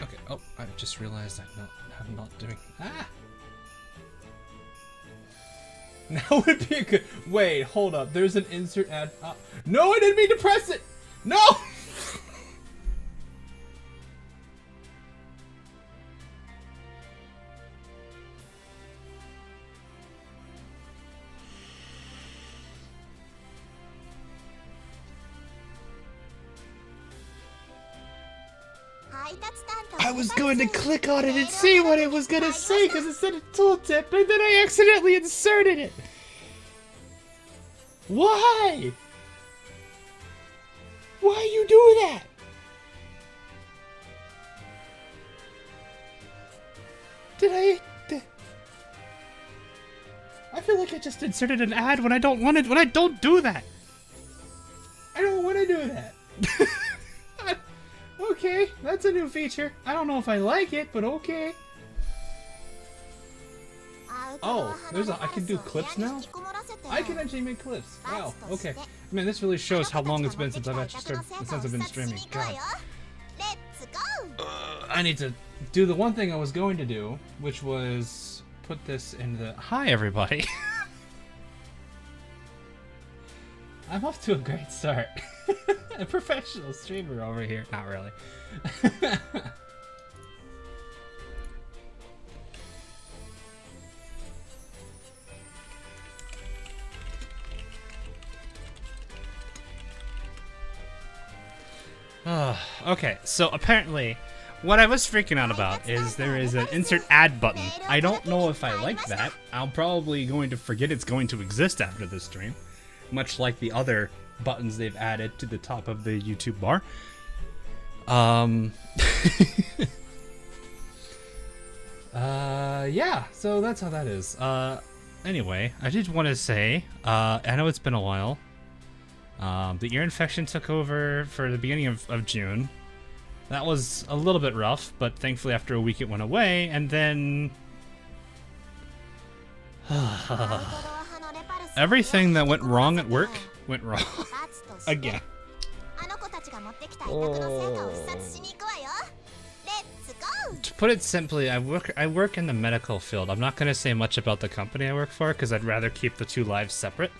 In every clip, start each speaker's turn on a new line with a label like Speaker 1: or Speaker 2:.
Speaker 1: Okay, oh, I just realized I'm not doing... Ah! Now would be a good... Wait, hold up. There's an insert ad... No, I didn't mean to press it! No! I was going to click on it and see what it was going to say because it said a tooltip, and then I accidentally inserted it. Why? Why you do that? I feel like I just inserted an ad when I don't want it. When I don't do that. I don't want to do that. Okay, that's a new feature. I don't know if I like it, but okay. Oh, I can do clips now? I can actually make clips. Wow, okay. Man, this really shows how long it's been since I've been streaming. God. I need to do the one thing I was going to do, which was put this in the... Hi, everybody. I'm off to a great start. A professional streamer over here. Not really. Okay, so apparently what I was freaking out about is there is an insert ad button. I don't know if I like that. I'm probably going to forget it's going to exist after this stream, much like the other buttons they've added to the top of the YouTube bar. Yeah, so that's how that is. Anyway, I did want to say, I know it's been a while. The ear infection took over for the beginning of June. That was a little bit rough, but thankfully after a week it went away, and then... everything that went wrong at work went wrong again. Oh. To put it simply, I work in the medical field. I'm not going to say much about the company I work for because I'd rather keep the two lives separate.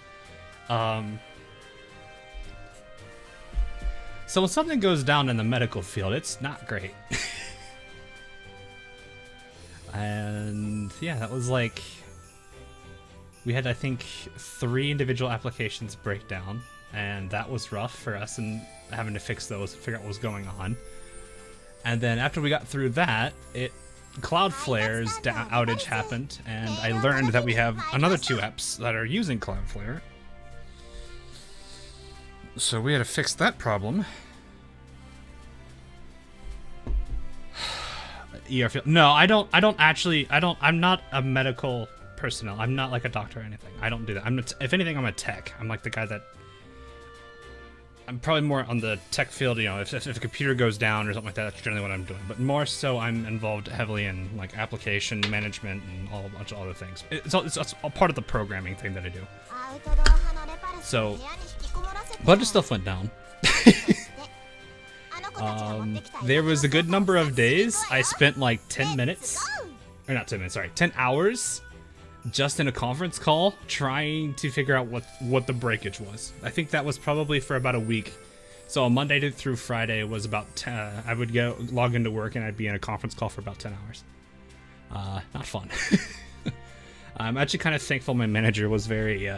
Speaker 1: So when something goes down in the medical field, it's not great. And yeah, that was like... we had, I think, 3 individual applications break down, and that was rough for us and having to fix those and figure out what was going on. And then after we got through that, Cloudflare's outage happened, and I learned that we have another 2 apps that are using Cloudflare. So we had to fix that problem. ER field. No, I'm not a medical personnel. I'm not like a doctor or anything. I don't do that. If anything, I'm a tech. I'm like the guy that... I'm probably more on the tech field, you know, if a computer goes down or something like that, that's generally what I'm doing. But more so, I'm involved heavily in like application management and a bunch of other things. It's all part of the programming thing that I do. So, a bunch of stuff went down. There was a good number of days I spent like 10 minutes, or not 10 minutes, sorry, 10 hours just in a conference call trying to figure out what the breakage was. I think that was probably for about a week. So on Monday through Friday was about 10, I would log into work and I'd be in a conference call for about 10 hours. Not fun. I'm actually kind of thankful my manager was very,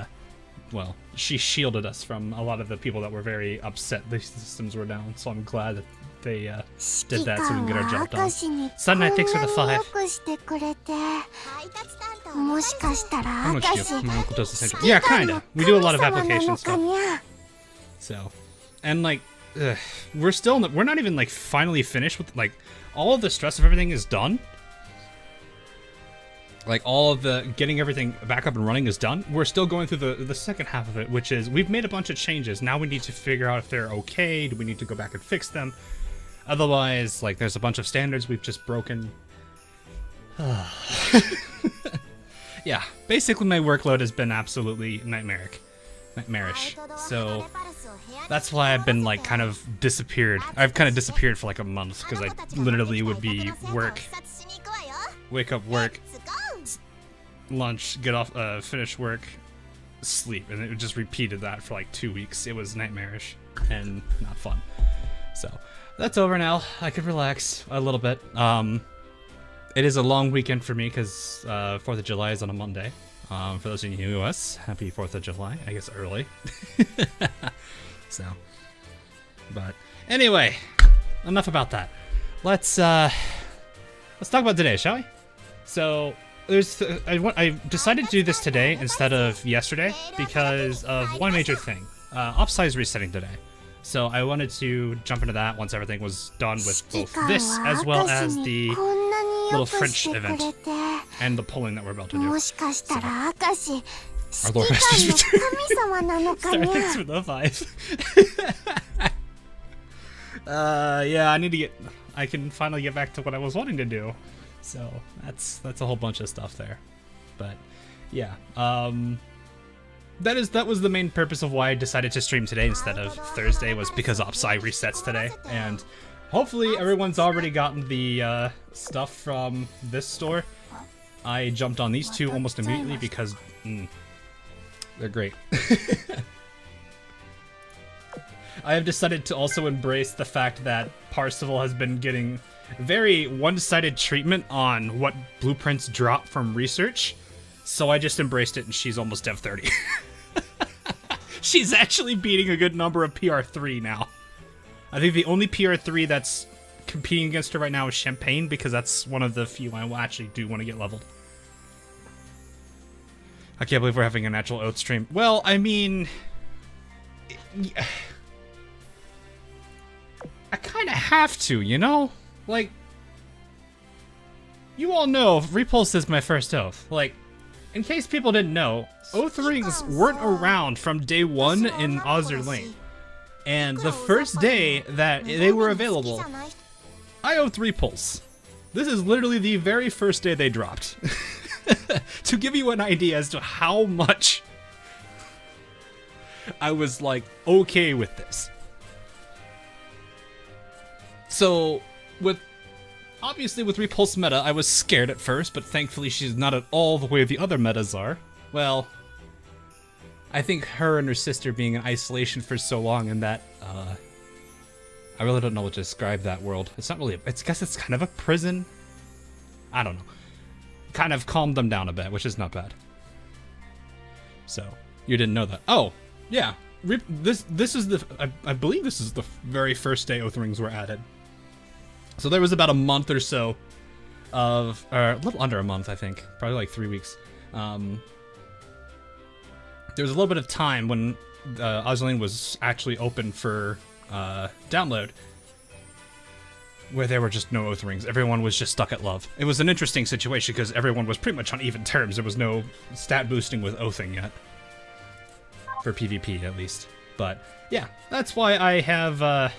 Speaker 1: well, she shielded us from a lot of the people that were very upset the systems were down. So I'm glad that they did that so we can get our job done. Sunday, thanks for the 5. Yeah, kinda. We do a lot of application stuff. So, and like, we're not even like finally finished with like all of the stress of everything is done. Like all of the getting everything back up and running is done. We're still going through the second half of it, which is we've made a bunch of changes. Now we need to figure out if they're okay. Do we need to go back and fix them? Otherwise, like there's a bunch of standards we've just broken. Yeah, basically my workload has been absolutely nightmarish. So that's why I've been like kind of disappeared. I've kind of disappeared for like a month because I literally would be wake up, work, lunch, get off, finish work, sleep, and it just repeated that for like 2 weeks. It was nightmarish and not fun. So that's over now. I could relax a little bit. It is a long weekend for me because 4th of July is on a Monday. For those of you in the US, happy 4th of July. I guess early. So, but anyway, enough about that. Let's talk about today, shall we? So I decided to do this today instead of yesterday because of one major thing. Upsize resetting today. So I wanted to jump into that once everything was done with both this as well as the little French event and the polling that we're about to do. So, our Lord Master's return. Thanks for the 5. Yeah, I can finally get back to what I was wanting to do. So that's a whole bunch of stuff there. But yeah, that was the main purpose of why I decided to stream today instead of Thursday, was because Opsai resets today, and hopefully everyone's already gotten the stuff from this store. I jumped on these two almost immediately because they're great. I have decided to also embrace the fact that Parsival has been getting very one-sided treatment on what blueprints drop from research, so I just embraced it and she's almost Dev 30. She's actually beating a good number of PR3 now. I think the only PR3 that's competing against her right now is Champagne, because that's one of the few I actually do want to get leveled. I can't believe we're having a natural oath stream. Well, I mean, I kind of have to, you know? Like, you all know Repulse is my first oath. Like, in case people didn't know, oath rings weren't around from day 1 in Azur Lane. And the first day that they were available, I oathed Repulse. This is literally the very first day they dropped. To give you an idea as to how much I was like okay with this. So obviously with Repulse Meta, I was scared at first, but thankfully she's not at all the way the other metas are. Well, I think her and her sister being in isolation for so long, and that I really don't know what to describe that world. It's not really, I guess it's kind of a prison. I don't know. Kind of calmed them down a bit, which is not bad. So, you didn't know that. Oh, yeah. This is the, I believe this is the very first day oath rings were added. So there was about a month or so of, or a little under a month, I think. Probably like 3 weeks. There was a little bit of time when Azur Lane was actually open for download, where there were just no oath rings. Everyone was just stuck at love. It was an interesting situation because everyone was pretty much on even terms. There was no stat boosting with oathing yet. For PvP, at least. But, yeah, that's why I have,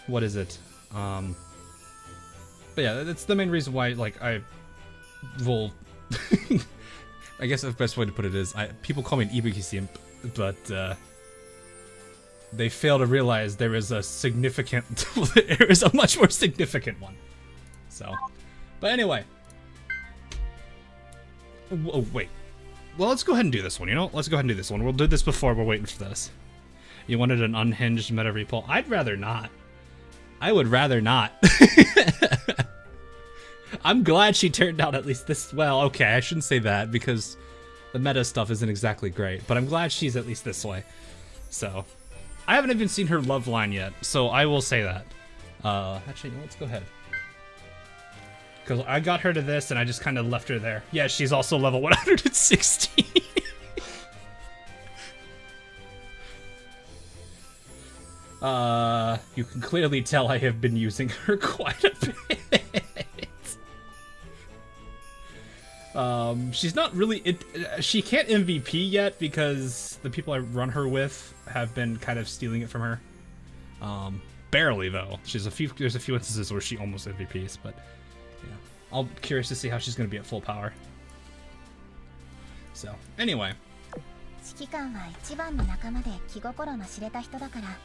Speaker 1: what is it? But yeah, that's the main reason why, like, I will... I guess the best way to put it is, people call me an Ibuki simp, but, they fail to realize there is a significant... there is a much more significant one. So, but anyway. Oh, wait. Well, let's go ahead and do this one, you know? Let's go ahead and do this one. We'll do this before we're waiting for this. You wanted an unhinged meta repul? I'd rather not. I would rather not. I'm glad she turned out at least this well. Okay, I shouldn't say that because the meta stuff isn't exactly great, but I'm glad she's at least this way. So, I haven't even seen her love line yet, so I will say that. Actually, let's go ahead. Because I got her to this and I just kind of left her there. Yeah, she's also level 116. You can clearly tell I have been using her quite a bit. She's not really... she can't MVP yet because the people I run her with have been kind of stealing it from her. Barely, though. There's a few instances where she almost MVPs, but... yeah. I'm curious to see how she's going to be at full power. So, anyway.
Speaker 2: 指揮官は一番の仲間で気心の知れた人だから、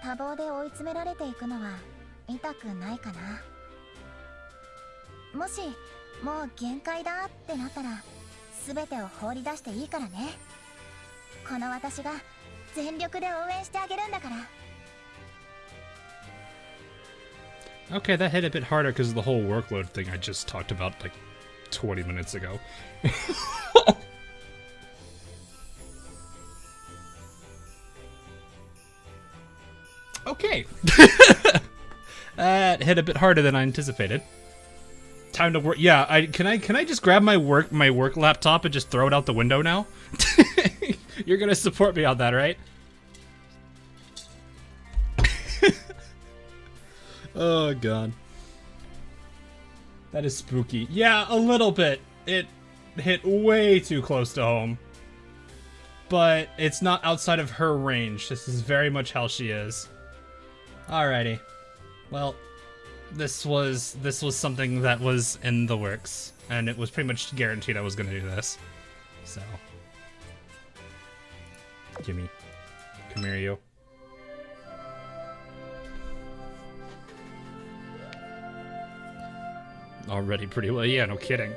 Speaker 2: 多忙で追い詰められていくのは痛くないかな。もしもう限界だってなったら、全てを放り出していいからね。この私が全力で応援してあげるんだから。
Speaker 1: Okay, that hit a bit harder because of the whole workload thing I just talked about like 20 minutes ago. Okay. That hit a bit harder than I anticipated. Time to work. Yeah, can I just grab my work laptop and just throw it out the window now? You're gonna support me on that, right? Oh god. That is spooky. Yeah, a little bit. It hit way too close to home. But it's not outside of her range. This is very much how she is. Alrighty. Well, this was something that was in the works, and it was pretty much guaranteed I was gonna do this. So, gimme, come here, you. Already pretty well. Yeah, no kidding.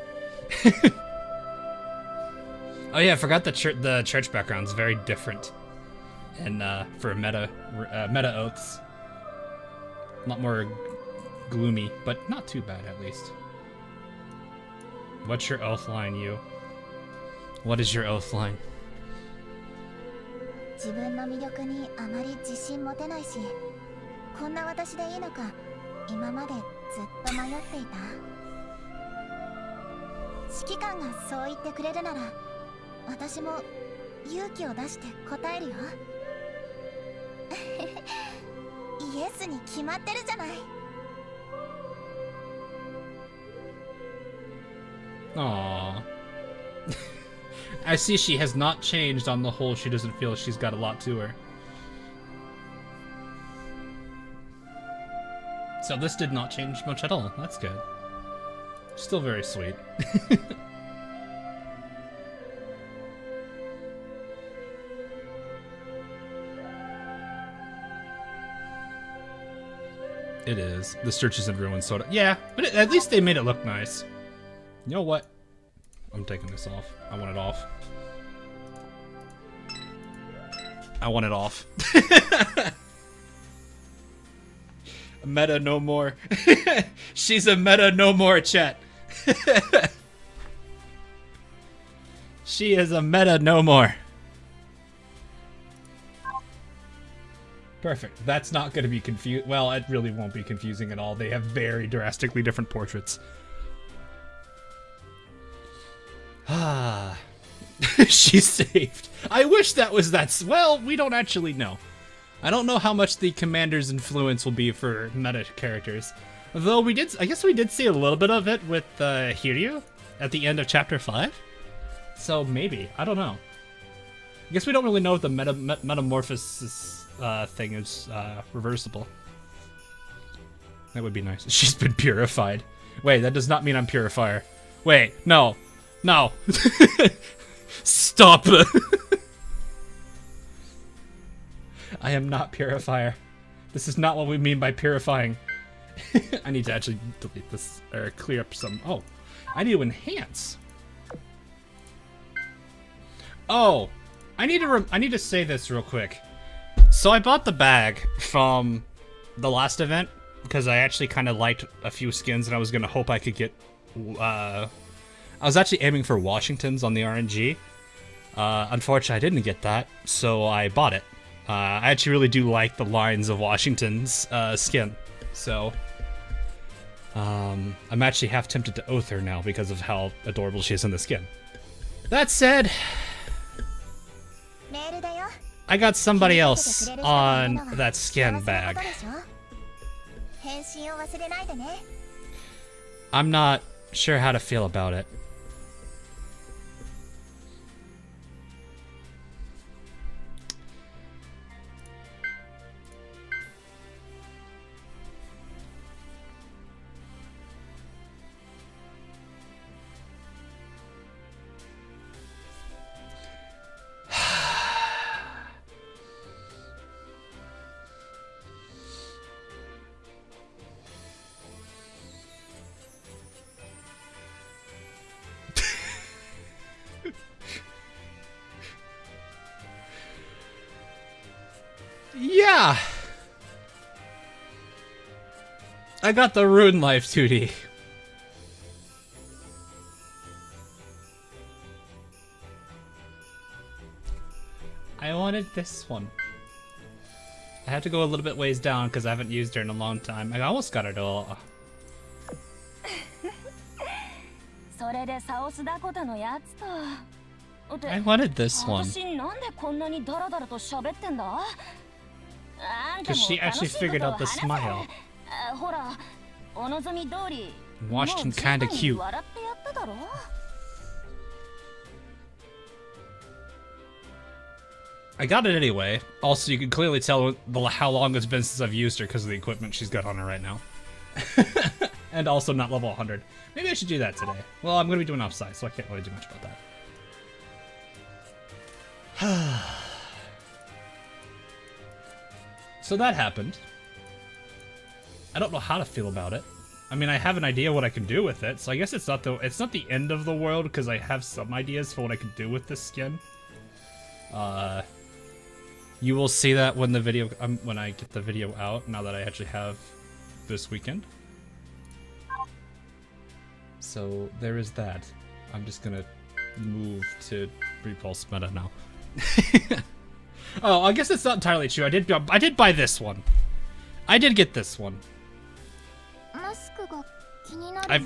Speaker 1: Oh yeah, I forgot the church background's very different, and for meta oaths, a lot more gloomy, but not too bad at least. What's your oath line, you? What is your oath line?
Speaker 2: 自分の魅力にあまり自信持てないし、こんな私でいいのか今までずっと迷っていた。指揮官がそう言ってくれるなら、私も勇気を出して答えるよ。イエスに決まってるじゃない。
Speaker 1: Aww. I see she has not changed on the whole. She doesn't feel she's got a lot to her. So this did not change much at all. That's good. Still very sweet. It is. The church is in ruins, so yeah, but at least they made it look nice. You know what? I'm taking this off. I want it off. I want it off. Meta no more. She's a meta no more, chat. She is a meta no more. Perfect. That's not going to be confused. Well, it really won't be confusing at all. They have very drastically different portraits. Ah. She's saved. I wish that was that. Well, we don't actually know. I don't know how much the commander's influence will be for meta characters. Though we did, I guess we did see a little bit of it with Hiryu at the end of chapter 5. So maybe. I don't know. I guess we don't really know if the metamorphosis thing is reversible. That would be nice. She's been purified. Wait, that does not mean I'm Purifier. Wait, no. No. Stop. I am not Purifier. This is not what we mean by purifying. I need to actually delete this, or clear up some. Oh, I need to enhance. Oh, I need to say this real quick. So I bought the bag from the last event because I actually kind of liked a few skins, and I was gonna hope I could get. I was actually aiming for Washington's on the RNG. Unfortunately, I didn't get that, so I bought it. I actually really do like the lines of Washington's skin, so I'm actually half tempted to oath her now because of how adorable she is in the skin. That said, I got somebody else on that skin bag. I'm not sure how to feel about it. Yeah! I got the Rune Life 2D. I wanted this one. I had to go a little bit ways down because I haven't used her in a long time. I almost got her to... I wanted this one. Because she actually figured out the smile. Watched him kinda cute. I got it anyway. Also, you can clearly tell how long it's been since I've used her because of the equipment she's got on her right now. And also not level 100. Maybe I should do that today. Well, I'm going to be doing offside, so I can't really do much about that. So that happened. I don't know how to feel about it. I mean, I have an idea what I can do with it, so I guess it's not the end of the world because I have some ideas for what I can do with this skin. You will see that when the video when I get the video out. Now that I actually have this weekend. So there is that. I'm just gonna move to Repulse Meta now. Oh, I guess it's not entirely true. I did buy this one. I did get this one. I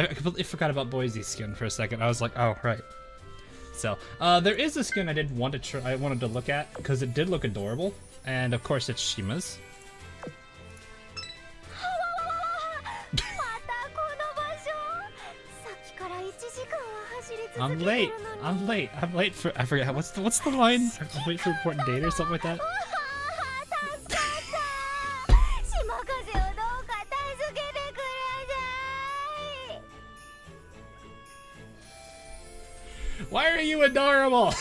Speaker 1: completely forgot about Boise's skin for a second. I was like, oh right. So there is a skin I did want to try. I wanted to look at because it did look adorable, and of course it's Shima's. I'm late. I'm late. I'm late for. I forget what's the line. I'm late for important date or something like that. Why are you adorable?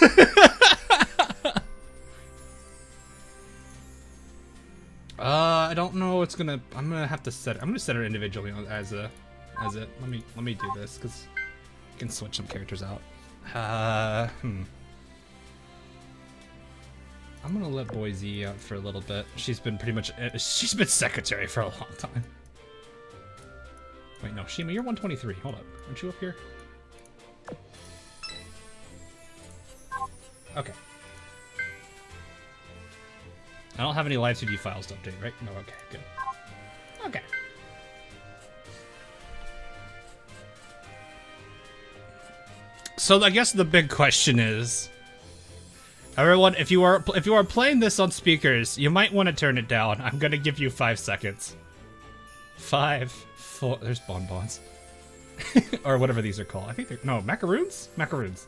Speaker 1: I don't know. It's gonna. I'm gonna have to set. I'm gonna set her individually as it. Let me do this because I can switch some characters out. I'm gonna let Boise out for a little bit. She's been pretty much. She's been secretary for a long time. Wait, no, Shima, you're 123. Hold up. Aren't you up here? Okay. I don't have any live 2D files to update, right? No, okay, good. Okay. So I guess the big question is, everyone, if you are playing this on speakers, you might want to turn it down. I'm gonna give you 5 seconds. 5, 4. There's bonbons, or whatever these are called. I think they're macaroons. Macaroons.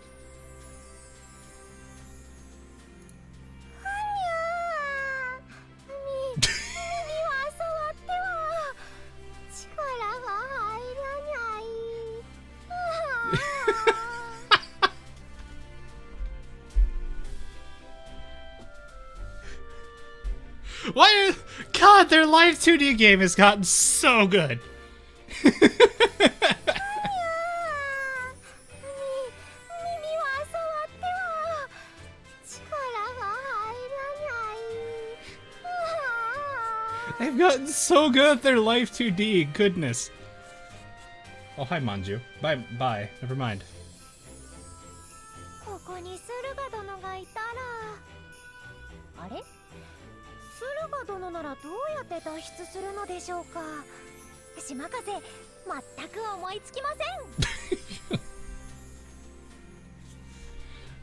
Speaker 1: Why? God, their live 2D game has gotten so good. They've gotten so good at their live 2D. Goodness. Oh, hi, Manju. Bye. Never mind.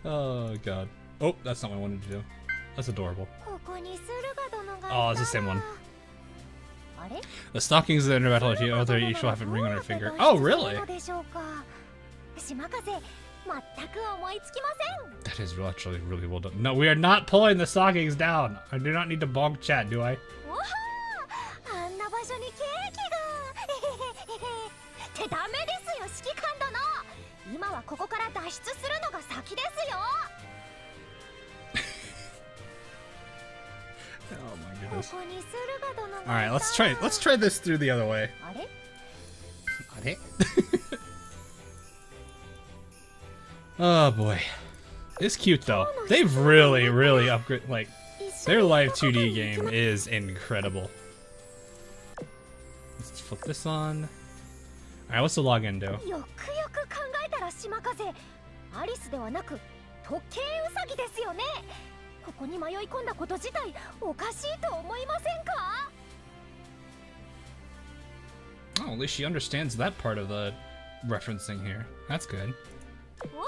Speaker 1: Oh god. Oh, that's not what I wanted to do. That's adorable. Oh, it's the same one. The stockings that are metal if you other each will have a ring on her finger. Oh, really? That is actually really well done. No, we are not pulling the stockings down. I do not need to bonk chat, do I? Oh my goodness. Alright, let's try this through the other way. Oh boy. It's cute though. They've really upgraded, like, Their live 2D game is incredible. Let's flip this on. Alright, what's the login do?
Speaker 2: よくよく考えたら島風アリスではなく時計ウサギですよね。ここに迷い込んだこと自体おかしいと思いませんか？
Speaker 1: Oh, at least she understands that part of the referencing here. That's good.
Speaker 2: わ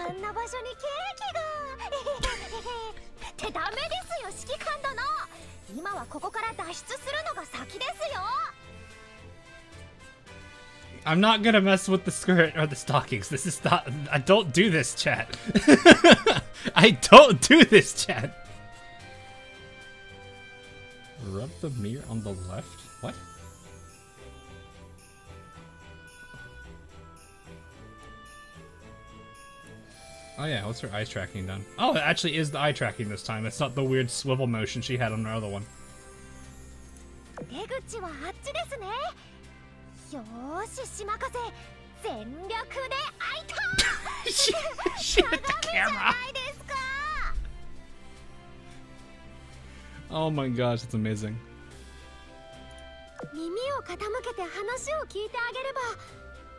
Speaker 2: あ、あんな場所にケーキがってダメですよ指揮官殿。今はここから脱出するのが先ですよ。
Speaker 1: I'm not gonna mess with the skirt or the stockings. This is not. I don't do this, chat. I don't do this, chat. Rub the mirror on the left? What? Oh yeah, what's her eye tracking done? Oh, it actually is the eye tracking this time. It's not the weird swivel motion she had on her other one.
Speaker 2: 出口はあっちですね。よーし島風全力で開いた。
Speaker 1: she hit the camera. Oh my gosh, that's amazing.
Speaker 2: 耳を傾けて話を聞いてあげれば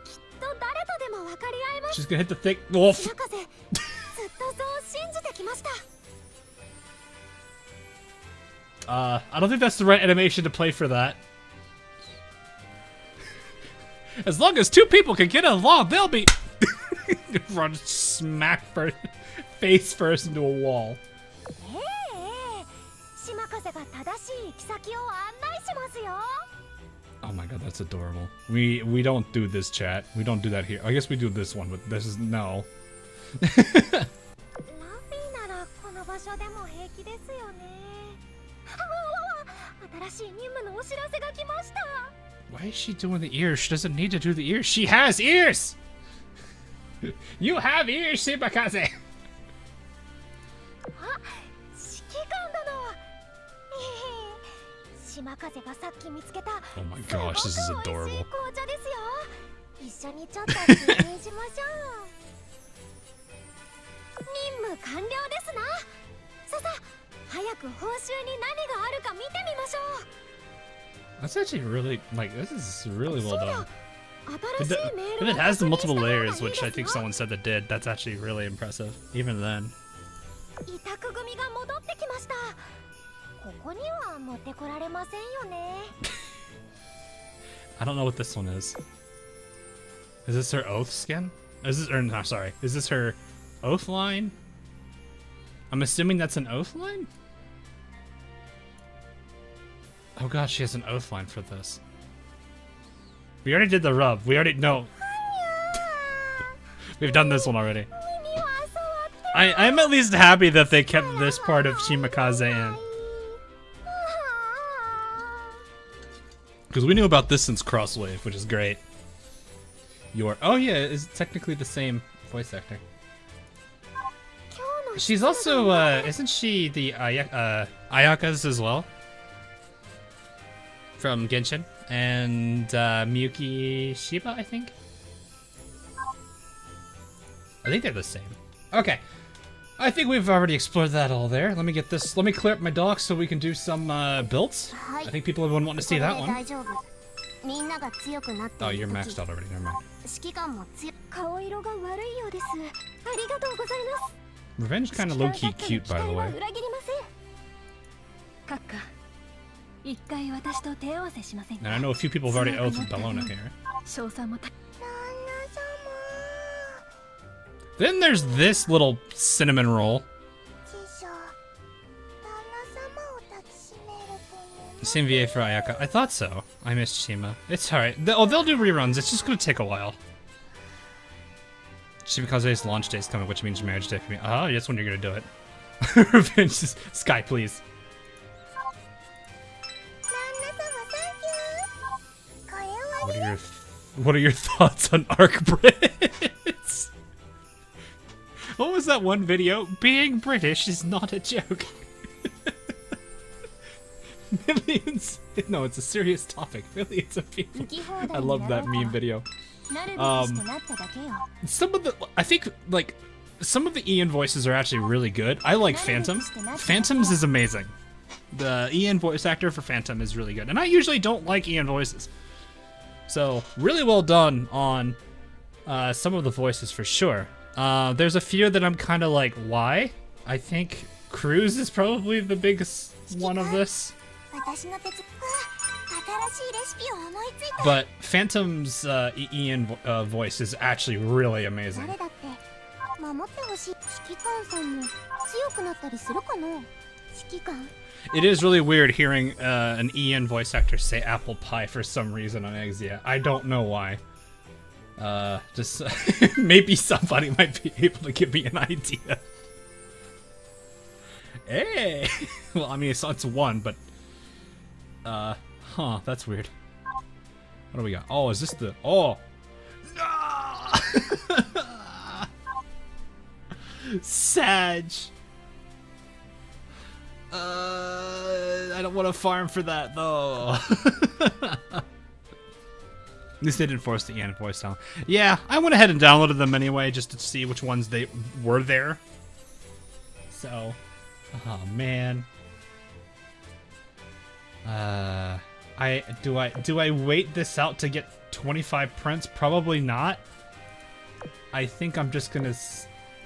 Speaker 2: きっと誰とでも分かり合えます。
Speaker 1: She's gonna hit the thick wolf.
Speaker 2: 島風ずっとそう信じてきました。
Speaker 1: I don't think that's the right animation to play for that. As long as two people can get along, they'll be run smack first, face first into a wall.
Speaker 2: 島風が正しい行き先を案内しますよ。
Speaker 1: Oh my god, that's adorable. We don't do this, chat. We don't do that here. I guess we do this one, but this is no.
Speaker 2: ラフィーならこの場所でも平気ですよね。新しい任務のお知らせが来ました。
Speaker 1: Why is she doing the ears? She doesn't need to do the ears. She has ears! You have ears, Shibakaze!
Speaker 2: あ、指揮官殿。島風がさっき見つけた
Speaker 1: Oh my gosh, this is
Speaker 2: すごく美味しい
Speaker 1: adorable.
Speaker 2: 紅茶ですよ。一緒にちょっと記念しましょう。任務完了ですな。ささ、早く報酬に何があるか見てみましょう。
Speaker 1: That's actually really, like, this is really well done.
Speaker 2: 新しいメー
Speaker 1: If
Speaker 2: ル
Speaker 1: it
Speaker 2: を
Speaker 1: has the
Speaker 2: 確認した
Speaker 1: multiple
Speaker 2: 方がいい
Speaker 1: layers,
Speaker 2: です
Speaker 1: which I think
Speaker 2: よ。
Speaker 1: someone said that did, that's actually really impressive. Even then.
Speaker 2: 委託組が戻ってきました。ここには持ってこられませんよね。
Speaker 1: I don't know what this one is. Is this her oath skin? Is this, or no, sorry. Is this her oath line? I'm assuming that's an oath line? Oh gosh, she has an oath line for this. We already did the rub. We already, no. We've done this one already. I'm at least happy that they kept this part of Shimakaze in. Because we knew about this since Crosswave, which is great. Oh yeah, it's technically the same voice actor. She's also, isn't she the Ayaka's as well? From Genshin. And Miyuki Shiba, I think? I think they're the same. Okay. I think we've already explored that all there. Let me get this. Let me clear up my dock so we can do some builds. I think people have been wanting to see that one. Oh, you're maxed out already. Never mind. Revenge kind of low-key cute, by the way. And I know a few people have already oathed Bellona here. Then there's this little cinnamon roll. Same VA for Ayaka. I thought so. I missed Shima. It's alright. They'll do reruns. It's just gonna take a while. Shimakaze's launch day is coming, which means marriage day for me. Oh, that's when you're gonna do it. Revenge. Sky, please. What are your thoughts on Arc Brits? What was that one video? Being British is not a joke. Millions. No, it's a serious topic. Millions of people. I love that meme video. Some of the, I think, like, some of the Ian voices are actually really good. I like Phantom. Phantom's is amazing. The Ian voice actor for Phantom is really good. And I usually don't like Ian voices. So, really well done on some of the voices for sure. There's a few that I'm kind of like, why? I think Cruz is probably the biggest one of this. But Phantom's Ian voice is actually really amazing. It is really weird hearing an Ian voice actor say apple pie for some reason on Exia. I don't know why. Just maybe somebody might be able to give me an idea. Hey! Well, I mean, it's one, but... huh, that's weird. What do we got? Oh, is this the... Oh! No! Sag! I don't want to farm for that, though. At least they didn't force the Ian voice down. Yeah, I went ahead and downloaded them anyway, just to see which ones they were there. So... Oh man. Do I wait this out to get 25 prints? Probably not. I think I'm just gonna.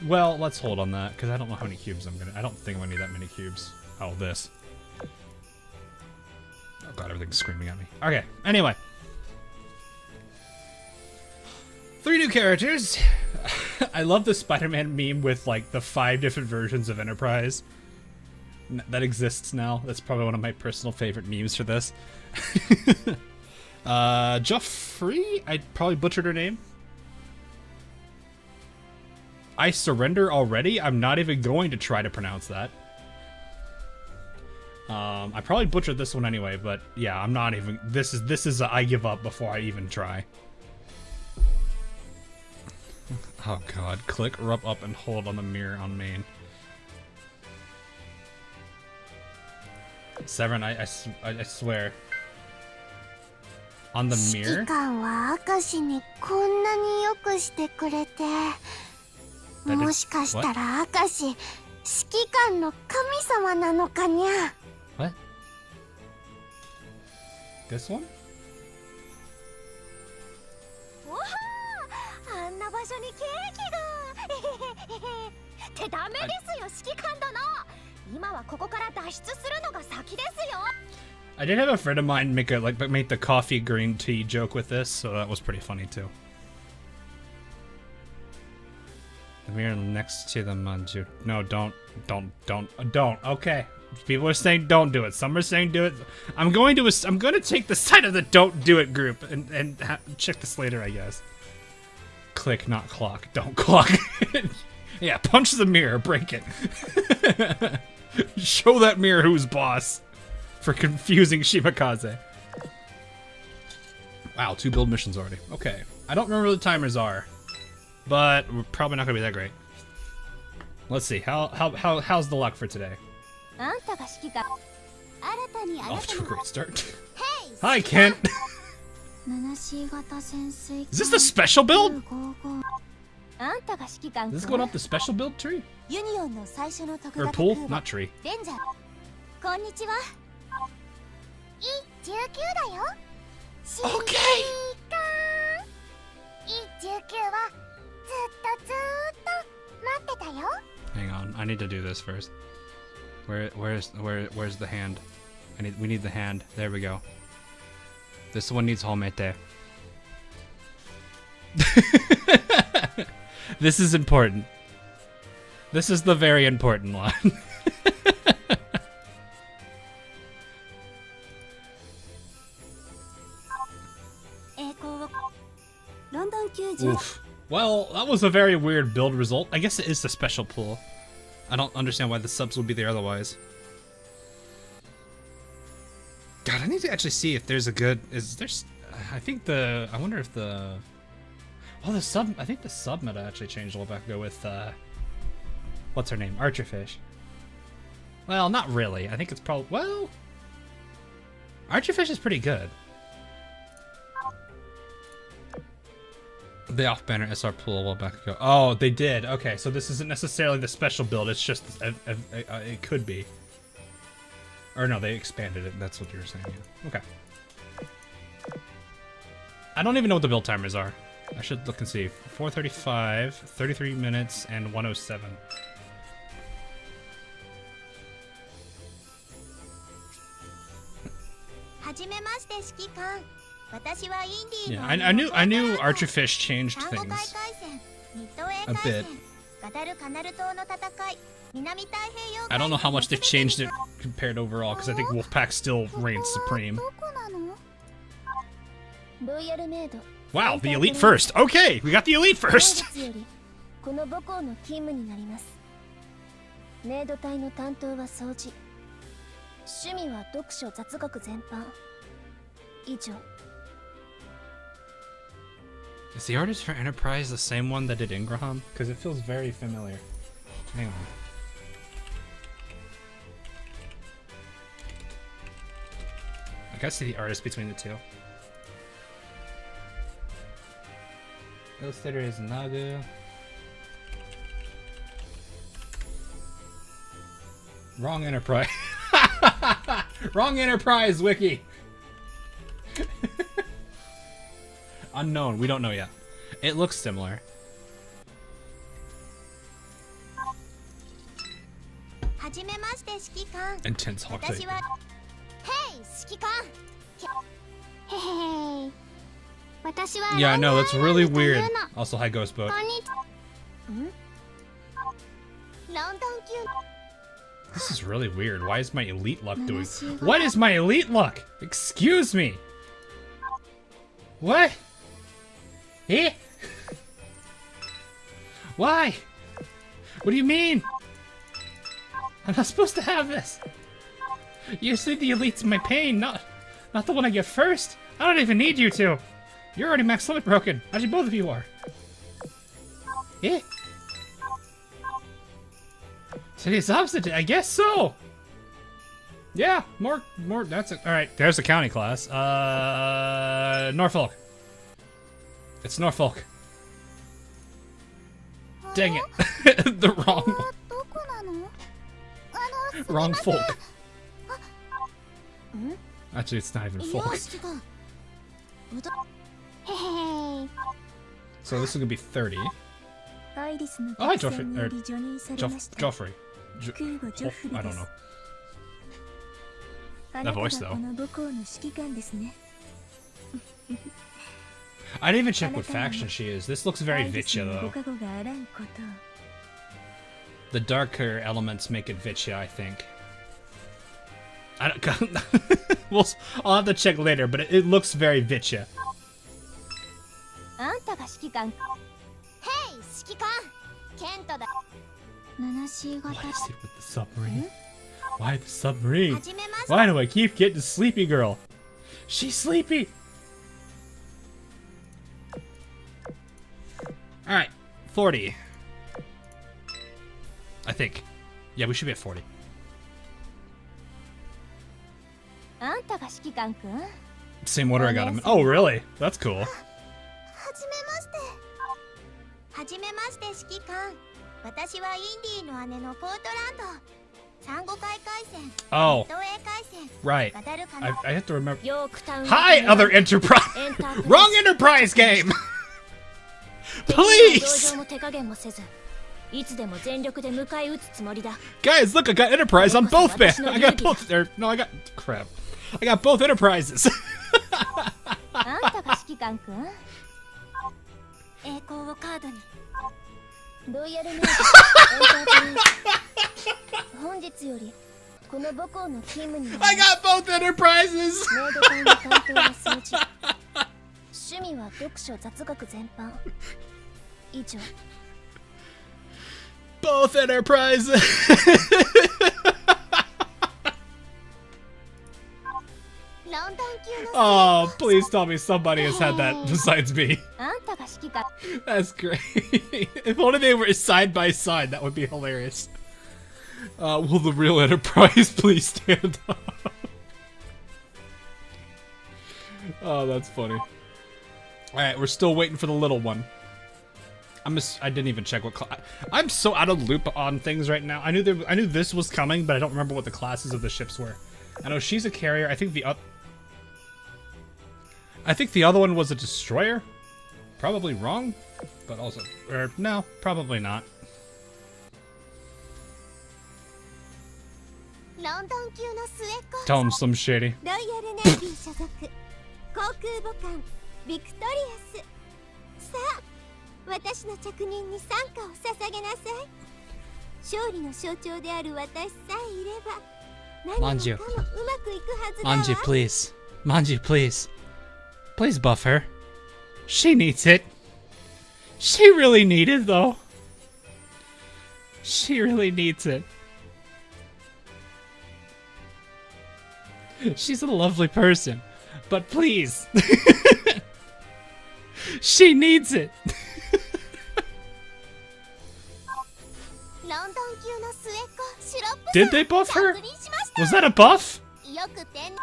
Speaker 1: Well, let's hold on that because I don't know how many cubes I'm gonna. I don't think I'm gonna need that many cubes. Oh, this. Oh god, everything's screaming at me. Okay. Anyway. 3 new characters. I love the Spider-Man meme with like the 5 different versions of Enterprise that exists now. That's probably one of my personal favorite memes for this. Joffrey? I probably butchered her name. I surrender already? I'm not even going to try to pronounce that. I probably butchered this one anyway, but yeah, I'm not even. This is a I give up before I even try. Oh god, click, rub up, and hold on the mirror on main. Severin, I swear. On the mirror? What? This one? I did have a friend of mine make the coffee green tea joke with this, so that was pretty funny too. The mirror next to the manju. No, don't. Okay, people are saying don't do it. Some are saying do it. I'm going to take the side of the don't do it group and check this later, I guess. Click, not clock. Don't clock. Yeah, punch the mirror, break it. Show that mirror who's boss for confusing Shimakaze. Wow, 2 build missions already. Okay, I don't remember what the timers are, but we're probably not gonna be that great. Let's see. How's the luck for today? Off to a great start. Hi, Kent. Is this the special build? Is this going up the special build tree? Or pool? Not tree. Okay! Hang on, I need to do this first. Where's the hand? We need the hand. There we go. This one needs Homete. This is important. This is the very important one. Oof. Well, that was a very weird build result. I guess it is the special pool. I don't understand why the subs would be there otherwise. God, I need to actually see if there's a good... I wonder if the... Oh, I think the sub meta actually changed a little bit ago with, what's her name? Archerfish. Well, not really. I think it's probably... Well... Archerfish is pretty good. The off-banner SR pool a while back ago. Oh, they did. Okay, so this isn't necessarily the special build. It's just it could be. Or no, they expanded it. That's what you were saying. Yeah. Okay. I don't even know what the build timers are. I should look and see. 4:35, 33 minutes, and 107. Yeah, I knew Archerfish changed things a bit. I don't know how much they've changed it compared overall, because I think Wolfpack still reigns supreme. Wow, the elite first. Okay, we got the elite first. Is the artist for Enterprise the same one that did Ingraham? Because it feels very familiar. Hang on. I gotta see the artist between the two. Illustrator is Nagu. Wrong Enterprise. Wrong Enterprise wiki. Unknown. We don't know yet. It looks similar. Intense Hawk type. Yeah, I know, that's really weird. Also, hi Ghost Boat. This is really weird. Why is my elite luck doing? What is my elite luck? Excuse me. What? Eh? Why? What do you mean? I'm not supposed to have this. You said the elite's my pain, not the one I get first. I don't even need you to. You're already max limit broken. Actually, both of you are. Eh? So it's opposite. I guess so. Yeah, more. That's it. All right. There's the county class. Norfolk. It's Norfolk. Dang it. The wrong folk. Actually, it's not even folk. So this is gonna be 30. Oh, hi, Joffrey. Joffrey. I don't know. That voice, though. I didn't even check what faction she is. This looks very Vitya, though. The darker elements make it Vitya, I think. I don't. I'll have to check later, but it looks very Vitya. Why is it with the submarine? Why the submarine? Why do I keep getting Sleepy Girl? She's sleepy! Alright, 40. I think. Yeah, we should be at 40. Same order I got him in. Oh, really? That's cool. Oh, right. I have to remember. Hi, other Enterprise! Wrong Enterprise game! Please! Guys, look, I got Enterprise on both bands. I got both. No, I got crap. I got both Enterprises. I got both Enterprises. Both Enterprises. Oh, please tell me somebody has had that besides me. That's great. If only they were side by side, that would be hilarious. Will the real Enterprise please stand up? Oh, that's funny. Alright, we're still waiting for the little one. I didn't even check what class. I'm so out of loop on things right now. I knew this was coming, but I don't remember what the classes of the ships were. I know she's a carrier. I think the other one was a destroyer. Probably wrong, but also no, probably not.
Speaker 2: ロンドン級の末っ子
Speaker 1: Tell him some shady.
Speaker 2: ロイヤルネイビー所属航空母艦ビクトリアスさあ私の着任に参加を捧げなさい勝利の象徴である私さえいれば何もかもうまくいくはずだわ
Speaker 1: Manji, please. Manji, please. Please buff her. She needs it. She really needs it, though. She really needs it. She's a lovely person, but please. She needs it.
Speaker 2: ロンドン級の末っ子シロップ
Speaker 1: Did they buff her?
Speaker 2: 着任しました
Speaker 1: Was that a buff?
Speaker 2: よく天然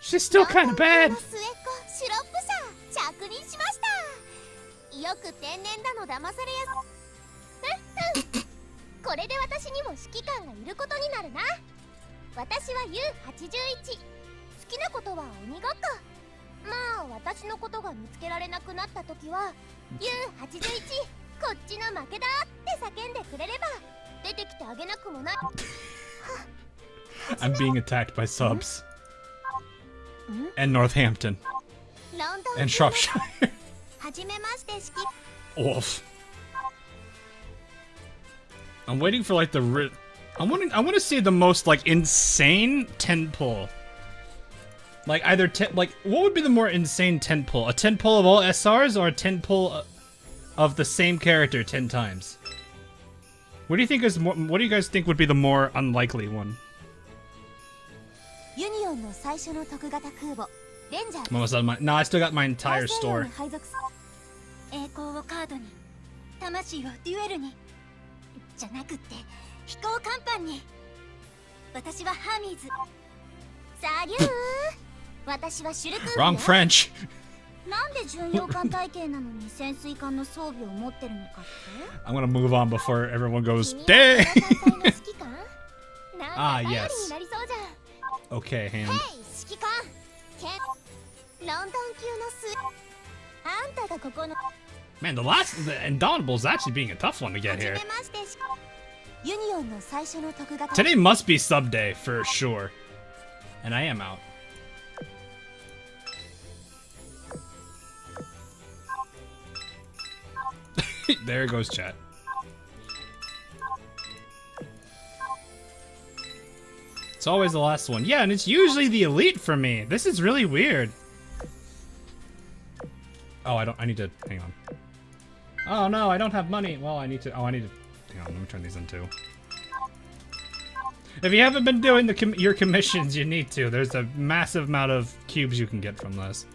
Speaker 1: She's still kind of bad.
Speaker 2: ロンドン級の末っ子シロップさ着任しましたよく天然だの騙されやすこれで私にも指揮官がいることになるな私は U81 好きなことは鬼ごっこまあ私のことが見つけられなくなった時は U81 こっちの負けだって叫んでくれれば出てきてあげなくもない
Speaker 1: I'm being attacked by subs. And Northampton.
Speaker 2: ロンドン
Speaker 1: And Shropshire.
Speaker 2: はじめまして指揮
Speaker 1: Wolf. I'm waiting for like the I want to see the most like insane 10 pull. Like either like what would be the more insane 10 pull? A 10 pull of all SRs or a 10 pull of the same character 10 times? What do you think is more, what do you guys think would be the more unlikely one?
Speaker 2: ユニオンの最初の特型空母レンジャー
Speaker 1: I'm almost out of my no, I still got my entire
Speaker 2: 大西洋
Speaker 1: store.
Speaker 2: に配属す栄光をカードに魂をデュエルにじゃなくって飛行甲板に私はハーミーズサリュー私はシュルクー
Speaker 1: Wrong French.
Speaker 2: なんで巡洋艦体系なのに潜水艦の装備を持ってるのかって
Speaker 1: I'm gonna move on before everyone goes,
Speaker 2: 君は
Speaker 1: dang!
Speaker 2: 艦隊の指揮官なんか頼りに
Speaker 1: yes.
Speaker 2: なりそうじゃん
Speaker 1: Okay, hand.
Speaker 2: ヘイ指揮官ケンロンドン級の末あんたがここの
Speaker 1: Man, the Indomitable's actually being a tough one to
Speaker 2: は
Speaker 1: get
Speaker 2: じ
Speaker 1: here.
Speaker 2: めましてユニオンの最初の特型
Speaker 1: Today must be sub day for sure. And I am out. There goes chat. It's always the last one. Yeah, and it's usually the elite for me. This is really weird. Oh, I need to, hang on. Oh no, I don't have money. Well, I need to, hang on, let me turn these in too. If you haven't been doing your commissions, you need to. There's a massive amount of cubes you can get from this.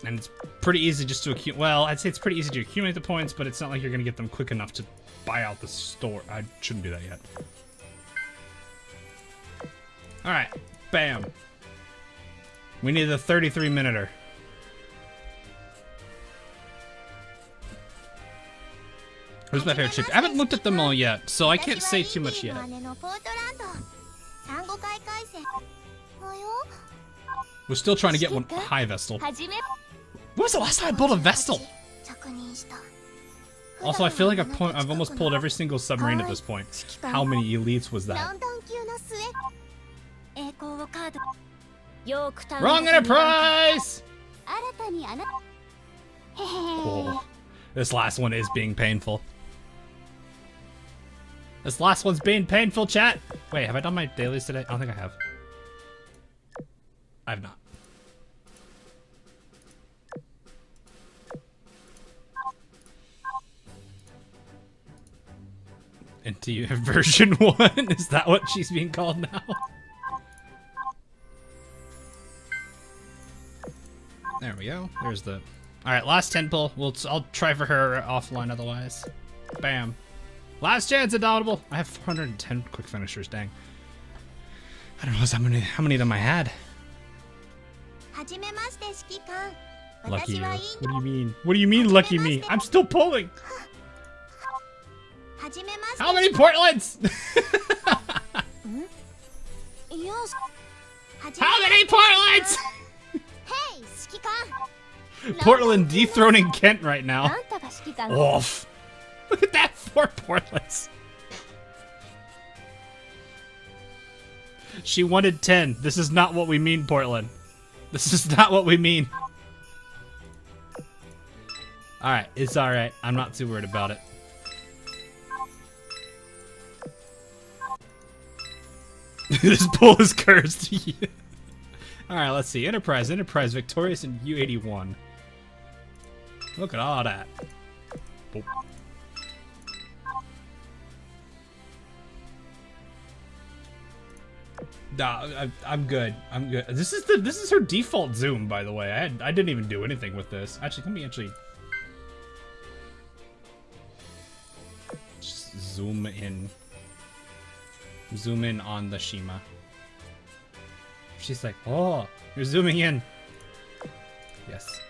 Speaker 1: And it's pretty easy just to accumulate. Well, I'd say it's pretty easy to accumulate the points, but it's not like you're gonna get them quick enough to buy out the store. I shouldn't do that yet. Alright, bam. We need a 33-minuter. Who's my favorite ship? I haven't looked at them all yet, so I can't say too much yet. We're still trying to get one high Vestal. When was the last time I pulled a Vestal? Also, I feel like I've almost pulled every single submarine at this point. How many elites was that? Wrong Enterprise! Oh, this last one is being painful. This last one's being painful, chat. Wait, have I done my dailies today? I don't think I have. I have not. Into version 1? Is that what she's being called now? There we go. There's the... Alright, last 10 pull. I'll try for her offline otherwise. Bam. Last chance, Indomitable! I have 410 quick finishers, dang. I don't know how many of them I had. Lucky you. What do you mean? What do you mean, lucky me? I'm still pulling. How many Portlands? How many Portlands? Portland dethroning Kent right now. Oof. Look at that, 4 Portlands. She wanted 10. This is not what we mean, Portland. This is not what we mean. Alright, it's alright. I'm not too worried about it. This bull is cursed. Alright, let's see. Enterprise victorious in U81. Look at all that. Boop. Nah, I'm good. I'm good. This is her default zoom, by the way. I didn't even do anything with this. Actually, let me just zoom in. Zoom in on the Shima. She's like, oh, you're zooming in. Yes.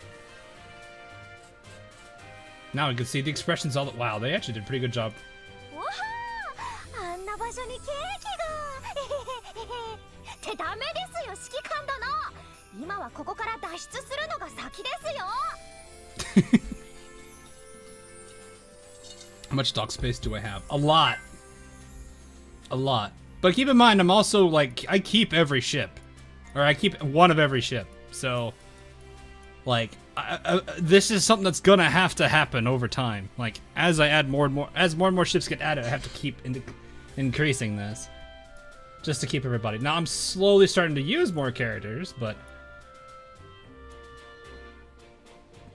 Speaker 1: Now we can see the expressions all that. Wow, they actually did a pretty good job. How much dock space do I have? A lot. A lot. But keep in mind, I'm also like, I keep every ship. Or I keep one of every ship. So, like, this is something that's gonna have to happen over time. Like, as I add more and more ships get added, I have to keep increasing this. Just to keep everybody. Now, I'm slowly starting to use more characters, but...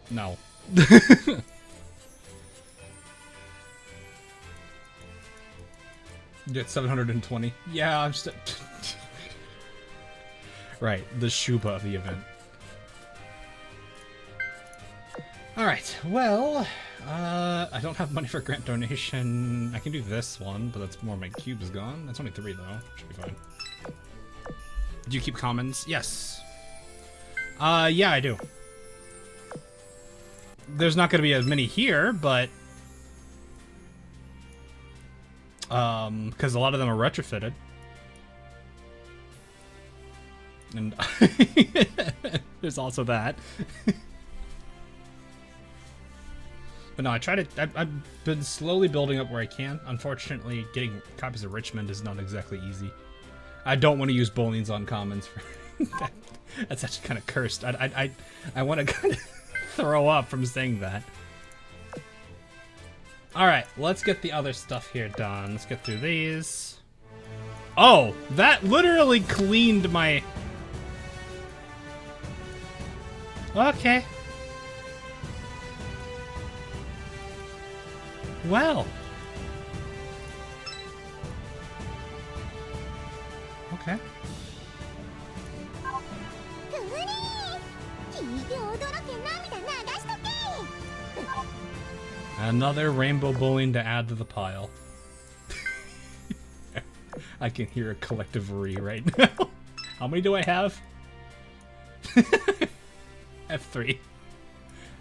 Speaker 1: No. You get 720. Yeah, I'm just... Right, the Shuba of the event. Alright, well... I don't have money for grant donation. I can do this one, but that's more my cube is gone. That's only 3, though. Should be fine. Do you keep commons? Yes. Yeah, I do. There's not gonna be as many here, but... because a lot of them are retrofitted. And there's also that. But no, I've been slowly building up where I can. Unfortunately, getting copies of Richmond is not exactly easy. I don't want to use Boline's on commons for that. That's actually kind of cursed. I want to kind of throw up from saying that. Alright, let's get the other stuff here done. Let's get through these. Oh, that literally cleaned my... Okay. Well. Okay. Another rainbow bullying to add to the pile. I can hear a collective re right now. How many do I have? F3.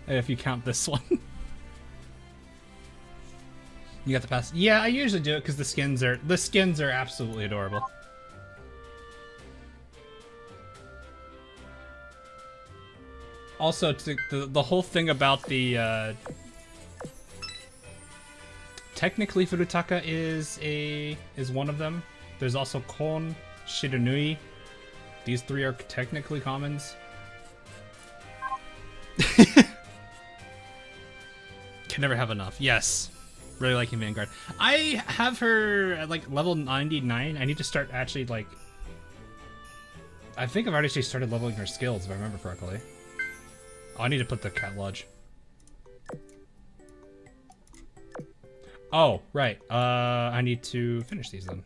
Speaker 1: If you count this one. You got the pass? Yeah, I usually do it because the skins are absolutely adorable. Also, the whole thing about the technically Furutaka is one of them. There's also Kon, Shiranui. These 3 are technically commons. Can never have enough. Yes. Really liking Vanguard. I have her at like level 99. I need to start actually like... I think I've already actually started leveling her skills if I remember correctly. Oh, I need to put the cat lodge. Oh, right. I need to finish these then.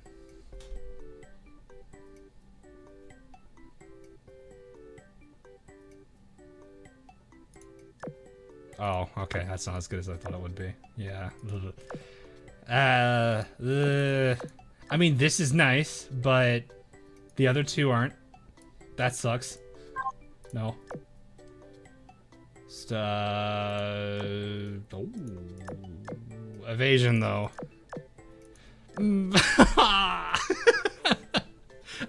Speaker 1: Oh, okay. That's not as good as I thought it would be. Yeah. I mean, this is nice, but the other 2 aren't. That sucks. No. Oh. Evasion, though.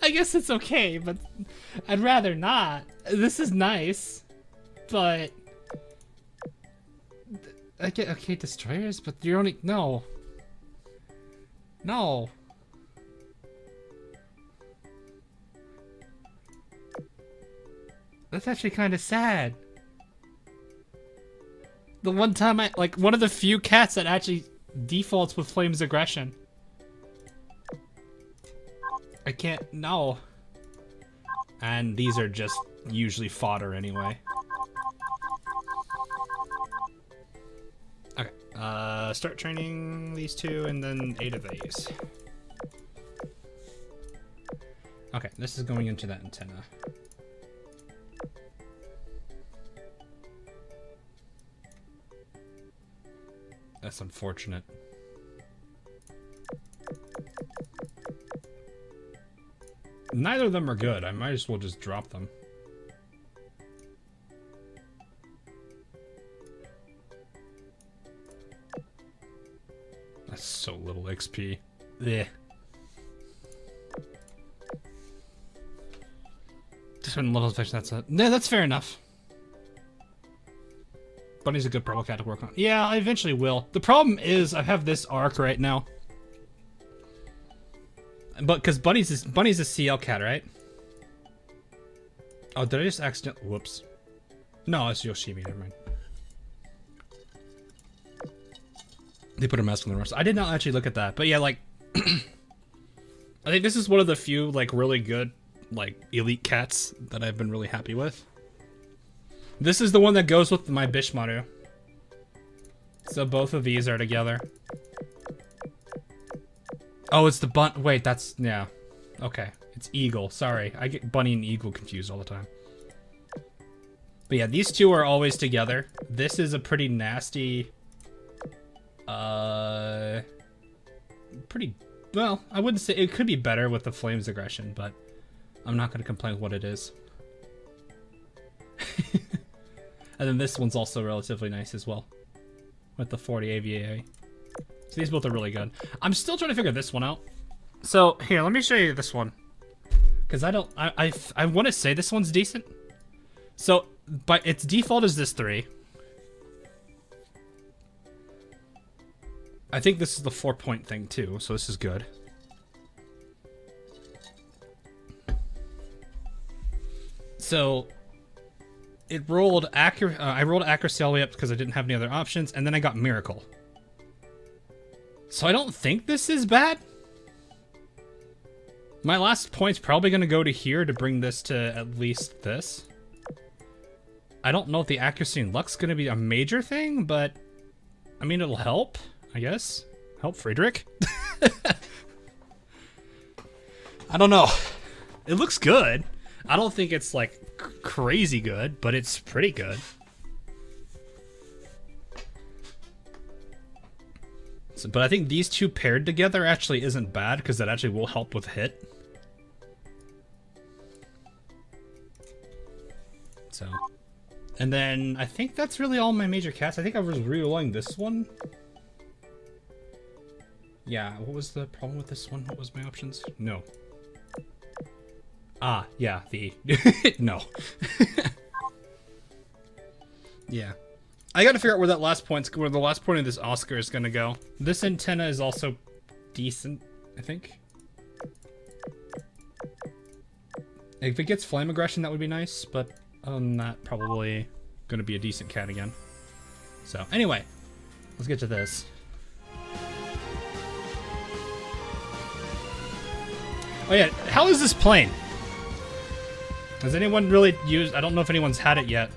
Speaker 1: I guess it's okay, but I'd rather not. This is nice, but I get okay destroyers, but you're only no. That's actually kind of sad. The one time one of the few cats that actually defaults with Flame's aggression. I can't, no. And these are just usually fodder anyway. Okay, start training these two and then 8 of these. Okay, this is going into that antenna. That's unfortunate. Neither of them are good. I might as well just drop them. That's so little XP. Yeah. Just one little fish, that's it. No, that's fair enough. Bunny's a good purple cat to work on. Yeah, I eventually will. The problem is I have this arc right now. But because Bunny's a CL cat, right? Oh, did I just accidentally? Whoops. No, it's Yoshimi. Never mind. They put a mask on the rest. I did not actually look at that, but yeah, like, I think this is one of the few like really good like elite cats that I've been really happy with. This is the one that goes with my Bishmaru. So both of these are together. Oh, it's the bun. Wait, that's, yeah. Okay. It's eagle. Sorry. I get bunny and eagle confused all the time. But yeah, these two are always together. This is a pretty nasty, pretty, well, I wouldn't say, it could be better with the Flames aggression, but I'm not going to complain what it is. And then this one's also relatively nice as well, with the 40 AVA. So these both are really good. I'm still trying to figure this one out. So here, let me show you this one, because I want to say this one's decent. So, but its default is this 3. I think this is the 4-point thing too, so this is good. So it rolled I rolled accuracy all the way up because I didn't have any other options, and then I got miracle. So I don't think this is bad. My last point's probably going to go to here to bring this to at least this. I don't know if the accuracy and luck's going to be a major thing, but I mean, it'll help, I guess. Help Friedrich. I don't know. It looks good. I don't think it's like crazy good, but it's pretty good. So, but I think these two paired together actually isn't bad, because that actually will help with hit. So, and then I think that's really all my major cats. I think I was re-rolling this one. Yeah, what was the problem with this one? What was my options? No. Ah, yeah, the no. Yeah. I gotta figure out where that last point's, where the last point of this Oscar is gonna go. This antenna is also decent, I think. If it gets flame aggression, that would be nice, but other than that, probably gonna be a decent cat again. So, anyway, let's get to this. Oh yeah, how is this plane? Has anyone really used, I don't know if anyone's had it yet.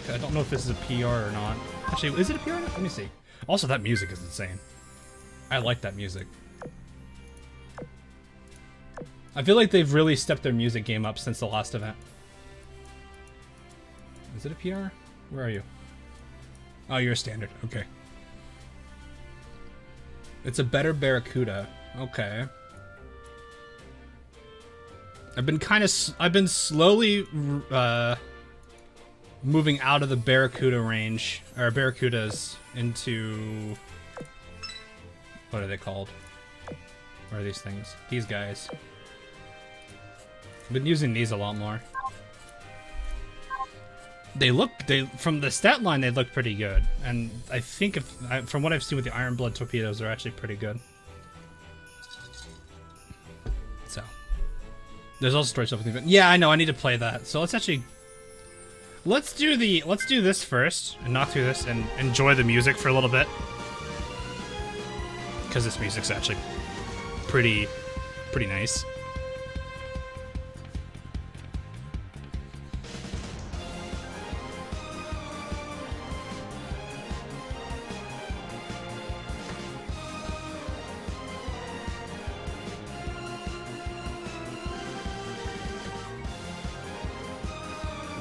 Speaker 1: I don't know if this is a PR or not. Actually, is it a PR? Let me see. Also, that music is insane. I like that music. I feel like they've really stepped their music game up since the last event. Is it a PR? Where are you? Oh, you're a standard. Okay. It's a better Barracuda. Okay. I've been slowly moving out of the Barracuda range, or Barracudas, into... What are they called? What are these things? These guys. I've been using these a lot more. From the stat line, they look pretty good. And I think from what I've seen with the Iron Blood torpedoes, they're actually pretty good. So. There's also storage stuff. Yeah, I know, I need to play that. So let's actually... Let's do this first, and knock through this, and enjoy the music for a little bit. Because this music's actually pretty nice.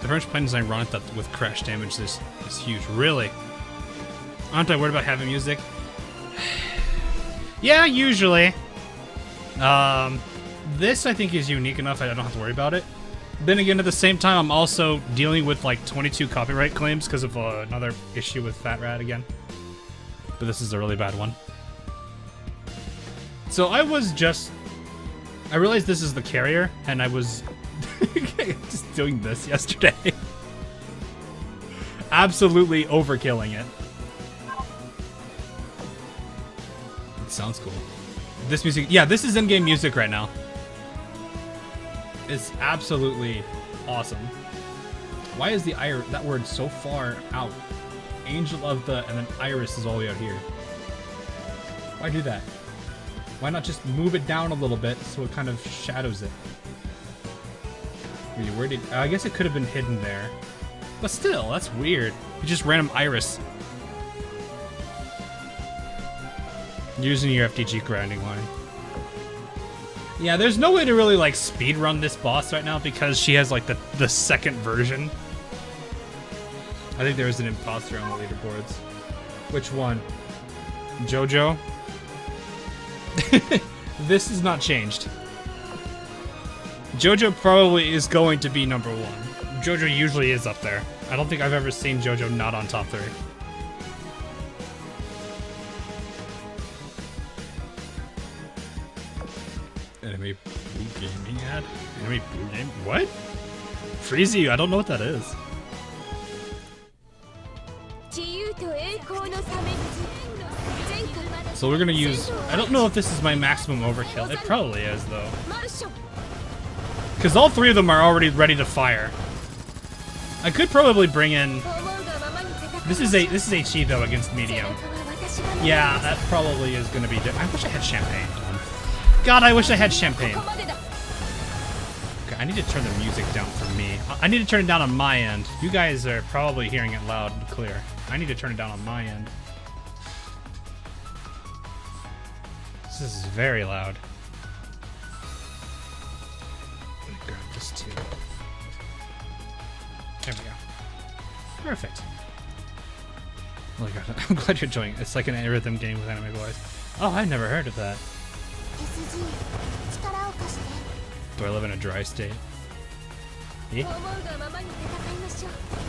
Speaker 1: The French plane design run that with crash damage is huge. Really? Aren't I worried about having music? Yeah, usually. This I think is unique enough I don't have to worry about it. Then again, at the same time, I'm also dealing with like 22 copyright claims because of another issue with Fat Rat again. But this is a really bad one. So I realized this is the carrier, and I was just doing this yesterday. Absolutely overkilling it. It sounds cool. This music, yeah, this is in-game music right now. It's absolutely awesome. Why is that word so far out? Angel of the, and then Iris is all the way out here. Why do that? Why not just move it down a little bit so it kind of shadows it? Where did, I guess it could have been hidden there. But still, that's weird. You just random Iris. Using your FTG grinding line. Yeah, there's no way to really like speed run this boss right now because she has like the second version. I think there was an imposter on the leaderboards. Which one? Jojo? This is not changed. Jojo probably is going to be number 1. Jojo usually is up there. I don't think I've ever seen Jojo not on top 3. Enemy Boo Gaming ad? Enemy Boo Game? What? Freezy, I don't know what that is. So we're gonna use... I don't know if this is my maximum overkill. It probably is, though. Because all 3 of them are already ready to fire. I could probably bring in... This is HE, though, against medium. Yeah, that probably is gonna be... I wish I had champagne. God, I wish I had champagne. Okay, I need to turn the music down for me. I need to turn it down on my end. You guys are probably hearing it loud and clear. I need to turn it down on my end. This is very loud. Let me grab this too. There we go. Perfect. Oh my god, I'm glad you're enjoying it. It's like an rhythm game with anime voice. Oh, I've never heard of that. Do I live in a dry state? Yeah?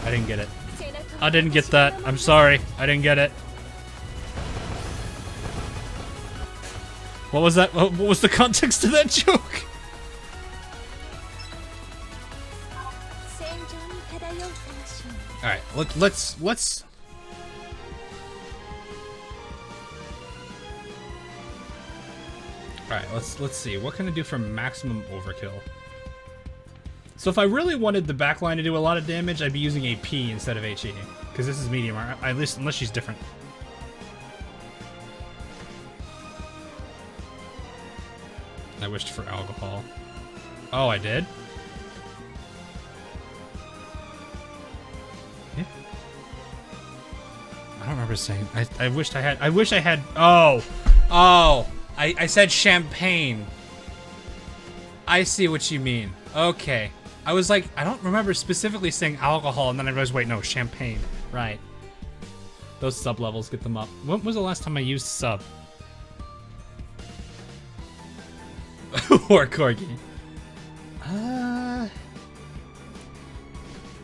Speaker 1: I didn't get it. I didn't get that. I'm sorry. I didn't get it. What was that? What was the context of that joke? Alright, let's... Alright, let's see. What can I do for maximum overkill? So if I really wanted the backline to do a lot of damage, I'd be using a P instead of HE. Because this is medium, at least unless she's different. I wished for alcohol. Oh, I did? Yeah. I don't remember saying... I wish I had... Oh! Oh! I said champagne. I see what you mean. Okay. I was like, I don't remember specifically saying alcohol, and then I realized, wait, no, champagne. Right. Those sub levels get them up. When was the last time I used sub? Or Corgi.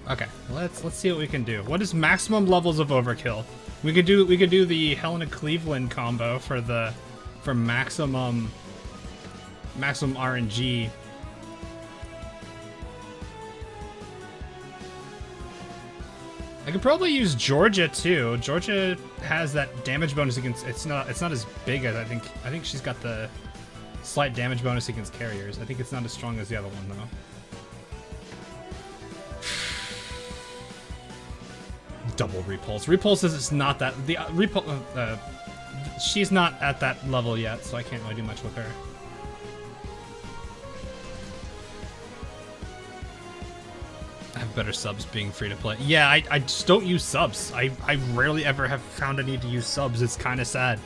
Speaker 1: Okay, let's see what we can do. What is maximum levels of overkill? We could do the Helena Cleveland combo for maximum RNG. I could probably use Georgia too. Georgia has that damage bonus against. It's not as big as I think. I think she's got the slight damage bonus against carriers. I think it's not as strong as the other one though. Double repulse. Repulse is not that the repulse. She's not at that level yet, so I can't really do much with her. I have better subs being free to play. Yeah, I just don't use subs. I rarely ever have found a need to use subs. It's kind of sad.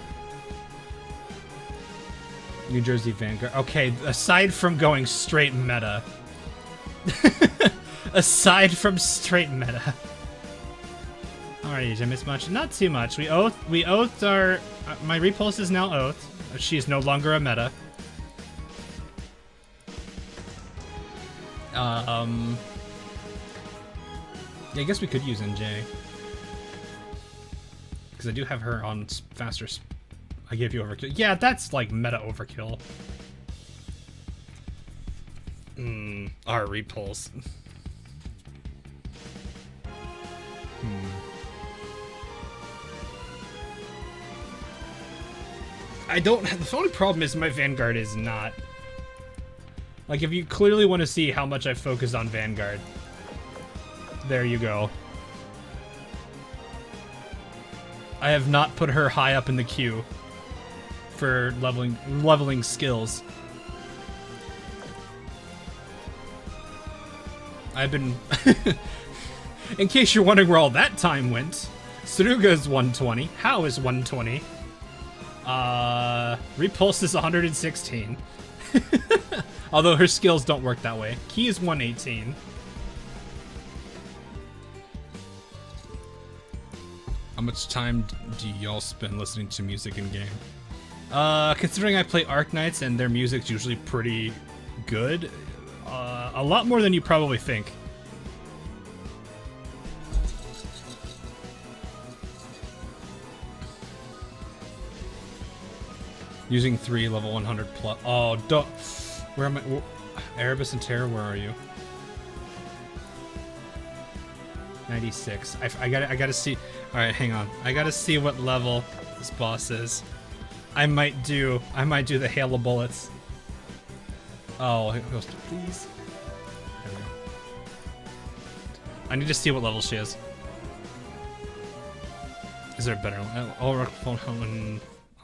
Speaker 1: New Jersey Vanguard. Okay, aside from going straight meta. Aside from straight meta. Alright, did I miss much? Not too much. We oathed our... my Repulse is now oathed. She is no longer a meta. Yeah, I guess we could use NJ. Because I do have her on faster... I gave you overkill. Yeah, that's like meta overkill. Our Repulse. I don't... The only problem is my Vanguard is not... Like, if you clearly want to see how much I focused on Vanguard, there you go. I have not put her high up in the queue for leveling skills. I've been... In case you're wondering where all that time went, Suruga is 120. How is 120? Repulse is 116. Although her skills don't work that way. Key is 118. How much time do y'all spend listening to music in game? Considering I play Arknights and their music's usually pretty good, a lot more than you probably think. Using 3 level 100 plus. Oh, don't. Where am I? Erebus and Terror, where are you? 96. I gotta see. All right, hang on. I gotta see what level this boss is. I might do the hail of bullets. Oh, please. There we go. I need to see what level she is. Is there a better one? Oh,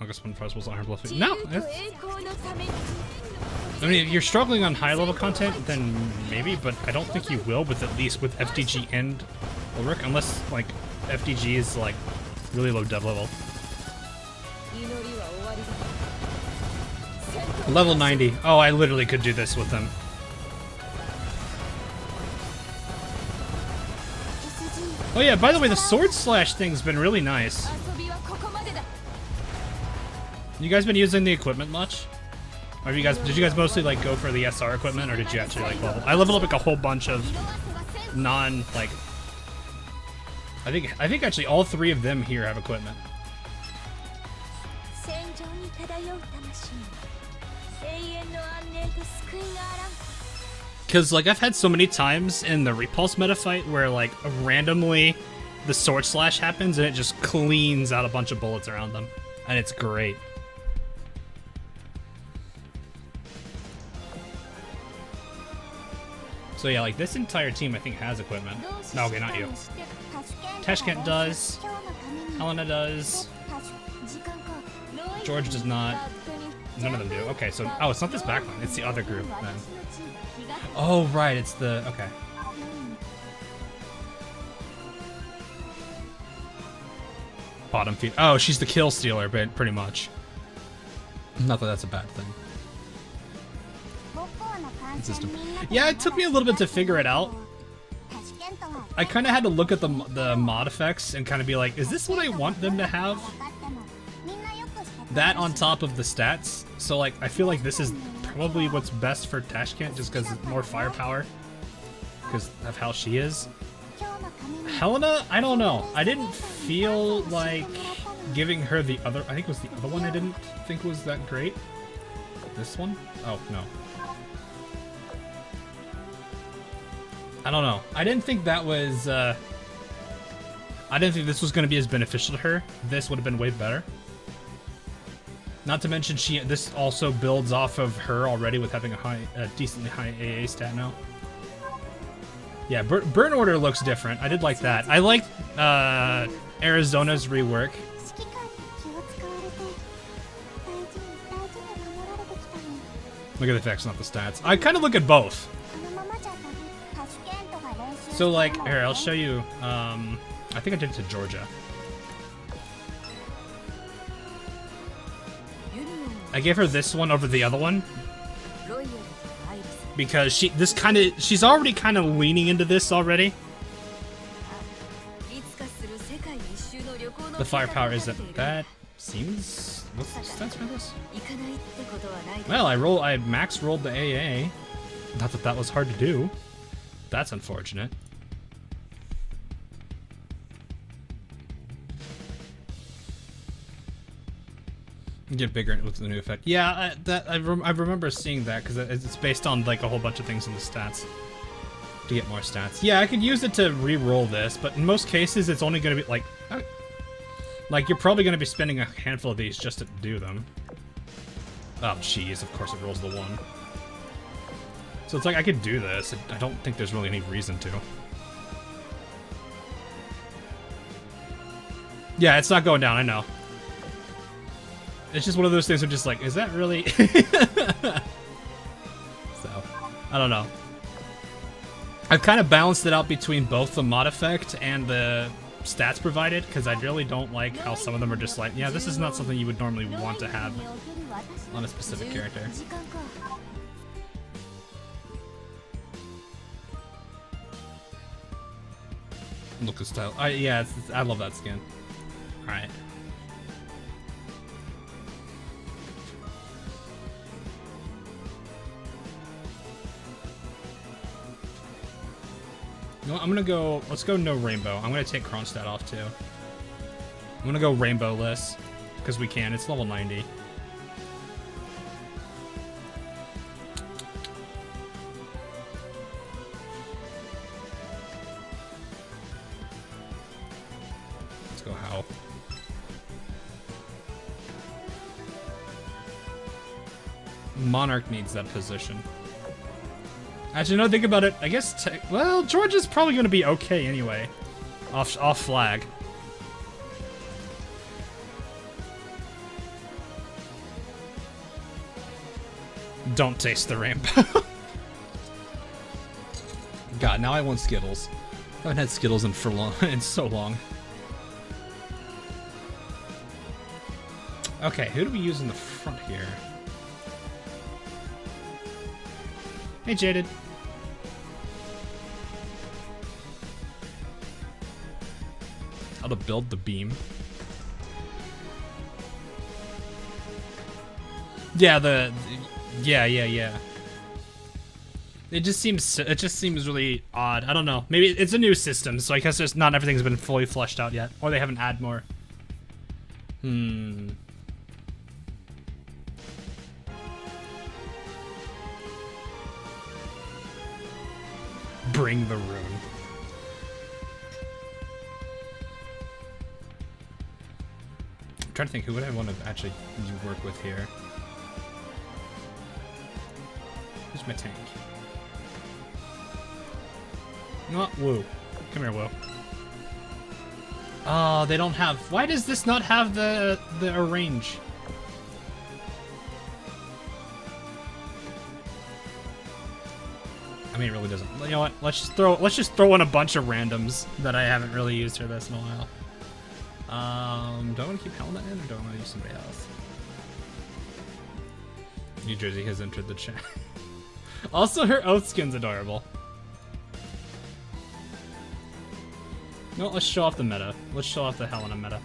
Speaker 1: August 1 Festivals on her bluffing. No! I mean, if you're struggling on high level content, then maybe, but I don't think you will with at least with FDG and Ulrich, unless like FDG is like really low dev level. Level 90. Oh, I literally could do this with them. Oh yeah, by the way, the sword slash thing's been really nice. You guys been using the equipment much? Or did you guys mostly like go for the SR equipment, or did you actually like level? I leveled up like a whole bunch of non like. I think actually all 3 of them here have equipment. Because like I've had so many times in the Repulse meta fight where like randomly the sword slash happens and it just cleans out a bunch of bullets around them, and it's great. So yeah, like this entire team I think has equipment. No, okay, not you. Tashkent does. Helena does. George does not. None of them do. Okay, so oh, it's not this back one. It's the other group then. Oh right, it's the okay. Bottom feed. Oh, she's the kill stealer, but pretty much. Not that that's a bad thing. System. Yeah, it took me a little bit to figure it out. I kind of had to look at the mod effects and kind of be like, is this what I want them to have? That on top of the stats. So like, I feel like this is probably what's best for Tashkent just because it's more firepower. Because of how she is. Helena, I don't know. I didn't feel like giving her the other... I think it was the other one I didn't think was that great. This one? Oh, no. I don't know. I didn't think that was... I didn't think this was going to be as beneficial to her. This would have been way better. Not to mention, this also builds off of her already with having a decently high AA stat now. Yeah, Burn Order looks different. I did like that. I liked Arizona's rework. Look at the effects, not the stats. I kind of look at both. So, like, here, I'll show you. I think I did it to Georgia. I gave her this one over the other one. Because she's already kind of leaning into this already. The firepower isn't bad. Seems... What's the stats for this? Well, I max rolled the AA. Not that that was hard to do. That's unfortunate. Get bigger with the new effect. Yeah, I remember seeing that because it's based on like a whole bunch of things in the stats to get more stats. Yeah, I could use it to re-roll this, but in most cases it's only going to be like you're probably going to be spending a handful of these just to do them. Oh, jeez, of course it rolls the 1. So it's like I could do this. I don't think there's really any reason to. Yeah, it's not going down, I know. It's just one of those things I'm just like, is that really? So, I don't know. I've kind of balanced it out between both the mod effect and the stats provided, because I really don't like how some of them are just like, yeah, this is not something you would normally want to have on a specific character. Look at style. Yeah, I love that skin. Alright. You know what, I'm gonna go, let's go no rainbow. I'm gonna take Kronstadt off too. I'm gonna go rainbow-less, because we can, it's level 90. Let's go Howl. Monarch needs that position. Actually, no, think about it. I guess, well, Georgia's probably going to be okay anyway. Off flag. Don't taste the rainbow. God, now I want Skittles. I haven't had Skittles in so long. Okay, who do we use in the front here? Hey, Jaded. How to build the beam. Yeah, yeah. It just seems really odd. I don't know. Maybe it's a new system, so I guess there's not everything's been fully fleshed out yet, or they haven't added more. Bring the rune. I'm trying to think, who would I want to actually work with here? Who's my tank? Oh, Woo. Come here, Woo. Oh, they don't have... Why does this not have the arrange? I mean, it really doesn't. You know what? Let's just throw in a bunch of randoms that I haven't really used for this in a while. Do I want to keep Helena in, or do I want to use somebody else? New Jersey has entered the chat. Also, her oath skin's adorable. No, let's show off the meta. Let's show off the Helena meta.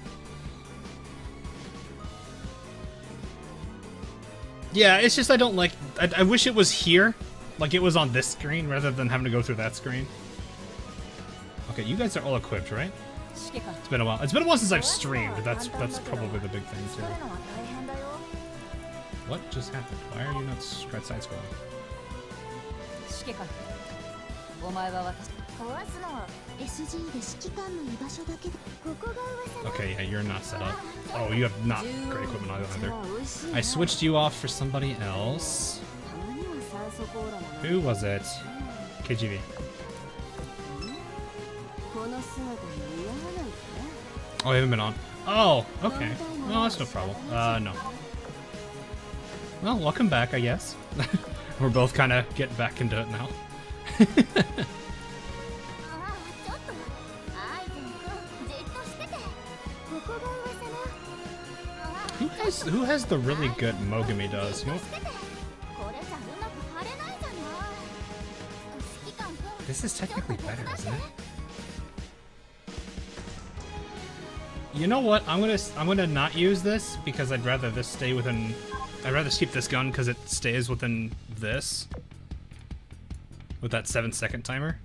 Speaker 1: Yeah, it's just I don't like... I wish it was here. Like it was on this screen rather than having to go through that screen. Okay, you guys are all equipped, right? It's been a while. It's been a while since I've streamed. That's probably the big thing too. What just happened? Why are you not side scrolling? Okay, yeah, you're not set up. Oh, you have not great equipment either. I switched you off for somebody else. Who was it? KGV. Oh, I haven't been on. Oh, okay. Well, that's no problem. No. Well, welcome back, I guess. We're both kind of getting back into it now. Who has the really good Mogami does? You know? This is technically better, isn't it? You know what? I'm gonna not use this because I'd rather this stay within. I'd rather keep this gun because it stays within this with that 7-second timer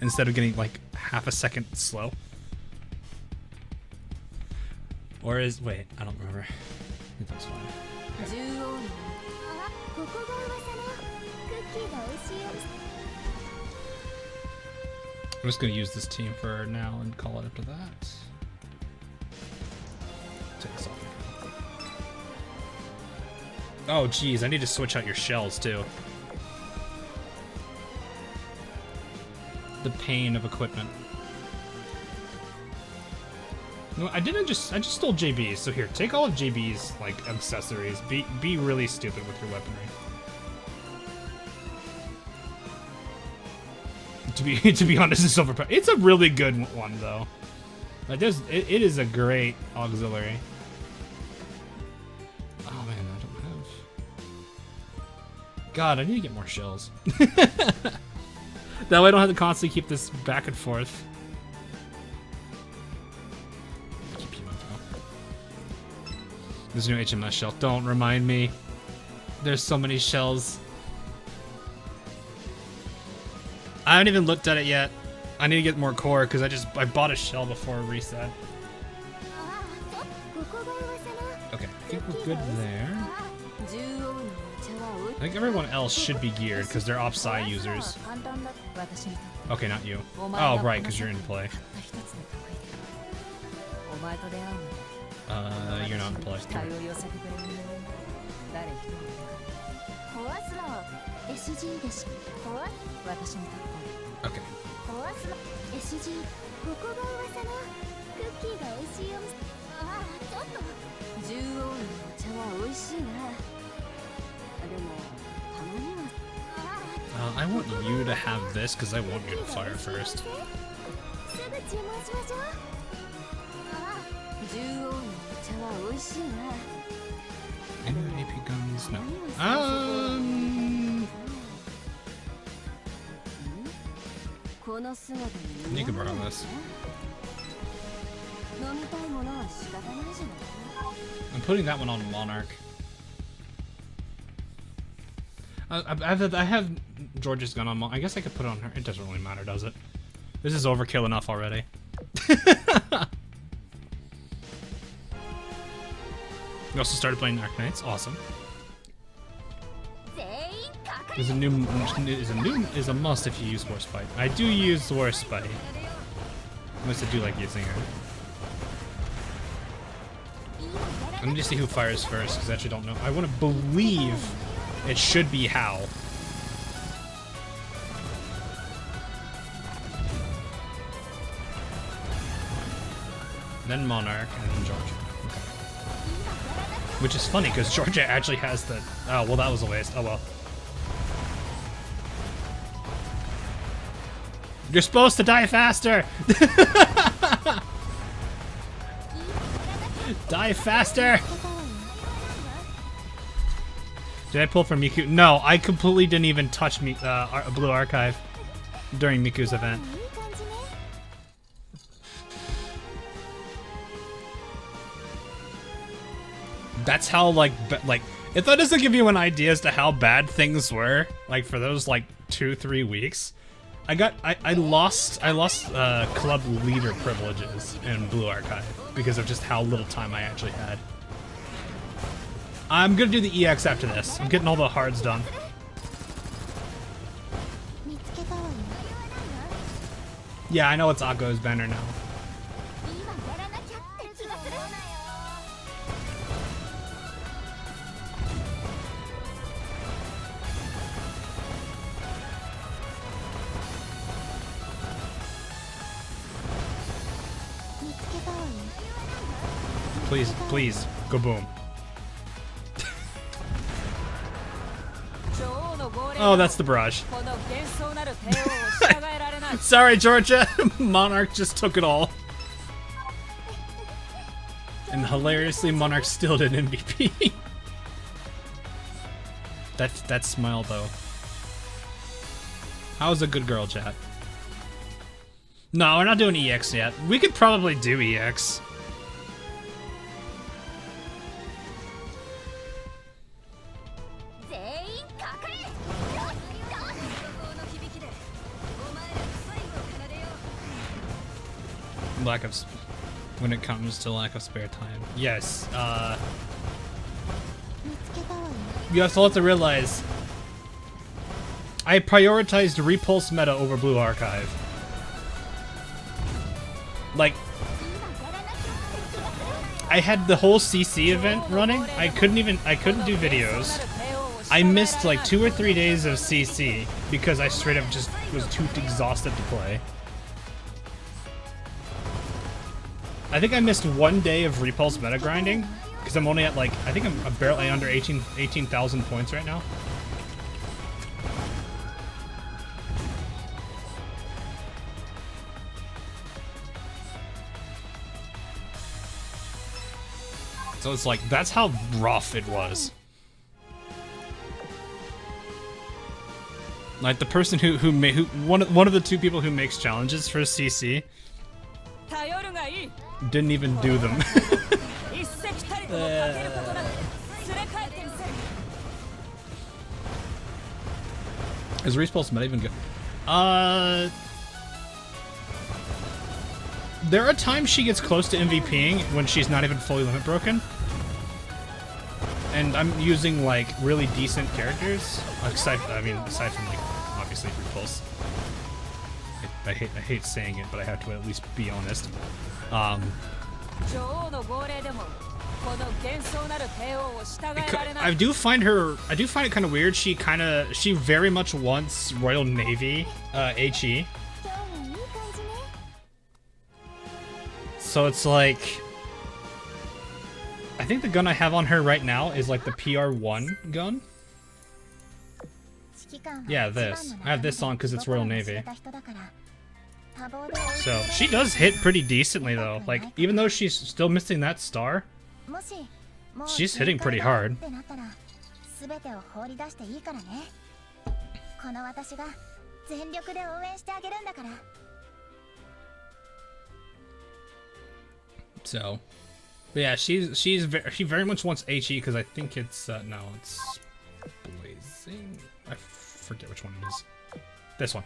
Speaker 1: instead of getting like half a second slow. Or is wait? I don't remember. I think that's fine. I'm just gonna use this team for now and call it after that. Take this off. Oh geez, I need to switch out your shells too. The pain of equipment. No, I just stole JB's, so here, take all of JB's like accessories. Be really stupid with your weaponry. To be honest, it's overpowered. It's a really good one though. Like it is a great auxiliary. Oh man, I don't have. God, I need to get more shells. That way I don't have to constantly keep this back and forth. Keep you though. There's a new HMS shell. Don't remind me. There's so many shells. I haven't even looked at it yet. I need to get more core because I bought a shell before reset. Okay, I think we're good there. I think everyone else should be geared because they're off-side users. Okay, not you. Oh, right, because you're in play. You're not in play. Okay. I want you to have this because I want you to fire first. Any AP guns? No. You can borrow this. I'm putting that one on Monarch. I have George's gun on Monarch. I guess I could put it on her. It doesn't really matter, does it? This is overkill enough already. We also started playing Dark Knights. Awesome. Is a must if you use Horse Bite. I do use Horse Bite. Unless I do like using her. Let me just see who fires first, because I actually don't know. I want to believe it should be Hal. Then Monarch, and then Georgia. Okay. Which is funny, because Georgia actually has the... Oh, well, that was a waste. Oh, well. You're supposed to die faster! Die faster! Did I pull from Miku? No, I completely didn't even touch Blue Archive during Miku's event. That's how, like, if that doesn't give you an idea as to how bad things were, like, for those, like, 2-3 weeks, I lost club leader privileges in Blue Archive because of just how little time I actually had. I'm gonna do the EX after this. I'm getting all the hards done. Yeah, I know it's Akko's banner now. Please, please, go boom. Oh, that's the barrage. Sorry, Georgia. Monarch just took it all. And hilariously, Monarch still did MVP. That smile, though. How's a good girl, chat? No, we're not doing EX yet. We could probably do EX. Lack of, when it comes to lack of spare time. Yes, you also have to realize I prioritized Repulse Meta over Blue Archive. Like, I had the whole CC event running. I couldn't do videos. I missed like 2 or 3 days of CC because I straight up just was too exhausted to play. I think I missed 1 day of Repulse meta grinding because I'm only at like, I think I'm barely under 18,000 points right now. So it's like, that's how rough it was. Like the person who one of the 2 people who makes challenges for CC didn't even do them. Is Repulse meta even good? There are times she gets close to MVPing when she's not even fully limit broken. And I'm using like really decent characters. Aside from like obviously Repulse. I hate saying it, but I have to at least be honest. I do find it kind of weird. She very much wants Royal Navy HE. So it's like, I think the gun I have on her right now is like the PR1 gun. Yeah, this. I have this on because it's Royal Navy. So she does hit pretty decently though. Like, even though she's still missing that star, she's hitting pretty hard. So, but yeah, she very much wants HE because I think it's no, it's Blazing. I forget which one it is. This one.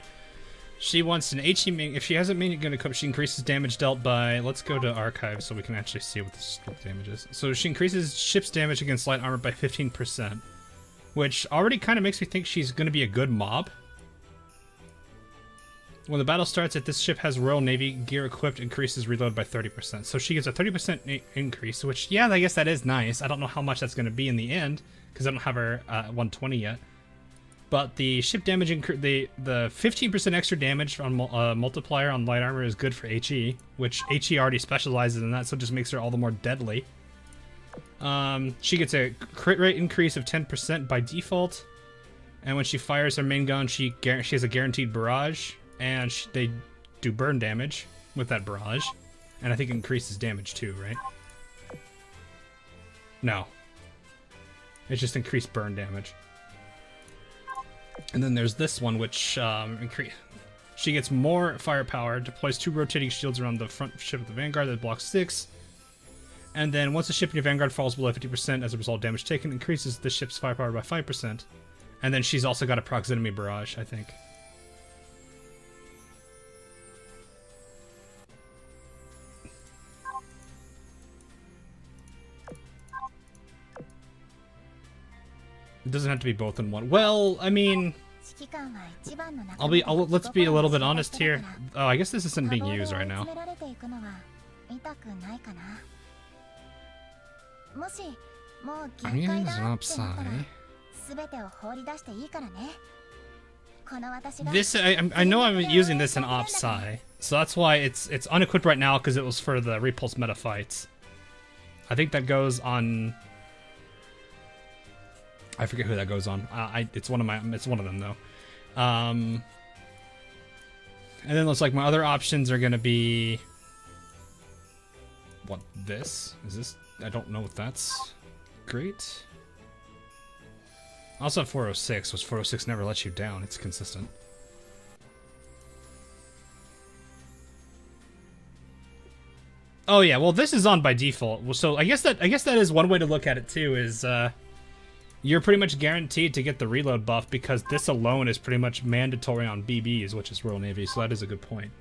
Speaker 1: She wants an HE main. If she hasn't made it gonna come, she increases damage dealt by. Let's go to archive so we can actually see what the damage is. So she increases ship's damage against light armor by 15%, which already kind of makes me think she's gonna be a good mob. When the battle starts, if this ship has Royal Navy gear equipped, increases reload by 30%. So she gets a 30% increase, which, yeah, I guess that is nice. I don't know how much that's going to be in the end, because I don't have her 120 yet. But the ship damage, the 15% extra damage on multiplier on light armor is good for HE, which HE already specializes in that, so it just makes her all the more deadly. She gets a crit rate increase of 10% by default, and when she fires her main gun, she has a guaranteed barrage. And they do burn damage with that barrage. And I think it increases damage too, right? No. It's just increased burn damage. And then there's this one, which she gets more firepower, deploys 2 rotating shields around the front ship of the Vanguard that blocks 6. And then once the ship in your Vanguard falls below 50% as a result of damage taken, increases the ship's firepower by 5%. And then she's also got a proximity barrage, I think. It doesn't have to be both in one. Well, I mean,
Speaker 2: 指揮官は一番の仲間
Speaker 1: let's be a little bit honest here. Oh, I guess this isn't being used right now.
Speaker 2: 多忙で追い詰められていくのは痛くないかな。もしもう限界だってなったら全てを放り出していいからね。この私が
Speaker 1: This I know I'm using this in Op Psi, so that's why it's unequipped right now because it was for the Repulse Meta fights. I think that goes on. I forget who that goes on. It's one of them though. And then looks like my other options are gonna be. What this? Is this? I don't know if that's great. I also have 406, which 406 never lets you down. It's consistent. Oh yeah, well this is on by default. Well, so I guess that is one way to look at it too. Is you're pretty much guaranteed to get the reload buff because this alone is pretty much mandatory on BBs, which is Royal Navy. So that is a good point.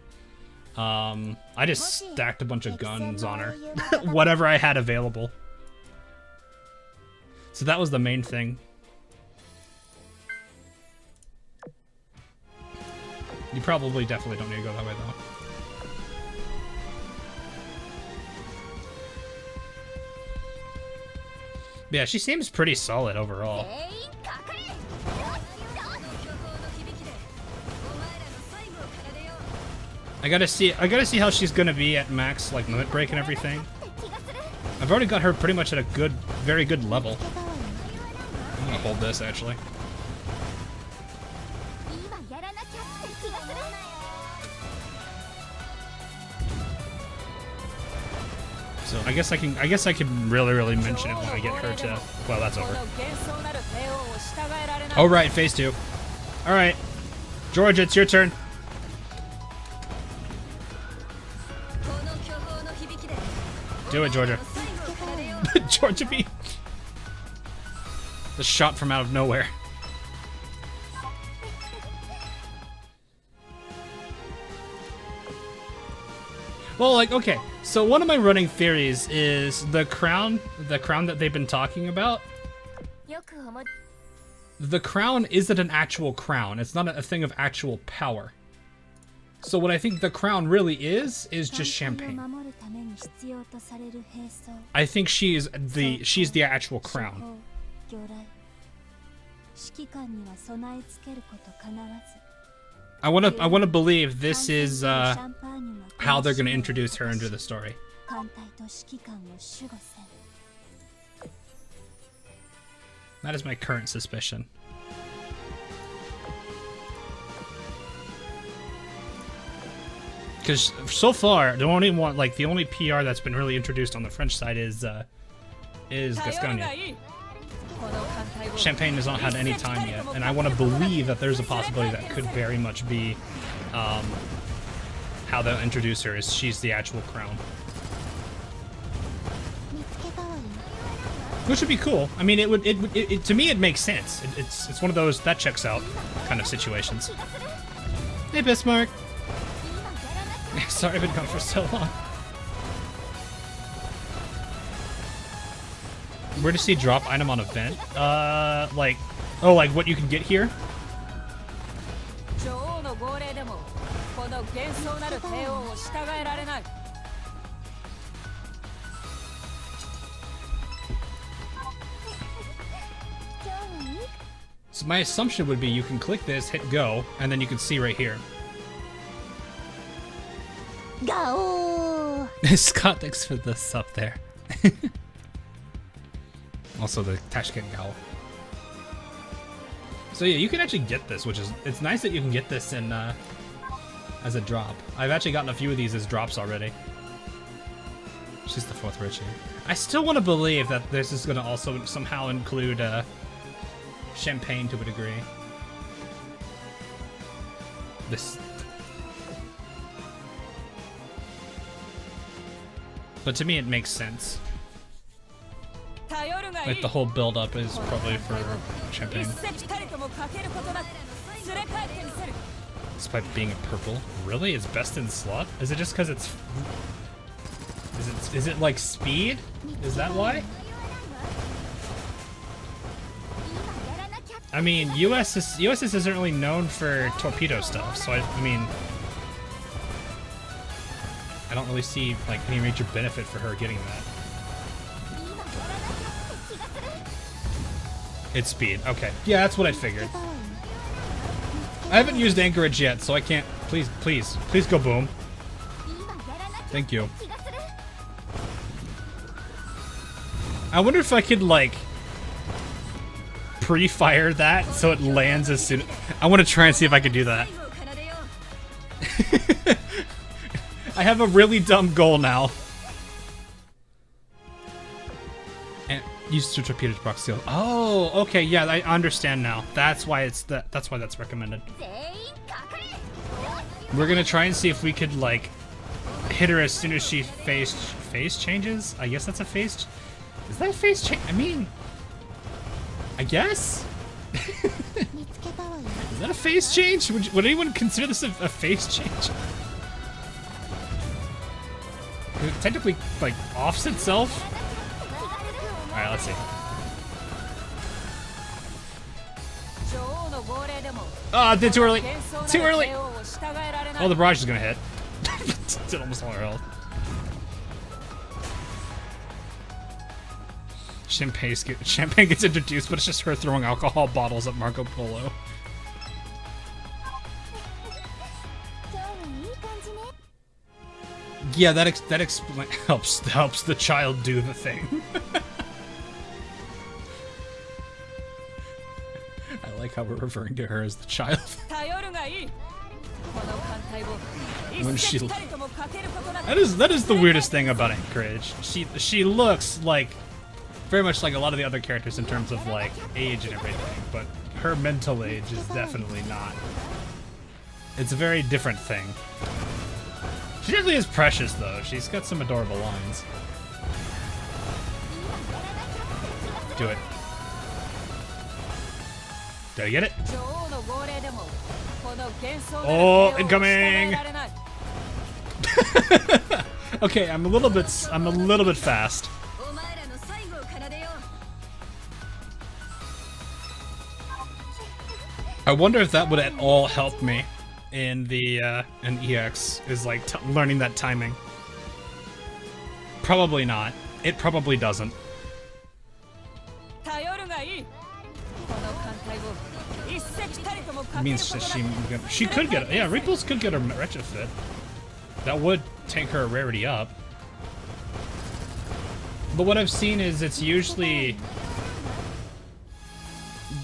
Speaker 1: I just stacked a bunch of guns on her, whatever I had available. So that was the main thing. You probably definitely don't need to go that way though. Yeah, she seems pretty solid overall. I gotta see how she's gonna be at max like limit break and everything. I've already got her pretty much at a very good level. I'm gonna hold this actually. So I guess I can really mention it when I get her to. Well, that's over. Oh right, phase 2. All right, Georgia, it's your turn. Do it, Georgia. Georgia B. The shot from out of nowhere. Well, like, okay, so one of my running theories is the crown that they've been talking about. The crown isn't an actual crown. It's not a thing of actual power. So what I think the crown really is just champagne. I think she's the actual crown. I want to believe this is how they're going to introduce her into the story. That is my current suspicion. Because so far, the only PR that's been really introduced on the French side is Gascogne. Champagne has not had any time yet, and I want to believe that there's a possibility that could very much be how they'll introduce her, is she's the actual crown. Which would be cool. I mean, it to me it makes sense. It's one of those that checks out kind of situations. Hey, Bismarck. Sorry, I've been gone for so long. Where to see drop item on event? Like what you can get here? So my assumption would be you can click this, hit go, and then you can see right here.
Speaker 2: Go!
Speaker 1: Scott, thanks for the sub there. Also the Tashkent Gowl. So yeah, you can actually get this, which is, it's nice that you can get this in as a drop. I've actually gotten a few of these as drops already. She's the 4th Richie. I still want to believe that this is going to also somehow include champagne to a degree. This. But to me it makes sense. Like the whole build-up is probably for champagne. Despite being a purple. Really? It's best in slot? Is it just because it's... Is it like speed? Is that why? I mean, USS isn't really known for torpedo stuff, so I mean, I don't really see like any major benefit for her getting that. It's speed. Okay. Yeah, that's what I figured. I haven't used anchorage yet, so I can't. Please, please, please go boom. Thank you. I wonder if I could like pre-fire that so it lands as soon. I want to try and see if I can do that. I have a really dumb goal now. And use two torpedoes proc seal. Oh, okay, yeah, I understand now. That's why it's that's why that's recommended. We're gonna try and see if we could like hit her as soon as she phase changes. I guess that's a phase. Is that a phase change? I mean, I guess. Is that a phase change? Would anyone consider this a phase change? It technically like offs itself. All right, let's see. Ah, did too early. Too early. Oh, the barrage is gonna hit. Did almost all her health. Champagne gets introduced, but it's just her throwing alcohol bottles at Marco Polo. Yeah, that helps the child do the thing. I like how we're referring to her as the child. When she that is the weirdest thing about Anchorage. She looks like very much like a lot of the other characters in terms of like age and everything, but her mental age is definitely not. It's a very different thing. She definitely is precious though. She's got some adorable lines. Do it. Did I get it? Oh, incoming! Okay, I'm a little bit fast. I wonder if that would at all help me in the in EX, is like learning that timing. Probably not. It probably doesn't. It means she could get, yeah, Repulse could get a retrofit. That would take her rarity up. But what I've seen is it's usually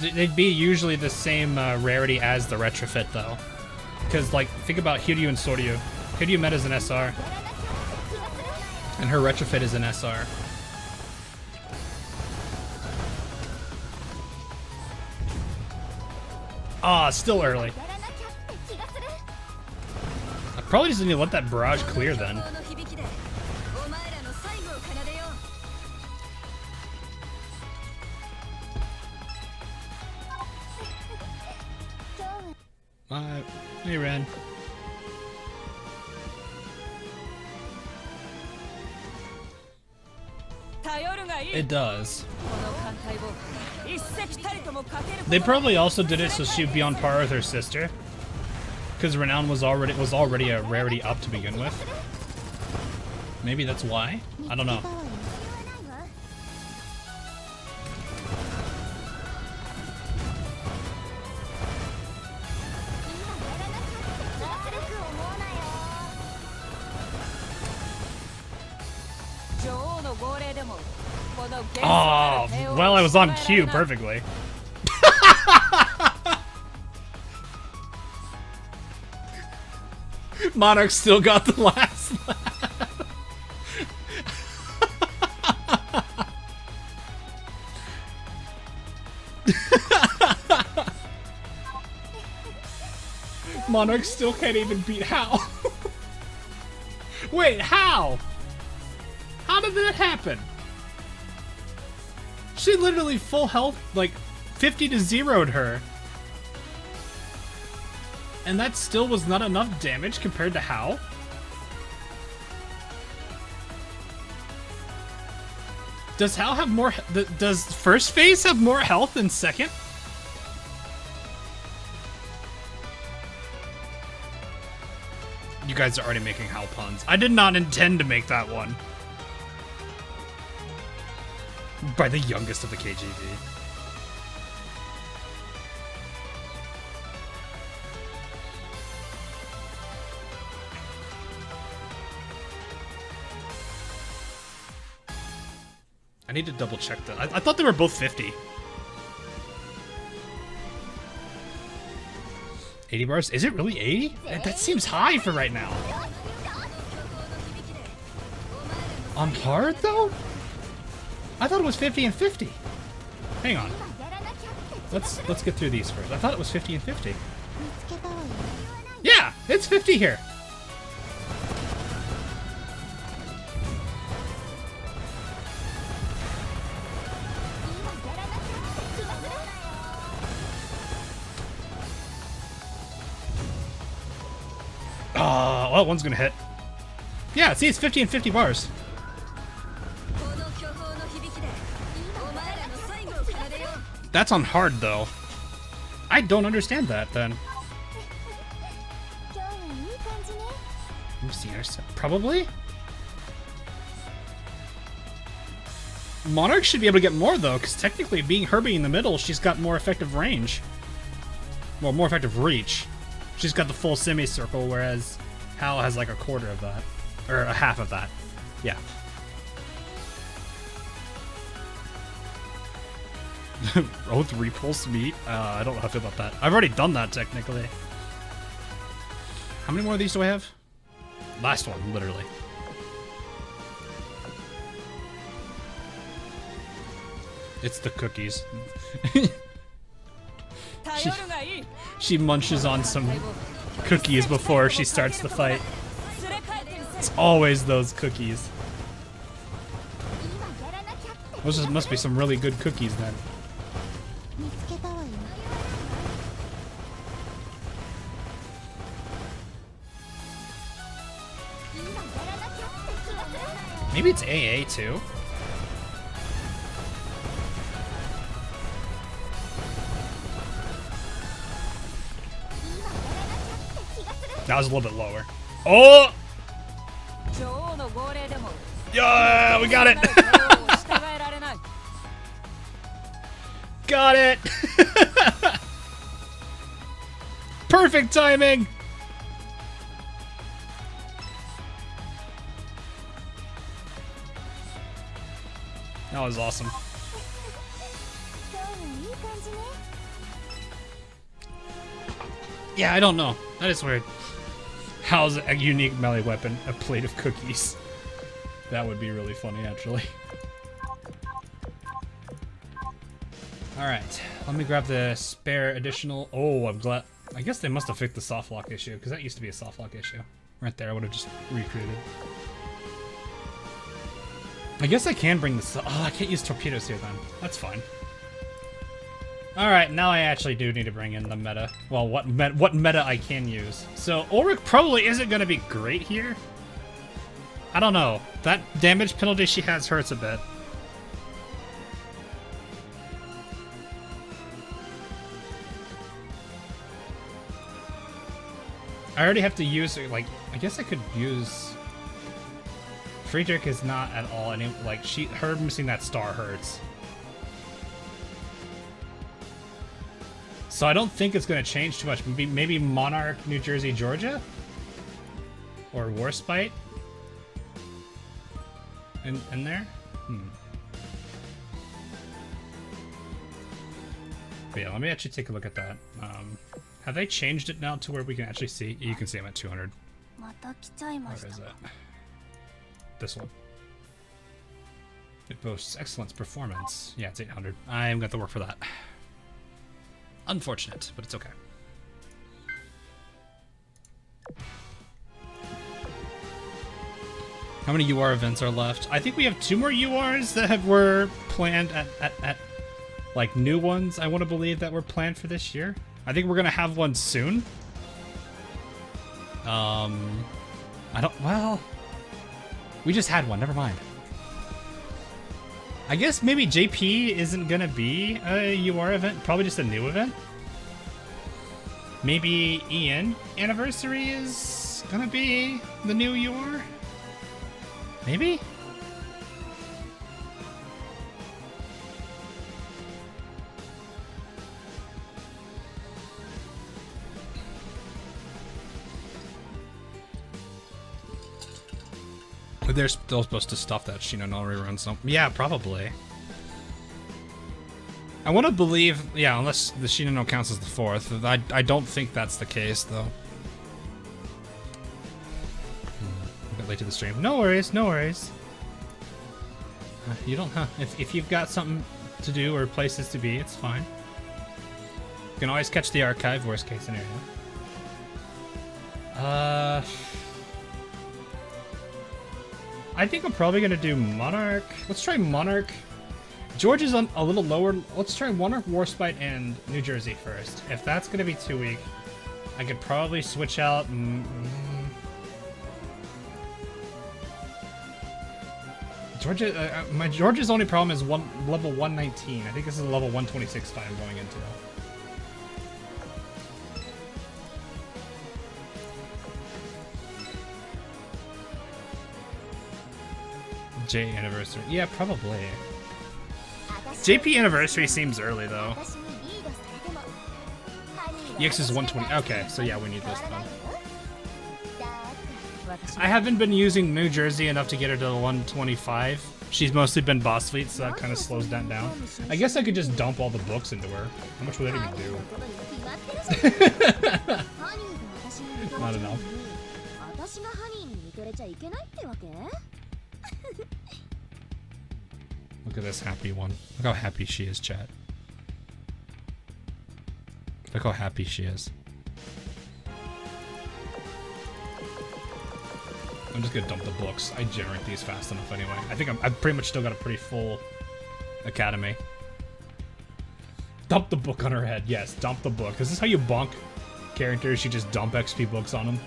Speaker 1: they'd be usually the same rarity as the retrofit though. Because like think about Hiryu and Soryu. Hiryu Meta is an SR. And her retrofit is an SR. Ah, still early. I probably just need to let that barrage clear then. Hey, Ren. It does. They probably also did it so she'd be on par with her sister, because Renown was already a rarity up to begin with. Maybe that's why. I don't know. Oh, well, I was on cue perfectly. Monarch still got the last laugh. Monarch still can't even beat How. Wait, how? How did that happen? She literally full health, like 50 to 0'd her. And that still was not enough damage compared to How? Does How have more, does first phase have more health than second? You guys are already making Howl puns. I did not intend to make that one. By the youngest of the KGV. I need to double check that. I thought they were both 50. 80 bars? Is it really 80? That seems high for right now. On hard though? I thought it was 50 and 50. Hang on. Let's get through these first. I thought it was 50 and 50. Yeah, it's 50 here. Well, one's gonna hit. Yeah, see, it's 50 and 50 bars. That's on hard, though. I don't understand that, then. Let me see. Probably? Monarch should be able to get more, though, because technically, being her being in the middle, she's got more effective range. Well, more effective reach. She's got the full semicircle, whereas Hal has like a quarter of that. Or a half of that. Yeah. Oath Repulse Meat? I don't know how to feel about that. I've already done that, technically. How many more of these do I have? Last one, literally. It's the cookies. She munches on some cookies before she starts the fight. It's always those cookies. Those must be some really good cookies then. Maybe it's AA too. That was a little bit lower. Oh! Yeah, we got it! Got it! Perfect timing! That was awesome. Yeah, I don't know. That is weird. How's a unique melee weapon? A plate of cookies. That would be really funny, actually. Alright, let me grab the spare additional... Oh, I'm glad... I guess they must have fixed the soft lock issue, because that used to be a soft lock issue. Right there, I would have just recreated. I guess I can bring this... Oh, I can't use torpedoes here then. That's fine. Alright, now I actually do need to bring in the meta. Well, what meta I can use. So, Ulrich probably isn't going to be great here. I don't know. That damage penalty she has hurts a bit. I already have to use, like, I guess I could use... Friedrich is not at all any, like, her missing that star hurts. So I don't think it's going to change too much. Maybe Monarch, New Jersey, Georgia? Or Warspite? In there? But yeah, let me actually take a look at that. Have they changed it now to where we can actually see? You can see I'm at 200. Where is that? This one. It boasts excellent performance. Yeah, it's 800. I'm going to have to work for that. Unfortunate, but it's okay. How many UR events are left? I think we have 2 more URs that were planned at like new ones, I want to believe, that were planned for this year. I think we're going to have one soon. Well, we just had one, never mind. I guess maybe JP isn't going to be a UR event, probably just a new event. Maybe Ian Anniversary is this gonna be the new UR? Maybe? But they're still supposed to stuff that Shinano rerun, so yeah, probably. I want to believe, yeah, unless the Shinano counts as the 4th. I don't think that's the case, though. A bit late to the stream. No worries, no worries. You don't have, if you've got something to do or places to be, it's fine. You can always catch the archive, worst case scenario. I think I'm probably gonna do Monarch. Let's try Monarch. George is on a little lower. Let's try Monarch, Warspite, and New Jersey first. If that's gonna be too weak, I could probably switch out. Georgia. My Georgia's only problem is level 119. I think this is a level 126 fight I'm going into. J anniversary. Yeah, probably. JP anniversary seems early though. EX is 120. Okay, so yeah, we need this then. I haven't been using New Jersey enough to get her to the 125. She's mostly been boss fleet, so that kind of slows that down. I guess I could just dump all the books into her. How much would that even do? Not enough. Look at this happy one. Look how happy she is, chat. Look how happy she is. I'm just gonna dump the books. I generate these fast enough anyway. I think I've pretty much still got a pretty full academy. Dump the book on her head. Yes, dump the book. Is this how you bonk characters? You just dump XP books on them.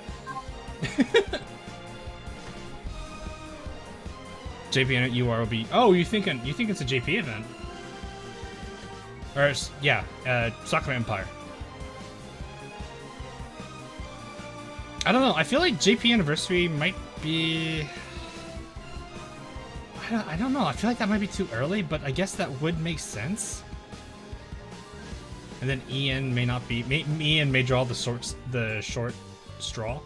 Speaker 1: JP UROB. Oh, you think it's a JP event? Or yeah, Sakura Empire. I don't know. I feel like JP anniversary might be. I don't know. I feel like that might be too early, but I guess that would make sense. And then Ian may not be. Ian may draw the short straw.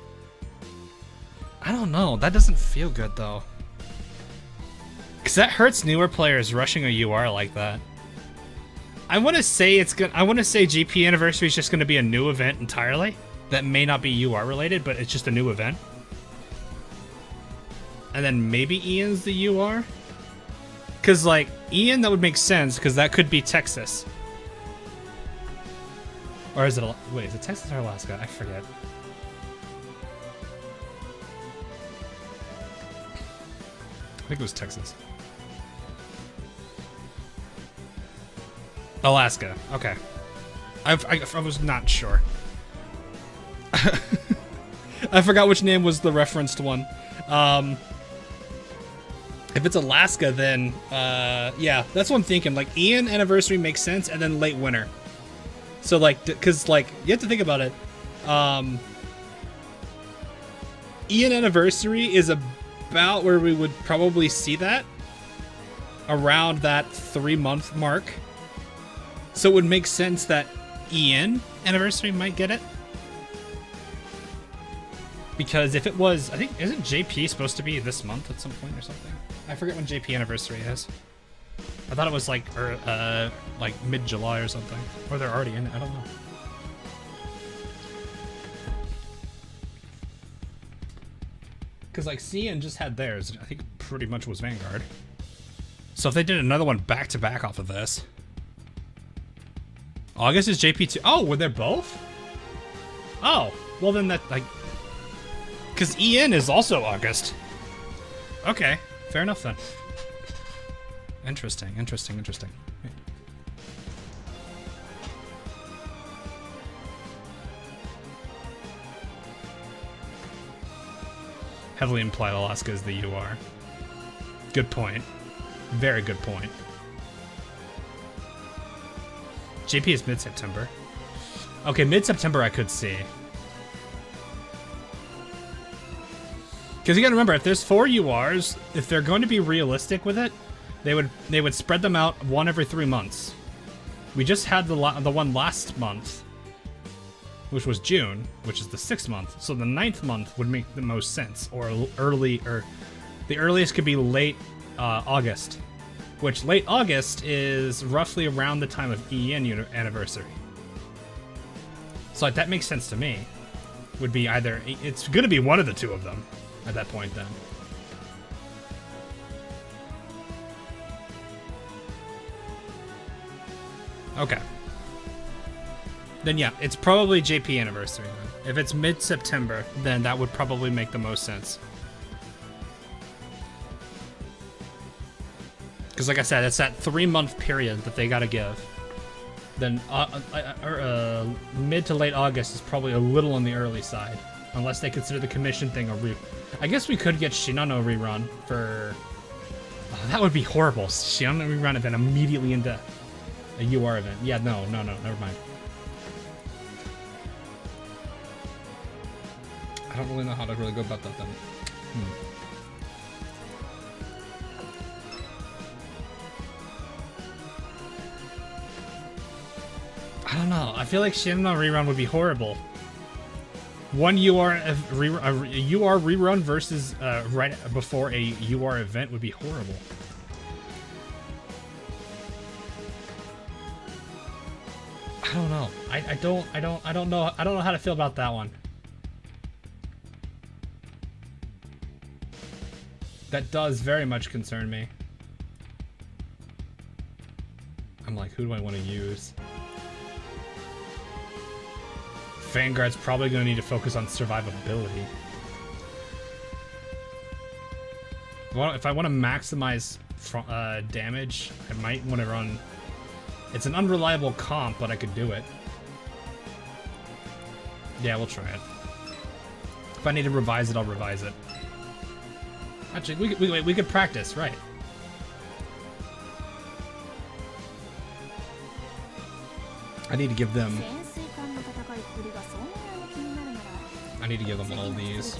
Speaker 1: I don't know. That doesn't feel good though. Cause that hurts newer players rushing a UR like that. I want to say it's good. I want to say GP anniversary is just going to be a new event entirely. That may not be UR related, but it's just a new event. And then maybe Ian's the UR. Cause like Ian, that would make sense because that could be Texas. Or is it? Wait, is it Texas or Alaska? I forget. I think it was Texas. Alaska. Okay. I was not sure. I forgot which name was the referenced one. If it's Alaska, then yeah, that's what I'm thinking. Like Ian anniversary makes sense, and then late winter. So like, because like you have to think about it. Ian anniversary is about where we would probably see that, around that 3-month mark. So it would make sense that Ian anniversary might get it. Because if it was, I think, isn't JP supposed to be this month at some point or something? I forget when JP anniversary is. I thought it was like mid-July or something. Or they're already in it, I don't know. Because like CN just had theirs, I think pretty much was Vanguard. So if they did another one back-to-back off of this. August is JP2. Oh, were they both? Oh, well then that, like... Because EN is also August. Okay, fair enough then. Interesting, interesting, interesting. Heavily implied Alaska is the UR. Good point. Very good point. JP is mid-September. Okay, mid-September I could see. Because you gotta remember, if there's 4 URs, if they're going to be realistic with it, they would spread them out 1 every 3 months. We just had the one last month, which was June, which is the 6th month. So the 9th month would make the most sense, or early, or the earliest could be late August, which late August is roughly around the time of EN anniversary. So like, that makes sense to me. Would be either, it's gonna be one of the 2 of them at that point then. Okay. Then yeah, it's probably JP anniversary then. If it's mid-September, then that would probably make the most sense. Because like I said, it's that 3-month period that they gotta give. Then mid to late August is probably a little on the early side. Unless they consider the commission thing a I guess we could get Shinano rerun for... Oh, that would be horrible. Shinano rerun and then immediately into a UR event. Yeah, no, never mind. I don't really know how to really go about that then. I don't know. I feel like Shinano rerun would be horrible. 1 UR a UR rerun versus right before a UR event would be horrible. I don't know. I don't know how to feel about that one. That does very much concern me. I'm like, who do I want to use? Vanguard's probably going to need to focus on survivability. If I want to maximize damage, I might want to run... It's an unreliable comp, but I could do it. Yeah, we'll try it. If I need to revise it, I'll revise it. Actually, we could practice, right? I need to give them... I need to give them all these.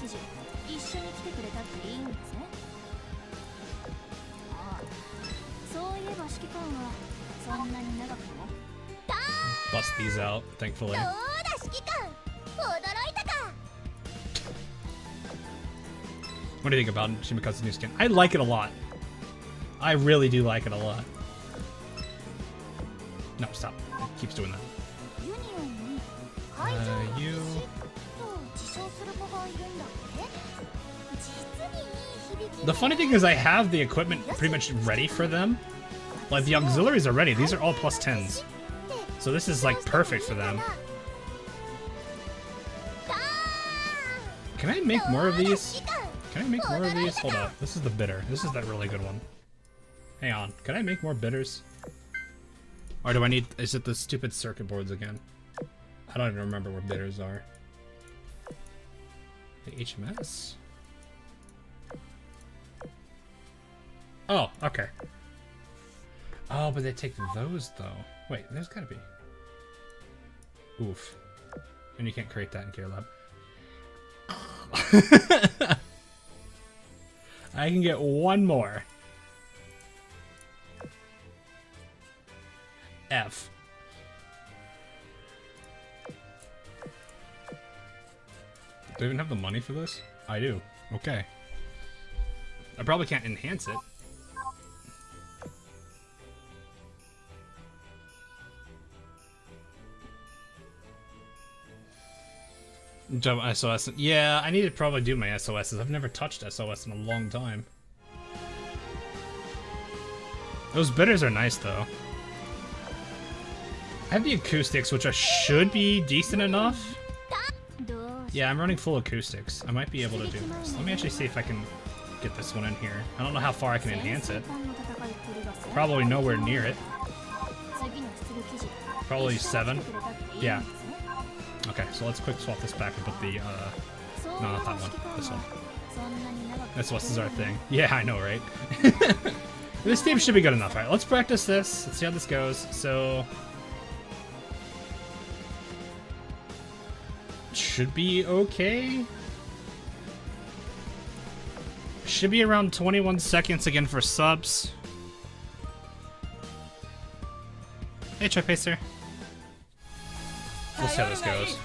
Speaker 1: Bust these out, thankfully. What do you think about Shimikazu's new skin? I like it a lot. I really do like it a lot. No, stop. It keeps doing that. You... The funny thing is I have the equipment pretty much ready for them. Like, the auxiliaries are ready. These are all plus 10s. So this is, like, perfect for them. Can I make more of these? Can I make more of these? Hold up. This is the bitter. This is that really good one. Hang on. Can I make more bitters? Or do I need... Is it the stupid circuit boards again? I don't even remember where bitters are. The HMS? Oh, okay. Oh, but they take those, though. Wait, there's gotta be... Oof. And you can't create that in Gear Lab. I can get one more. F. Do I even have the money for this? I do. Okay. I probably can't enhance it. Jump SOS. Yeah, I need to probably do my SOSs. I've never touched SOS in a long time. Those bitters are nice, though. I have the acoustics, which should be decent enough. Yeah, I'm running full acoustics. I might be able to do this. Let me actually see if I can get this one in here. I don't know how far I can enhance it. Probably nowhere near it. Probably 7. Yeah. Okay, so let's quick swap this back and put the, no, not that one. This one. This is our thing. Yeah, I know, right? This team should be good enough. Alright, let's practice this. Let's see how this goes. So... Should be okay. should be around 21 seconds again for subs. Hey, Chuck Pacer. We'll see how this goes.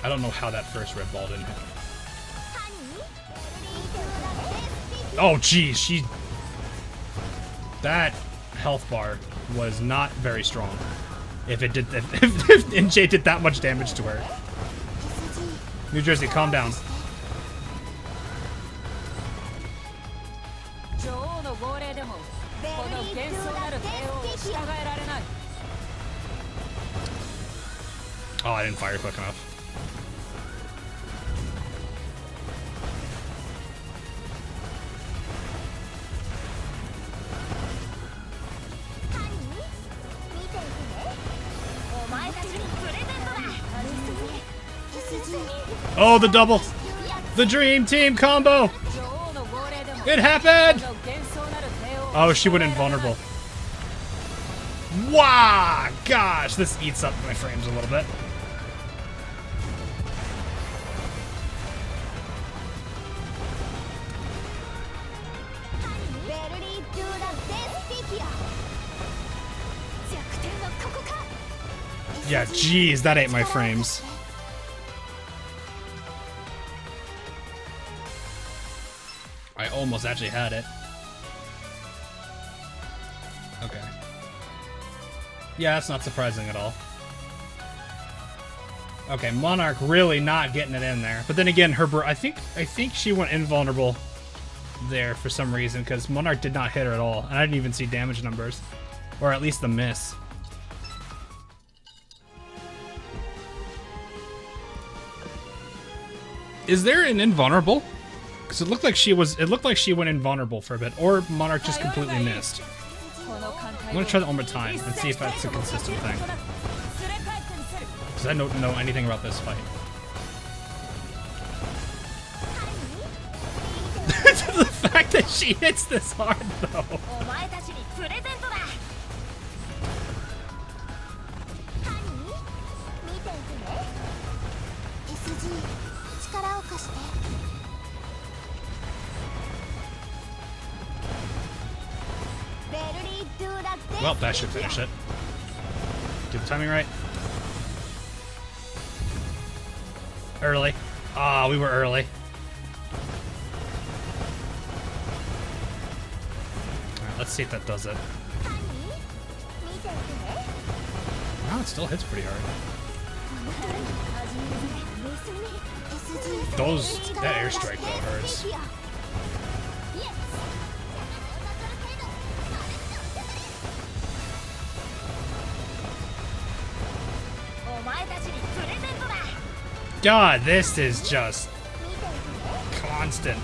Speaker 1: I don't know how that first red ball didn't hit. Oh, geez, that health bar was not very strong. If NJ did that much damage to her. New Jersey, calm down. Oh, I didn't fire quick enough. Oh, the double! The dream team combo! It happened! Oh, she went invulnerable. Wow! Gosh, this eats up my frames a little bit. Yeah, geez, that ate my frames. I almost actually had it. Okay. Yeah, that's not surprising at all. Okay, Monarch really not getting it in there. But then again, I think she went invulnerable there for some reason, because Monarch did not hit her at all. And I didn't even see damage numbers. Or at least the miss. Is there an invulnerable? Because it looked like she went invulnerable for a bit, or Monarch just completely missed. I'm gonna try that one more time and see if that's a consistent thing. Because I don't know anything about this fight. The fact that she hits this hard, though. Well, that should finish it. Get the timing right. Early. Ah, we were early. Alright, let's see if that does it. Wow, it still hits pretty hard. That airstrike though hurts. God, this is just constant.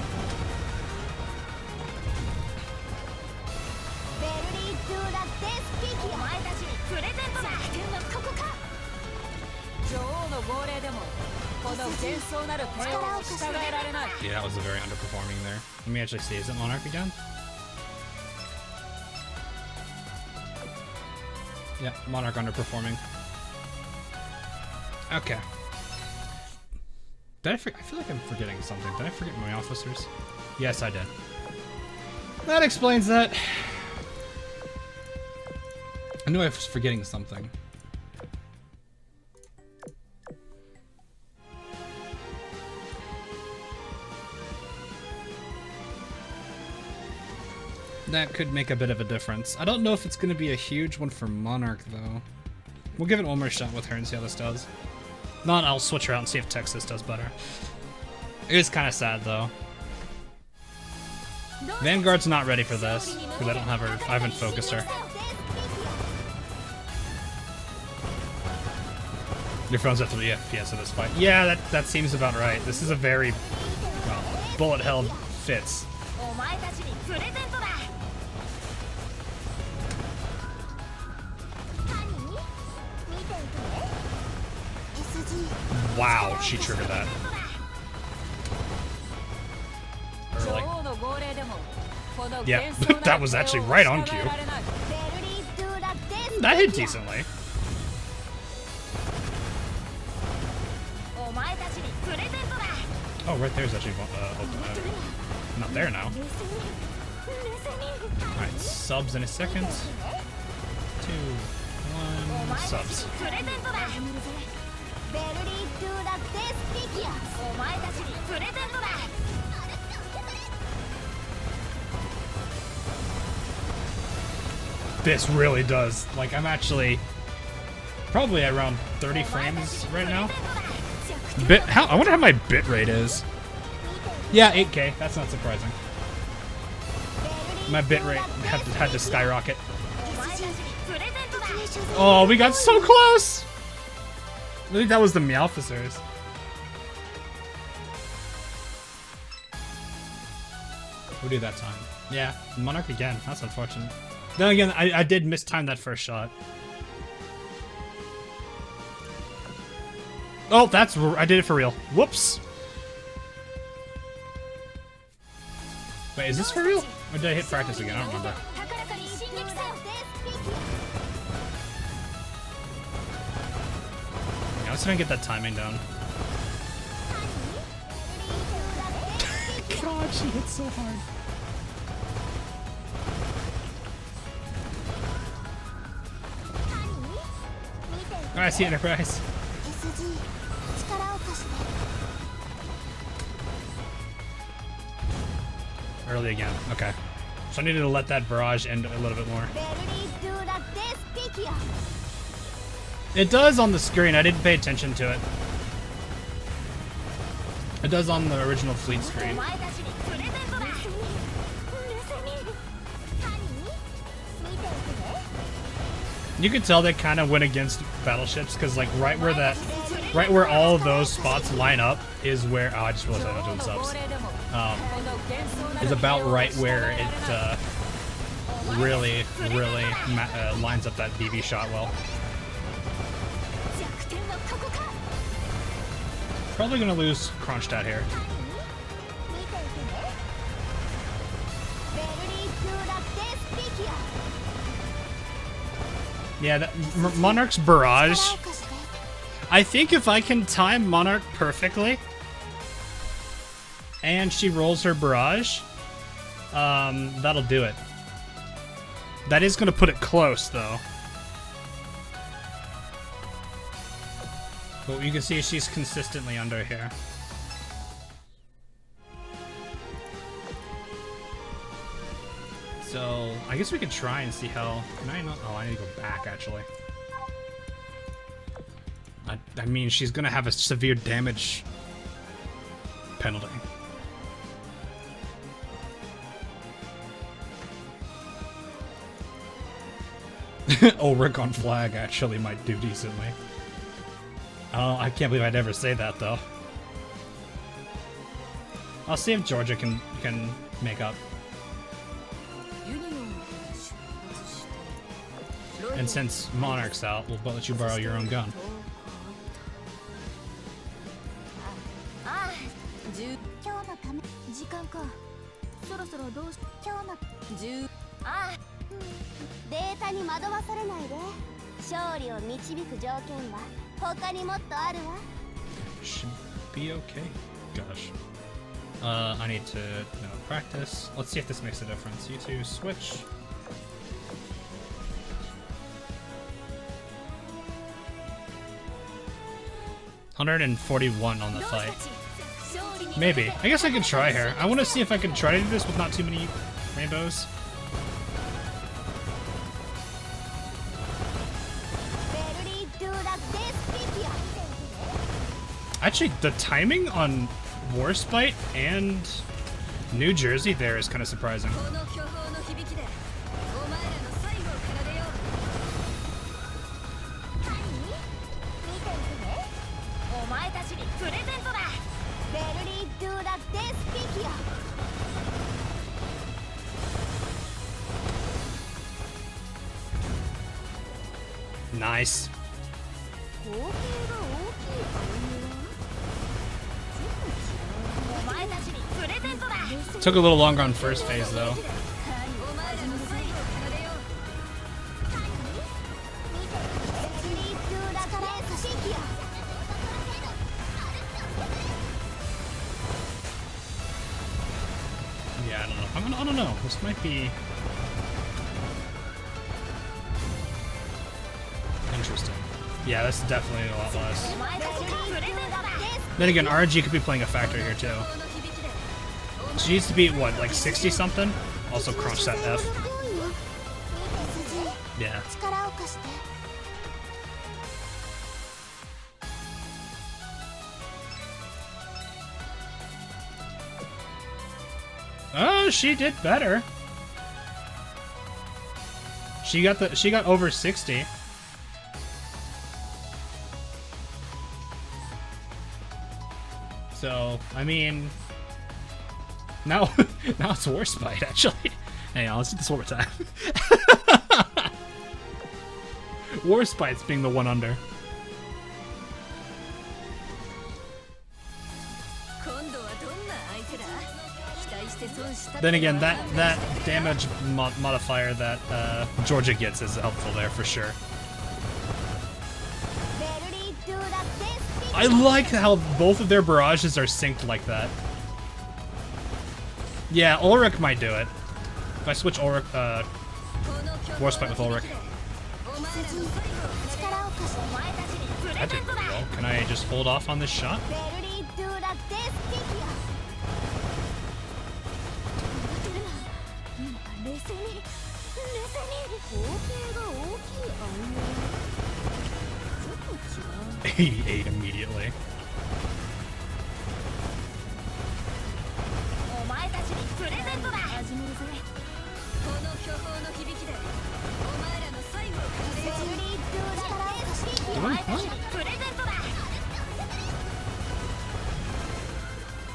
Speaker 1: Yeah, that was a very underperforming there. Let me actually see, is it Monarch again? Yeah, Monarch underperforming. Okay. I feel like I'm forgetting something. Did I forget my officers? Yes, I did. That explains that. I knew I was forgetting something. That could make a bit of a difference. I don't know if it's going to be a huge one for Monarch, though. We'll give it one more shot with her and see how this does. Not, I'll switch her out and see if Texas does better. It is kind of sad, though. Vanguard's not ready for this, because I don't have her. I haven't focused her. Your phone's at 3 FPS of this fight. Yeah, that seems about right. This is a very, well, bullet held fits. Wow, she triggered that. Early. Yeah, that was actually right on cue. That hit decently. Oh, right there's actually not there now. Alright, subs in a second. 2, 1, subs. This really does. Like, I'm actually probably at around 30 frames right now. I wonder how my bit rate is. Yeah, 8K. That's not surprising. My bit rate had to skyrocket. Oh, we got so close! I think that was the Meowficers. Who did that time? Yeah, Monarch again. That's unfortunate. Then again, I did mistime that first shot. Oh, I did it for real. Whoops. Wait, is this for real? Or did I hit practice again? I don't remember. Yeah, let's try and get that timing down. God, she hit so hard. Alright, see you, Enterprise. Early again. Okay. So I needed to let that barrage end a little bit more. It does on the screen. I didn't pay attention to it. It does on the original fleet screen. You could tell they kind of went against battleships because, like, right where all of those spots line up is where. Oh, I just realized I'm not doing subs. Is about right where it really lines up that BB shot well. Probably gonna lose Kronstadt here. Yeah, that, Monarch's barrage. I think if I can time Monarch perfectly, and she rolls her barrage, that'll do it. That is going to put it close, though. But you can see she's consistently under here. So, I guess we could try and see how... Can I not? Oh, I need to go back, actually. I mean, she's going to have a severe damage penalty. Ulrich on flag actually might do decently. Oh, I can't believe I'd ever say that, though. I'll see if Georgia can make up. And since Monarch's out, we'll let you borrow your own gun. Should be okay. Gosh. I need to practice. Let's see if this makes a difference. You two switch. $141 on the fight. Maybe. I guess I could try here. I want to see if I can try to do this with not too many rainbows. Actually, the timing on Warspite and New Jersey there is kind of surprising. Nice. Took a little longer on first phase, though. I don't know. This might be interesting. Yeah, that's definitely a lot less. Then again, RNG could be playing a factor here too. She needs to beat what, like 60 something? Also crunch that F. Yeah. Oh, she did better. She got over 60. So, I mean, now it's Warspite actually. Hang on, let's do this one more time. Warspite's being the one under. Then again, that damage modifier that Georgia gets is helpful there for sure. I like how both of their barrages are synced like that. Yeah, Ulrich might do it. If I switch Ulrich, Warspite with Ulrich. That did pretty well. Can I just hold off on this shot? '88 immediately.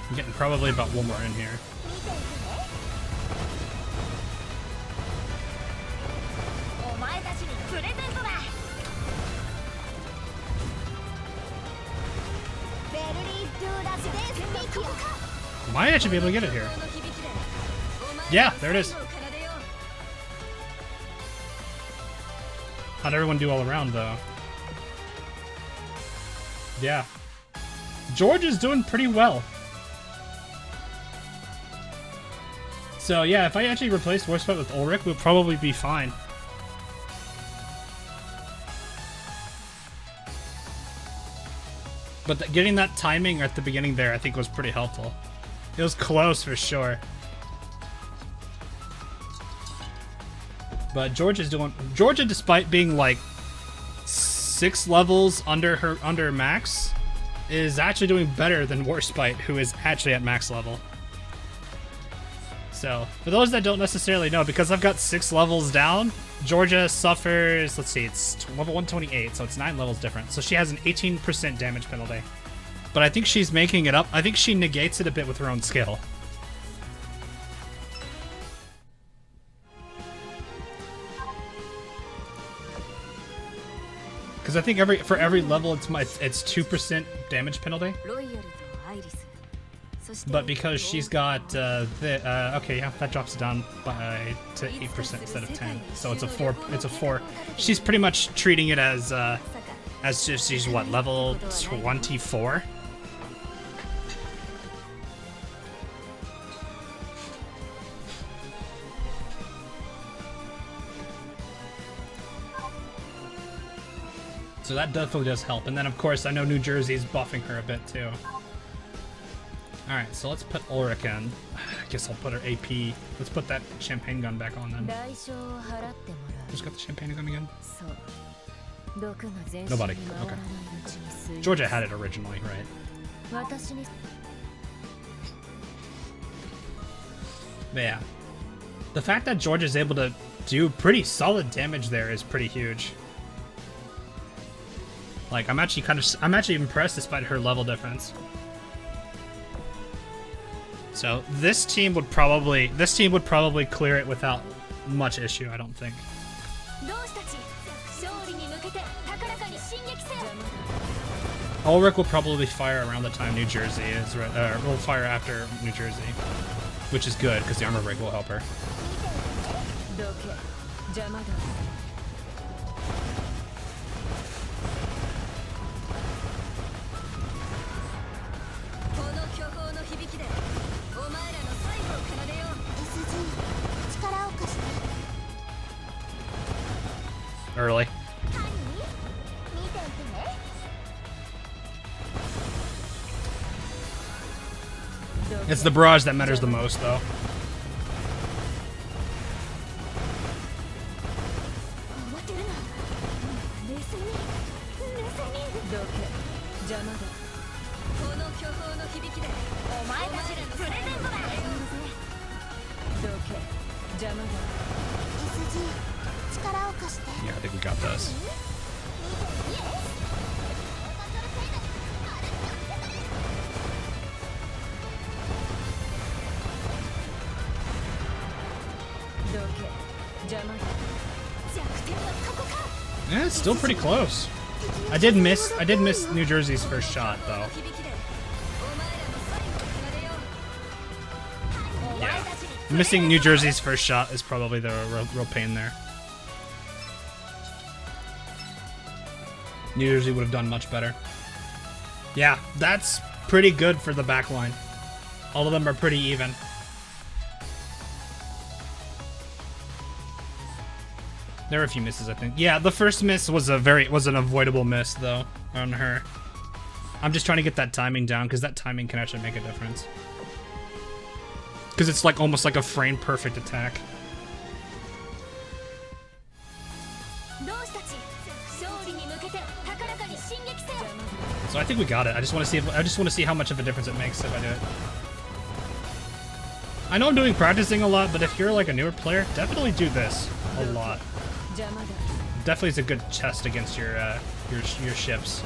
Speaker 1: I'm getting probably about one more in here. Might actually be able to get it here. Yeah, there it is. How'd everyone do all around, though? Yeah. George is doing pretty well. So, yeah, if I actually replaced Warspite with Ulrich, we'll probably be fine. But getting that timing at the beginning there, I think, was pretty helpful. It was close for sure. But Georgia, despite being like 6 levels under max, is actually doing better than Warspite, who is actually at max level. So, for those that don't necessarily know, because I've got 6 levels down, Georgia suffers, let's see, it's level 128, so it's 9 levels different. So she has an 18% damage penalty. But I think she's making it up. I think she negates it a bit with her own skill. Because I think for every level it's 2% damage penalty. But because she's got okay, yeah, that drops it down to 8% instead of 10. So it's a 4. It's a 4. She's pretty much treating it as just she's what, level 24. So that definitely does help. And then of course I know New Jersey's buffing her a bit too. Alright, so let's put Ulrich in. I guess I'll put her AP. Let's put that champagne gun back on then. Who's got the champagne gun again? Nobody. Okay. Georgia had it originally, right? But yeah. The fact that Georgia's able to do pretty solid damage there is pretty huge. Like, I'm actually impressed despite her level difference. So this team would probably clear it without much issue, I don't think. Ulrich will probably fire around the time New Jersey is, will fire after New Jersey, which is good because the armor break will help her. early. It's the barrage that matters the most, though. Yeah, I think we got this. Yeah, it's still pretty close. I did miss New Jersey's first shot though. Yeah. Missing New Jersey's first shot is probably the real pain there. New Jersey would have done much better. Yeah, that's pretty good for the back line. All of them are pretty even. There were a few misses, I think. Yeah, the first miss was an avoidable miss though on her. I'm just trying to get that timing down because that timing can actually make a difference. Because it's like almost like a frame perfect attack. So I think we got it. I just want to see how much of a difference it makes if I do it. I know I'm doing practicing a lot, but if you're like a newer player, definitely do this a lot. Definitely is a good test against your ships.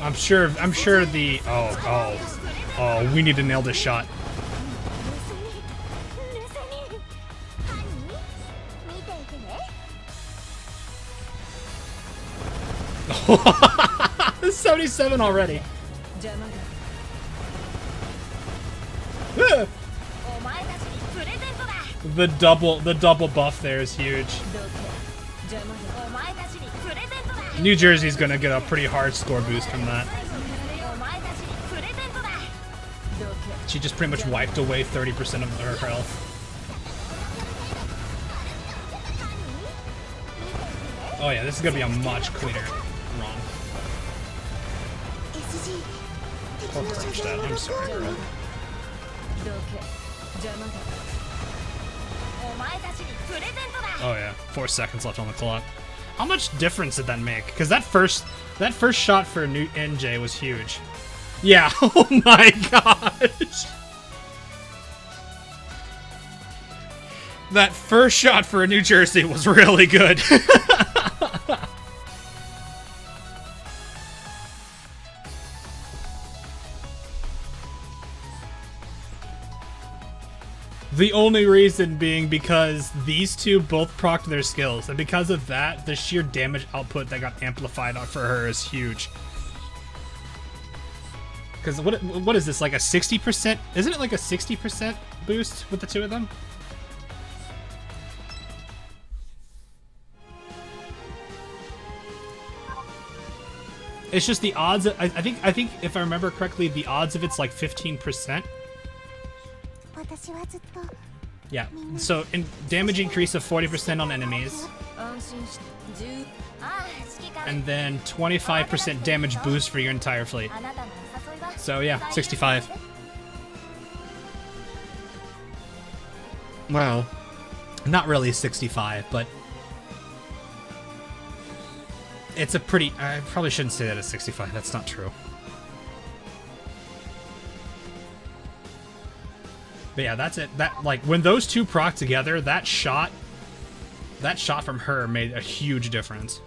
Speaker 1: I'm sure the oh we need to nail this shot. It's 77 already. The double buff there is huge. New Jersey's gonna get a pretty hard score boost from that. She just pretty much wiped away 30% of her health. Oh yeah, this is gonna be a much cleaner run. Poor Kronstadt, I'm sorry, girl. Oh yeah, 4 seconds left on the clock. How much difference did that make? Because that first shot for new NJ was huge. Yeah, oh my gosh. That first shot for New Jersey was really good. The only reason being because these two both procced their skills, and because of that, the sheer damage output that got amplified for her is huge. Because what is this, like a 60%? Isn't it like a 60% boost with the two of them? It's just the odds. I think if I remember correctly, the odds of it's like 15%. Yeah, so damage increase of 40% on enemies. And then 25% damage boost for your entire fleet. So yeah, 65. Well, not really 65, but it's a pretty... I probably shouldn't say that it's 65, that's not true. But yeah, that's it. That, like, when those two proc together, that shot from her made a huge difference.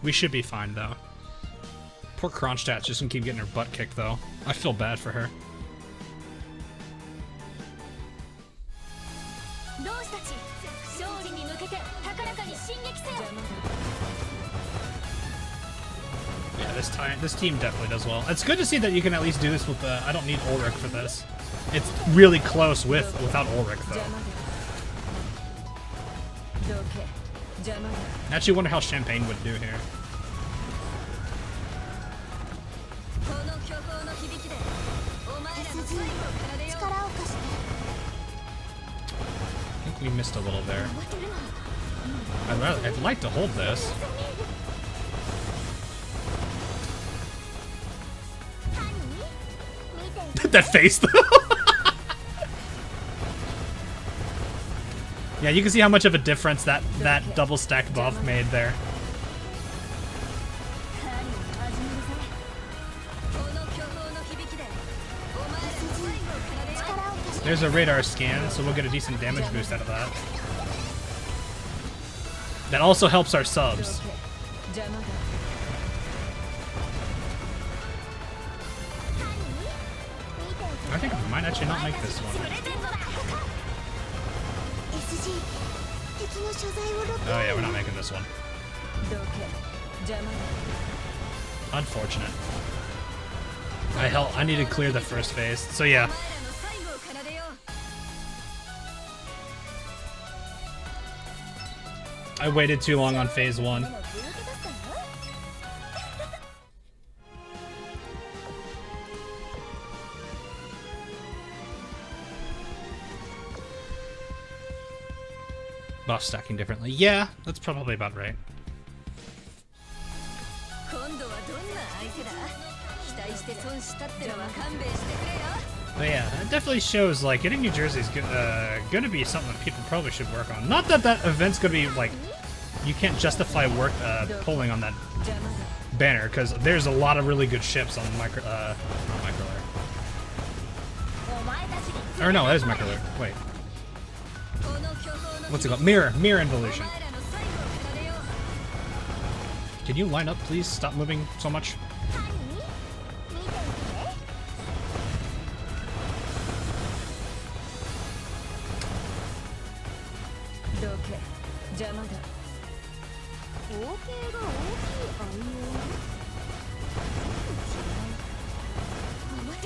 Speaker 1: We should be fine, though. Poor Kronstadt's just gonna keep getting her butt kicked, though. I feel bad for her. Yeah, this team definitely does well. It's good to see that you can at least do this with I don't need Ulrich for this. It's really close without Ulrich, though. I actually wonder how Champagne would do here. we missed a little there. I'd like to hold this. That face though. Yeah, you can see how much of a difference that double stack buff made there. There's a radar scan, so we'll get a decent damage boost out of that. That also helps our subs. I think I might actually not make this one. Oh yeah, we're not making this one. Unfortunate. I need to clear the first phase, so yeah. I waited too long on phase 1. Buff stacking differently. Yeah, that's probably about right. But yeah, it definitely shows like getting New Jersey is gonna be something that people probably should work on. Not that that event's gonna be like you can't justify pulling on that banner because there's a lot of really good ships on not Microlair. Or no, that is Microlair. Wait. What's it called? Mirror Involution. Can you line up, please? Stop moving so much.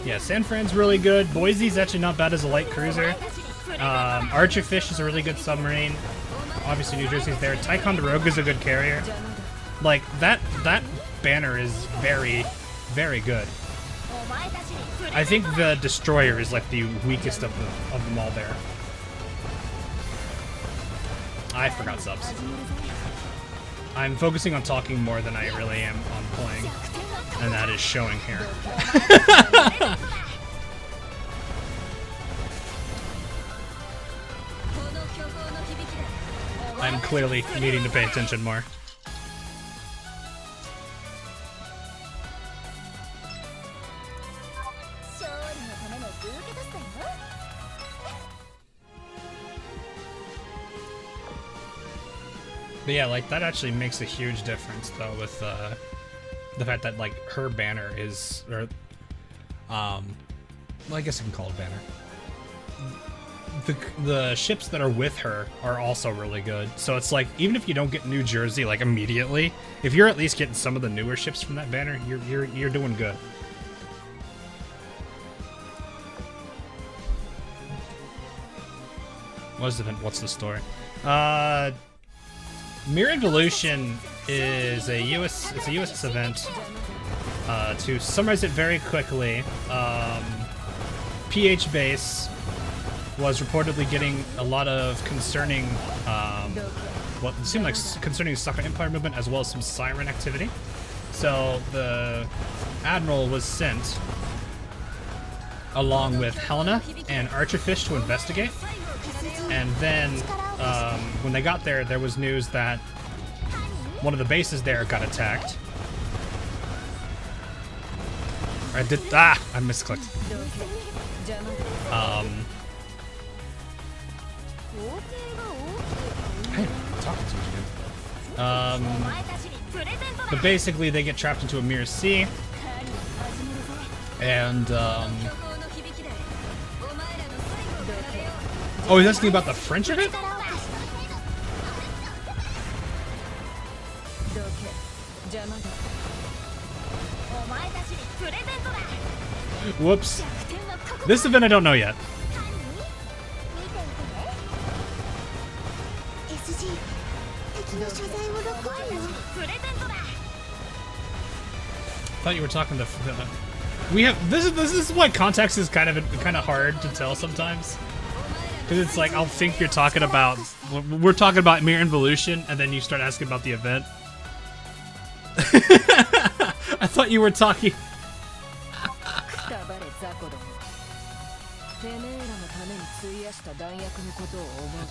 Speaker 1: Yeah, San Fran's really good. Boise's actually not bad as a light cruiser. Archerfish is a really good submarine. Obviously, New Jersey's there. Ticonderoga is a good carrier. Like that banner is very, very good. I think the Destroyer is like the weakest of them all there. I forgot subs. I'm focusing on talking more than I really am on playing, and that is showing here. I'm clearly needing to pay attention more. But yeah, like that actually makes a huge difference though with the fact that like her banner is, or well, I guess you can call it banner. The ships that are with her are also really good. So it's like even if you don't get New Jersey like immediately, if you're at least getting some of the newer ships from that banner, you're doing good. What's the story? Mirror Involution is a US event. To summarize it very quickly, PH base was reportedly getting a lot of concerning, what seemed like concerning the Soccer Empire movement as well as some siren activity. So the Admiral was sent along with Helena and Archerfish to investigate. And then when they got there, there was news that one of the bases there got attacked. I misclicked. Hey, I'm talking to you again. But basically, they get trapped into a Mirror Sea, and oh, he's asking about the French of it? Whoops. This event I don't know yet. Thought you were talking to. We have this is why context is kind of hard to tell sometimes. Because it's like, I'll think you're talking about... We're talking about Mere Involution, and then you start asking about the event. I thought you were talking...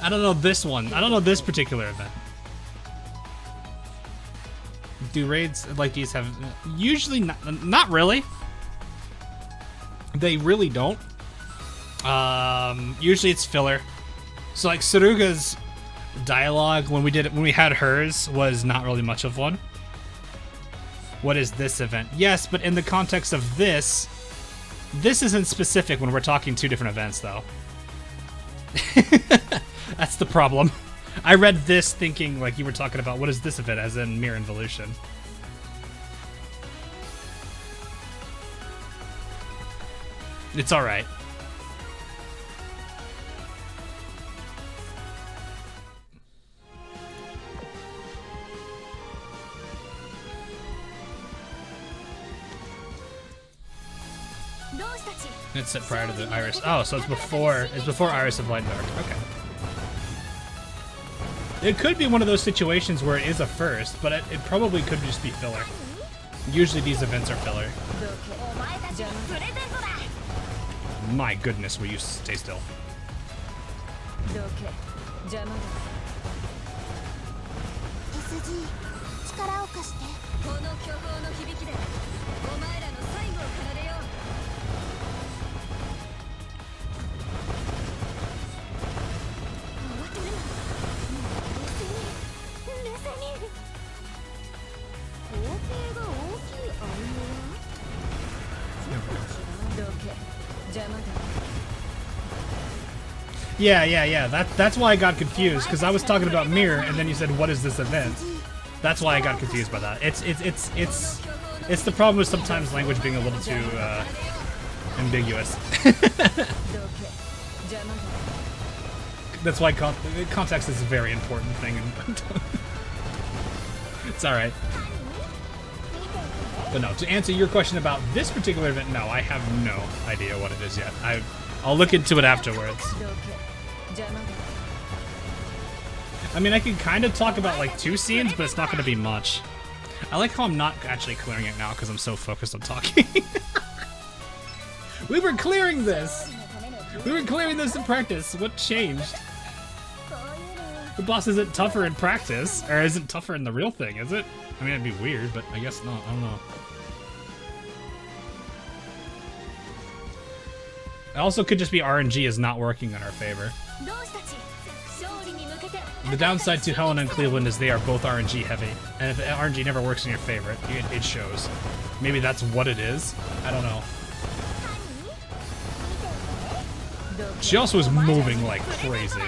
Speaker 1: I don't know this one. I don't know this particular event. Do raids like these have... Usually not really. They really don't. Usually it's filler. So like Saruga's dialogue when we had hers was not really much of one. What is this event? Yes, but in the context of this isn't specific when we're talking two different events though. That's the problem. I read this thinking like you were talking about what is this event as in Mere Involution. It's alright. It's set prior to the Iris. Oh, so it's before Iris of Light and Dark. Okay. It could be one of those situations where it is a first, but it probably could just be filler. Usually these events are filler. My goodness, will you stay still? Yeah. That's why I got confused, because I was talking about Mirror, and then you said, "What is this event?" That's why I got confused by that. It's the problem with sometimes language being a little too ambiguous. That's why context is a very important thing. It's all right. But no, to answer your question about this particular event, no, I have no idea what it is yet. I'll look into it afterwards. I mean, I can kind of talk about like two scenes, but it's not going to be much. I like how I'm not actually clearing it now because I'm so focused on talking. We were clearing this! We were clearing this in practice. What changed? The boss isn't tougher in practice, or isn't tougher in the real thing, is it? I mean, it'd be weird, but I guess not. I don't know. It also could just be RNG is not working in our favor. The downside to Helena and Cleveland is they are both RNG heavy, and if RNG never works in your favor, it shows. Maybe that's what it is. I don't know. She also is moving like crazy.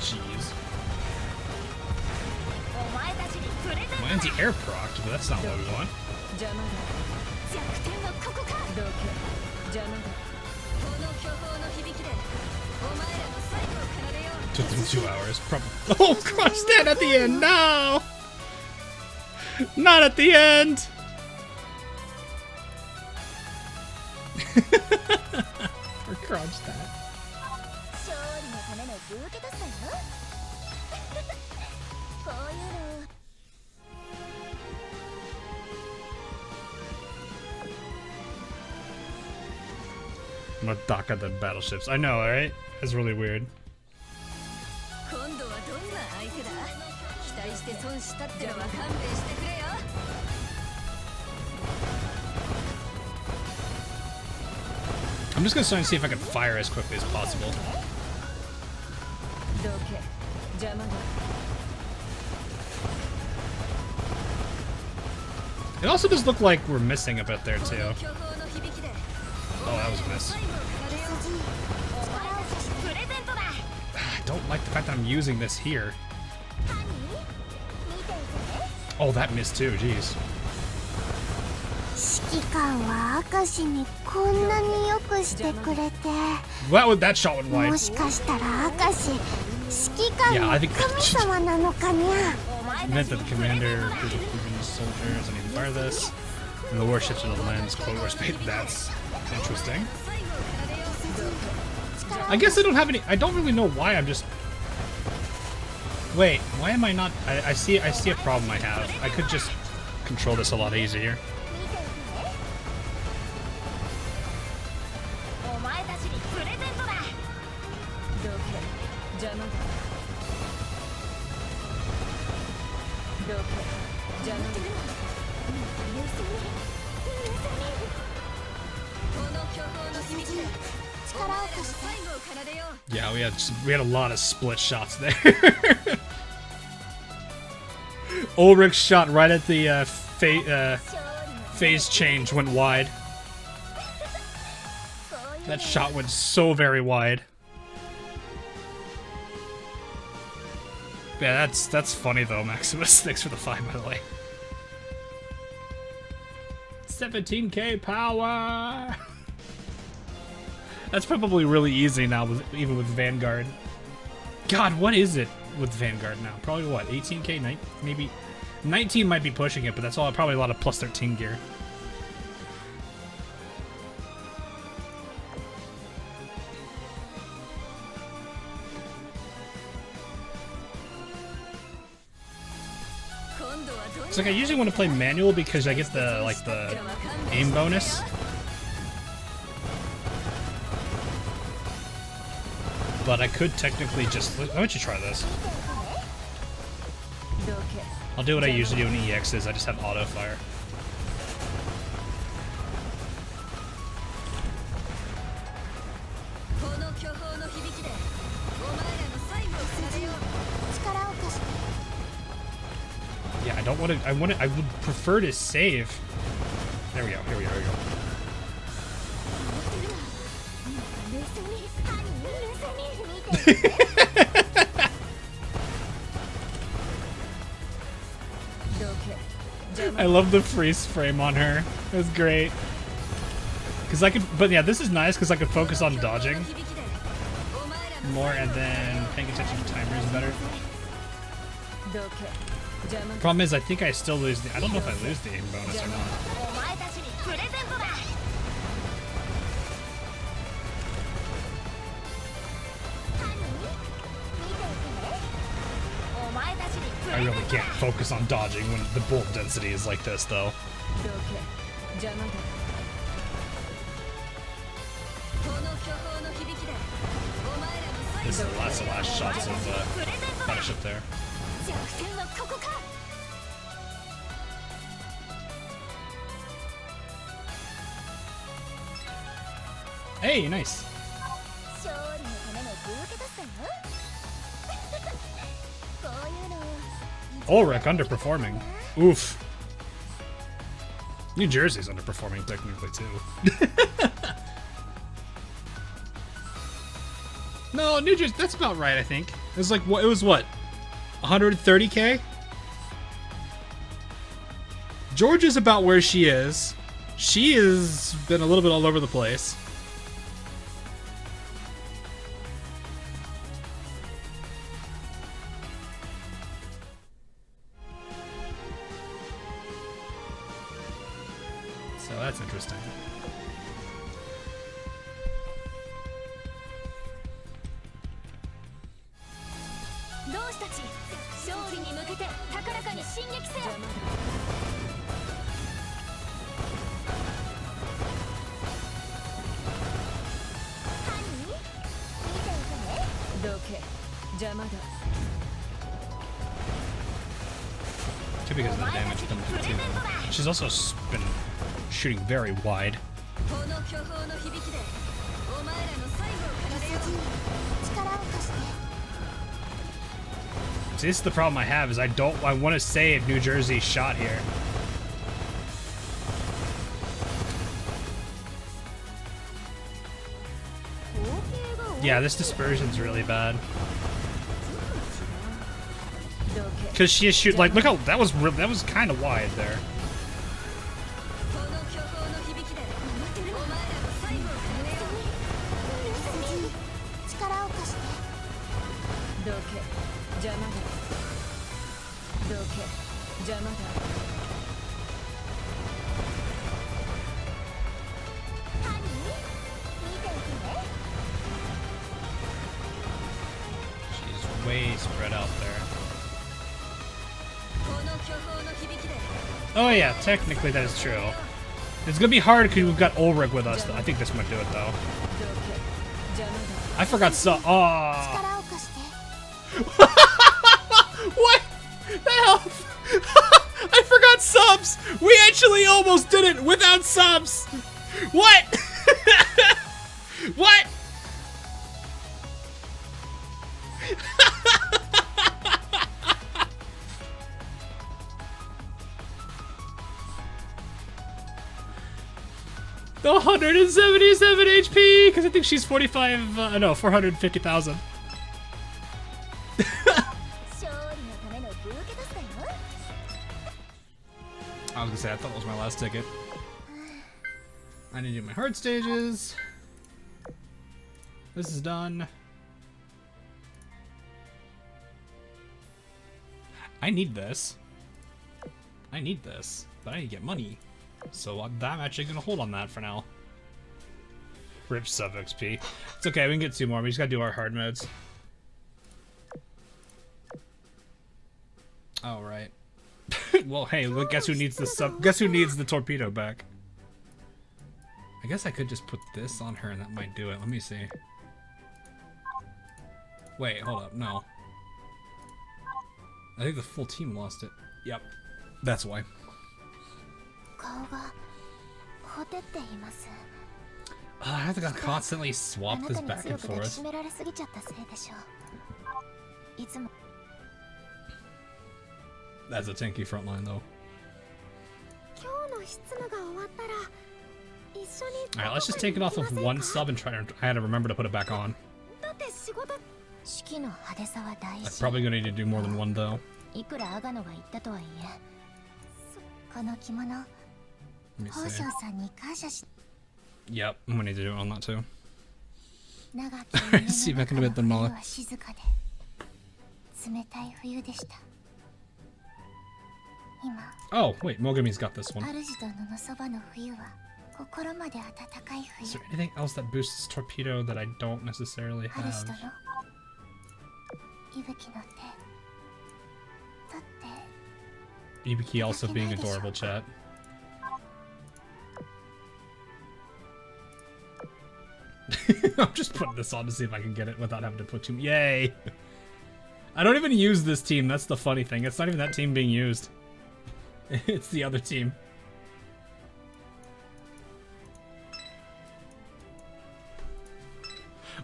Speaker 1: Jeez. Well, anti-air procced, but that's not what we want. Took them 2 hours. Probably. Oh, crush that at the end! No! Not at the end! For crunch that. Madaka the battleships. I know, right? That's really weird. I'm just gonna try and see if I can fire as quickly as possible. It also does look like we're missing a bit there too. Oh, that was a miss. I don't like the fact that I'm using this here. Oh, that missed too, jeez. Well, that shot went wide. Yeah, I think that meant that the commander could have proven soldiers and even fire this. And the warships of the lens, Cold War Space. That's interesting. I guess I don't have any. I don't really know why. I'm just. Wait, why am I not? I see a problem I have. I could just control this a lot easier. Yeah, we had a lot of split shots there. Ulrich's shot right at the phase change went wide. That shot went so very wide. Yeah, that's funny though, Maximus. Thanks for the 5, by the way. 17k power. That's probably really easy now, even with Vanguard. God, what is it with Vanguard now? Probably what, 18k? Maybe 19 might be pushing it, but that's all. Probably a lot of plus 13 gear. It's like I usually want to play manual because I get the aim bonus. But I could technically just. Why don't you try this? I'll do what I usually do in EXs. I just have auto fire. Yeah, I don't want to. I would prefer to save. There we go. Here we go. I love the freeze frame on her. It was great. Cause I could, but yeah, this is nice because I could focus on dodging more and then paying attention to timers better. Problem is, I think I still lose the. I don't know if I lose the aim bonus or not. I really can't focus on dodging when the bullet density is like this, though. This is the last shots of finish up there. Hey, nice. Ulrich underperforming. Oof. New Jersey's underperforming technically too. No, New Jersey. That's about right. I think it was like what? It was what? 130k. Georgia's about where she is. She has been a little bit all over the place. So that's interesting. too because of the damage coming to the team. She's also been shooting very wide. See, this is the problem I have, is I want to save New Jersey's shot here. Yeah, this dispersion's really bad. Cause she is shoot like, look how that was kind of wide there. She's way spread out there. Oh yeah, technically that is true. It's gonna be hard because we've got Ulrich with us, though. I think this might do it, though. I forgot oh. What the hell? I forgot subs! We actually almost did it without subs! What? What? The 177 HP, because I think she's 45, no, 450,000. I was gonna say, I thought that was my last ticket. I need to do my hard stages. This is done. I need this. I need this, but I need to get money. So I'm actually gonna hold on that for now. Rip sub XP. It's okay, we can get 2 more. We just gotta do our hard modes. Oh, right. Well, hey, look, guess who needs the sub? Guess who needs the torpedo back? I guess I could just put this on her and that might do it. Let me see. Wait, hold up. No. I think the full team lost it. Yep. That's why. I have to constantly swap this back and forth. That's a tanky front line, though. Alright, let's just take it off of 1 sub and try to. I had to remember to put it back on. I'm probably gonna need to do more than 1, though. Let me see. Yep, I'm gonna need to do it on that too. See if I can do it then, Molly. Oh, wait, Mogami's got this one. Is there anything else that boosts torpedo that I don't necessarily have? Ibuki also being adorable, chat. I'm just putting this on to see if I can get it without having to put too. Yay! I don't even use this team. That's the funny thing. It's not even that team being used. It's the other team.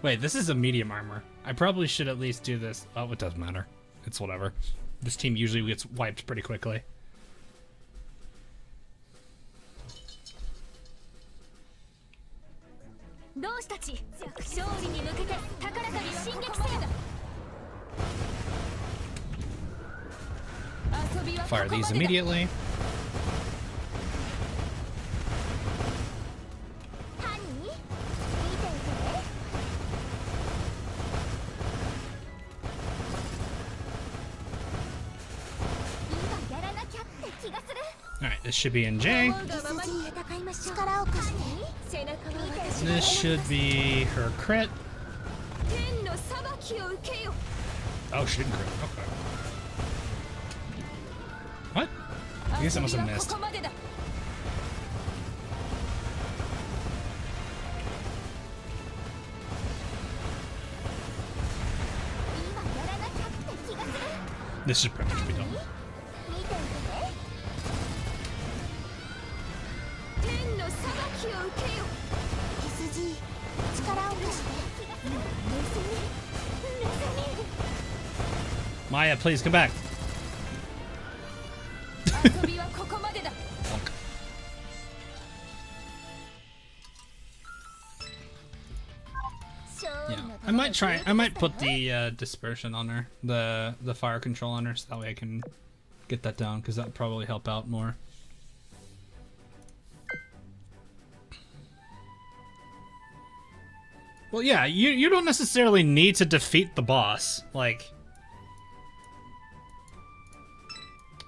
Speaker 1: Wait, this is a medium armor. I probably should at least do this. Oh, it doesn't matter. It's whatever. This team usually gets wiped pretty quickly. Fire these immediately. Alright, this should be in J. This should be her crit. Oh, she didn't crit. Okay. What? I guess I must have missed. This should pretty much be done. Maya, please come back. Yeah, I might try. I might put the dispersion on her, the fire control on her, so that way I can get that down, because that would probably help out more. Well, yeah, you don't necessarily need to defeat the boss. Like,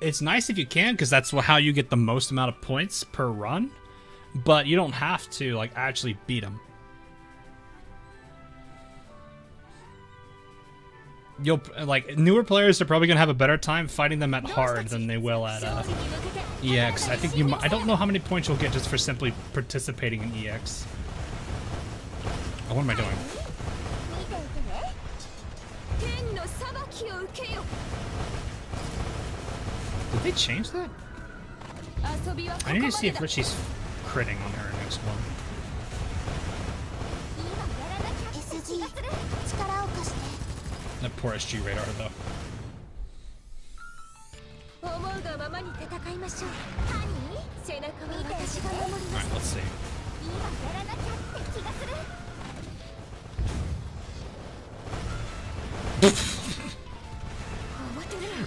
Speaker 1: it's nice if you can, because that's how you get the most amount of points per run. But you don't have to like actually beat him. You'll like newer players are probably gonna have a better time fighting them at hard than they will at EX. I think you. I don't know how many points you'll get just for simply participating in EX. Oh, what am I doing? Did they change that? I need to see if Richie's critting on her next one. That poor SG radar, though. Alright, let's see.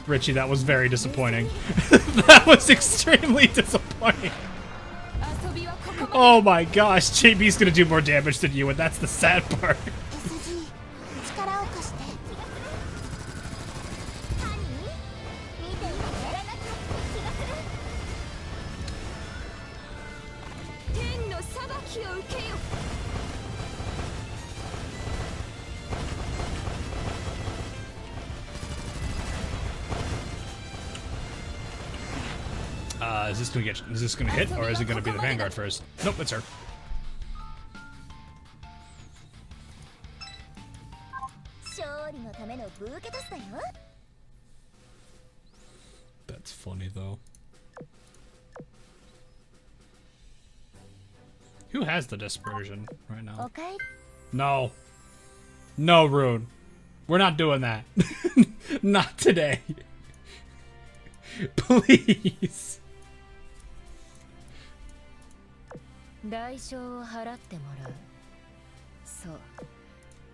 Speaker 1: Richie, that was very disappointing. That was extremely disappointing. Oh my gosh, JB's gonna do more damage than you, and that's the sad part. Is this gonna hit, or is it gonna be the Vanguard first? Nope, it's her. That's funny though. Who has the dispersion right now?
Speaker 2: Okay.
Speaker 1: No. No, Rune. We're not doing that. Not today. Please.
Speaker 3: 代償を払ってもらう。そう。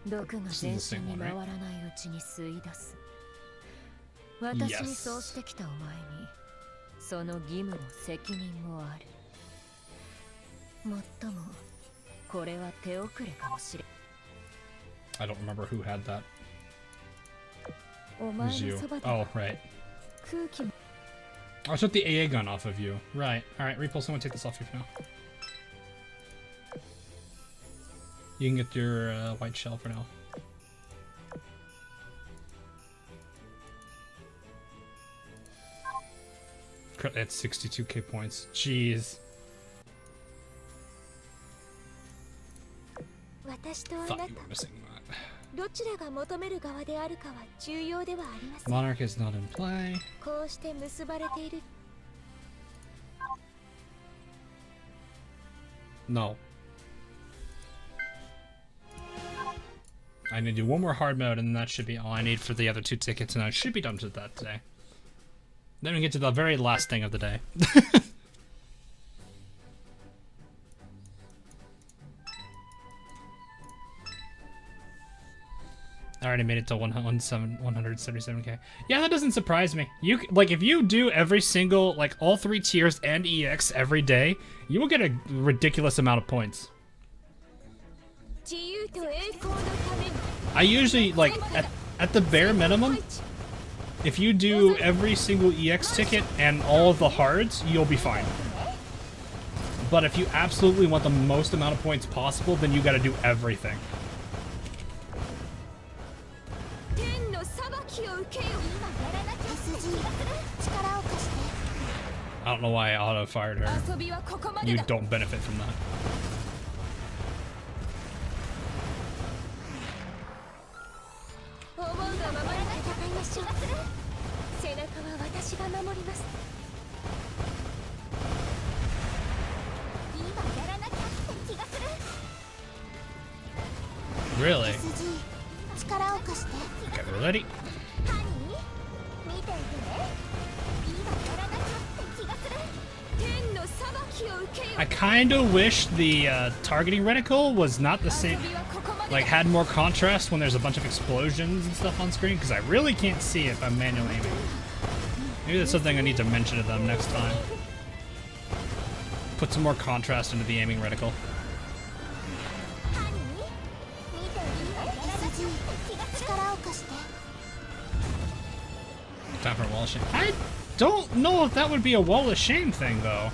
Speaker 3: 毒が全身に回らないうちに吸い出す。私にそうしてきたお前に、その義務も責任もある。もっとも、これは手遅れかもしれん。
Speaker 1: I don't remember who had that.
Speaker 3: お前のそばで
Speaker 1: Oh, right.
Speaker 3: 空気も
Speaker 1: I took the AA gun off of you. Right. Alright, Repulse, I'm gonna take this off you for now. You can get your white shell for now. That's 62k points. Jeez. Thought you were missing that.
Speaker 2: どちらが求める側であるかは重要ではありません。
Speaker 1: Monarch is not in play.
Speaker 2: こうして結ばれている。
Speaker 1: No. I need to do one more hard mode, and that should be all I need for the other 2 tickets, and I should be done with that today. Then we get to the very last thing of the day. I already made it to 177k. Yeah, that doesn't surprise me. You like if you do every single like all 3 tiers and EX every day, you will get a ridiculous amount of points. I usually like at the bare minimum, if you do every single EX ticket and all of the hards, you'll be fine. But if you absolutely want the most amount of points possible, then you got to do everything. I don't know why I auto-fired her. You don't benefit from that. Really? Okay, we're ready. I kind of wish the targeting reticle was not the same, like had more contrast when there's a bunch of explosions and stuff on screen, because I really can't see if I'm manually aiming. Maybe that's something I need to mention to them next time. Put some more contrast into the aiming reticle. Time for a wall of shame. I don't know if that would be a wall of shame thing, though.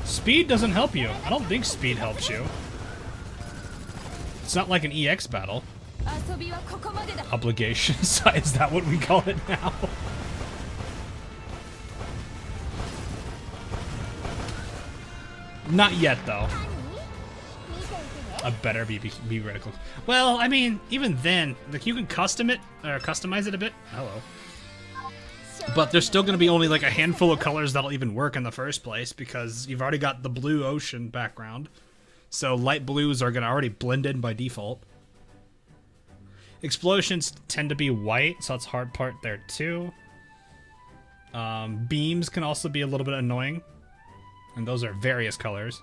Speaker 1: Speed doesn't help you. I don't think speed helps you. It's not like an EX battle. Obligation. Is that what we call it now? Not yet, though. A better be reticle. Well, I mean, even then, like you can custom it or customize it a bit. Hello. But there's still going to be only like a handful of colors that'll even work in the first place, because you've already got the blue ocean background. So light blues are going to already blend in by default. Explosions tend to be white, so that's hard part there too. Beams can also be a little bit annoying, and those are various colors.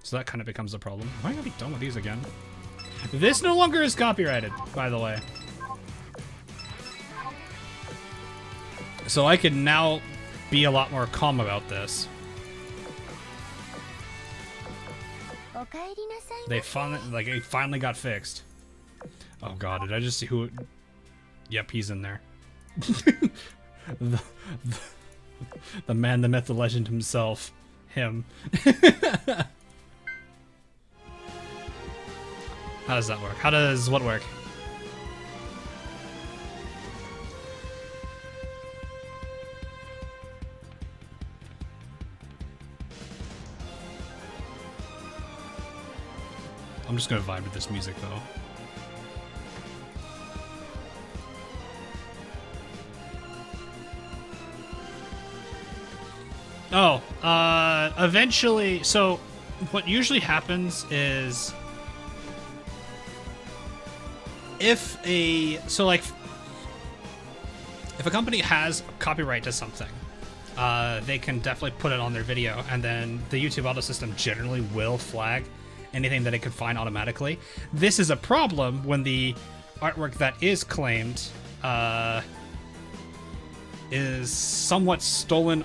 Speaker 1: So that kind of becomes a problem. Am I going to be done with these again? This no longer is copyrighted, by the way. So I can now be a lot more calm about this. They finally got fixed. Oh god, did I just see who? Yep, he's in there. the man, the myth, the legend himself. Him. How does that work? How does what work? I'm just gonna vibe with this music though. Oh, eventually, so what usually happens is if a company has copyright to something, they can definitely put it on their video, and then the YouTube auto system generally will flag anything that it can find automatically. This is a problem when the artwork that is claimed is somewhat stolen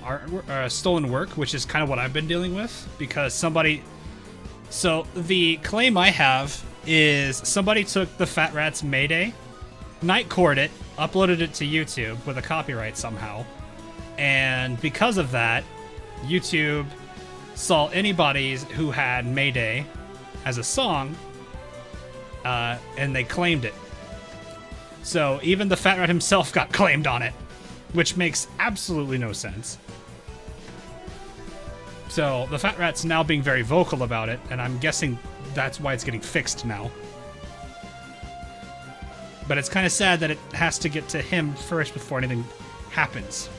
Speaker 1: stolen work, which is kind of what I've been dealing with, because somebody. So the claim I have is somebody took the Fat Rats Mayday, nightcored it, uploaded it to YouTube with a copyright somehow, and because of that, YouTube saw anybody who had Mayday as a song, and they claimed it. So even the Fat Rat himself got claimed on it, which makes absolutely no sense. So the Fat Rat's now being very vocal about it, and I'm guessing that's why it's getting fixed now. But it's kind of sad that it has to get to him first before anything happens.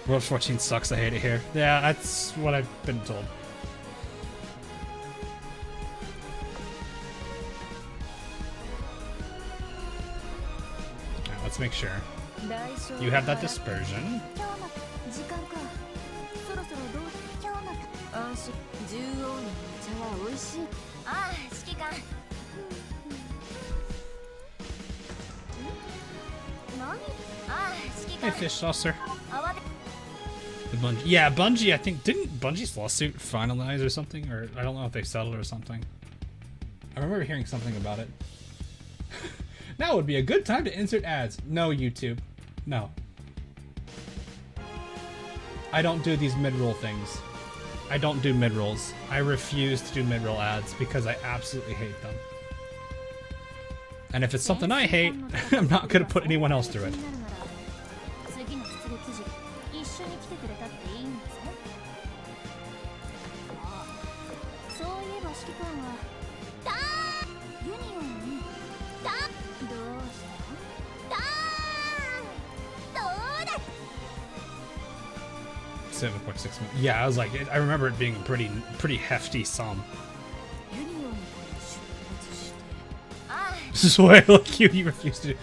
Speaker 1: World 14 sucks, I hate it here. Yeah, that's what I've been told. Alright, let's make sure. You have that dispersion. Hey, fish saucer. Bungie. Yeah, Bungie, I think, didn't Bungie's lawsuit finalize or something? Or I don't know if they settled or something. I remember hearing something about it. Now would be a good time to insert ads. No, YouTube. No. I don't do these mid-roll things. I don't do mid-rolls. I refuse to do mid-roll ads because I absolutely hate them. And if it's something I hate, I'm not going to put anyone else through it. $7.6 million. Yeah, I was like, I remember it being a pretty hefty sum. So I like you refuse to do.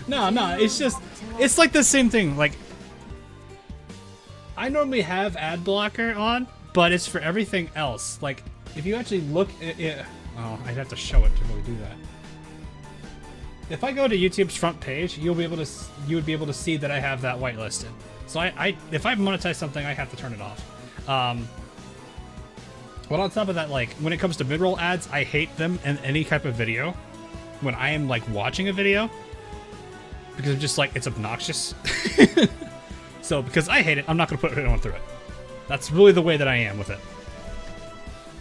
Speaker 1: No, it's like the same thing. Like, I normally have ad blocker on, but it's for everything else. Like, if you actually look at it, oh, I'd have to show it to really do that. If I go to YouTube's front page, you would be able to see that I have that whitelisted. So if I monetize something, I have to turn it off. But on top of that, like, when it comes to mid-roll ads, I hate them in any type of video. When I am, like, watching a video. Because I'm just, like, it's obnoxious. So, because I hate it, I'm not going to put anyone through it. That's really the way that I am with it.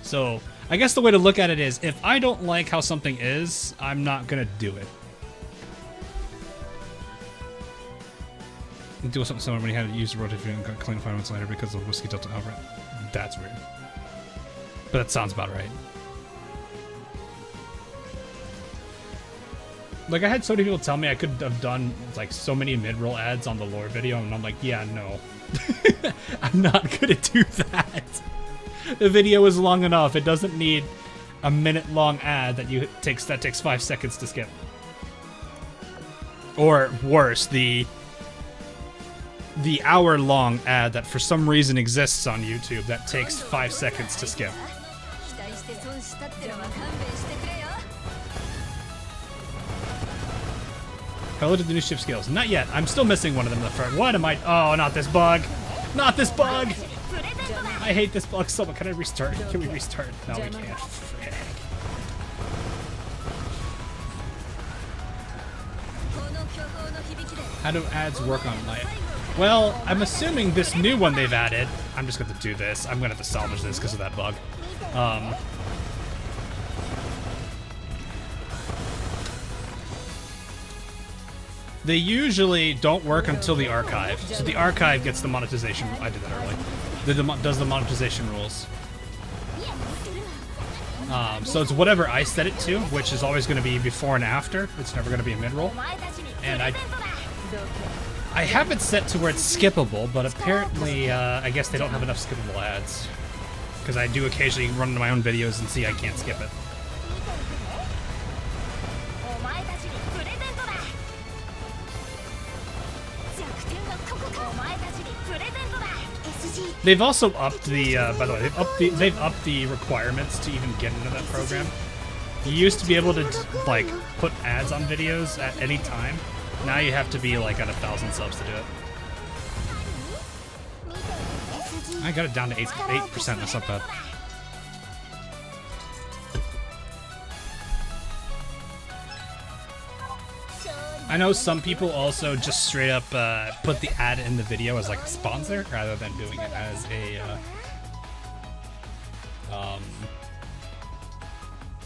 Speaker 1: So, I guess the way to look at it is, if I don't like how something is, I'm not going to do it. Do something similar when he had to use the rotation and got clean 5 minutes later because of Whiskey Delta Alfred. That's weird. But that sounds about right. Like, I had so many people tell me I could have done, like, so many mid-roll ads on the lore video, and I'm like, yeah, no. I'm not gonna do that. The video is long enough. It doesn't need a minute-long ad that takes 5 seconds to skip. Or worse, the hour-long ad that for some reason exists on YouTube that takes 5 seconds to skip. Hello to the new ship skills. Not yet. I'm still missing one of them in the front. What am I? Oh, not this bug. Not this bug. I hate this bug so much. Can I restart? Can we restart? No, we can't. Frick. How do ads work on light? Well, I'm assuming this new one they've added. I'm just going to do this. I'm going to have to salvage this because of that bug. They usually don't work until the archive. So the archive gets the monetization. I did that early. Does the monetization rules. So it's whatever I set it to, which is always going to be before and after. It's never going to be a mid-roll. And I have it set to where it's skippable, but apparently I guess they don't have enough skippable ads. Because I do occasionally run into my own videos and see I can't skip it. They've also upped the, by the way, they've upped the requirements to even get into that program. You used to be able to, like, put ads on videos at any time. Now you have to be, like, at 1,000 subs to do it. I got it down to 8%, that's not bad. I know some people also just straight up put the ad in the video as like a sponsor rather than doing it as a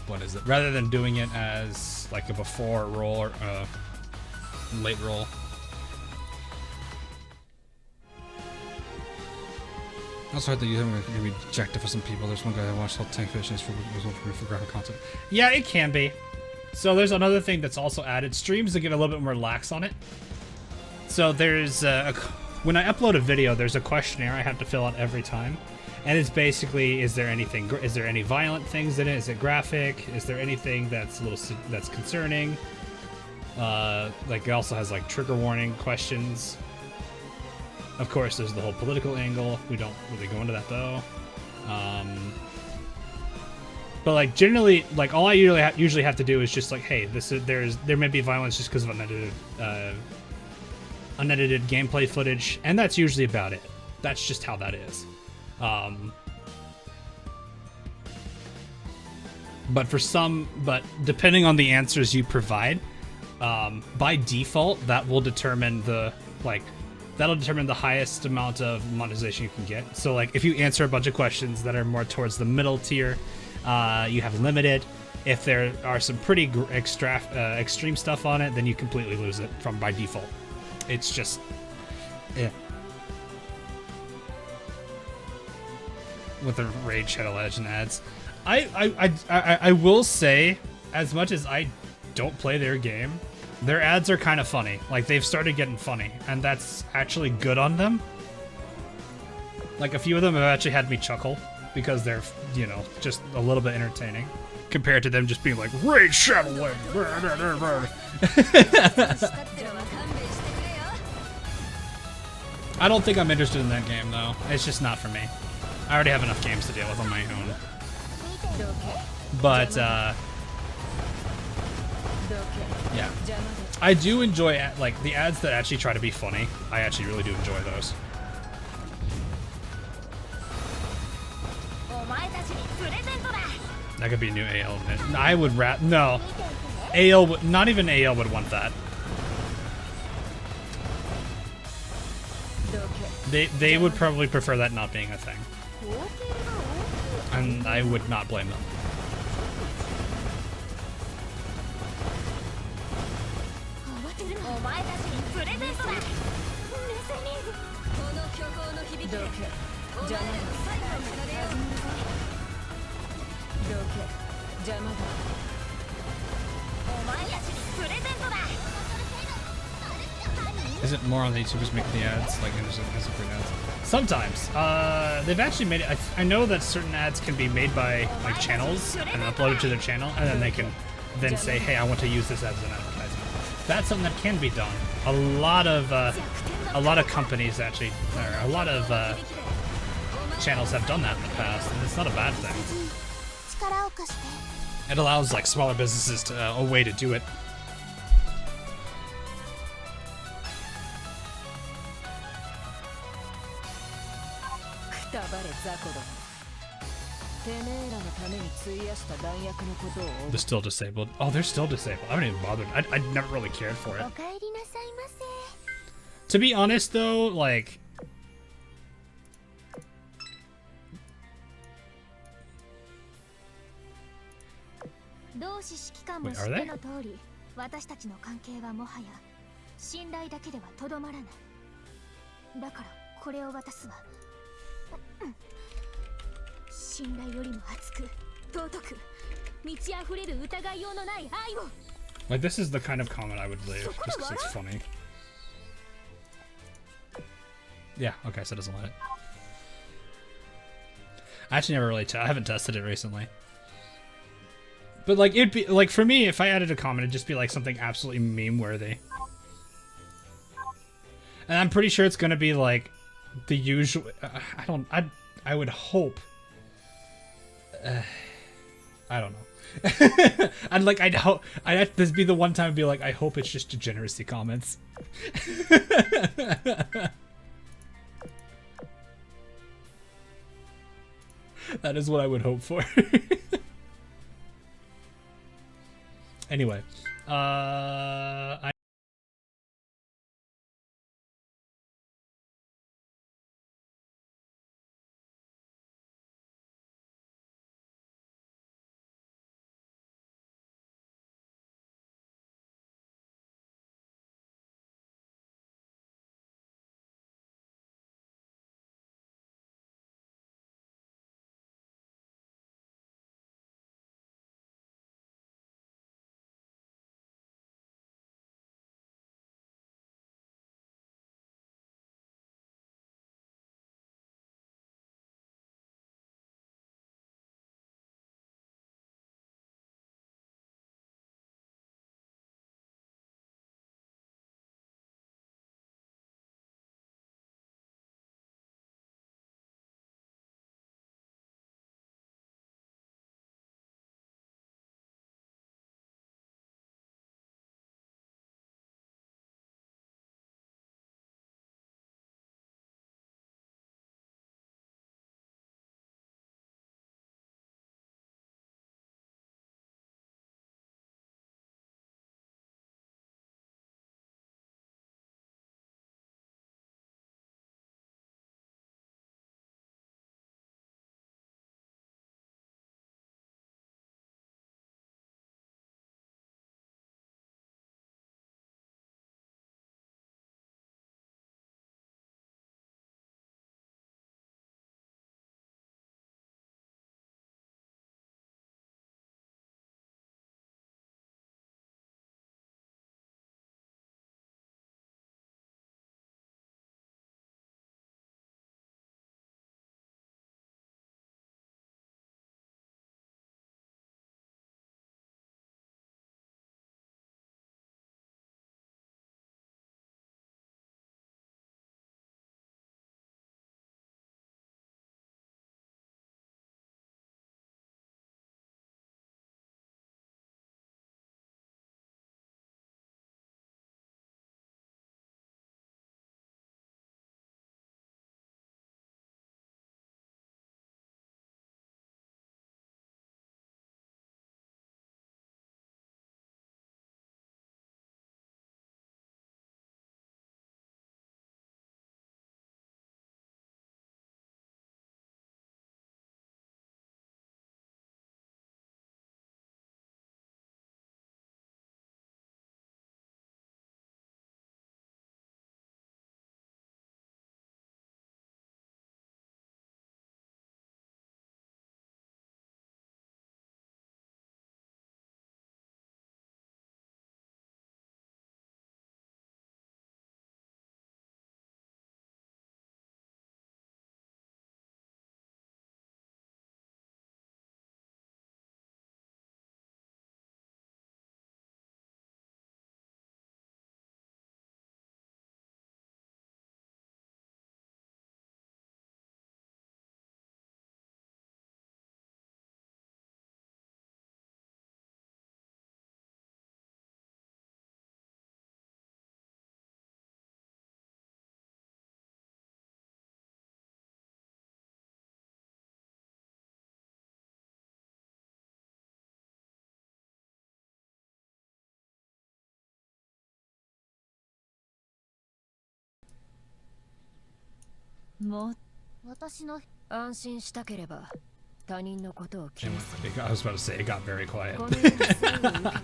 Speaker 1: what is it? Rather than doing it as like a before roll or late roll. I also heard that you're going to be rejected for some people. There's one guy I watched called Tank Fish for graphic content. Yeah, it can be. So there's another thing that's also added. Streams that get a little bit more lax on it. So there's when I upload a video, there's a questionnaire I have to fill out every time, and it's basically: is there any violent things in it? Is it graphic? Is there anything that's that's concerning? Like it also has like trigger warning questions. Of course, there's the whole political angle. We don't really go into that though. But like generally, like all I usually have to do is just like, hey, there may be violence just because of unedited gameplay footage, and that's usually about it. That's just how that is. But depending on the answers you provide, by default, that will determine that'll determine the highest amount of monetization you can get. So like if you answer a bunch of questions that are more towards the middle tier, you have limited. If there are some pretty extreme stuff on it, then you completely lose it by default. It's just, yeah. With the Raid Shadow Legend ads, I will say, as much as I don't play their game, their ads are kind of funny. Like they've started getting funny, and that's actually good on them. Like a few of them have actually had me chuckle because they're, you know, just a little bit entertaining compared to them just being like Raid Shadow Lane. I don't think I'm interested in that game though. It's just not for me. I already have enough games to deal with on my own. But yeah, I do enjoy like the ads that actually try to be funny. I actually really do enjoy those. That could be a new AL. I would no. AL, not even AL would want that. They would probably prefer that not being a thing. And I would not blame them. Is it more on the YouTubers making the ads, like as ads? Sometimes. They've actually made it. I know that certain ads can be made by like channels and uploaded to their channel, and then they can then say, "Hey, I want to use this as an advertisement." That's something that can be done. A lot of companies actually, or a lot of channels have done that in the past, and it's not a bad thing. It allows like smaller businesses to a way to do it. They're still disabled. Oh, they're still disabled. I haven't even bothered. I never really cared for it. To be honest, though, like... Wait, are they? Like, this is the kind of comment I would leave, just because it's funny. Yeah, okay, so it doesn't let it. I actually never really I haven't tested it recently. But like, it'd be like, for me, if I added a comment, it'd just be like something absolutely meme worthy. And I'm pretty sure it's gonna be like the usual. I would hope. I don't know. I'd hope. This be the one time I'd be like, I hope it's just degeneracy comments. That is what I would hope for. Anyway,
Speaker 2: 私の
Speaker 3: 安心したければ他人のことを気
Speaker 1: And
Speaker 3: にする
Speaker 1: I was about to say it got very quiet.
Speaker 3: このように生を受けてはいるのか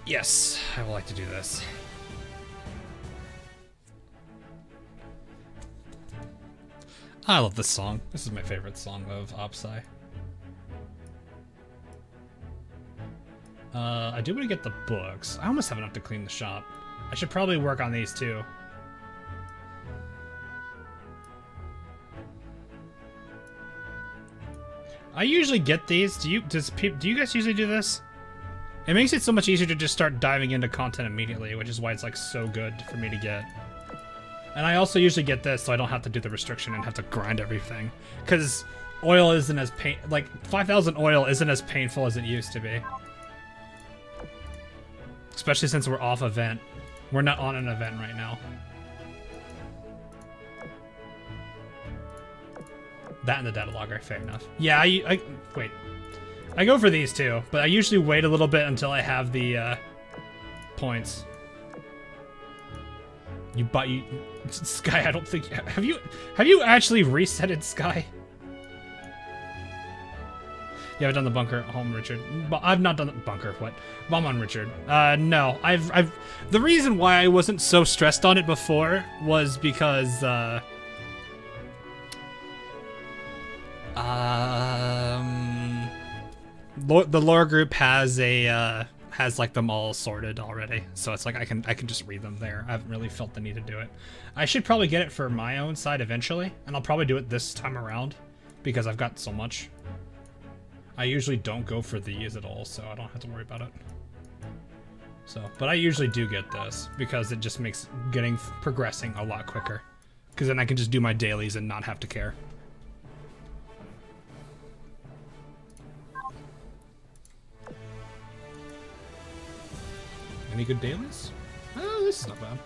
Speaker 1: Yes, I would like to do this. I love this song. This is my favorite song of Opsai. I do want to get the books. I almost have enough to clean the shop. I should probably work on these too. I usually get these. Do you guys usually do this? It makes it so much easier to just start diving into content immediately, which is why it's like so good for me to get. And I also usually get this so I don't have to do the restriction and have to grind everything. Because oil isn't as like 5,000 oil isn't as painful as it used to be. Especially since we're off event. We're not on an event right now. That and the data logger, fair enough. Yeah, wait. I go for these too, but I usually wait a little bit until I have the points. Sky, I don't think have you actually resetted Sky? You haven't done the bunker home, Richard. I've not done the bunker. What? Bomb on Richard. No. I've the reason why I wasn't so stressed on it before was because the lore group has like them all sorted already, so it's like I can just read them there. I haven't really felt the need to do it. I should probably get it for my own side eventually, and I'll probably do it this time around because I've got so much. I usually don't go for these at all, so I don't have to worry about it. So, but I usually do get this because it just makes progressing a lot quicker, because then I can just do my dailies and not have to care. Any good dailies? Oh, this is not bad.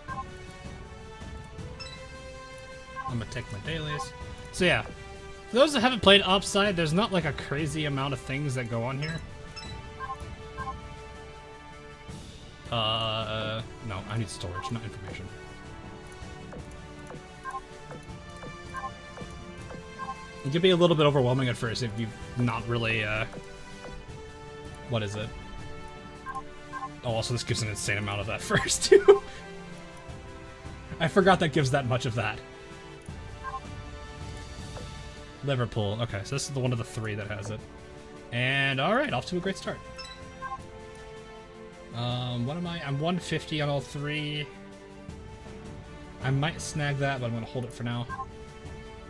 Speaker 1: I'm gonna take my dailies. So yeah, for those that haven't played Upside, there's not like a crazy amount of things that go on here. No, I need storage, not information. It can be a little bit overwhelming at first if you've not really, what is it? Oh, also this gives an insane amount of that first, too. I forgot that gives that much of that. Liverpool. Okay, so this is the one of the 3 that has it. And, alright, off to a great start. What am I? I'm 150 on all 3. I might snag that, but I'm gonna hold it for now.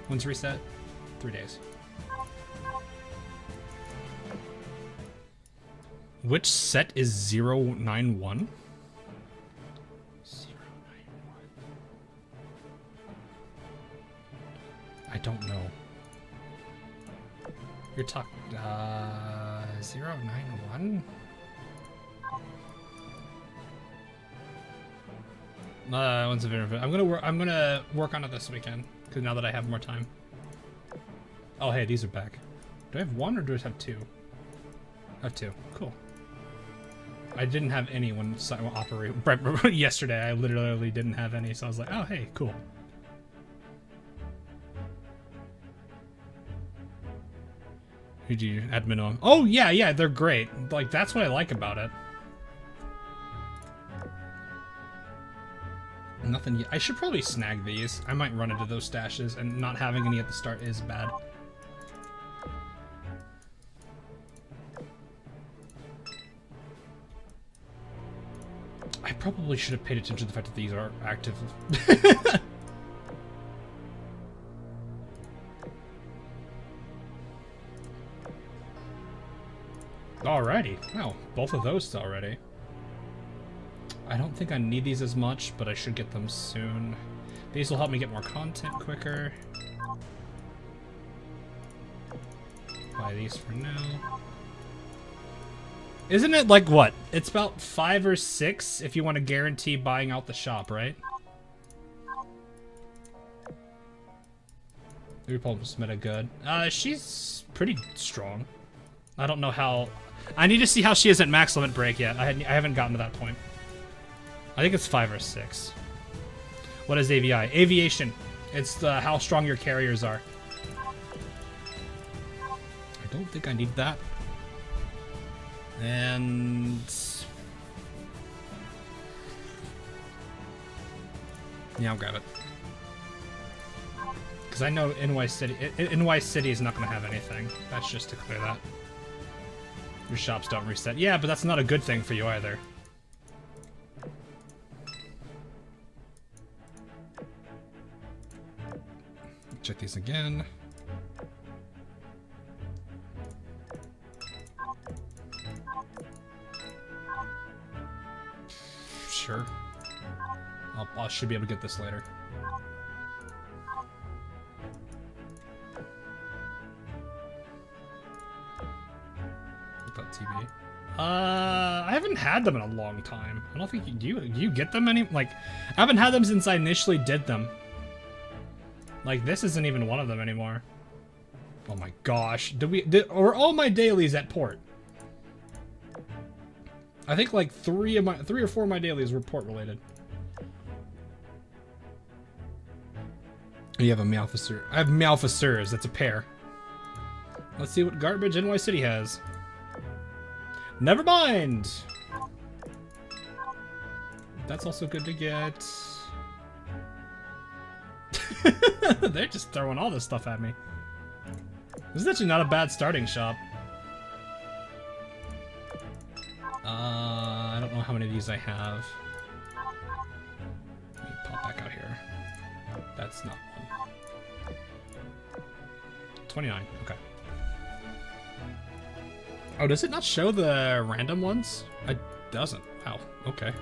Speaker 1: When's reset? 3 days. Which set is 091? 091. I don't know. You're talking 091? One's a bit. I'm gonna work on it this weekend because now that I have more time. Oh hey, these are back. Do I have 1 or do I have 2? I have 2. Cool. I didn't have any when operate yesterday. I literally didn't have any, so I was like, oh hey, cool. Who do you admin on? Oh yeah, they're great. Like that's what I like about it. Nothing yet. I should probably snag these. I might run into those stashes, and not having any at the start is bad. I probably should have paid attention to the fact that these are active. Alrighty. Wow, both of those already. I don't think I need these as much, but I should get them soon. These will help me get more content quicker. Buy these for now. Isn't it like what? It's about 5 or 6 if you want to guarantee buying out the shop, right? Repulse META good. She's pretty strong. I don't know how. I need to see how she is at max limit break yet. I haven't gotten to that point. I think it's 5 or 6. What is AVI? Aviation. It's the how strong your carriers are. I don't think I need that. And yeah, I'll grab it. Because I know NY City is not going to have anything. That's just to clear that. Your shops don't reset. Yeah, but that's not a good thing for you either. Check these again. Sure. I should be able to get this later. Without TV. I haven't had them in a long time. I don't think you get them any, like, I haven't had them since I initially did them. Like, this isn't even one of them anymore. Oh my gosh. Are all my dailies at port? I think like 3 or 4 of my dailies were port related. You have a Malfasur. I have Malfasurs. That's a pair. Let's see what garbage NY City has. Never mind. That's also good to get. They're just throwing all this stuff at me. This is actually not a bad starting shop. I don't know how many of these I have. Let me pop back out here. That's not one. 29, okay. Oh, does it not show the random ones? It doesn't. Wow, okay.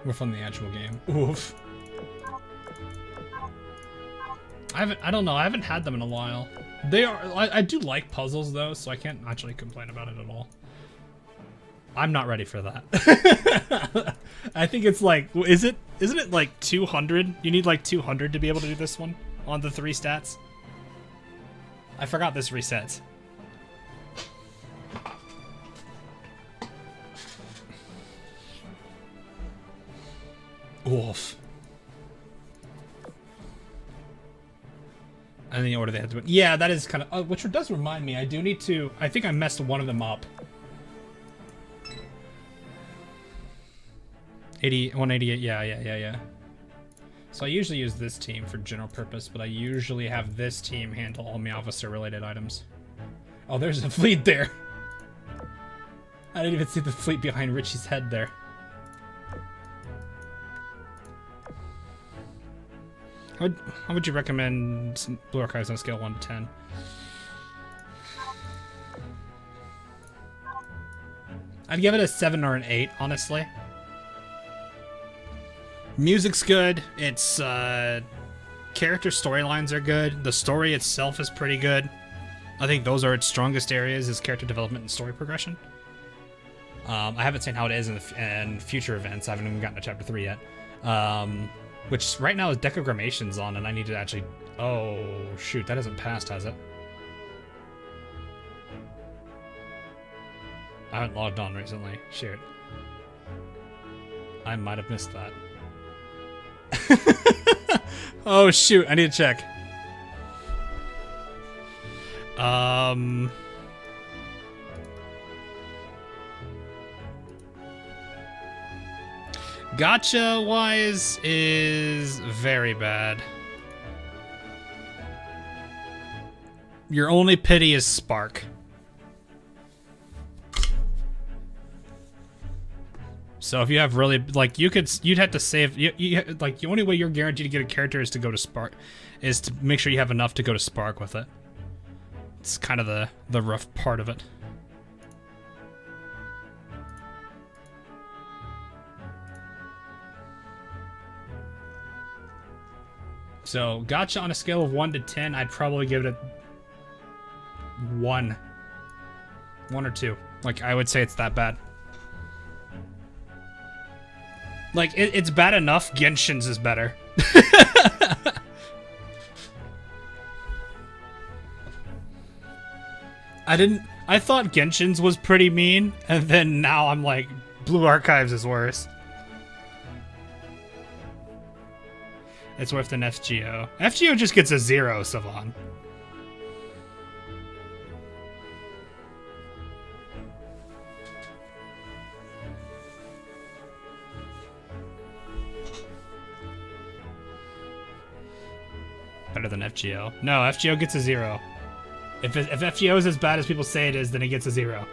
Speaker 1: We're from the actual game. Oof. I don't know, I haven't had them in a while. I do like puzzles though, so I can't actually complain about it at all. I'm not ready for that. I think it's like, isn't it like 200? You need like 200 to be able to do this one on the 3 stats. I forgot this resets. Oof. And the order they had to. Yeah, that is kind of. Which does remind me, I do need to. I think I messed one of them up. 188. Yeah. So I usually use this team for general purpose, but I usually have this team handle all my officer-related items. Oh, there's a fleet there. I didn't even see the fleet behind Richie's head there. How would you recommend some Blue Archives on a scale of 1 to 10? I'd give it a 7 or an 8, honestly. Music's good. It's character storylines are good. The story itself is pretty good. I think those are its strongest areas, is character development and story progression. I haven't seen how it is in future events. I haven't even gotten to chapter 3 yet. Which right now is Decogrammation's on, and I need to actually... Oh, shoot, that hasn't passed, has it? I haven't logged on recently. Shoot. I might have missed that. Oh, shoot, I need to check. Gacha-wise is very bad. Your only pity is Spark. So if you have really, like, you'd have to save, like, the only way you're guaranteed to get a character is to go to Spark, is to make sure you have enough to go to Spark with it. It's kind of the rough part of it. So, Gacha on a scale of 1 to 10, I'd probably give it a 1. 1 or 2. Like, I would say it's that bad. Like, it's bad enough, Genshin's is better. I thought Genshin's was pretty mean, and then now I'm like, Blue Archives is worse. It's worse than FGO. FGO just gets a 0, Savon. Better than FGO. No, FGO gets a 0. If FGO is as bad as people say it is, then it gets a 0.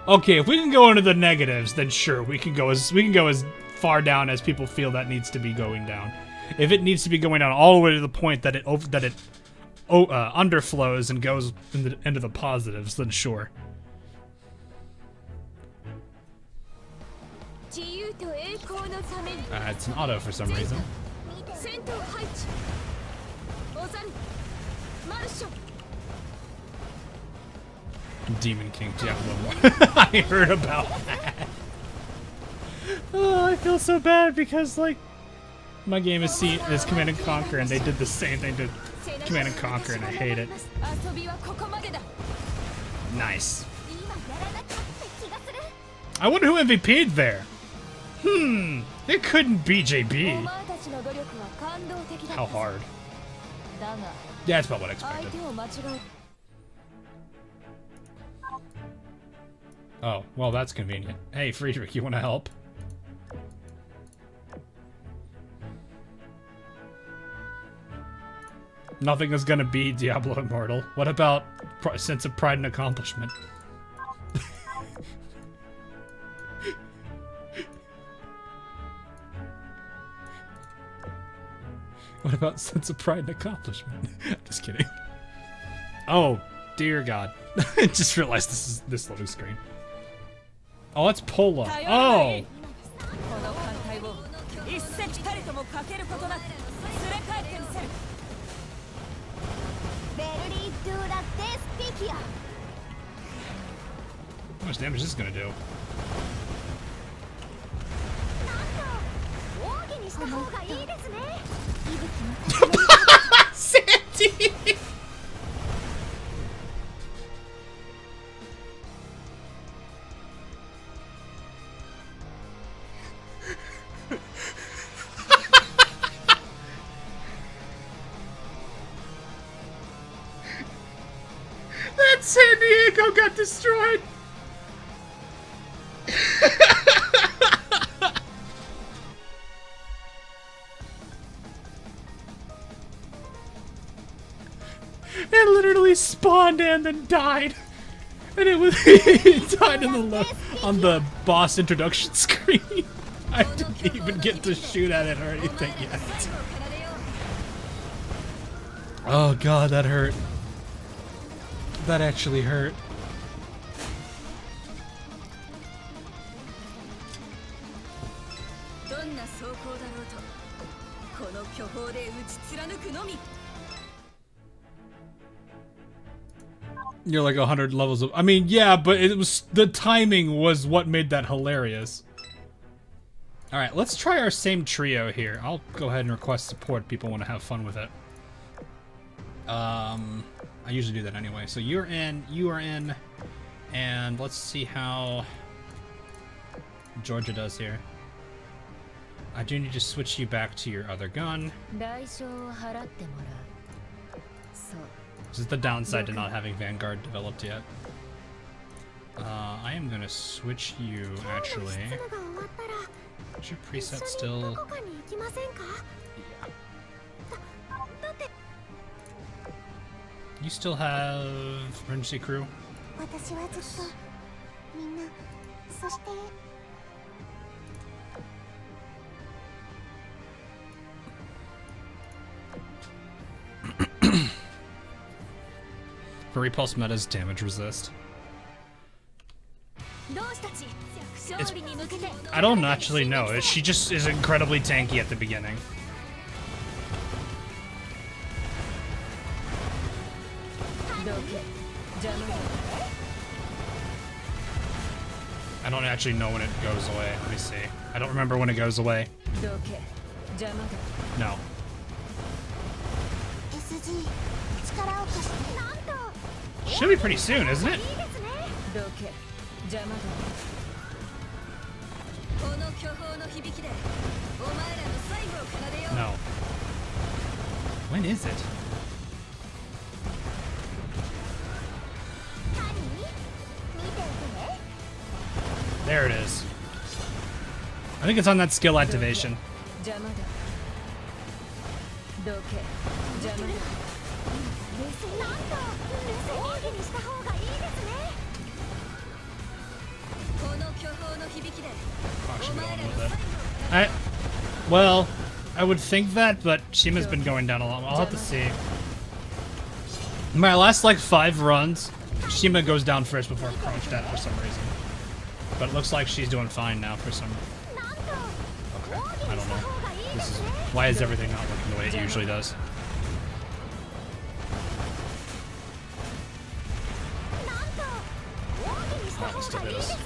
Speaker 1: Okay, if we can go into the negatives, then sure, we can go as far down as people feel that needs to be going down. If it needs to be going down all the way to the point that it underflows and goes into the positives, then sure. It's an auto for some reason. Demon King Diablo. I heard about that. Oh, I feel so bad because, like, my game is Command and Conquer, and they did the same thing to Command and Conquer, and I hate it. Nice. I wonder who MVP'd there. It couldn't be JB. How hard? Yeah, that's about what I expected. Oh, well, that's convenient. Hey, Friedrich, you want to help? Nothing is gonna beat Diablo Immortal. What about sense of pride and accomplishment? What about sense of pride and accomplishment? Just kidding. Oh, dear God. I just realized this loading screen. Oh, it's Polo. Oh! How much damage is this gonna do? Sandy! That San Diego got destroyed! It literally spawned and then died. And it was it died on the boss introduction screen. I didn't even get to shoot at it or anything yet. Oh god, that hurt. That actually hurt. You're like 100 levels of. I mean, yeah, but it was the timing was what made that hilarious. All right, let's try our same trio here. I'll go ahead and request support. People want to have fun with it. I usually do that anyway. So you're in, you are in, and let's see how Georgia does here. I do need to switch you back to your other gun. This is the downside to not having Vanguard developed yet. I am gonna switch you, actually. Is your preset still? Yeah. You still have emergency crew? For Repulse Meta's damage resist. I don't actually know. She just is incredibly tanky at the beginning. I don't actually know when it goes away. Let me see. I don't remember when it goes away. No. Should be pretty soon, isn't it? No. When is it? There it is. I think it's on that skill activation. Well, I would think that, but Shima's been going down a lot. I'll have to see. My last like 5 runs, Shima goes down first before Crunch dead for some reason. But it looks like she's doing fine now for some. Okay, I don't know. Why is everything not working the way it usually does? Oh, let's do this.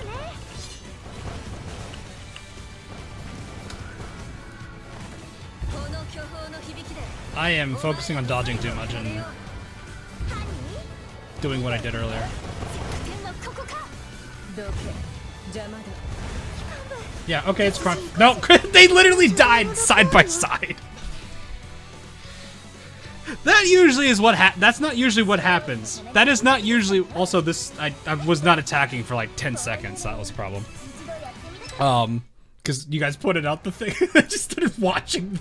Speaker 1: I am focusing on dodging too much and doing what I did earlier. Yeah, okay, it's Crunch. No, they literally died side by side. That usually is what that's not usually what happens. That is not usually. Also, this I was not attacking for like 10 seconds. That was a problem. Because you guys pointed out the thing. I just started watching.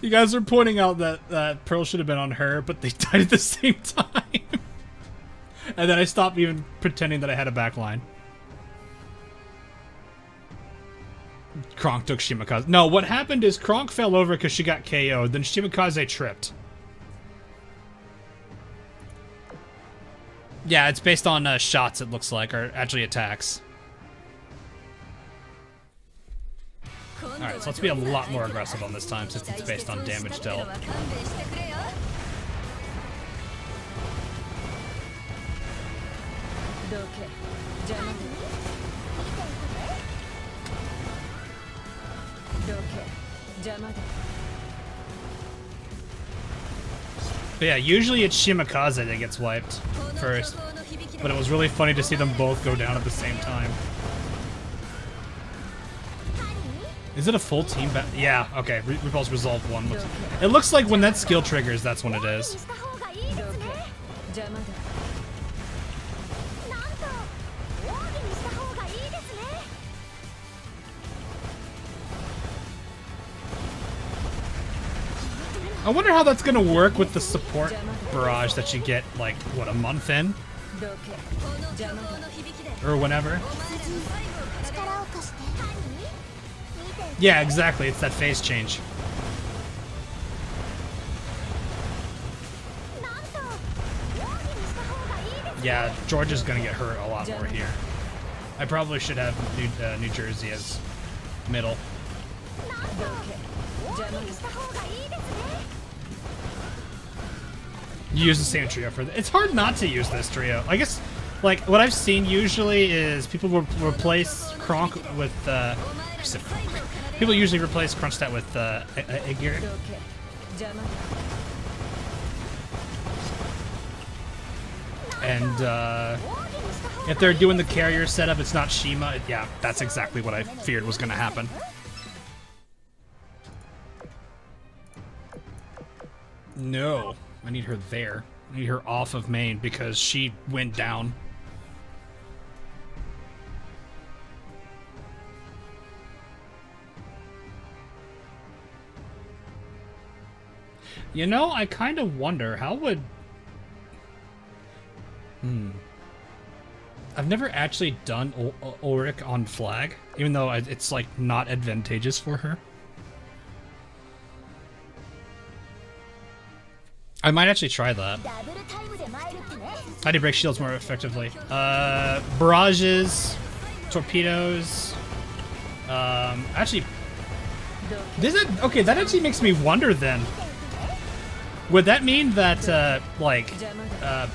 Speaker 1: You guys were pointing out that Pearl should have been on her, but they died at the same time. And then I stopped even pretending that I had a backline. Kronk took Shimakaze. No, what happened is Kronk fell over because she got KO'd, then Shimakaze tripped. Yeah, it's based on shots, it looks like, or actually attacks. Alright, so let's be a lot more aggressive on this time since it's based on damage dealt. But yeah, usually it's Shimakaze that gets wiped first. But it was really funny to see them both go down at the same time. Is it a full team bat? Yeah, okay. Repulse Resolve 1. It looks like when that skill triggers, that's when it is. I wonder how that's gonna work with the support barrage that you get, like, what, a month in? Or whenever? Yeah, exactly. It's that phase change. Yeah, Georgia's gonna get hurt a lot more here. I probably should have New Jersey as middle. You use the same trio for it's hard not to use this trio. I guess, like, what I've seen usually is people will replace Kronk with, people usually replace Kronstadt with, Aegir. And, if they're doing the carrier setup, it's not Shima. Yeah, that's exactly what I feared was gonna happen. No. I need her there. I need her off of main because she went down. You know, I kind of wonder how would... I've never actually done Ulrich on flag, even though it's like not advantageous for her. I might actually try that. How do you break shields more effectively? Barrages, torpedoes. Actually, okay, that actually makes me wonder then. Would that mean that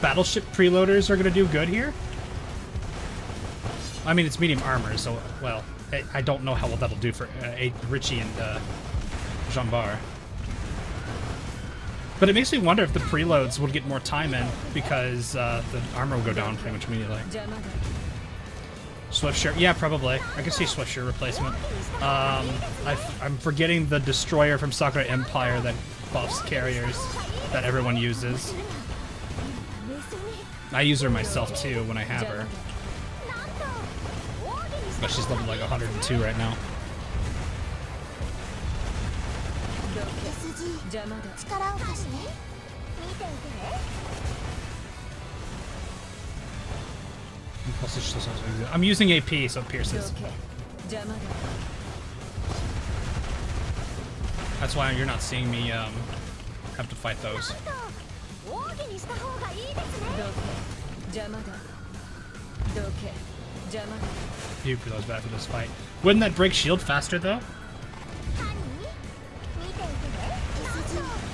Speaker 1: battleship preloaders are gonna do good here? I mean, it's medium armor, so well, I don't know how well that'll do for Richie and Jean-Bar. But it makes me wonder if the preloads would get more time in because the armor will go down pretty much immediately. Swiftsure, yeah, probably. I can see Swiftsure replacement. I'm forgetting the destroyer from Sakura Empire that buffs carriers that everyone uses. I use her myself too when I have her. But she's level like 102 right now. I'm using AP, so it pierces. That's why you're not seeing me have to fight those. That was bad for this fight. Wouldn't that break shield faster though?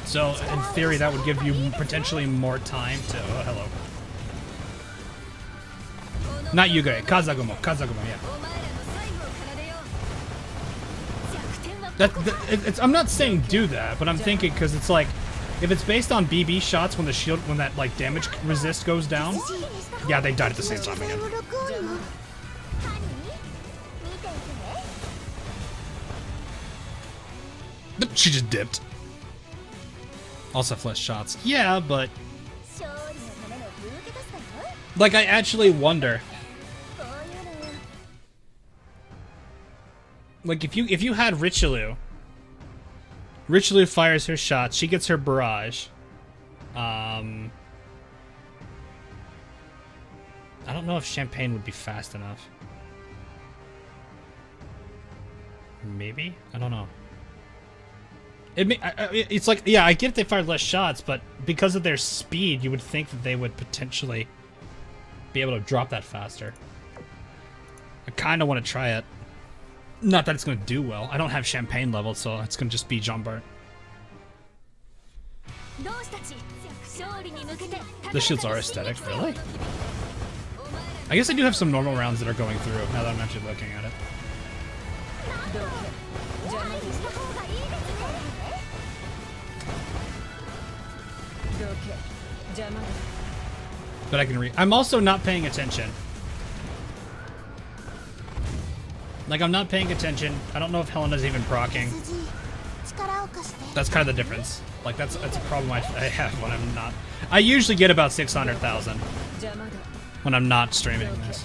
Speaker 1: So in theory that would give you potentially more time to hello. Not Yuga, Kazagumo, yeah. I'm not saying do that, but I'm thinking because it's like, if it's based on BB shots when the shield, when that like damage resist goes down, yeah, they died at the same time again. She just dipped. Also have less shots. Yeah, but like I actually wonder. Like if you had Richelieu fires her shots, she gets her barrage. I don't know if Champagne would be fast enough. Maybe? I don't know. It's like, yeah, I get they fired less shots, but because of their speed, you would think that they would potentially be able to drop that faster. I kind of want to try it. Not that it's going to do well. I don't have Champagne level, so it's going to just be Jean-Bart. The shields are aesthetic, really? I guess I do have some normal rounds that are going through now that I'm actually looking at it. But I can read. I'm also not paying attention. Like, I'm not paying attention. I don't know if Helena's even proccing. That's kind of the difference. Like, that's a problem I have when I'm not. I usually get about 600,000 when I'm not streaming this.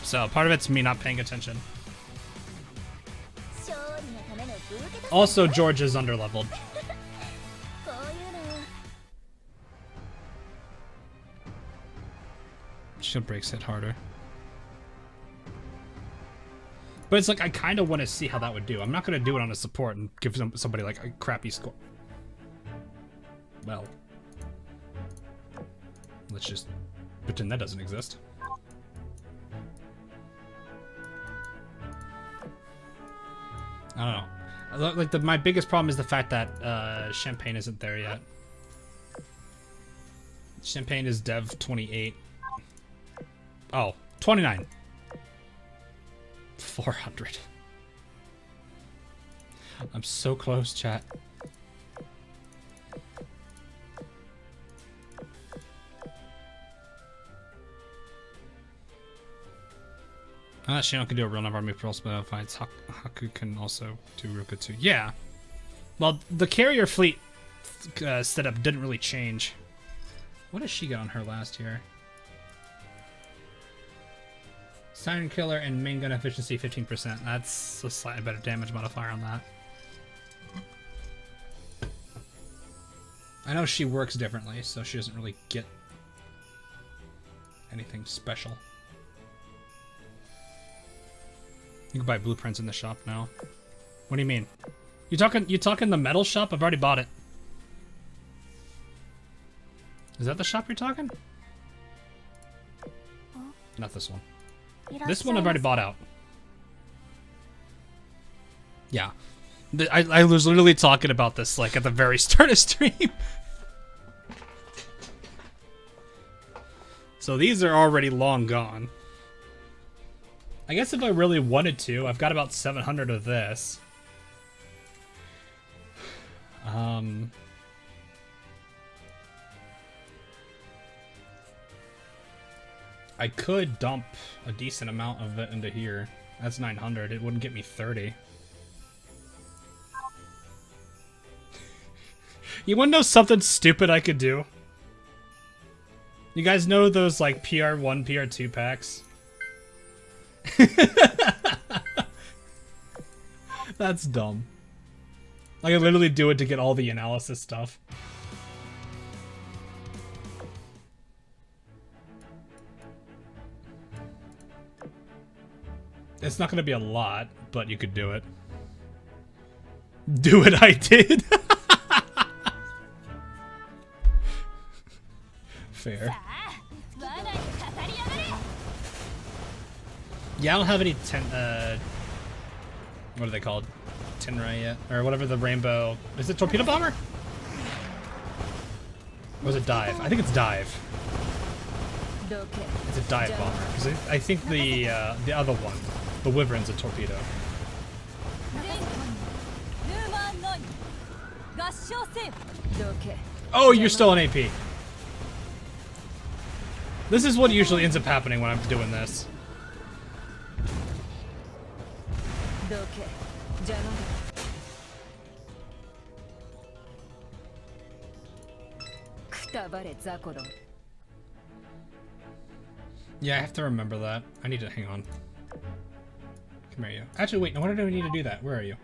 Speaker 1: So part of it's me not paying attention. Also, George is underleveled. Shield breaks hit harder. But it's like, I kind of want to see how that would do. I'm not going to do it on a support and give somebody like a crappy score. Well. Let's just pretend that doesn't exist. I don't know. Like, my biggest problem is the fact that Champagne isn't there yet. Champagne is Dev 28. Oh, 29. 400. I'm so close, chat. Shion can do a real number of Repulse META fights. Haku can also do Ruka too. Yeah. Well, the carrier fleet setup didn't really change. What does she get on her last year? Siren Killer and main gun efficiency 15%. That's a slightly better damage modifier on that. I know she works differently, so she doesn't really get anything special. You can buy blueprints in the shop now. What do you mean? You talking the metal shop? I've already bought it. Is that the shop you're talking? Not this one. This one I've already bought out. Yeah. I was literally talking about this like at the very start of stream. So these are already long gone. I guess if I really wanted to, I've got about 700 of this. I could dump a decent amount of it into here. That's 900. It wouldn't get me 30. You wanna know something stupid I could do? You guys know those like PR1, PR2 packs? That's dumb. I could literally do it to get all the analysis stuff. It's not gonna be a lot, but you could do it. Do it, I did! Fair. Yeah, I don't have any what are they called? Tenrai yet? Or whatever the rainbow... Is it Torpedo Bomber? Or was it Dive? I think it's Dive. It's a Dive Bomber. Because I think the other one, the Wyvern's a Torpedo. Oh, you're still on AP. This is what usually ends up happening when I'm doing this. Yeah, I have to remember that. I need to hang on. Come here, you. Actually, wait. No, why do we need to do that? Where are you?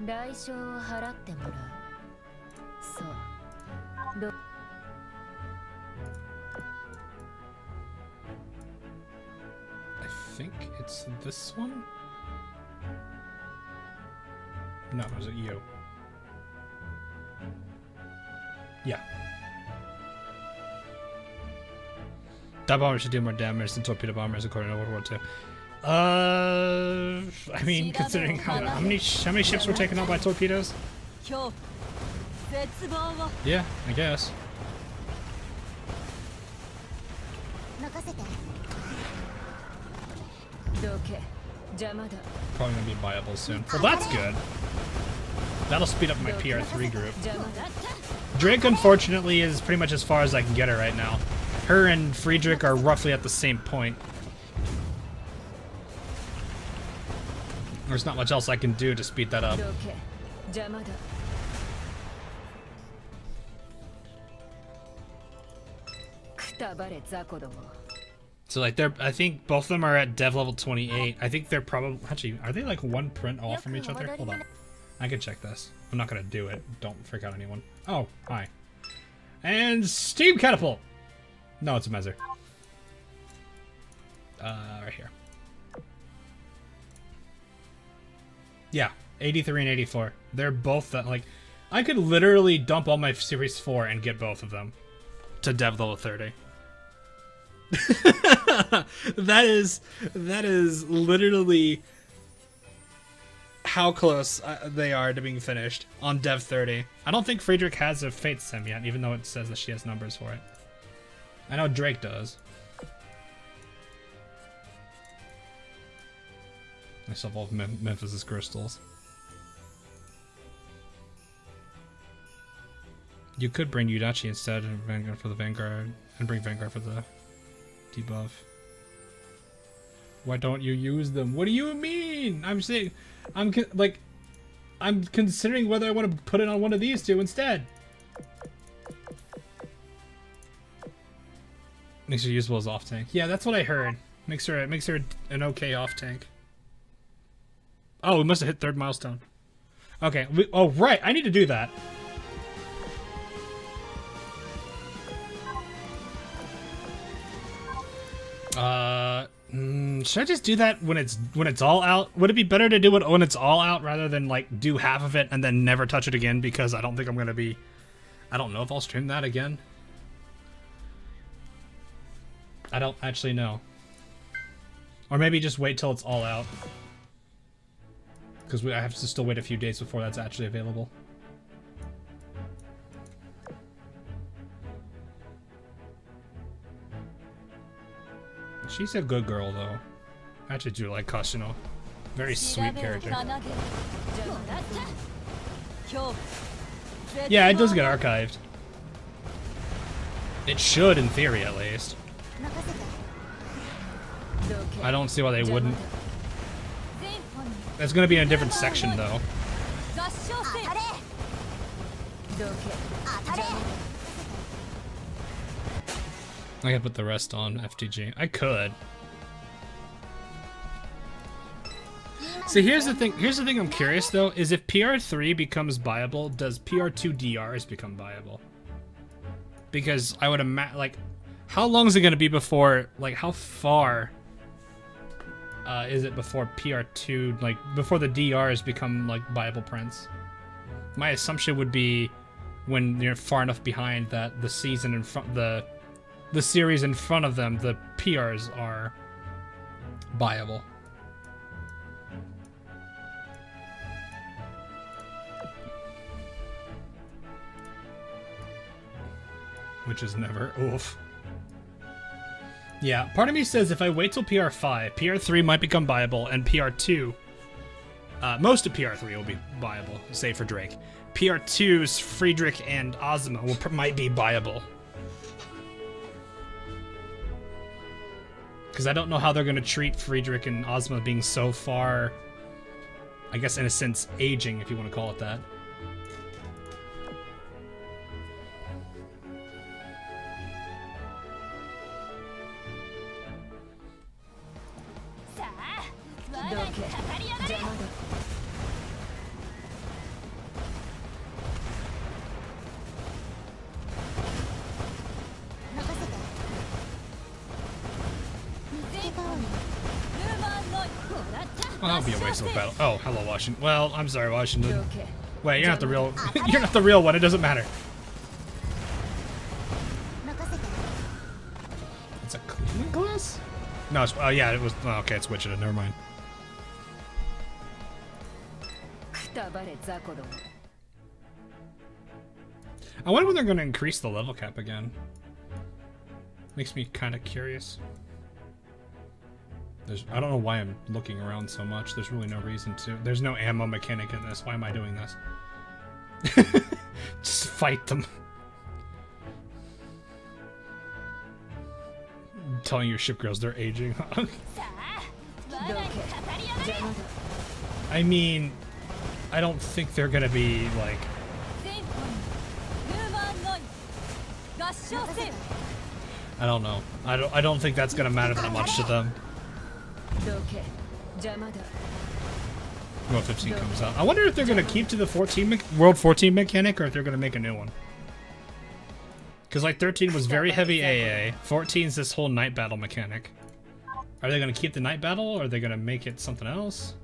Speaker 1: I think it's this one? No, is it you? Yeah. Dive bombers should do more damage than torpedo bombers according to World War II. I mean, considering how many ships were taken out by torpedoes? Yeah, I guess. Probably gonna be viable soon. Well, that's good. That'll speed up my PR3 group. Drake, unfortunately, is pretty much as far as I can get her right now. Her and Friedrich are roughly at the same point. There's not much else I can do to speed that up. So like I think both of them are at dev level 28. I think they're probably, actually, are they like one print off from each other? Hold on. I can check this. I'm not gonna do it. Don't freak out anyone. Oh, hi. And Steam Catapult! No, it's a Mezzer. Right here. Yeah, 83 and 84. They're both that, like, I could literally dump all my Series 4 and get both of them to dev level 30. that is literally how close they are to being finished on dev 30. I don't think Friedrich has a Fate Sim yet, even though it says that she has numbers for it. I know Drake does. I still have Memphis's crystals. You could bring Yudachi instead and Vanguard for the Vanguard, and bring Vanguard for the debuff. Why don't you use them? What do you mean? I'm saying, I'm considering whether I want to put it on one of these two instead. Makes her usable as off tank. Yeah, that's what I heard. Makes her an okay off tank. Oh, we must have hit third milestone. Okay. Oh, right. I need to do that. Should I just do that when it's all out? Would it be better to do it when it's all out rather than like do half of it and then never touch it again? Because I don't think I'm gonna be. I don't know if I'll stream that again. I don't actually know. Or maybe just wait till it's all out. Because I have to still wait a few days before that's actually available. She's a good girl, though. I actually do like Kashino. Very sweet character. Yeah, it does get archived. It should, in theory, at least. I don't see why they wouldn't. It's gonna be in a different section, though. I could put the rest on FTG. I could. See, here's the thing. Here's the thing I'm curious, though, is if PR3 becomes viable, does PR2 DRs become viable? Because I would imagine, like, how long is it gonna be before, like, how far is it before PR2, like, before the DRs become, like, viable prints? My assumption would be when you're far enough behind that the season in front, the series in front of them, the PRs are viable. Which is never. Oof. Yeah, part of me says if I wait till PR5, PR3 might become viable, and PR2, most of PR3 will be viable, save for Drake. PR2's Friedrich and Ozma might be viable. Because I don't know how they're going to treat Friedrich and Ozma being so far, I guess in a sense, aging, if you want to call it that. Well, that would be a waste of a battle. Oh, hello, Washington. Well, I'm sorry, Washington. Wait, you're not the real. You're not the real one. It doesn't matter. It's a cleaning glass? No, it's. Oh, yeah, it was. Oh, okay, it's Wichita. Never mind. I wonder when they're going to increase the level cap again. Makes me kind of curious. I don't know why I'm looking around so much. There's really no reason to. There's no ammo mechanic in this. Why am I doing this? Just fight them. Telling your ship girls they're aging. I mean, I don't think they're gonna be like. I don't know. I don't think that's gonna matter that much to them. World 15 comes out. I wonder if they're gonna keep to the World 14 mechanic, or if they're gonna make a new one. Because like 13 was very heavy AA. 14's this whole night battle mechanic. Are they gonna keep the night battle, or are they gonna make it something else?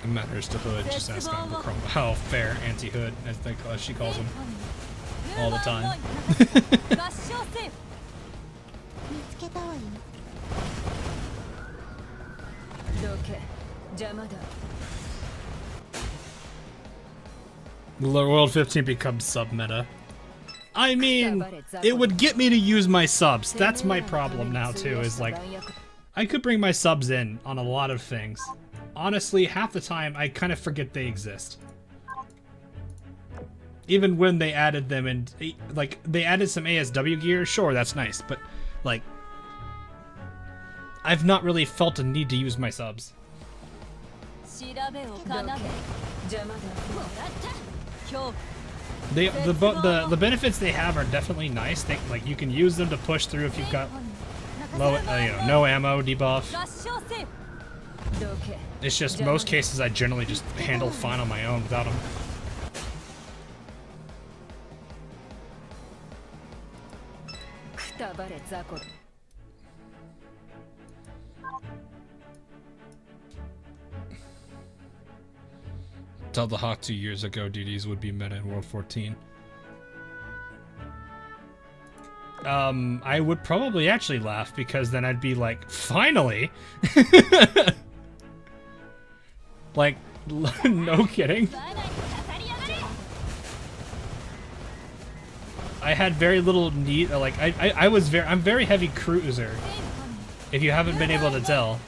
Speaker 1: It matters to Hood, just ask him how fair anti-Hood, as she calls him. All the time. World 15 becomes sub-meta. I mean, it would get me to use my subs. That's my problem now, too, is like, I could bring my subs in on a lot of things. Honestly, half the time, I kind of forget they exist. Even when they added them and like they added some ASW gear, sure, that's nice, but like I've not really felt a need to use my subs. The benefits they have are definitely nice. Like you can use them to push through if you've got low, no ammo debuff. It's just most cases I generally just handle fine on my own without them. Tell the Hawk 2 years ago DDs would be meta in World 14. I would probably actually laugh, because then I'd be like, finally! Like, no kidding. I had very little need, like, I'm very heavy cruiser, if you haven't been able to tell.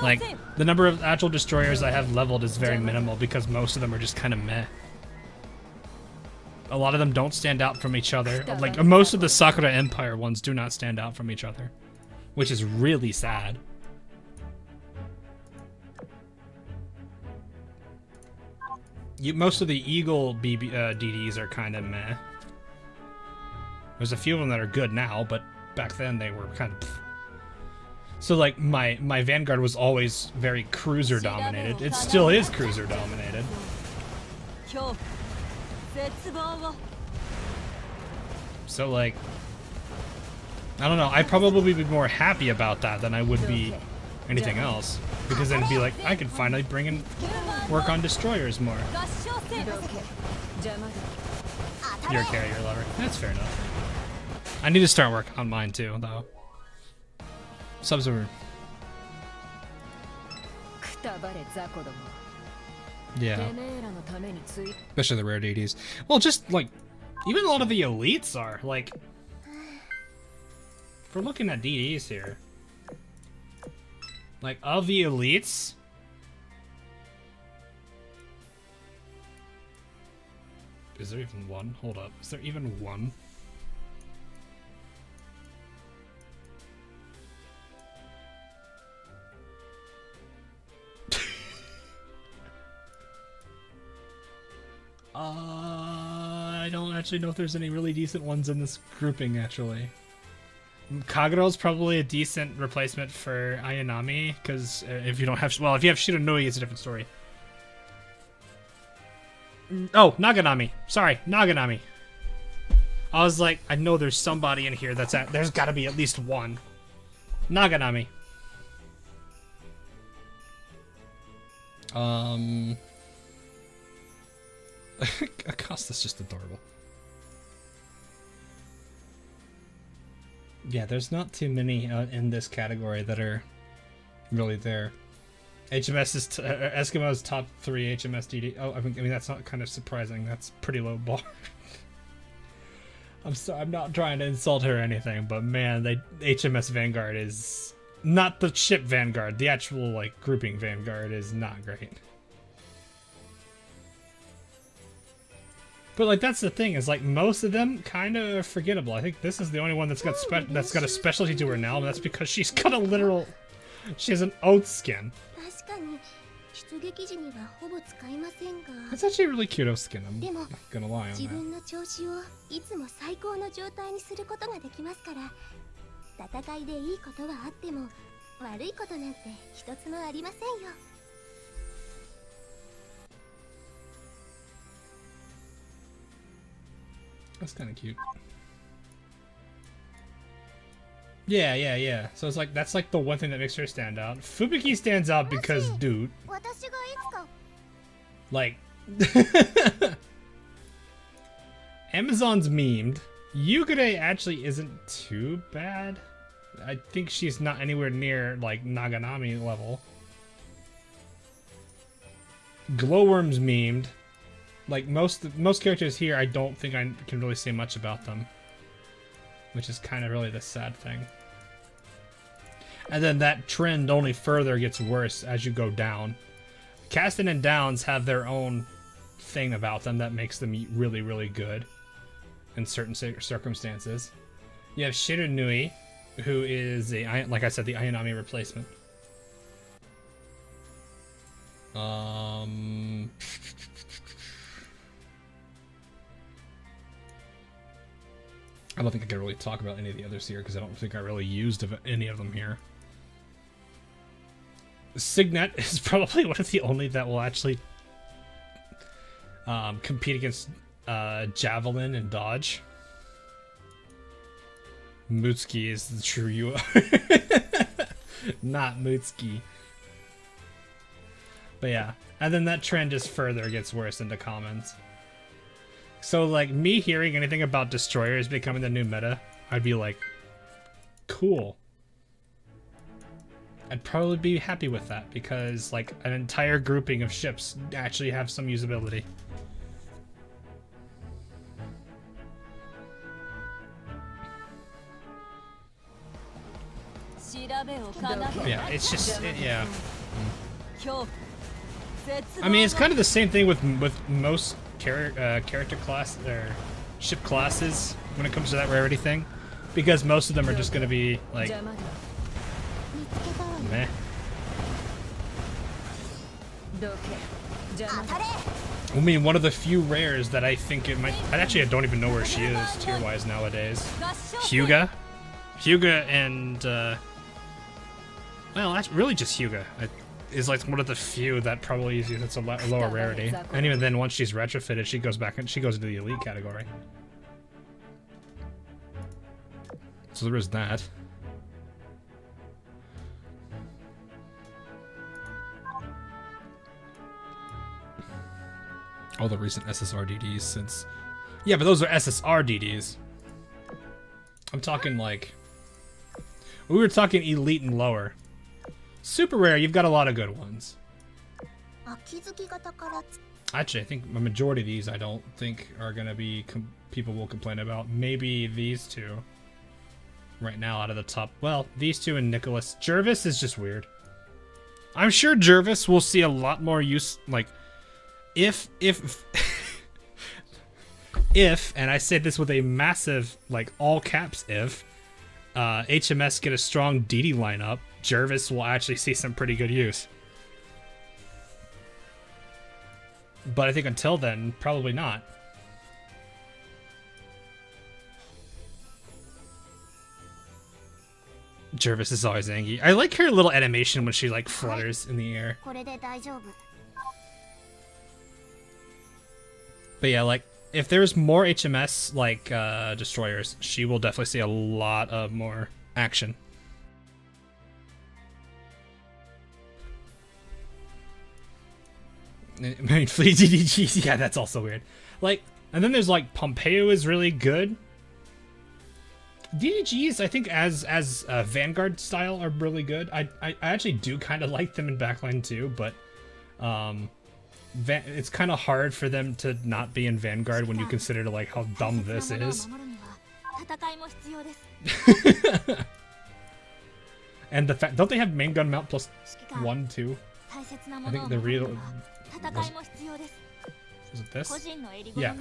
Speaker 1: Like, the number of actual destroyers I have leveled is very minimal, because most of them are just kind of meh. A lot of them don't stand out from each other. Like, most of the Sakura Empire ones do not stand out from each other, which is really sad. Most of the Eagle DDs are kind of meh. There's a few of them that are good now, but back then they were kind of... So like my Vanguard was always very cruiser dominated. It still is cruiser dominated. So like, I don't know, I'd probably be more happy about that than I would be anything else. Because then it'd be like, I could finally work on destroyers more. You're a carrier lover. That's fair enough. I need to start work on mine too, though. Subs are... Yeah. Especially the rare DDs. Well, just like, even a lot of the elites are, like... If we're looking at DDs here. Like, of the elites... Is there even one? Hold up. Is there even one? I don't actually know if there's any really decent ones in this grouping, actually. Kagero's probably a decent replacement for Ayanami, because if you don't have... Well, if you have Shiranui, it's a different story. Oh, Naganami. Sorry, Naganami. I was like, I know there's somebody in here that's at... There's gotta be at least one. Naganami. Acosta's just adorable. Yeah, there's not too many in this category that are really there. HMS is Eskimo's top 3 HMS DD. Oh, I mean that's not kind of surprising. That's pretty low bar. I'm not trying to insult her or anything, but man, HMS Vanguard is not the ship Vanguard. The actual like grouping Vanguard is not great. But like that's the thing is like most of them kind of forgettable. I think this is the only one that's got a specialty to her now, and that's because she's got a literal. She has an oath skin. It's actually a really cute oath skin. I'm not gonna lie on that. That's kind of cute. Yeah. So it's like that's like the one thing that makes her stand out. Fubuki stands out because, dude, like, Amazon's memed. Yugure actually isn't too bad. I think she's not anywhere near like Naganami level. Glowworm's memed. Like most characters here, I don't think I can really say much about them, which is kind of really the sad thing. And then that trend only further gets worse as you go down. Kasten and Downs have their own thing about them that makes them really, really good in certain circumstances. You have Shiranui, who is like I said, the Ayanami replacement. I don't think I can really talk about any of the others here because I don't think I really used any of them here. Signet is probably one of the only that will actually compete against Javelin and Dodge. Mutsuki is the true you not Mutsuki. But yeah, and then that trend just further gets worse into comments. So like me hearing anything about destroyers becoming the new meta, I'd be like, cool. I'd probably be happy with that because like an entire grouping of ships actually have some usability. Yeah, it's just yeah. I mean, it's kind of the same thing with most character class or ship classes when it comes to that rarity thing, because most of them are just going to be like meh. I mean, one of the few rares that I think it might. I don't even know where she is tier-wise nowadays. Hyuga and well, that's really just Hyuga. Is like one of the few that probably is that's a lower rarity, and even then, once she's retrofitted, she goes back and she goes into the elite category. So there is that. All the recent SSR DDs since, yeah, but those are SSR DDs. I'm talking like we were talking elite and lower. Super rare, you've got a lot of good ones. Actually, I think a majority of these I don't think are going to be people will complain about. Maybe these two right now out of the top. Well, these two and Nicholas. Jervis is just weird. I'm sure Jervis will see a lot more use, like, if, and I say this with a massive, like, all caps if, HMS get a strong DD lineup, Jervis will actually see some pretty good use. But I think until then, probably not. Jervis is always angry. I like her little animation when she like flutters in the air. But yeah, like if there's more HMS like destroyers, she will definitely see a lot of more action. I mean, Fleet DDGs, yeah, that's also weird. Like, and then there's like Pompeo is really good. DDGs, I think as Vanguard style are really good. I actually do kind of like them in backline too, but it's kind of hard for them to not be in Vanguard when you consider like how dumb this is. And the fact, don't they have main gun mount plus 1 too? I think the real was it this? Yeah,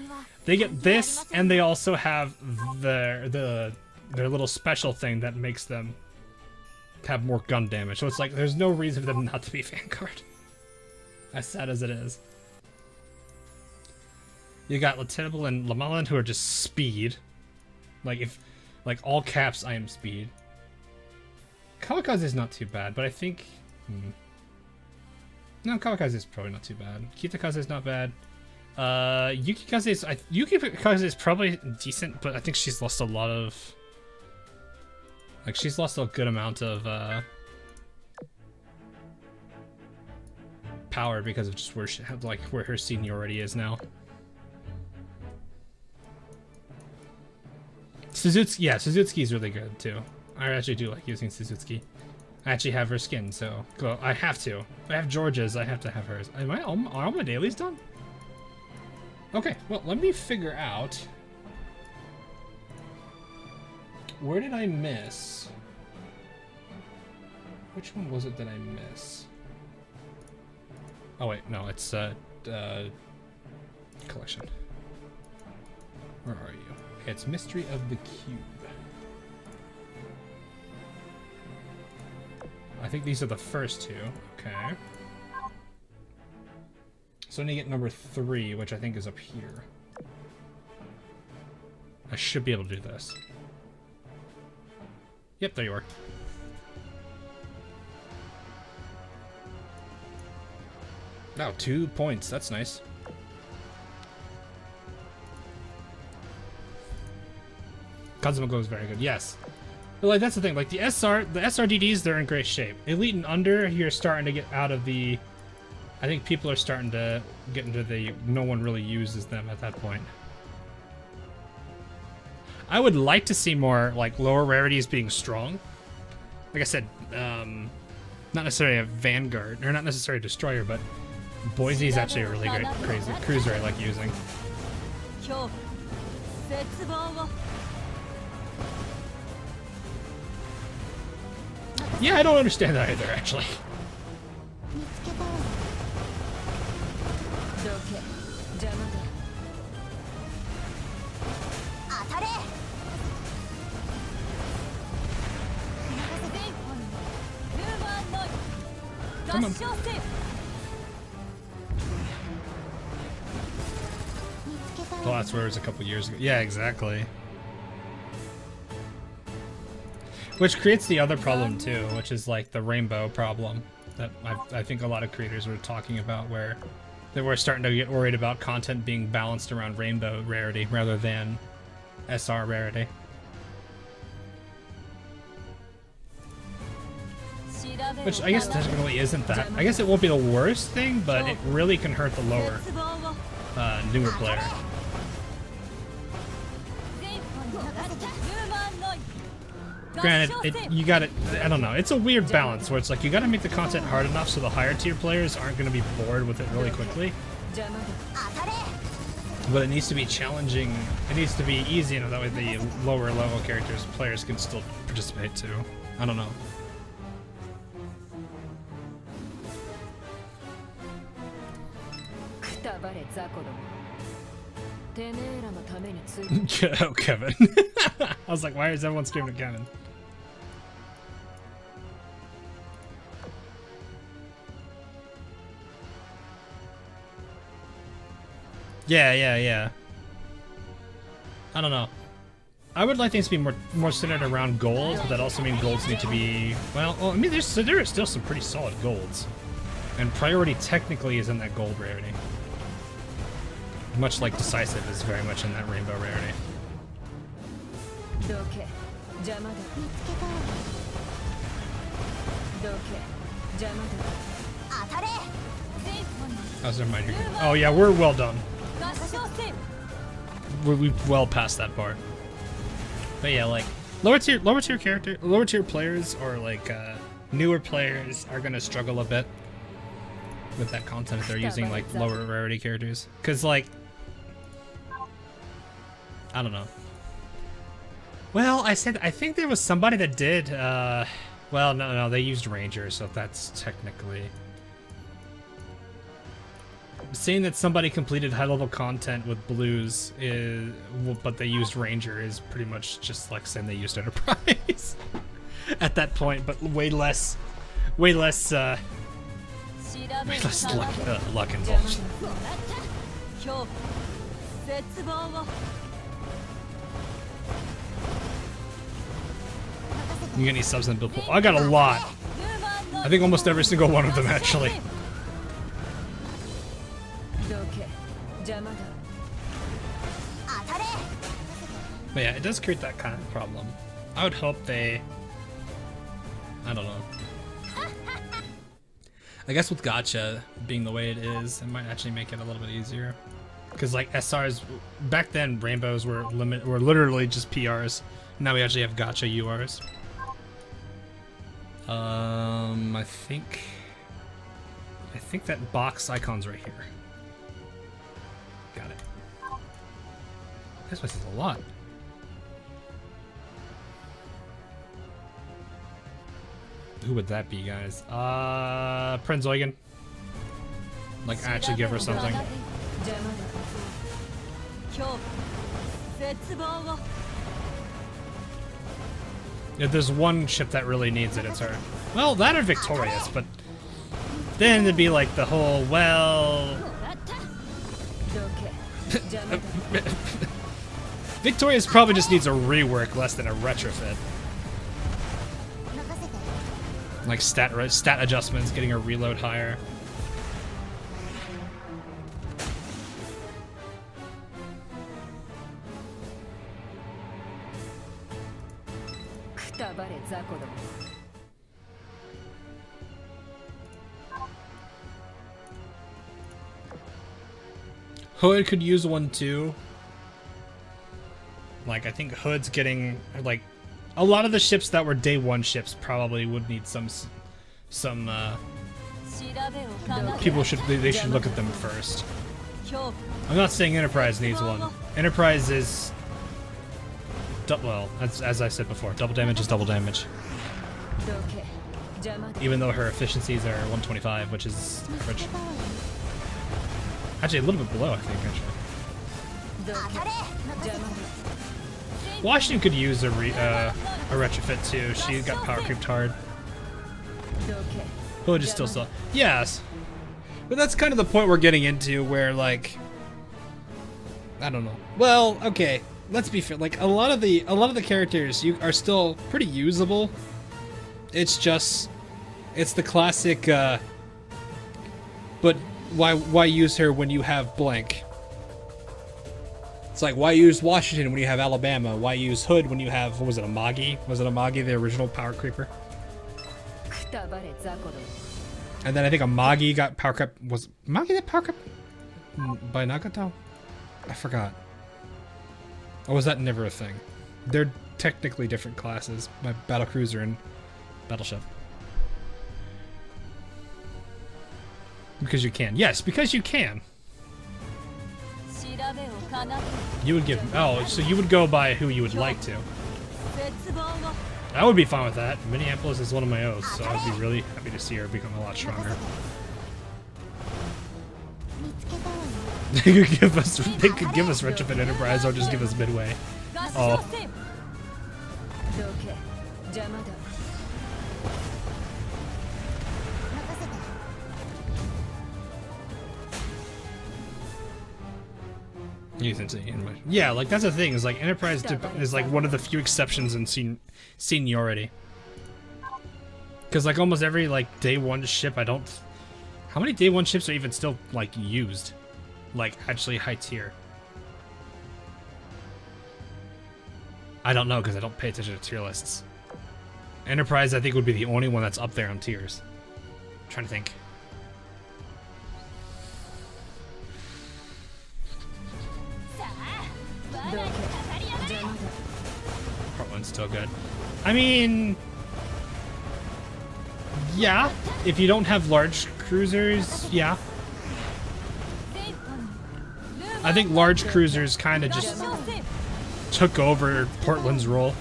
Speaker 1: they get this, and they also have their little special thing that makes them have more gun damage. So it's like there's no reason for them not to be Vanguard. As sad as it is. You got Latinable and Lamalan who are just speed. Like all caps, I am speed. Kawakaze is not too bad, but I think... No, Kawakaze is probably not too bad. Kitakaze is not bad. Yukikaze is probably decent, but I think she's lost a lot of... Like, she's lost a good amount of, power because of just where she had, like, where her seniority is now. Suzuki, yeah, Suzuki's really good, too. I actually do like using Suzuki. I actually have her skin, so I have to. If I have George's, I have to have hers. Are all my dailies done? Okay, well, let me figure out... Where did I miss? Which one was it that I missed? Oh wait, no, it's collection. Where are you? Okay, it's Mystery of the Cube. I think these are the first two. Okay. So I need to get number 3, which I think is up here. I should be able to do this. Yep, there you are. Wow, 2 points. That's nice. Kazuma is very good. Yes. But like that's the thing. Like the SRDDs, they're in great shape. Elite and under, you're starting to get out of the. I think people are starting to get into the. No one really uses them at that point. I would like to see more like lower rarities being strong. Like I said, not necessarily a Vanguard or not necessarily a Destroyer, but Boise is actually a really great cruiser I like using. Yeah, I don't understand that either, actually. Come on. Oh, that's where it was a couple years ago. Yeah, exactly. Which creates the other problem too, which is like the rainbow problem that I think a lot of creators were talking about, where they were starting to get worried about content being balanced around rainbow rarity rather than SR rarity. Which I guess technically isn't that. I guess it won't be the worst thing, but it really can hurt the lower, newer player. Granted, you gotta, I don't know, it's a weird balance where it's like you gotta make the content hard enough so the higher tier players aren't gonna be bored with it really quickly. But it needs to be challenging, it needs to be easy enough that way the lower level players can still participate too. I don't know. Oh, Kevin. I was like, why is everyone screaming at Kevin? Yeah. I don't know. I would like things to be more centered around golds, but that also means golds need to be, well I mean, there are still some pretty solid golds. And priority technically is in that gold rarity. Much like Decisive is very much in that rainbow rarity. How's their mind? Oh yeah, we're well done. We've well past that part. But yeah, like, lower tier players or like newer players are gonna struggle a bit with that content if they're using like lower rarity characters, because like I don't know. Well, I think there was somebody that did. Well, no, they used Ranger, so that's technically. Saying that somebody completed high level content with blues is, but they used Ranger is pretty much just like saying they used Enterprise at that point, but way less luck involved. You get any subs in the build pool? I got a lot. I think almost every single one of them actually. But yeah, it does create that kind of problem. I would hope they... I don't know. I guess with gacha being the way it is, it might actually make it a little bit easier. Because like SRs, back then rainbows were literally just PRs. Now we actually have gacha URs. I think that box icon's right here. Got it. This place is a lot. Who would that be, guys? Prince Eugen. Like, actually give her something. If there's one ship that really needs it, it's her. Well, that or Victorious, but then it'd be like the whole, well... Victorious probably just needs a rework less than a retrofit. Like stat adjustments, getting her reload higher. Hood could use one too. Like, I think Hood's getting, like, a lot of the ships that were day one ships probably would need some people should look at them first. I'm not saying Enterprise needs one. Enterprise is, well, as I said before, double damage is double damage. Even though her efficiencies are 125, which is average. Actually, a little bit below, I think, actually. Washington could use a retrofit too. She got power creeped hard. Hood is still so. Yes, but that's kind of the point we're getting into, where like, I don't know. Well, okay, let's be fair. Like a lot of the characters are still pretty usable. It's just, it's the classic. But why use her when you have blank? It's like, why use Washington when you have Alabama? Why use Hood when you have, what was it, Amagi? Was it Amagi, the original power creeper? And then I think Amagi got power creep. Was Amagi the power creep by Nagato? I forgot. Or was that never a thing? They're technically different classes, by Battlecruiser and Battleship. Because you can. Yes, because you can. You would give... Oh, so you would go by who you would like to. I would be fine with that. Minneapolis is one of my oaths, so I'd be really happy to see her become a lot stronger. They could give us Retrofit Enterprise or just give us Midway. Oh. Yeah, like that's the thing, is like Enterprise is like one of the few exceptions in seniority. Because like almost every like day one ship, how many day one ships are even still like used? Like actually high tier? I don't know, because I don't pay attention to tier lists. Enterprise I think would be the only one that's up there on tiers. I'm trying to think. still good. I mean, yeah, if you don't have large cruisers, yeah. I think large cruisers kind of just took over Portland's role.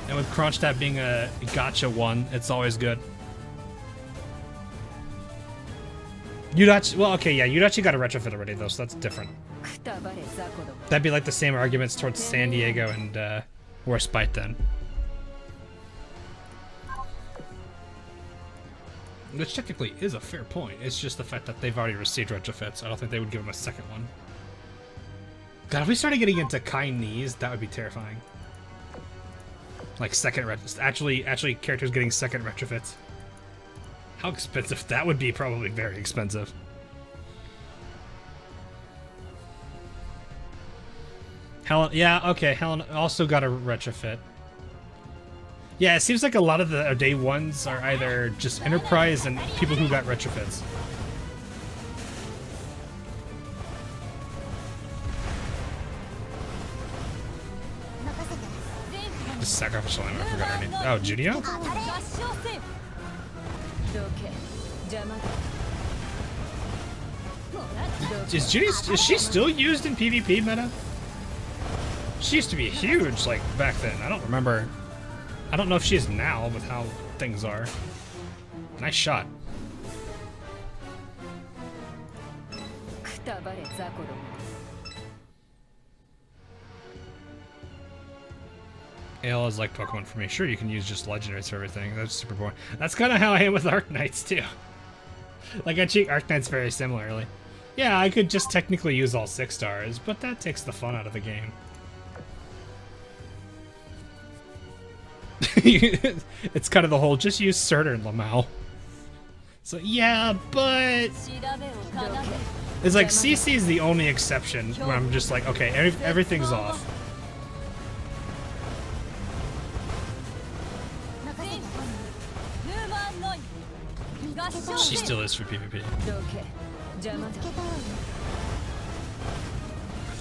Speaker 1: And with Kronstadt being a gotcha one, it's always good. Yudachi, well, okay, yeah, Yudachi got a retrofit already, though, so that's different. That'd be like the same arguments towards San Diego and Warspite then. Which technically is a fair point. It's just the fact that they've already received retrofits. I don't think they would give them a second one. God, if we started getting into Chinese, that would be terrifying. Like second actually characters getting second retrofits. How expensive that would be? Probably very expensive. Helen, yeah, okay. Helen also got a retrofit. Yeah, it seems like a lot of the day ones are either just Enterprise and people who got retrofits. The sacrificial lamb, I forgot her name. Oh, Judio? Is she still used in PvP meta? She used to be huge, like, back then. I don't remember. I don't know if she is now with how things are. Nice shot. AL is like Pokemon for me. Sure, you can use just legendaries for everything. That's super boring. That's kind of how I am with Arknights too. Like I treat Arknights very similarly. Yeah, I could just technically use all 6 stars, but that takes the fun out of the game. It's kind of the whole just use Surtur and Lamau. So yeah, but it's like CC is the only exception where I'm just like, okay, everything's off. She still is for PvP.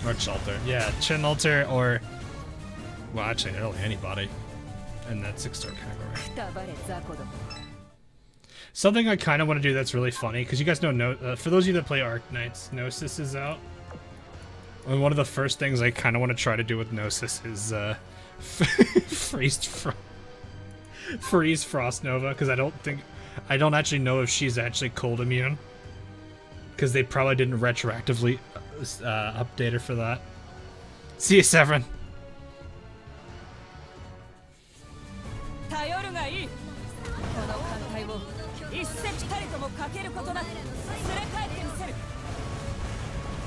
Speaker 1: Or Chalter. Yeah, Chin Alter or... Well, actually, nearly anybody in that 6-star category. Something I kind of want to do that's really funny, because you guys know, for those of you that play Arknights, Gnosis is out. And one of the first things I kind of want to try to do with Gnosis is freeze Frost Nova, because I don't actually know if she's actually cold immune. Because they probably didn't retroactively update her for that. See you, Severin.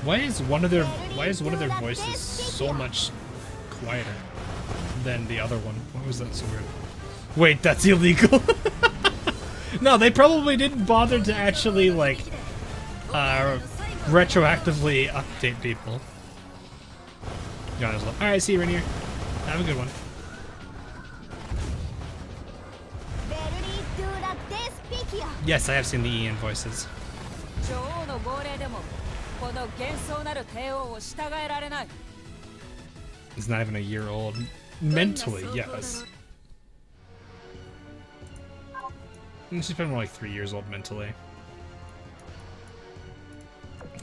Speaker 1: Why is one of their voices so much quieter than the other one? Why was that so weird? Wait, that's illegal. No, they probably didn't bother to actually like retroactively update people. Alright, see you, Rainier. Have a good one. Yes, I have seen the Ian voices. He's not even a year old. Mentally, yes. She's been more like 3 years old mentally.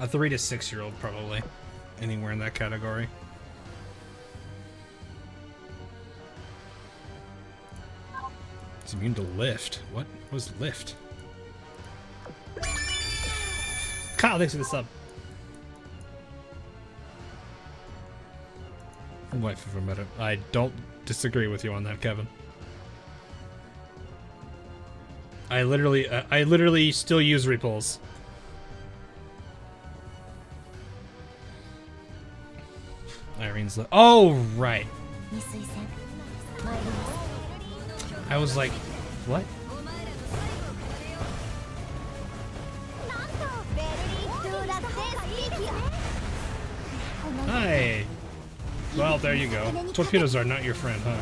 Speaker 1: A 3 to 6-year-old, probably. Anywhere in that category. It's immune to lift. What was lift? Kyle, thanks for the sub. Wife of a meta. I don't disagree with you on that, Kevin. I literally still use Repulse. Irene's oh, right. I was like, what? Hi. Well, there you go. Torpedoes are not your friend, huh?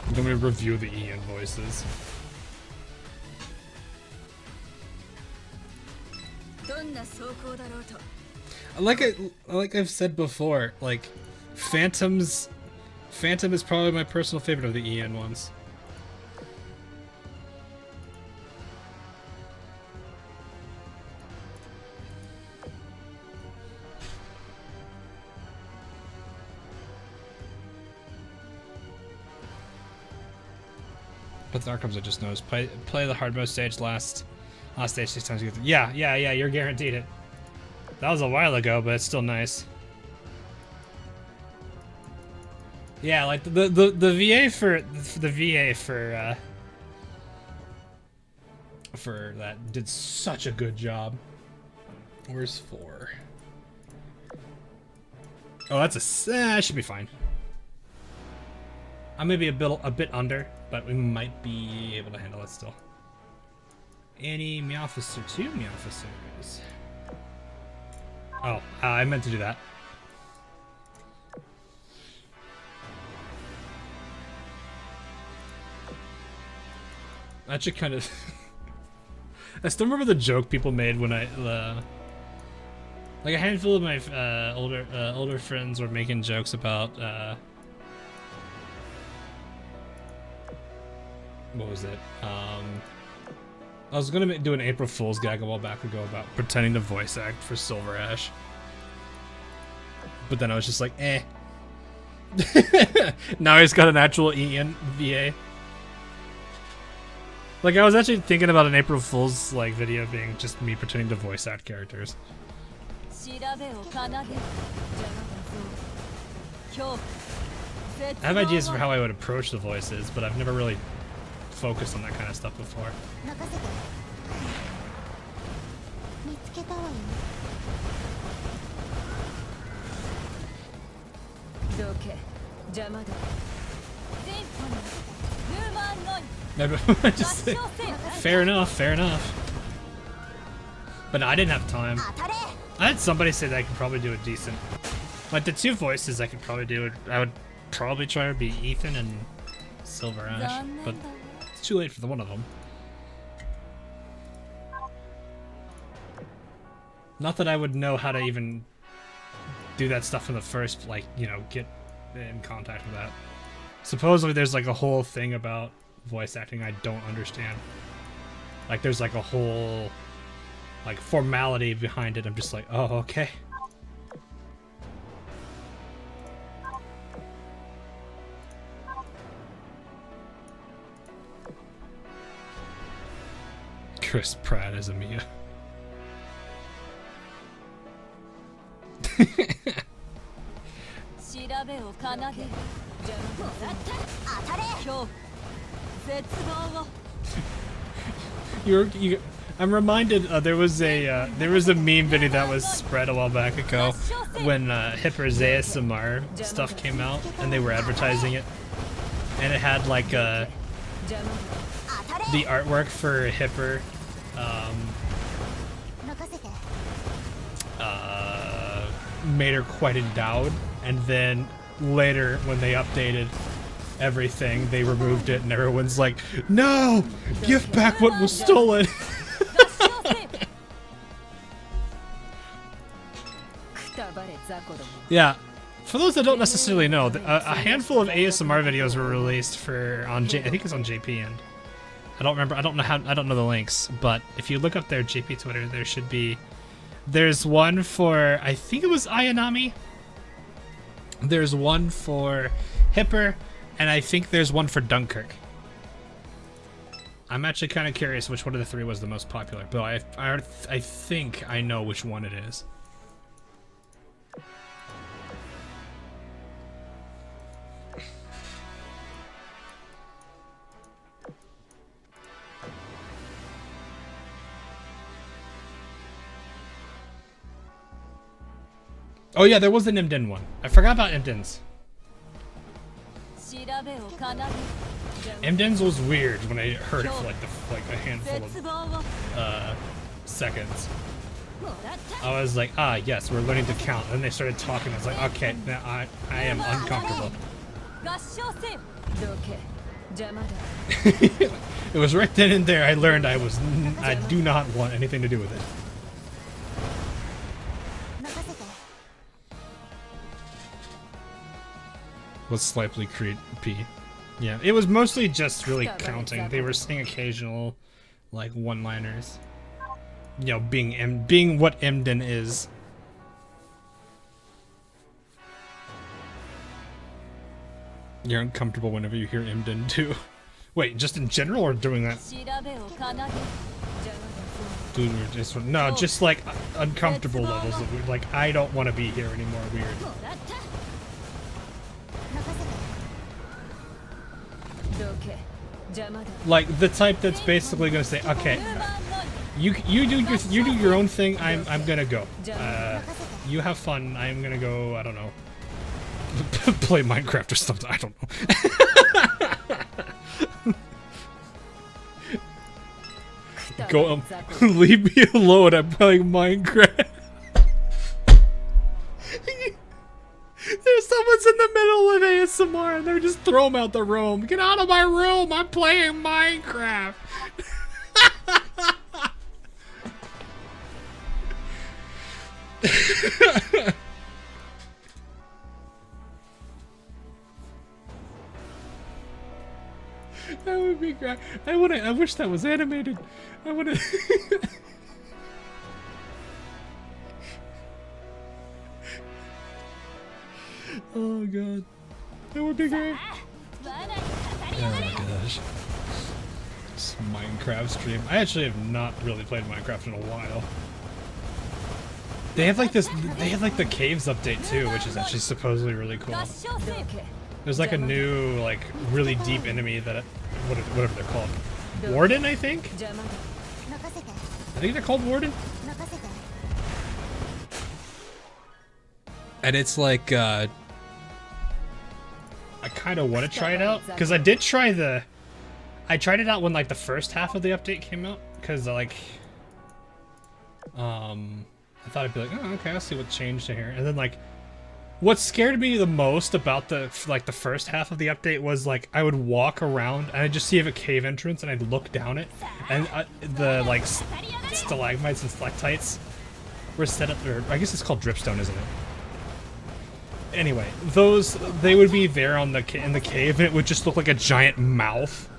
Speaker 1: I'm going to review the Ian voices. Like I've said before, like Phantom is probably my personal favorite of the Ian ones. But the outcomes I just noticed. Play the hard mode stage last stage 6 times. Yeah, you're guaranteed it. That was a while ago, but it's still nice. Yeah, like the VA for that did such a good job. Where's 4? Oh, that's that should be fine. I may be a bit under, but we might be able to handle it still. Any Meowfisser 2 Meowfissers. Oh, I meant to do that. Actually, kind of. I still remember the joke people made when like a handful of my older friends were making jokes about what was it? I was gonna do an April Fool's gag a while back ago about pretending to voice act for Silver Ash, but then I was just like, eh. Now he's got an actual Ian VA. Like, I was actually thinking about an April Fool's like video being just me pretending to voice act characters. I have ideas for how I would approach the voices, but I've never really focused on that kind of stuff before. Just say, fair enough. But no, I didn't have time. I had somebody say that I could probably do a decent. Like the 2 voices I could probably do it. I would probably try to be Ethan and Silver Ash, but it's too late for the one of them. Not that I would know how to even do that stuff in the first, like, you know, get in contact with that. Supposedly there's like a whole thing about voice acting I don't understand. Like there's like a whole like formality behind it. I'm just like, oh, okay. Chris Pratt as Amiya. I'm reminded there was a meme video that was spread a while back ago when Hipper's ASMR stuff came out and they were advertising it, and it had like the artwork for Hipper made her quite endowed, and then later when they updated everything they removed it and everyone's like, no, give back what was stolen. Yeah, for those that don't necessarily know, a handful of ASMR videos were released for I think it's on JP, and I don't know the links, but if you look up their JP Twitter, there's one for, I think it was Ayanami, there's one for Hipper, and I think there's one for Dunkirk. I'm actually kind of curious which one of the 3 was the most popular, but I think I know which one it is. Oh yeah, there was the Nimden one. I forgot about Imden's. Imden's was weird when I heard it for like a handful of seconds. I was like, ah yes, we're learning to count. And then they started talking. I was like, okay, now I am uncomfortable. It was right then and there I learned I do not want anything to do with it.
Speaker 2: 任せて。
Speaker 1: Let's slightly create P. Yeah, it was mostly just really counting. They were saying occasional, like, one-liners. You know, being what Emden is. You're uncomfortable whenever you hear Emden too. Wait, just in general or doing that? Dude, we're just no, just like uncomfortable levels of weird. Like I don't want to be here anymore. Weird.
Speaker 2: 任せて。
Speaker 1: Like the type that's basically gonna say, okay, you do your own thing. I'm gonna go. You have fun. I'm gonna go. I don't know. Play Minecraft or something. I don't know. Go leave me alone. I'm playing Minecraft. There's someone's in the middle of ASMR and they're just throw them out the room. Get out of my room. I'm playing Minecraft. That would be great. I wish that was animated. I wanna Oh god. That would be great. Oh my gosh. This Minecraft stream. I actually have not really played Minecraft in a while. They have like this the caves update too, which is actually supposedly really cool. There's like a new, like, really deep enemy that whatever they're called. Warden, I think? I think they're called Warden. And it's like, I kind of want to try it out because I did try I tried it out when like the first half of the update came out because like, I thought I'd be like, oh, okay, I'll see what changed here, and then like, what scared me the most about the first half of the update was like I would walk around and I'd just see a cave entrance and I'd look down it, and the like stalagmites and stalactites were set up, or I guess it's called dripstone, isn't it? Anyway, they would be there in the cave, and it would just look like a giant mouth.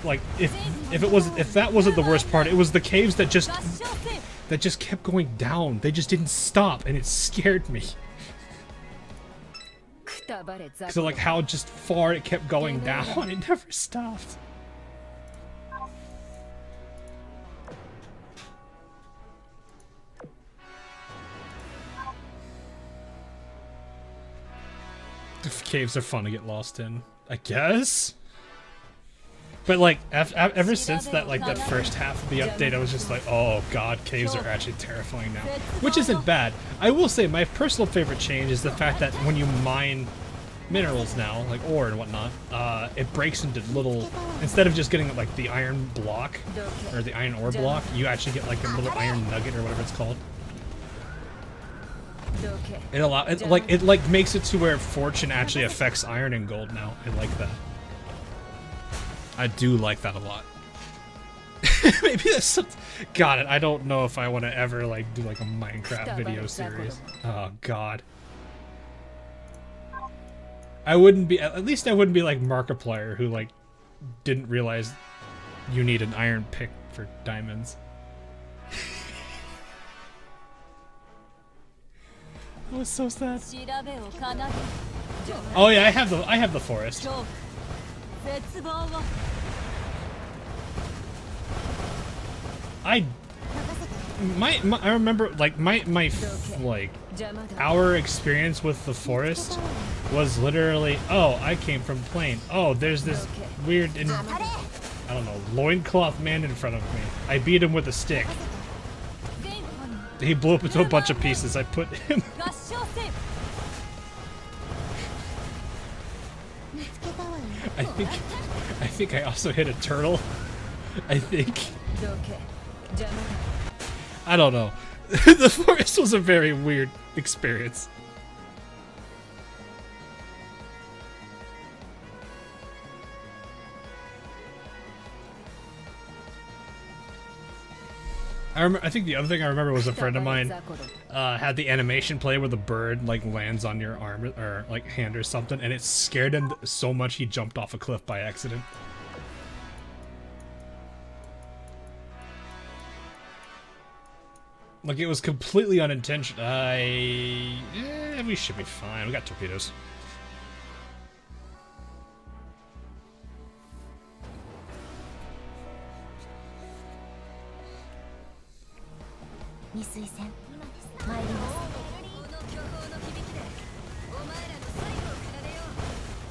Speaker 1: Like if that wasn't the worst part, it was the caves that just kept going down. They just didn't stop, and it scared me. So like how just far it kept going down, it never stopped. The caves are fun to get lost in, I guess. But like ever since that first half of the update, I was just like, oh god, caves are actually terrifying now, which isn't bad. I will say my personal favorite change is the fact that when you mine minerals now, like ore and whatnot, it breaks into little, instead of just getting like the iron block or the iron ore block, you actually get like a little iron nugget or whatever it's called. It makes it to where fortune actually affects iron and gold now. I like that. I do like that a lot. Maybe that's something. Got it. I don't know if I want to ever like do like a Minecraft video series. Oh god. I wouldn't be. At least I wouldn't be like Markiplier, who like didn't realize you need an iron pick for diamonds. That was so sad. Oh yeah, I have the forest. I remember like our experience with the forest was literally, oh, I came from plane. Oh, there's this weird I don't know, loincloth man in front of me. I beat him with a stick. He blew up into a bunch of pieces. I put him. I think I also hit a turtle. I think. I don't know. The forest was a very weird experience. I think the other thing I remember was a friend of mine had the animation play where the bird like lands on your arm or like hand or something, and it scared him so much he jumped off a cliff by accident. Like it was completely unintentional. We should be fine. We got torpedoes.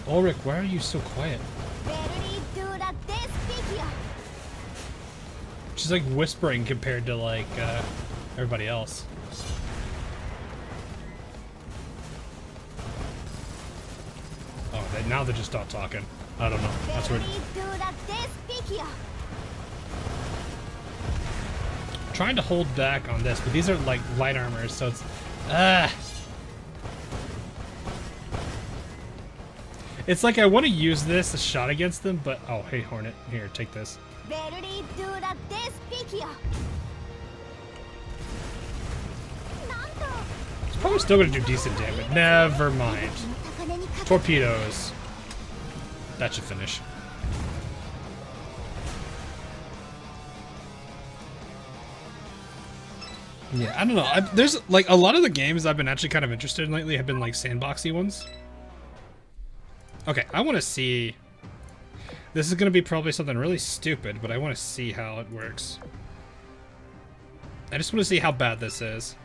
Speaker 1: Ulrich, why are you so quiet? She's like whispering compared to like everybody else. Oh, now they just stopped talking. I don't know. That's weird. Trying to hold back on this, but these are like light armors, so it's it's like I want to use this a shot against them, but oh hey Hornet, here, take this. It's probably still gonna do decent damage. Never mind. Torpedoes. That should finish. Yeah, I don't know. There's like a lot of the games I've been actually kind of interested in lately have been like sandboxy ones. Okay, I want to see. This is going to be probably something really stupid, but I want to see how it works. I just want to see how bad this is.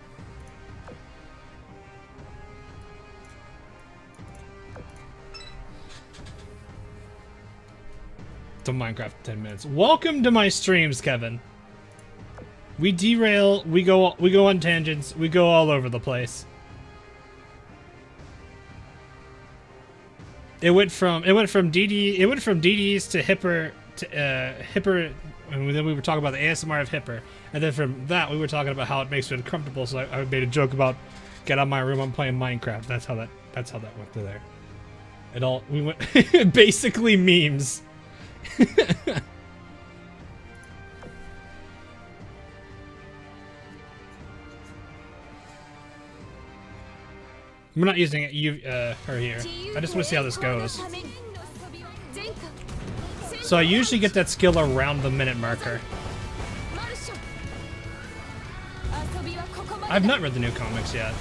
Speaker 1: To Minecraft 10 minutes. Welcome to my streams, Kevin. We derail, we go on tangents, we go all over the place. It went from DDs to Hipper and then we were talking about the ASMR of Hipper, and then from that we were talking about how it makes me uncomfortable. So I made a joke about get out of my room, I'm playing Minecraft. That's how that went through there. We went basically memes. We're not using it, her here. I just want to see how this goes. So I usually get that skill around the minute marker. I've not read the new comics yet.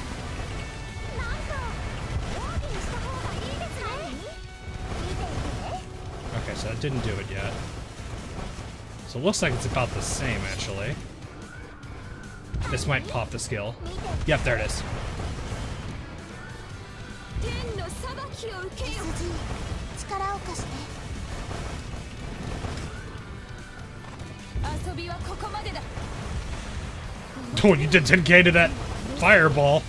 Speaker 1: Okay, so that didn't do it yet. So it looks like it's about the same, actually. This might pop the skill. Yep, there it is. Oh, you did 10k to that fireball.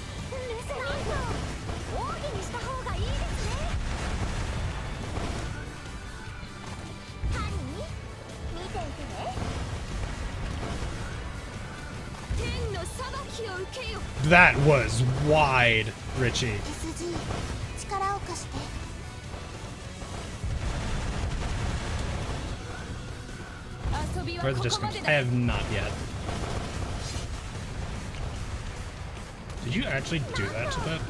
Speaker 1: That was wide, Richie. Where's the distance? I have not yet. Did you actually do that to that?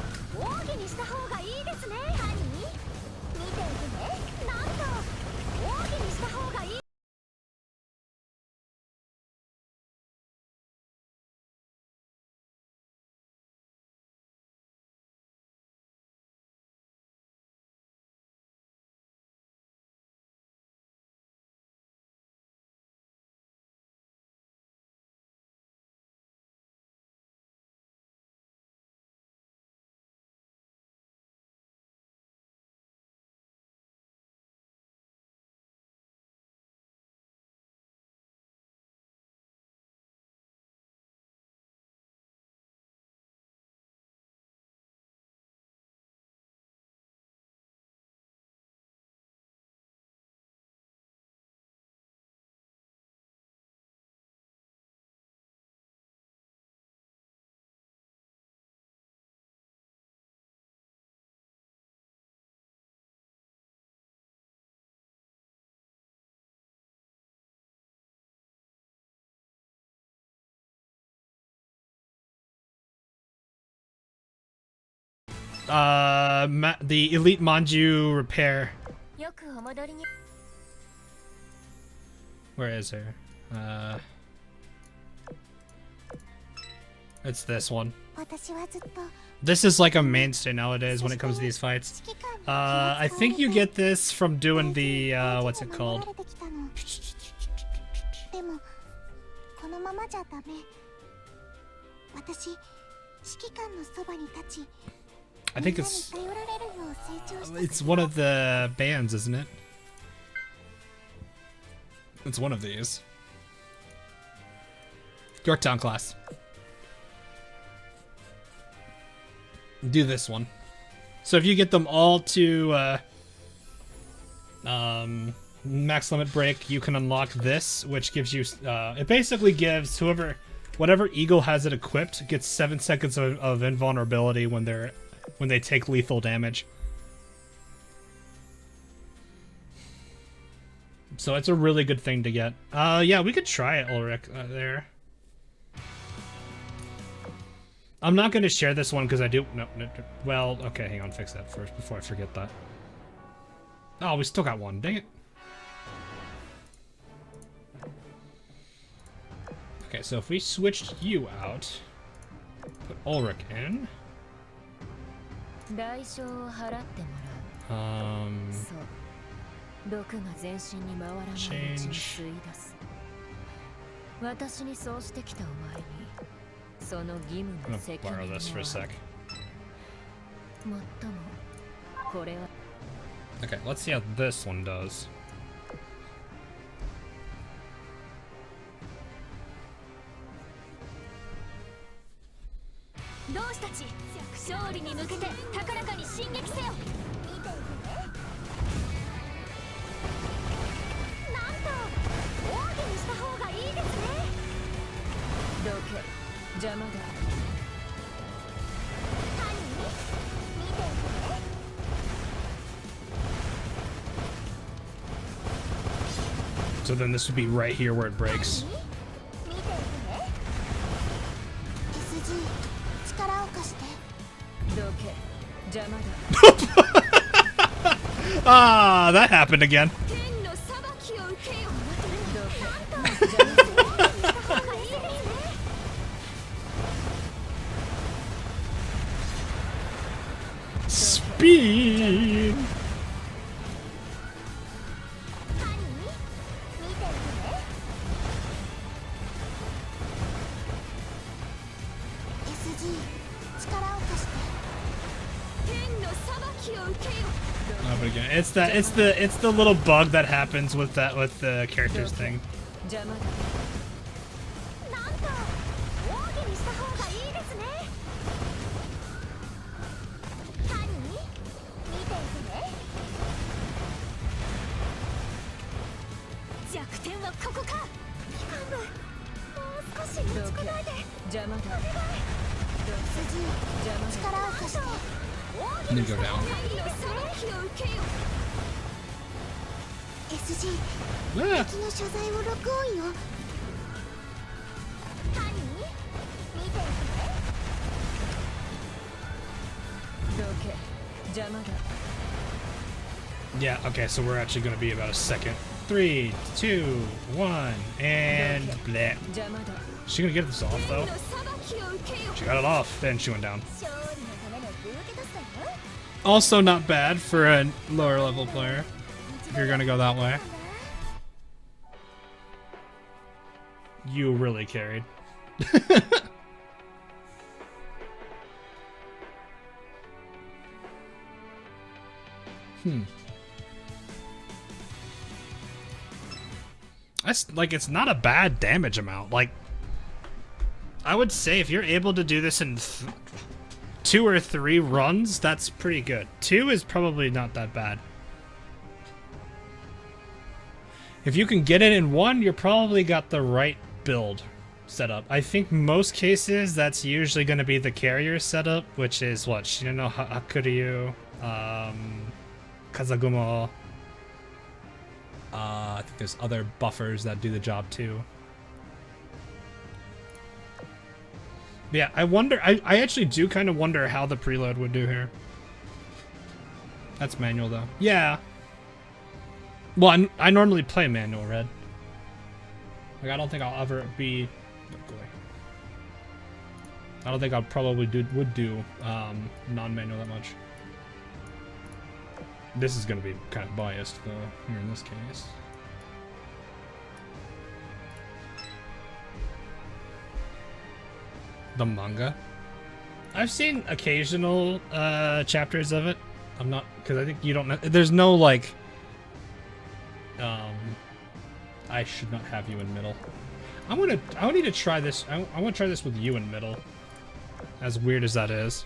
Speaker 1: the Elite Manju repair.
Speaker 3: よくお戻りに
Speaker 1: Where is her? It's this one.
Speaker 2: 私はずっと
Speaker 1: This is like a mainstay nowadays when it comes to these fights. I think you get this from doing the, what's it called?
Speaker 2: でもこのままじゃダメ。私指揮官のそばに立ち
Speaker 1: I think it's one of the bands, isn't it? It's one of these. Yorktown class. Do this one. So if you get them all to max limit break, you can unlock this, which gives you it basically gives whatever eagle has it equipped gets 7 seconds of invulnerability when they take lethal damage. So it's a really good thing to get. Yeah, we could try it, Ulrich, there. I'm not going to share this one because I do... No, well, okay, hang on, fix that first before I forget that. Oh, we still got one, dang it. Okay, so if we switched you out, put Ulrich in.
Speaker 3: 代償を払ってもらう。そう毒が全身に回らないうちに吸い出す。私にそうしてきたお前にその義務の責任を負う。もっともこれは
Speaker 1: Okay, let's see how this one does.
Speaker 3: 同志たち勝利に向けて高らかに進撃せよ。なんと奥義にした方がいいですね。どけ邪魔だ。何見てね。
Speaker 1: So then this would be right here where it breaks. Ah, that happened again. Speed. Oh, but again, it's the little bug that happens with the characters thing. And then go down. Ah. Yeah, okay, so we're actually going to be about a second. 3, 2, 1, and bleh. Is she going to get this off, though? She got it off, then she went down. Also not bad for a lower level player, if you're going to go that way. You really carried. That's like, it's not a bad damage amount. Like, I would say if you're able to do this in 2 or 3 runs, that's pretty good. 2 is probably not that bad. If you can get it in 1, you're probably got the right build set up. I think most cases that's usually going to be the carrier setup, which is what? Shinano Hakuryu, Kazagumo. I think there's other buffers that do the job too. Yeah, I wonder, I actually do kind of wonder how the preload would do here. That's manual though. Yeah. Well, I normally play manual red. Like I don't think I'll ever be. I don't think I'll probably would do non-manual that much. This is gonna be kind of biased though here in this case. The manga. I've seen occasional chapters of it. I'm not, because I think you don't know. There's no like. I should not have you in middle. I need to try this. I want to try this with you in middle. As weird as that is.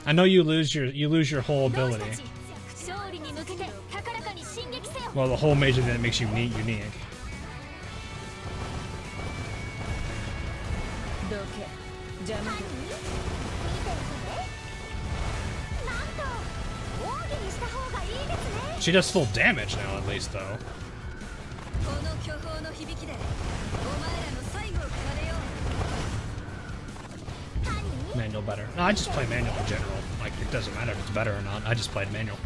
Speaker 1: I know you lose your whole ability. Well, the whole major that makes you unique. She does full damage now, at least, though. Manual better. No, I just play manual in general. Like, it doesn't matter if it's better or not. I just played manual.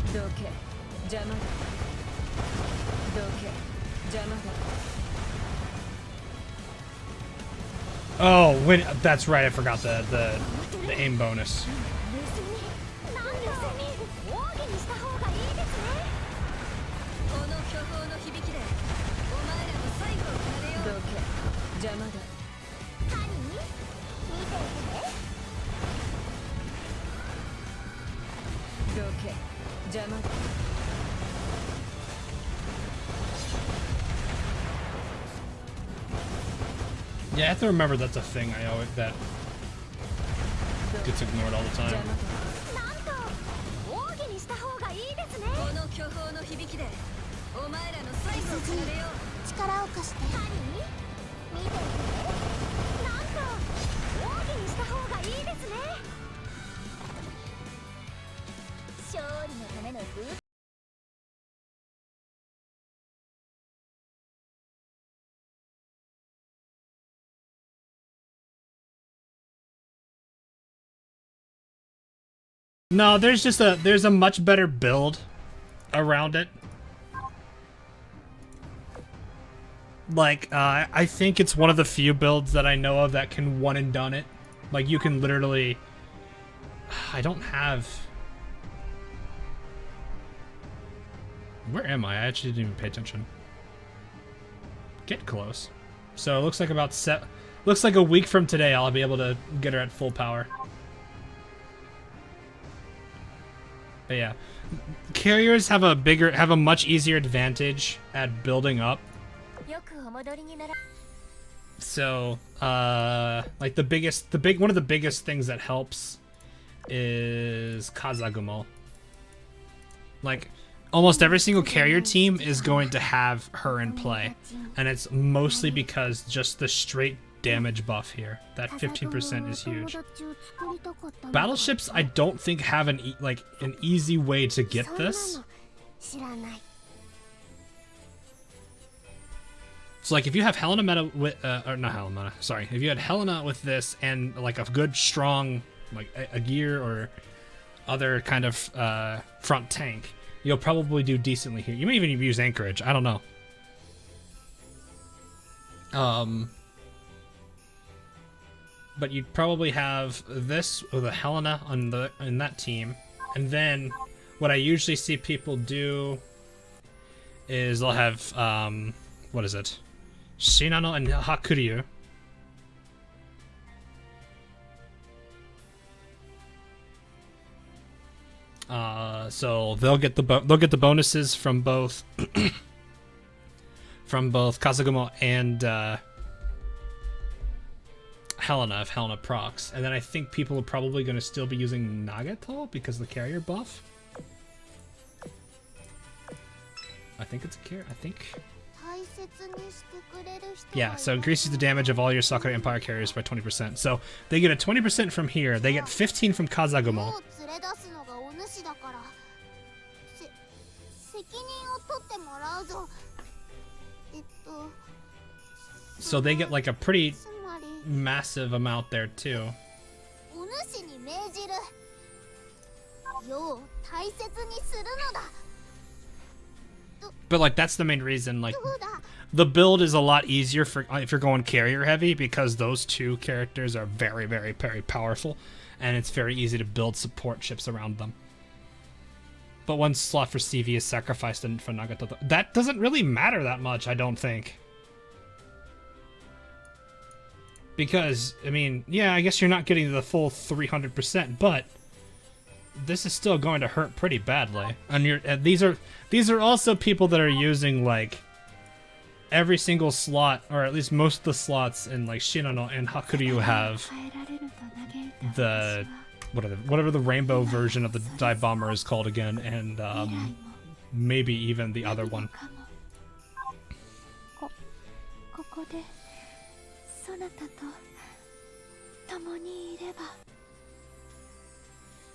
Speaker 1: Oh, that's right. I forgot the aim bonus. Yeah, I have to remember that's a thing that gets ignored all the time. No, there's a much better build around it. Like, I think it's one of the few builds that I know of that can one and done it. Like, you can literally... I don't have... Where am I? I actually didn't even pay attention. Get close. So it looks like looks like a week from today I'll be able to get her at full power. But yeah, carriers have a much easier advantage at building up. So, like one of the biggest things that helps is Kazagumo. Like, almost every single carrier team is going to have her in play, and it's mostly because just the straight damage buff here. That 15% is huge. Battleships, I don't think have an easy way to get this. So like if you have Helena meta with or not Helena, sorry, if you had Helena with this and like a good strong like a gear or other kind of front tank, you'll probably do decently here. You may even use anchorage. I don't know. But you'd probably have this with a Helena in that team, and then what I usually see people do is they'll have what is it, Shinano and Hakuryu. So they'll get the bonuses from both Kazagumo and Helena if Helena procs, and then I think people are probably going to still be using Nagato because of the carrier buff. I think it's a carrier. I think. Yeah, so increases the damage of all your Sakura Empire carriers by 20%. So they get a 20% from here. They get 15 from Kazagumo. So they get like a pretty massive amount there too.
Speaker 2: 命じる。世を大切にするのだ。
Speaker 1: But like that's the main reason. Like
Speaker 2: どうだ。
Speaker 1: the build is a lot easier for if you're going carrier heavy because those two characters are very, very, very powerful, and it's very easy to build support ships around them. But one slot for CV is sacrificed and for Nagata. That doesn't really matter that much, I don't think. Because, I mean, yeah, I guess you're not getting the full 300%, but this is still going to hurt pretty badly. And these are also people that are using like every single slot, or at least most of the slots in like Shinano and Hakuryu have the whatever the rainbow version of the dive bomber is called again, and maybe even the other one.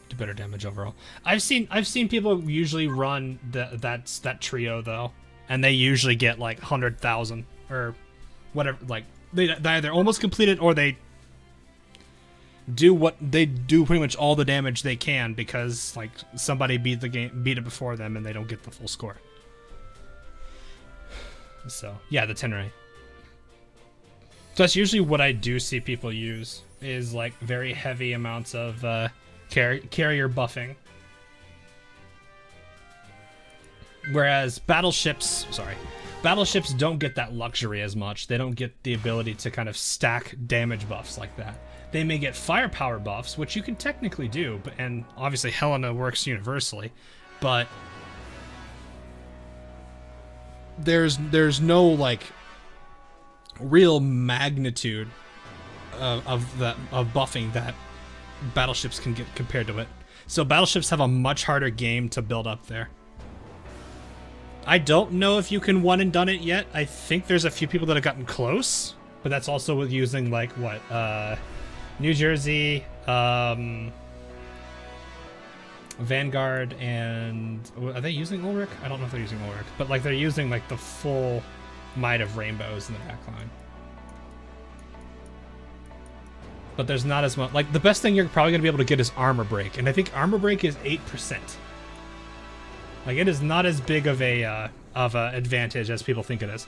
Speaker 1: Do better damage overall. I've seen people usually run that trio though, and they usually get like 100,000 or whatever. Like they either almost complete it or they do pretty much all the damage they can because like somebody beat it before them and they don't get the full score. So yeah, the Tenrai. So that's usually what I do see people use is like very heavy amounts of carrier buffing. Whereas battleships don't get that luxury as much. They don't get the ability to kind of stack damage buffs like that. They may get firepower buffs, which you can technically do, and obviously Helena works universally, but there's no like real magnitude of buffing that battleships can get compared to it. So battleships have a much harder game to build up there. I don't know if you can one and done it yet. I think there's a few people that have gotten close, but that's also with using like what New Jersey, Vanguard, and are they using Ulrich? I don't know if they're using Ulrich, but like they're using like the full might of rainbows in the backline. But there's not as much. Like the best thing you're probably gonna be able to get is armor break, and I think armor break is 8%. Like it is not as big of a advantage as people think it is.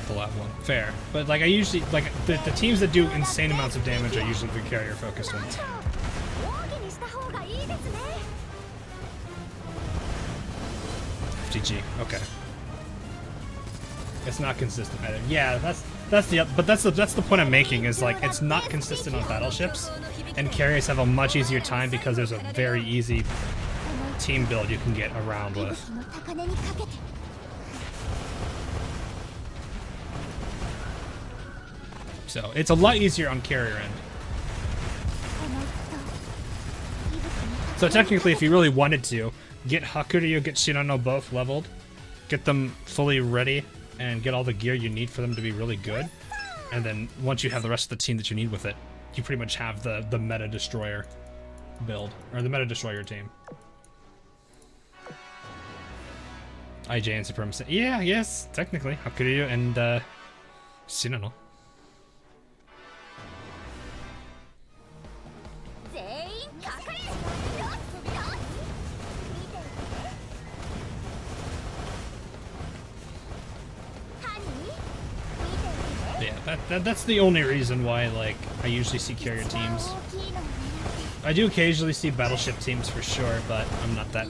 Speaker 1: The last one, fair, but like I usually like the teams that do insane amounts of damage are usually the carrier focused ones. FTG, okay. It's not consistent either. Yeah, that's the point I'm making is like it's not consistent on battleships, and carriers have a much easier time because there's a very easy team build you can get around with. So it's a lot easier on carrier end. So technically, if you really wanted to, get Hakuryu, get Shinano both leveled, get them fully ready, and get all the gear you need for them to be really good. And then once you have the rest of the team that you need with it, you pretty much have the meta destroyer build, or the meta destroyer team. IJ and Supremacy. Yeah, yes, technically. Hakuryu and Shinano. Yeah, that's the only reason why like I usually see carrier teams. I do occasionally see battleship teams for sure, but I'm not that.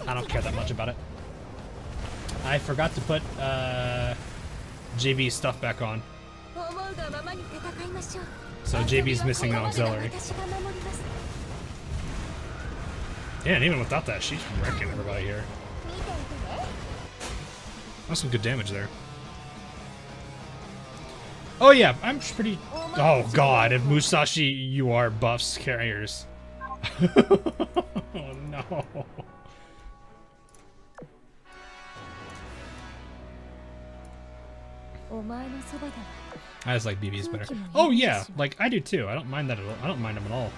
Speaker 1: I don't care that much about it. I forgot to put JB's stuff back on. So JB's missing an auxiliary. Yeah, and even without that, she's wrecking everybody here. That's some good damage there. Oh yeah, I'm pretty... Oh god, if Musashi UR buffs carriers. Oh no. I just like BB's better. Oh yeah, like I do too. I don't mind that at all. I don't mind them at all.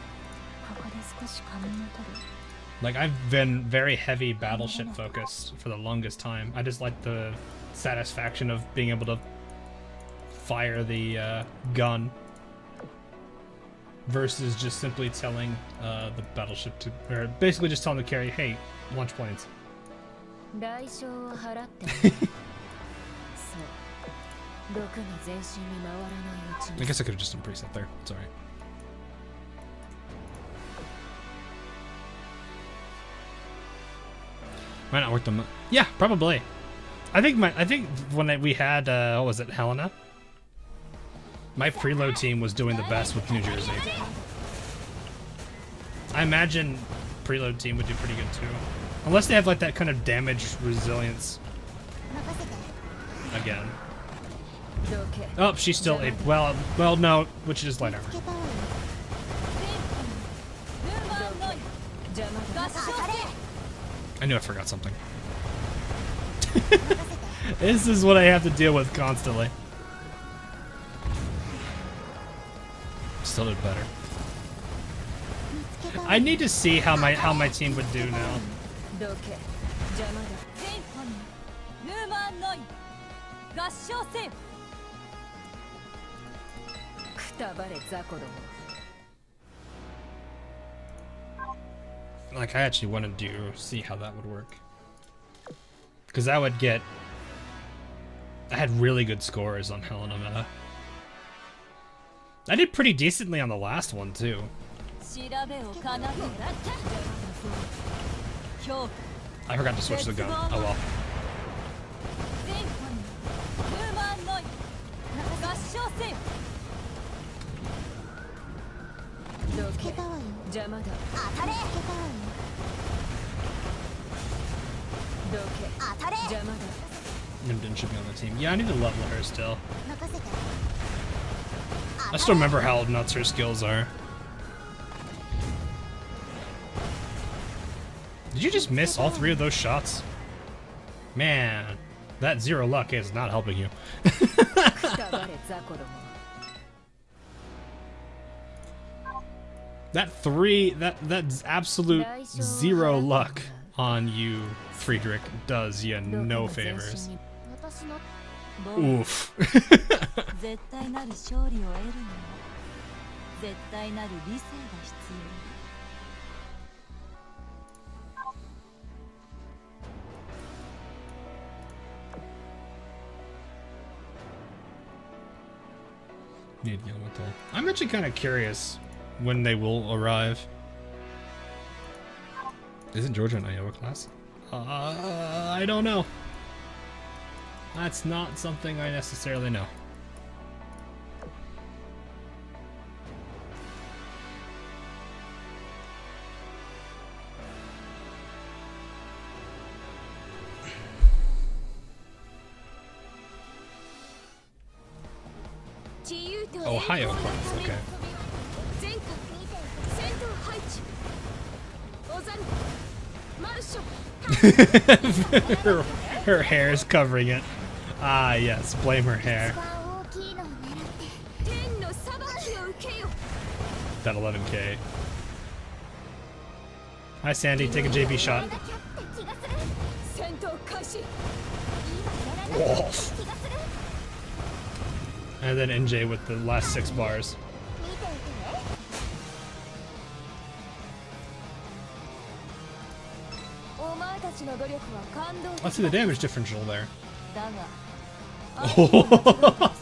Speaker 1: Like, I've been very heavy battleship focused for the longest time. I just like the satisfaction of being able to fire the gun versus just simply telling the battleship to, or basically just telling the carrier, hey, launch planes.
Speaker 3: 代償を払ってもらう。そう。毒が全身に回らないうちに。
Speaker 1: I guess I could have just done preset there. It's alright. Might not work the yeah, probably. I think when we had what was it, Helena? My preload team was doing the best with New Jersey. I imagine preload team would do pretty good too. Unless they have like that kind of damage resilience. Again. Oh, she's still a well no, which is light armor. I knew I forgot something. This is what I have to deal with constantly. Still did better. I need to see how my team would do now. Like, I actually want to see how that would work. Because I would get... I had really good scores on Helena Meta. I did pretty decently on the last one, too. I forgot to switch the gun. Oh well. Nimden should be on the team. Yeah, I need to level her still. I still remember how nuts her skills are. Did you just miss all 3 of those shots? Man, that 0 luck is not helping you. That's absolute 0 luck on you, Friedrich, does you no favors. Oof. I'm actually kind of curious when they will arrive. Isn't Georgia an Iowa class? I don't know. That's not something I necessarily know. Ohio class, okay. her hair is covering it. Ah, yes, blame her hair. That 11k. Hi, Sandy. Take a JB shot. Whoa. And then NJ with the last 6 bars. Let's see the damage differential there. Oh.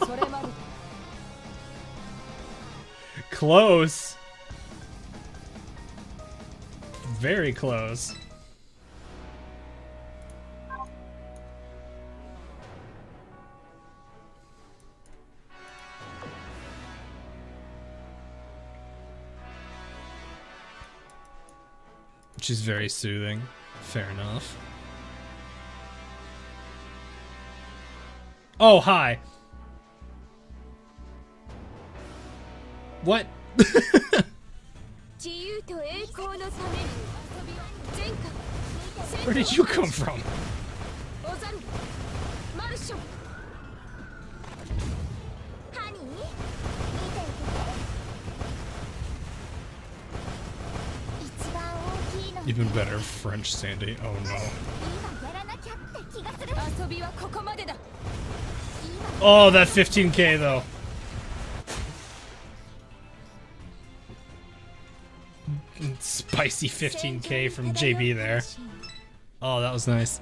Speaker 1: Close. Very close. Which is very soothing. Fair enough. Oh, hi. What? Where did you come from? Even better, French Sandy. Oh no.
Speaker 2: 今やらなきゃって気がする。
Speaker 3: 遊びはここまでだ。
Speaker 1: Oh, that 15k though. Spicy 15k from JB there. Oh, that was nice.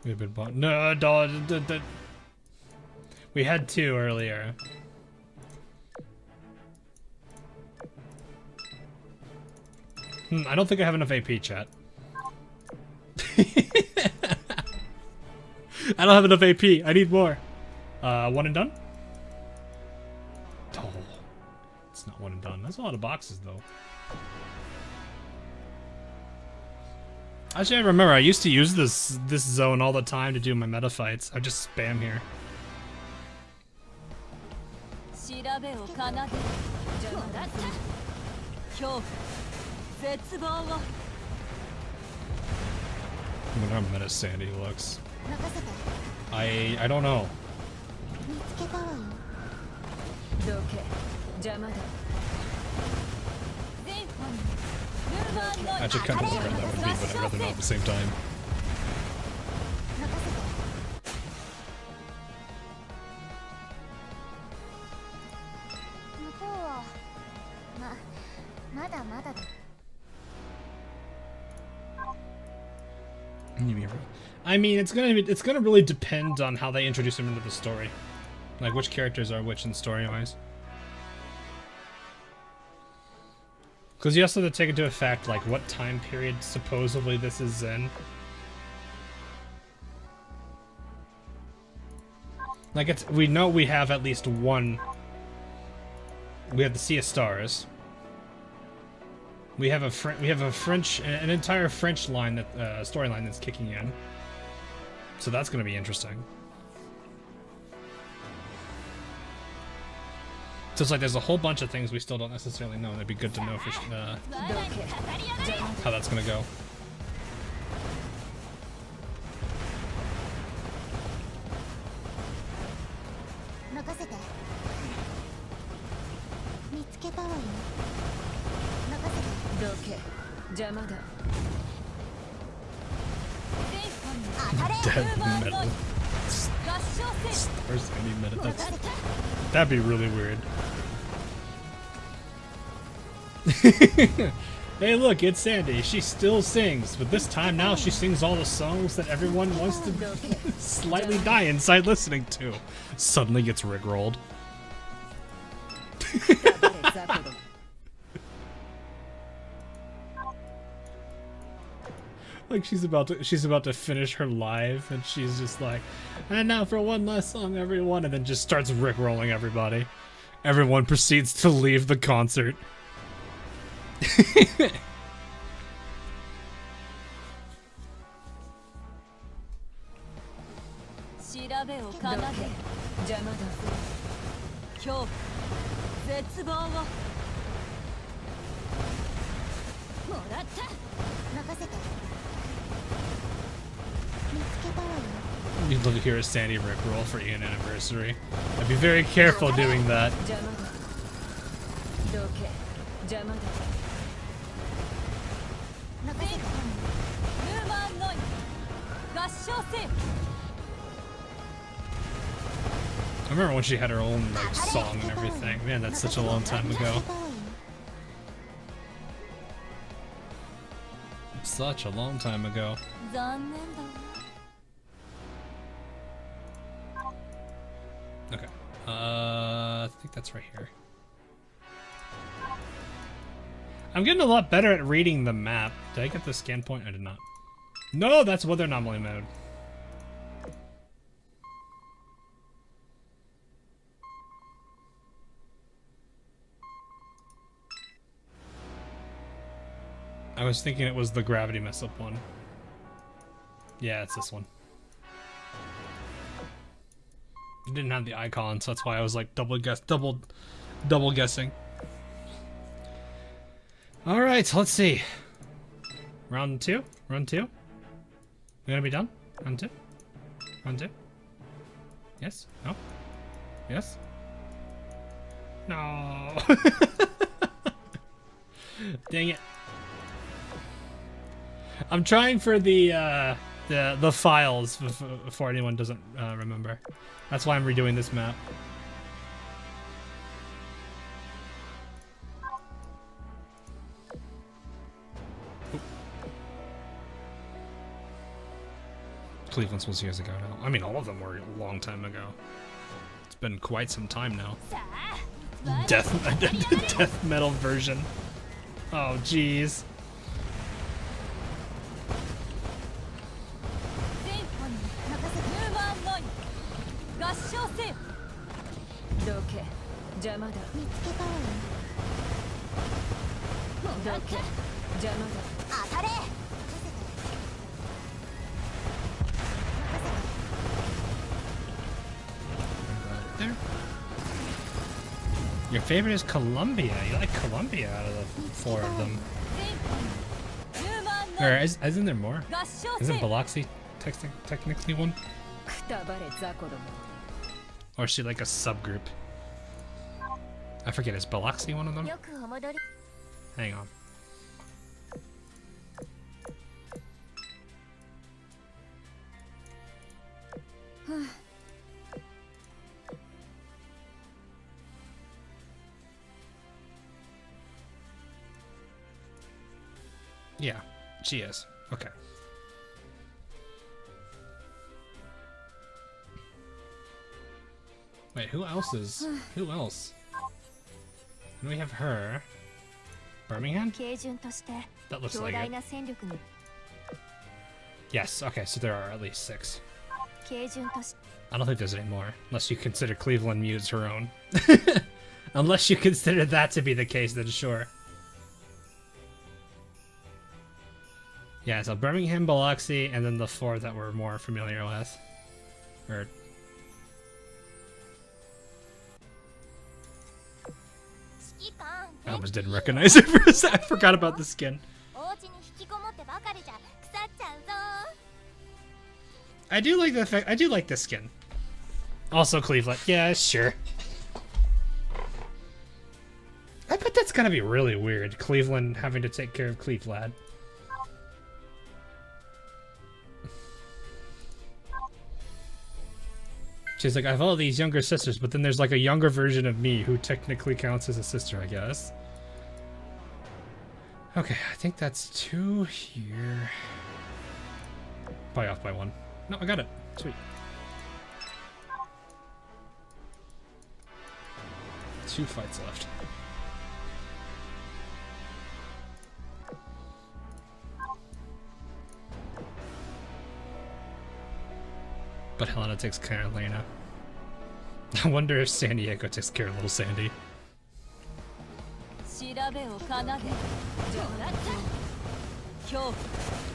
Speaker 1: We've been bought. No, we had 2 earlier. I don't think I have enough AP, chat. I don't have enough AP. I need more. 1 and done? Oh, it's not 1 and done. That's a lot of boxes, though. Actually, I remember I used to use this zone all the time to do my meta fights. I just spam here.
Speaker 3: 調べを奏でる。邪魔だった。恐怖、絶望を。
Speaker 1: I wonder how meta Sandy looks.
Speaker 2: 任せて。
Speaker 1: I don't know.
Speaker 2: 見つけたわよ。
Speaker 3: どけ、邪魔だ。全本。
Speaker 1: I actually kind of regret that would be, but I'd rather know at the same time.
Speaker 2: 任せて。向こうはまだまだだ。
Speaker 1: I mean, it's gonna really depend on how they introduce him into the story, like which characters are which in story-wise. Because you also have to take into effect like what time period supposedly this is in. Like we know we have at least one. We have the Sea of Stars. We have an entire French line that storyline that's kicking in. So that's going to be interesting. So it's like there's a whole bunch of things we still don't necessarily know. That'd be good to know for how that's going to go. Dead metal. Stars any meta. That'd be really weird. Hey look, it's Sandy. She still sings, but this time now she sings all the songs that everyone wants to slightly die inside listening to. Suddenly gets rickrolled. Like she's about to finish her live and she's just like, and now for one last song everyone, and then just starts rickrolling everybody. Everyone proceeds to leave the concert. You'd love to hear a Sandy rickroll for Ian anniversary. I'd be very careful doing that. I remember when she had her own like song and everything. Man, that's such a long time ago. Such a long time ago. Okay. I think that's right here. I'm getting a lot better at reading the map. Did I get the scan point? I did not. No, that's weather anomaly mode. I was thinking it was the gravity mess up one. Yeah, it's this one. It didn't have the icon, so that's why I was like double guessing. All right, so let's see. Round two. We gonna be done? Onto? Onto? Yes? No? Yes? No! Dang it. I'm trying for the files before anyone doesn't remember. That's why I'm redoing this map. Cleveland's was years ago now. I mean, all of them were a long time ago. It's been quite some time now. Death metal version. Oh, jeez. There. Your favorite is Columbia. You like Columbia out of the 4 of them. Or isn't there more? Isn't Biloxi technically one? Or is she like a subgroup? I forget, is Biloxi one of them? Hang on. Yeah, she is. Okay. Wait, who else is? Who else? And we have her. Birmingham? That looks like it. Yes, okay, so there are at least 6. I don't think there's any more, unless you consider Cleveland Muse her own. Unless you consider that to be the case, then sure. Yeah, so Birmingham, Biloxi, and then the 4 that we're more familiar with. Or... I almost didn't recognize it for a second. I forgot about the skin. I do like the fact. I do like the skin. Also Cleveland. Yeah, sure. I bet that's gonna be really weird. Cleveland having to take care of Cleveland. She's like, I have all these younger sisters, but then there's like a younger version of me who technically counts as a sister, I guess. Okay, I think that's 2 here. Probably off by 1. No, I got it. Sweet. 2 fights left. But Helena takes care of Lena. I wonder if San Diego takes care of little Sandy.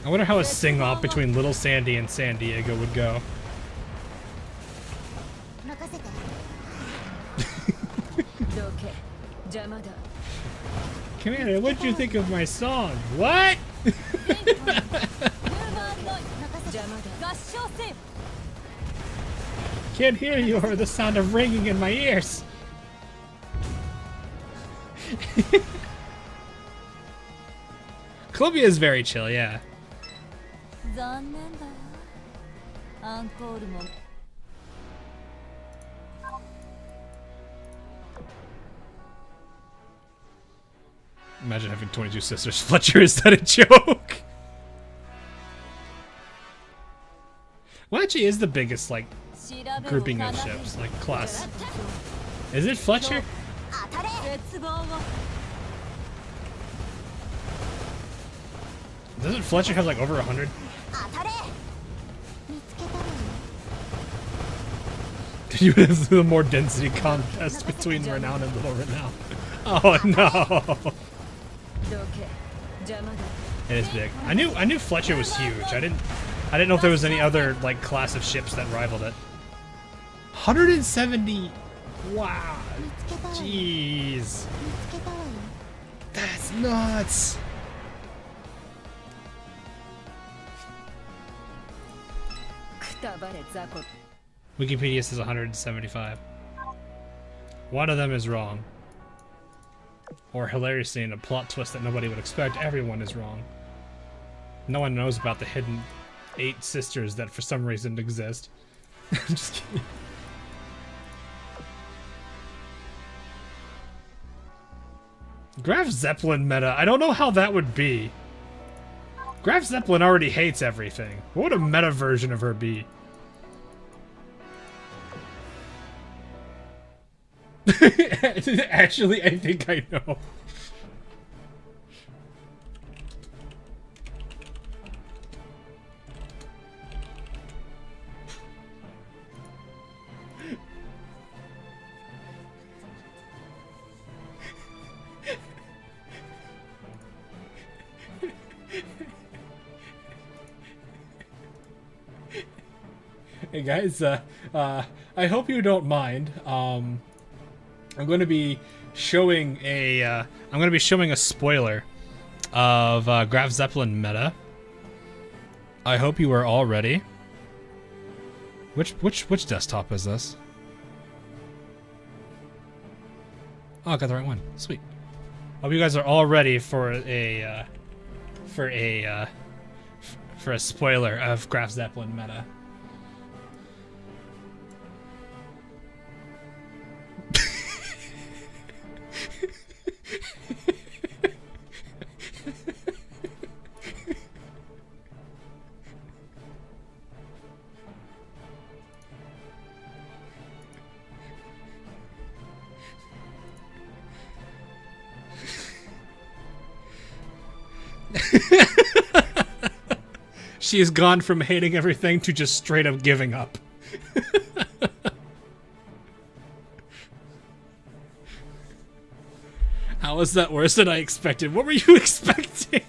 Speaker 1: I wonder how a sing-off between little Sandy and San Diego would go. Come here, what'd you think of my song? What? Can't hear you or the sound of ringing in my ears. Columbia is very chill, yeah. Imagine having 22 sisters. Fletcher, is that a joke? What actually is the biggest, like, grouping of ships, like class? Is it Fletcher? Doesn't Fletcher have like over 100? You have the more density contest between Renown and Little Renown. Oh no! It is big. I knew Fletcher was huge. I didn't know if there was any other like class of ships that rivaled it. 170. Wow. Jeez. That's nuts. Wikipedia says 175. One of them is wrong. Or hilariously, in a plot twist that nobody would expect, everyone is wrong. No one knows about the hidden 8 sisters that for some reason exist. I'm just kidding. Graf Zeppelin meta. I don't know how that would be. Graf Zeppelin already hates everything. What would a meta version of her be? Actually, I think I know. Hey guys, I hope you don't mind. I'm going to be showing a spoiler of Graf Zeppelin meta. I hope you are all ready. Which desktop is this? Oh, I got the right one. Sweet. Hope you guys are all ready for a spoiler of Graf Zeppelin meta. She has gone from hating everything to just straight up giving up. How was that worse than I expected? What were you expecting?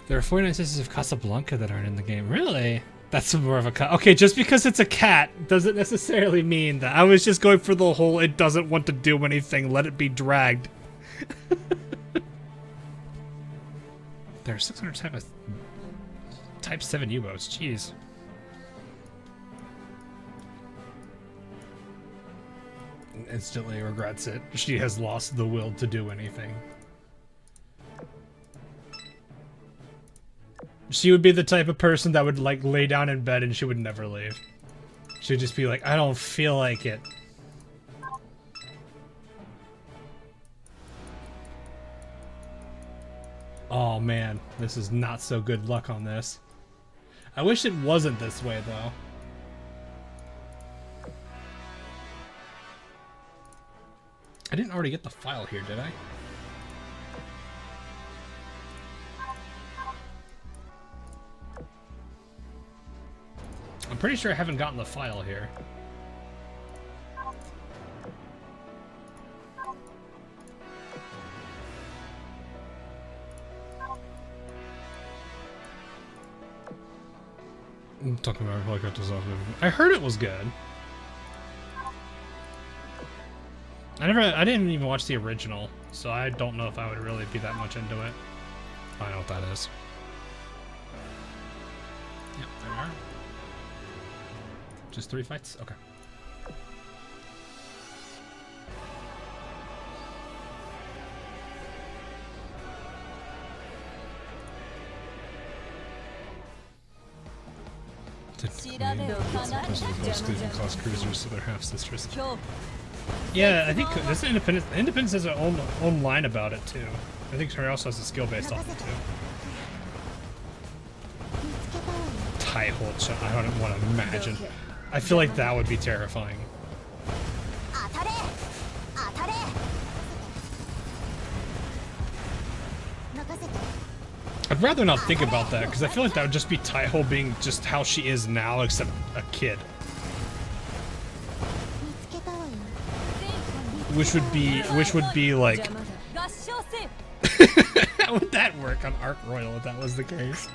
Speaker 1: There are 49 sisters of Casablanca that aren't in the game. Really? That's more of a cut. Okay, just because it's a cat doesn't necessarily mean that. I was just going for the whole it doesn't want to do anything, let it be dragged. There are 600 Type 7 U-boats. Jeez. Instantly regrets it. She has lost the will to do anything. She would be the type of person that would like lay down in bed and she would never leave. She'd just be like, I don't feel like it. Oh man, this is not so good luck on this. I wish it wasn't this way though. I didn't already get the file here, did I? I'm pretty sure I haven't gotten the file here. I'm talking about helicopters off. I heard it was good. I didn't even watch the original, so I don't know if I would really be that much into it. I know what that is. Yep, there we are. Just 3 fights? Okay. Class cruisers, so they're half sisters. Yeah, I think this Independence. Independence has her own line about it too. I think she also has a skill based off it too. Tie hold shot. I don't want to imagine. I feel like that would be terrifying. I'd rather not think about that because I feel like that would just be Taiho being just how she is now, except a kid. Which would be like. How would that work on Arc Royal if that was the case?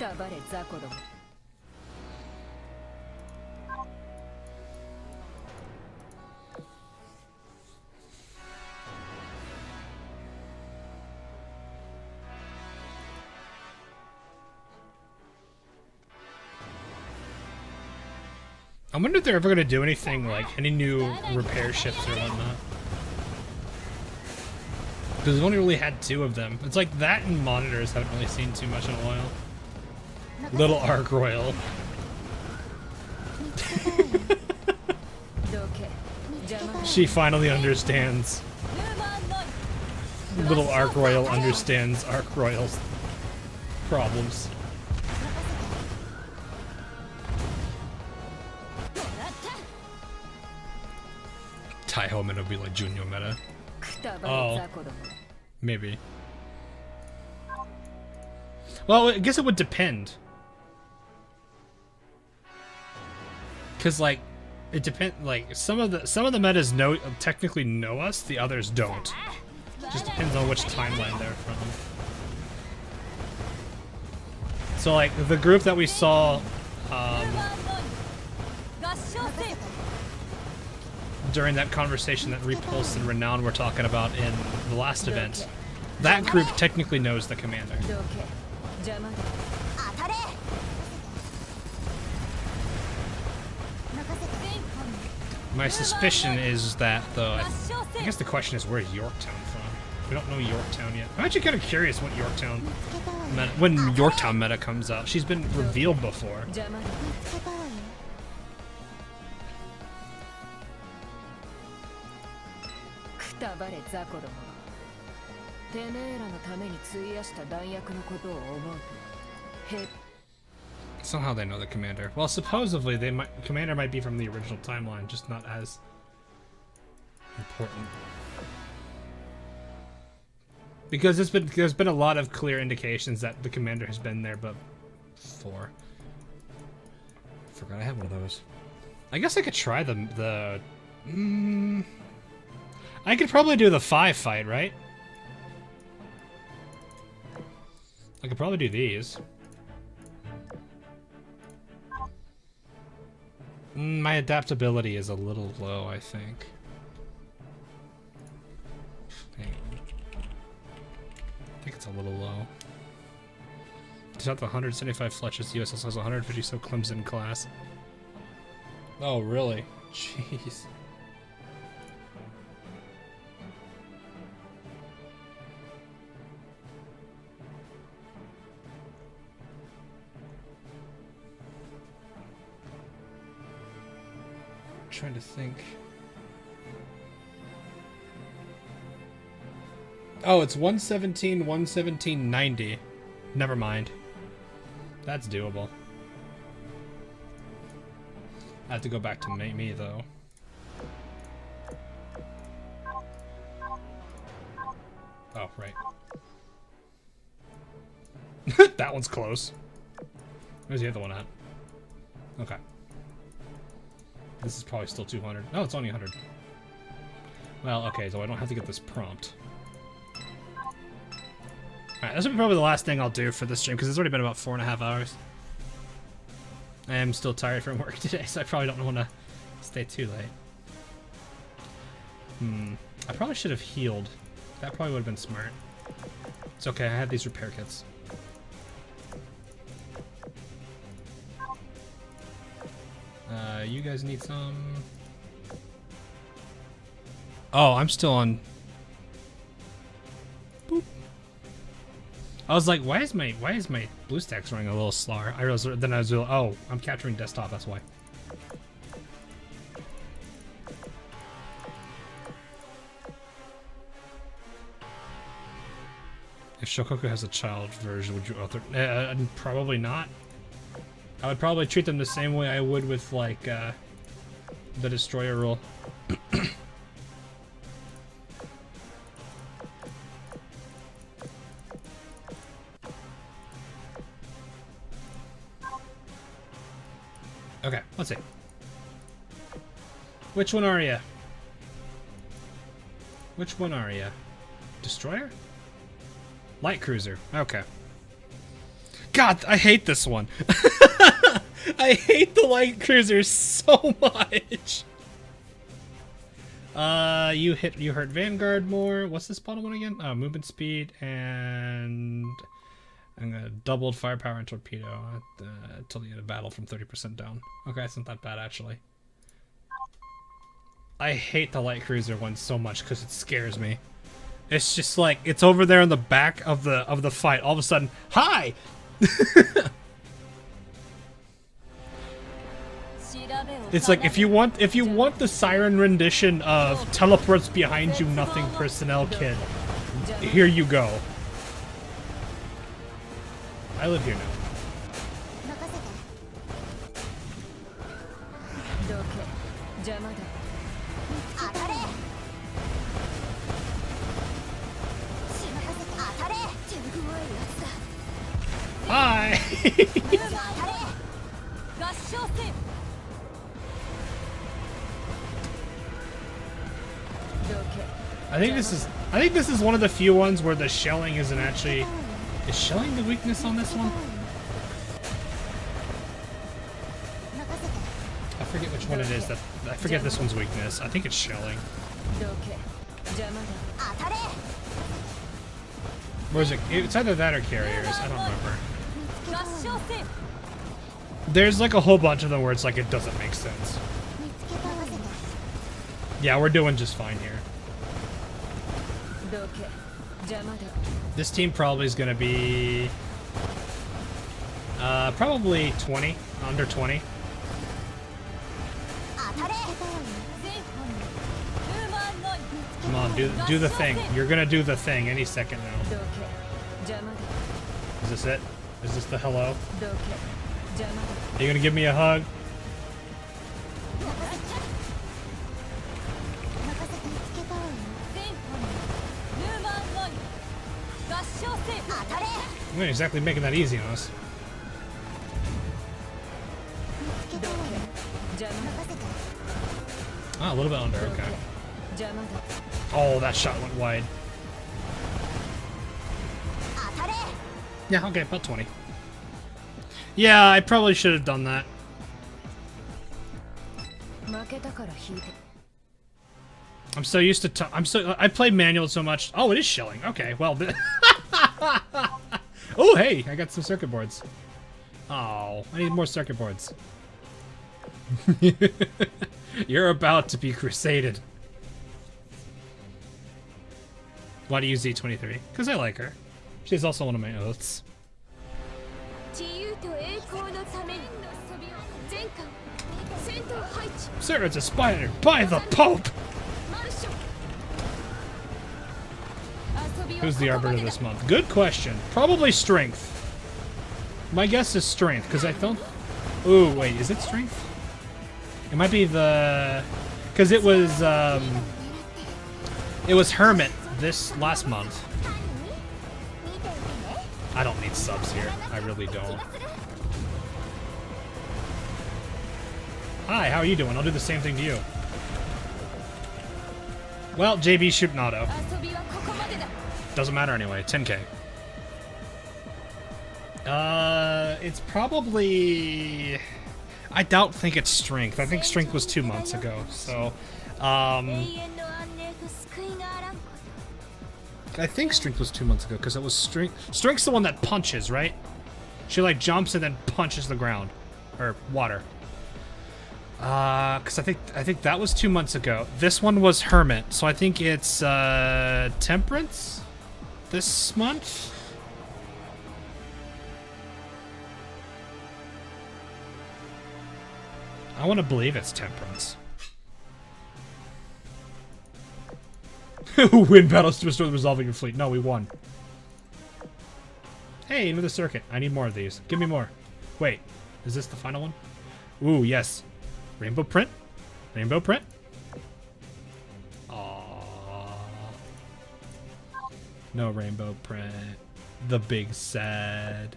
Speaker 1: I wonder if they're ever gonna do anything like any new repair ships or whatnot. Because we've only really had 2 of them. It's like that and monitors haven't really seen too much in a while. Little Arc Royal. She finally understands. Little Arc Royal understands Arc Royal's problems. Taiho meta would be like Junior meta. Oh. Maybe. Well, I guess it would depend. Cause like, it depends. Like some of the metas technically know us, the others don't. Just depends on which timeline they're from. So like the group that we saw during that conversation that Repulse and Renown were talking about in the last event, that group technically knows the commander. My suspicion is that, though, I guess the question is, where's Yorktown from? We don't know Yorktown yet. I'm actually kind of curious what Yorktown meta, when Yorktown meta comes out. She's been revealed before. Somehow they know the commander. Well, supposedly commander might be from the original timeline, just not as important. Because there's been a lot of clear indications that the commander has been there, but before. Forgot I had one of those. I guess I could try I could probably do the 5 fight, right? I could probably do these. My adaptability is a little low, I think. Hang on. I think it's a little low. It's not the 175 fletches. The US also has 150 so Clemson class. Oh, really? Jeez. Trying to think. Oh, it's 117, 117, 90. Never mind. That's doable. I have to go back to me though. Oh, right. That one's close. Where's the other one at? Okay. This is probably still 200. No, it's only 100. Well, okay, so I don't have to get this prompt. Alright, this will be probably the last thing I'll do for this stream, because it's already been about 4.5 hours. I am still tired from work today, so I probably don't want to stay too late. I probably should have healed. That probably would have been smart. It's okay, I have these repair kits. You guys need some... Oh, I'm still on... Boop. I was like, why is my BlueStacks running a little slower? Then I was like, oh, I'm capturing desktop, that's why. If Shokoku has a child version, would you author? Probably not. I would probably treat them the same way I would with, like, the Destroyer rule. Okay, let's see. Which one are you? Which one are you? Destroyer? Light Cruiser. Okay. God, I hate this one. I hate the Light Cruiser so much. You hurt Vanguard more. What's this bottom one again? Movement speed and I'm gonna doubled firepower and torpedo until the end of battle from 30% down. Okay, it's not that bad actually. I hate the light cruiser one so much because it scares me. It's just like it's over there in the back of the fight. All of a sudden, hi. It's like if you want the siren rendition of teleports behind you nothing personnel kit, here you go. I live here now. Hi. I think this is one of the few ones where the shelling isn't actually. Is shelling the weakness on this one? I forget which one it is. I forget this one's weakness. I think it's shelling. Or is it? It's either that or carriers. I don't remember. There's like a whole bunch of them where it's like it doesn't make sense. Yeah, we're doing just fine here. This team probably is going to be probably 20, under 20. Come on, do the thing. You're going to do the thing any second now. Is this it? Is this the hello? Are you going to give me a hug? I'm not exactly making that easy on us. Ah, a little bit under, okay. Oh, that shot went wide. Yeah, okay, about 20. Yeah, I probably should have done that. I'm so used to I play manual so much. Oh, it is shelling. Okay, well. Oh, hey, I got some circuit boards. Oh, I need more circuit boards. You're about to be crusaded. Why do you use Z23? Because I like her. She's also one of my oaths. Sir, it's a spider by the Pope! Who's the Arbiter this month? Good question. Probably Strength. My guess is Strength, because I don't... Ooh, wait, is it Strength? It might be the... Because it was Hermit this last month. I don't need subs here. I really don't. Hi, how are you doing? I'll do the same thing to you. Well, JB shooting auto. Doesn't matter anyway. 10k. It's probably... I think it's Strength. I think Strength was 2 months ago, so... I think Strength was 2 months ago, because it was Strength... Strength's the one that punches, right? She, like, jumps and then punches the ground. Or water. Because I think that was 2 months ago. This one was Hermit, so I think it's, Temperance? This month? I want to believe it's Temperance. Win battles to restore the resolving your fleet. No, we won. Hey, another circuit. I need more of these. Give me more. Wait, is this the final one? Ooh, yes. Rainbow print? Rainbow print? Aww. No rainbow print. The big sad.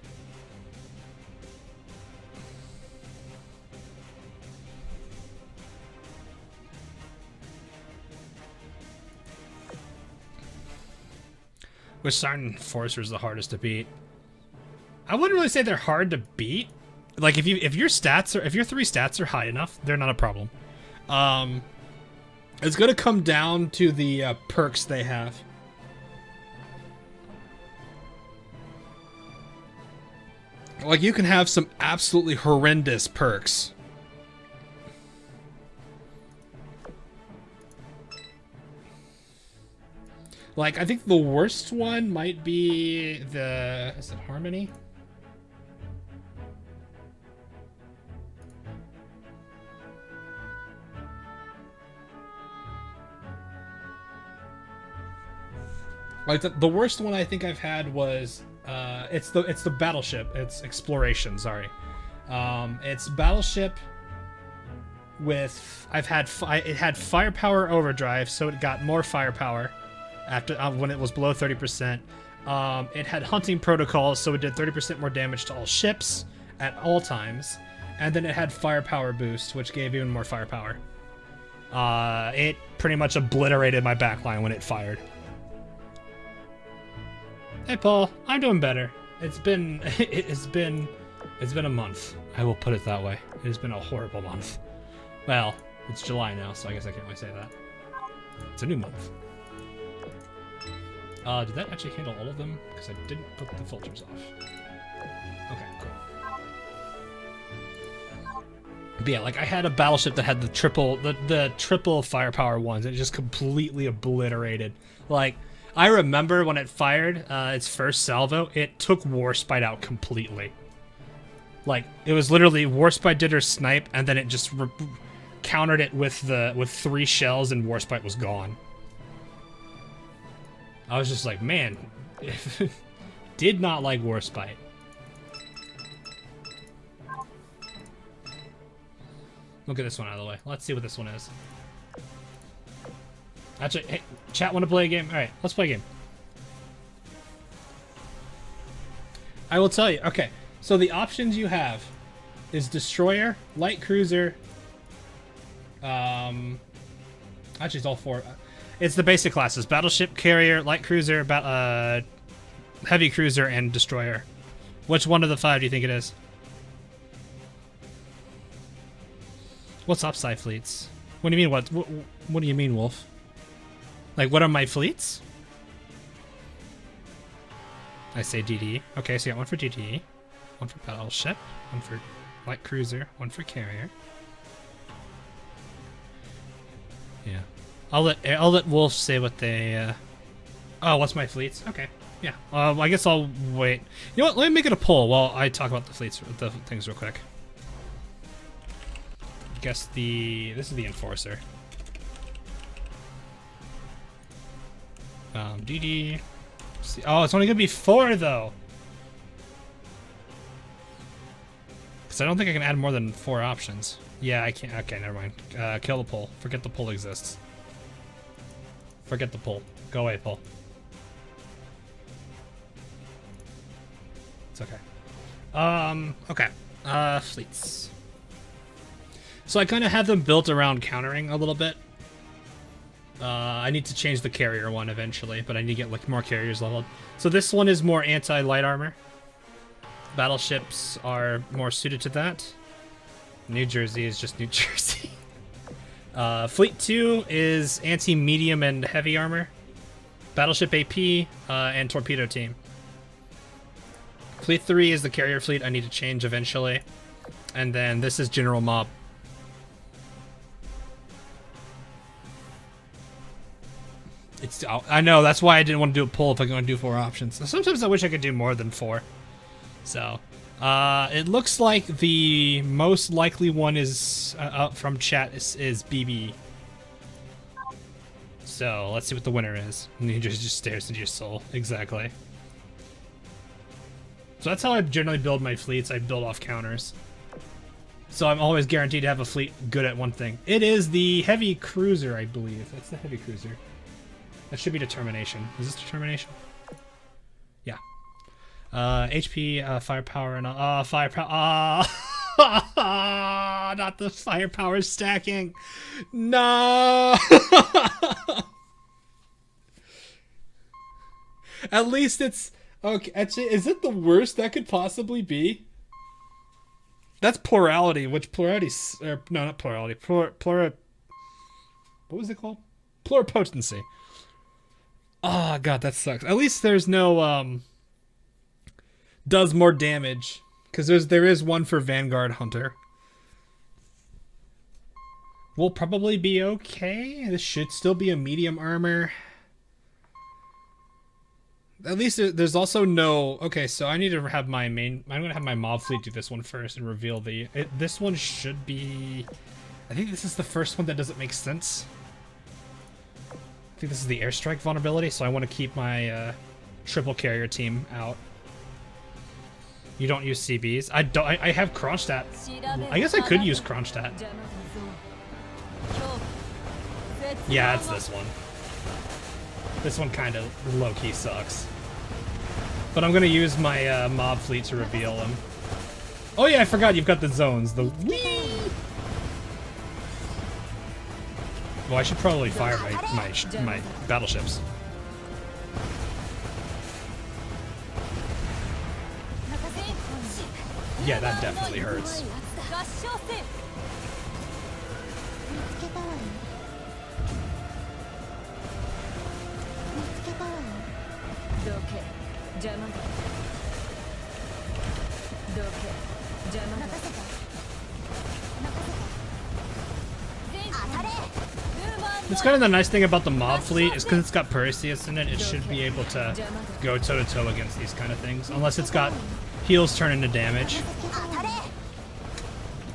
Speaker 1: Which Siren Enforcer is the hardest to beat? I wouldn't really say they're hard to beat. Like if your stats are if your 3 stats are high enough, they're not a problem. It's gonna come down to the perks they have. Like, you can have some absolutely horrendous perks. Like, I think the worst one might be the... Is it Harmony? Like, the worst one I think I've had was... it's the Battleship. It's Exploration, sorry. It's Battleship with... it had Firepower Overdrive, so it got more firepower after when it was below 30%. It had Hunting Protocol, so it did 30% more damage to all ships at all times. And then it had Firepower Boost, which gave even more firepower. It pretty much obliterated my backline when it fired. Hey Paul, I'm doing better. It's been a month. I will put it that way. It has been a horrible month. Well, it's July now, so I guess I can't really say that. It's a new month. Did that actually handle all of them? Because I didn't put the filters off. Okay, cool. But yeah, like I had a battleship that had the triple firepower ones, and it just completely obliterated. Like, I remember when it fired its first salvo, it took Warspite out completely. Like, it was literally Warspite did her snipe, and then it just countered it with 3 shells, and Warspite was gone. I was just like, man, did not like Warspite. We'll get this one out of the way. Let's see what this one is. Actually, hey, chat, want to play a game? All right, let's play a game. I will tell you. Okay, so the options you have is Destroyer, Light Cruiser. Actually, it's all 4. It's the basic classes: Battleship, Carrier, Light Cruiser, Heavy Cruiser, and Destroyer. Which one of the 5 do you think it is? What's Upside fleets? What do you mean? What do you mean, Wolf? Like, what are my fleets? I say DD. Okay, so you got one for DD, one for Battleship, one for Light Cruiser, one for Carrier. Yeah. I'll let Wolf say what they, Oh, what's my fleets? Okay. Yeah. I guess I'll wait. You know what? Let me make it a poll while I talk about the things real quick. I guess this is the Enforcer. DD. Oh, it's only gonna be 4 though. Because I don't think I can add more than 4 options. Yeah, I can't. Okay, never mind. Kill the poll. Forget the poll exists. Forget the poll. Go away, poll. It's okay. Okay. Fleets. So I kind of have them built around countering a little bit. I need to change the carrier one eventually, but I need to get like more carriers leveled. So this one is more anti-light armor. Battleships are more suited to that. New Jersey is just New Jersey. Fleet 2 is anti-medium and heavy armor. Battleship AP and torpedo team. Fleet 3 is the carrier fleet I need to change eventually. And then this is General Mob. I know, that's why I didn't want to do a poll if I'm going to do 4 options. Sometimes I wish I could do more than 4. So, it looks like the most likely one is up from chat is BB. So, let's see what the winner is. And he just stares into your soul. Exactly. So that's how I generally build my fleets. I build off counters. So I'm always guaranteed to have a fleet good at one thing. It is the heavy cruiser, I believe. That's the heavy cruiser. That should be determination. Is this determination? Yeah. HP, firepower, and firepower. Not the firepower stacking. No. At least it's okay. Actually, is it the worst that could possibly be? That's plurality, which plurality? No, not plurality. What was it called? Pluripotency. Oh god, that sucks. At least there's no does more damage Because there is one for Vanguard Hunter. We'll probably be okay. This should still be a medium armor. At least there's also no... Okay, so I need to have my main... I'm going to have my mob fleet do this one first and reveal the... This one should be... I think this is the first one that doesn't make sense. I think this is the airstrike vulnerability, so I want to keep my triple carrier team out. You don't use CBs? I have Kronstadt. I guess I could use Kronstadt. Yeah, it's this one. This one kind of low-key sucks. But I'm gonna use my mob fleet to reveal them. Oh yeah, I forgot you've got the zones. The whee! Well, I should probably fire my battleships. Yeah, that definitely hurts. It's kind of the nice thing about the mob fleet is because it's got Perseus in it, it should be able to go toe-to-toe against these kind of things. Unless it's got heals turn into damage.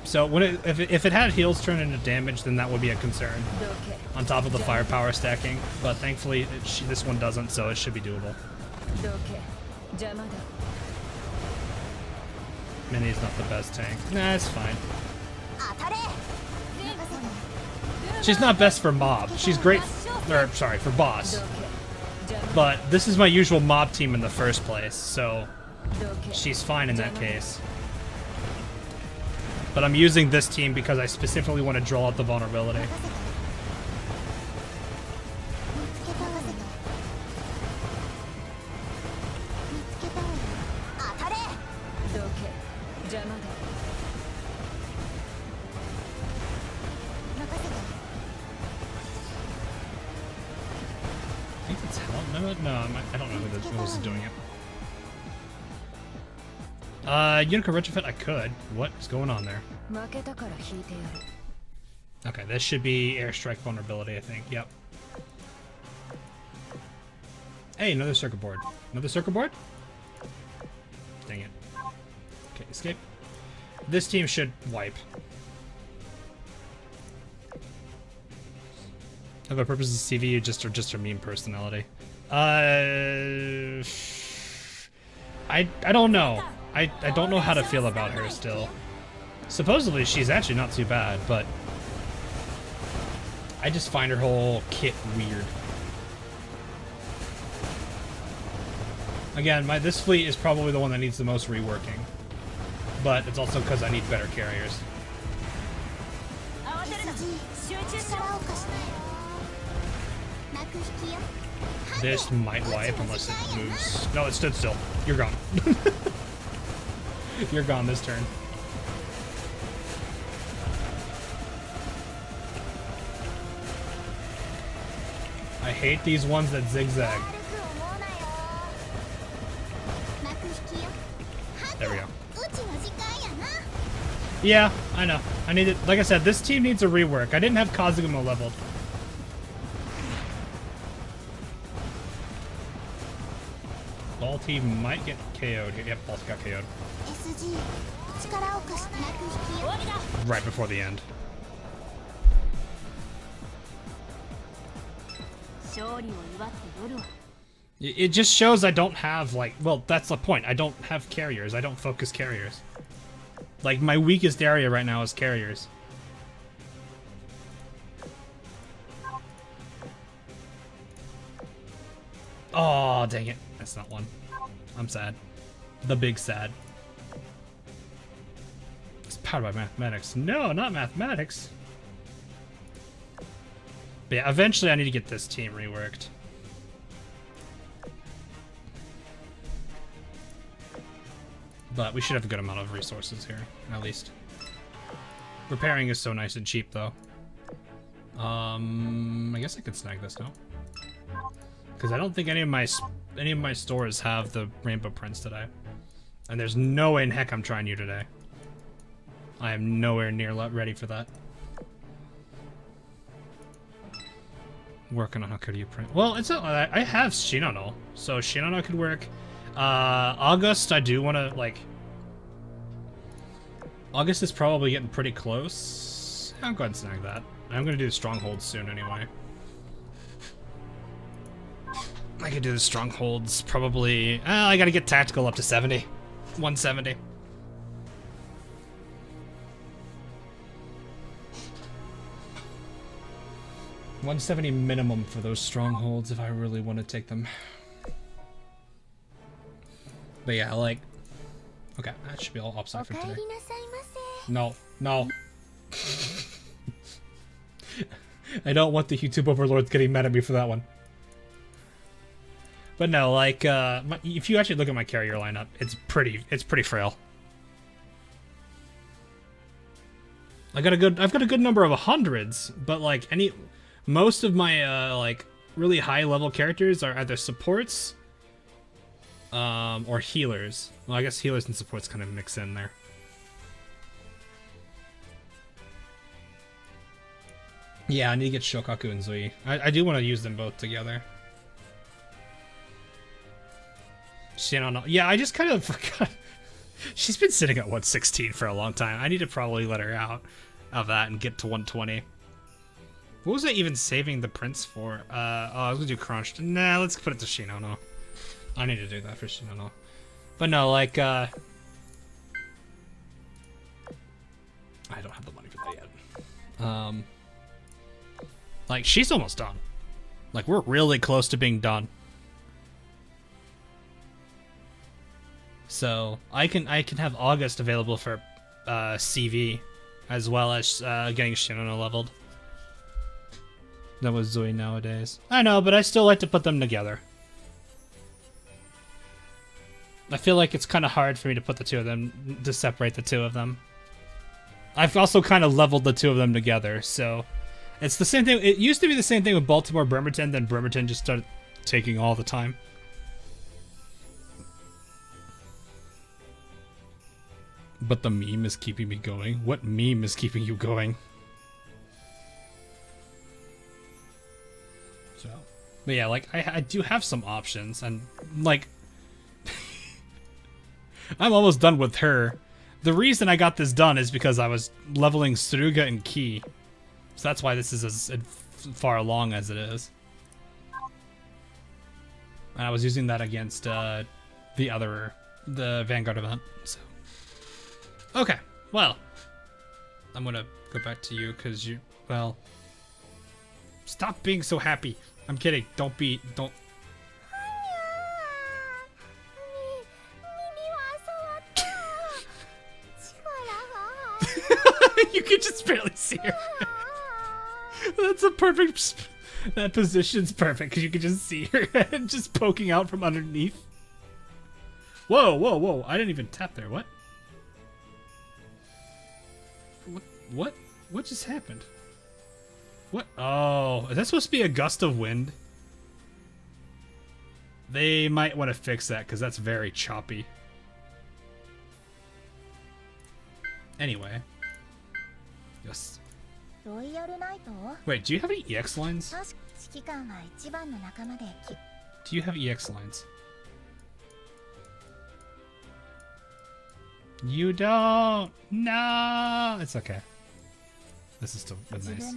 Speaker 1: So when if it had heals turn into damage, then that would be a concern. On top of the firepower stacking. But thankfully, this one doesn't, so it should be doable. Minnie's not the best tank. Nah, it's fine. She's not best for mob. She's great, sorry, for boss. But this is my usual mob team in the first place, so she's fine in that case. But I'm using this team because I specifically want to draw out the vulnerability. No, I don't know who was doing it. Unica Retrofit, I could. What is going on there? Okay, this should be airstrike vulnerability, I think. Yep. Hey, another circuit board. Another circuit board? Dang it. Okay, escape. This team should wipe. Have a purpose of CV or just her meme personality? I don't know. I don't know how to feel about her still. Supposedly she's actually not too bad, but I just find her whole kit weird. Again, this fleet is probably the one that needs the most reworking, but it's also because I need better carriers. This might wipe unless it moves. No, it stood still. You're gone. You're gone this turn. I hate these ones that zigzag. There we go. Yeah, I know. I need it. Like I said, this team needs a rework. I didn't have Kazugamo leveled. Ball team might get KO'd. Yep, Ball got KO'd. Right before the end. It just shows I don't have, like, well, that's the point. I don't have carriers. I don't focus carriers. Like, my weakest area right now is carriers. Oh, dang it. That's not one. I'm sad. The big sad. It's powered by mathematics. No, not mathematics. But yeah, eventually I need to get this team reworked. But we should have a good amount of resources here, at least. Repairing is so nice and cheap, though. I guess I could snag this now. Because I don't think any of my stores have the rainbow prints today. And there's no way in heck I'm trying you today. I am nowhere near ready for that. Working on how could you print? Well, it's I have Shinano, so Shinano could work. August, I do want to like. August is probably getting pretty close. I'll go ahead and snag that. I'm gonna do the strongholds soon anyway. I could do the strongholds probably. I gotta get tactical up to 70, 170. $170 minimum for those strongholds if I really want to take them. But yeah, like, okay, that should be all upside for today. No, no. I don't want the YouTube overlords getting mad at me for that one. But no, like, if you actually look at my carrier lineup, it's pretty frail. I've got a good number of hundreds, but like most of my like really high level characters are either supports or healers. Well, I guess healers and supports kind of mix in there. Yeah, I need to get Shokaku and Zui. I do want to use them both together. Shinano. Yeah, I just kind of forgot. She's been sitting at 116 for a long time. I need to probably let her out of that and get to 120. What was I even saving the prince for? Oh, I was gonna do crunched. Nah, let's put it to Shinano. I need to do that for Shinano. But no, like, I don't have the money for that yet. Like, she's almost done. Like, we're really close to being done. So, I can have August available for CV, as well as getting Shinano leveled. That was Zui nowadays. I know, but I still like to put them together. I feel like it's kind of hard for me to put the two of them, to separate the two of them. I've also kind of leveled the two of them together, so it's the same thing. It used to be the same thing with Baltimore Bremerton, then Bremerton just started taking all the time. But the meme is keeping me going. What meme is keeping you going? So, but yeah, like I do have some options, and like I'm almost done with her. The reason I got this done is because I was leveling Suruga and Ki, so that's why this is as far along as it is. And I was using that against the Vanguard event. So okay, well, I'm gonna go back to you because well, stop being so happy. I'm kidding. Don't. You can just barely see her. That's a perfect. That position's perfect because you can just see her head just poking out from underneath. Whoa, whoa, whoa! I didn't even tap there. What? What just happened? What? Oh, is that supposed to be a gust of wind? They might want to fix that because that's very choppy. Anyway. Yes. Wait, do you have any EX lines? Do you have EX lines? You don't. No, it's okay. This is still nice.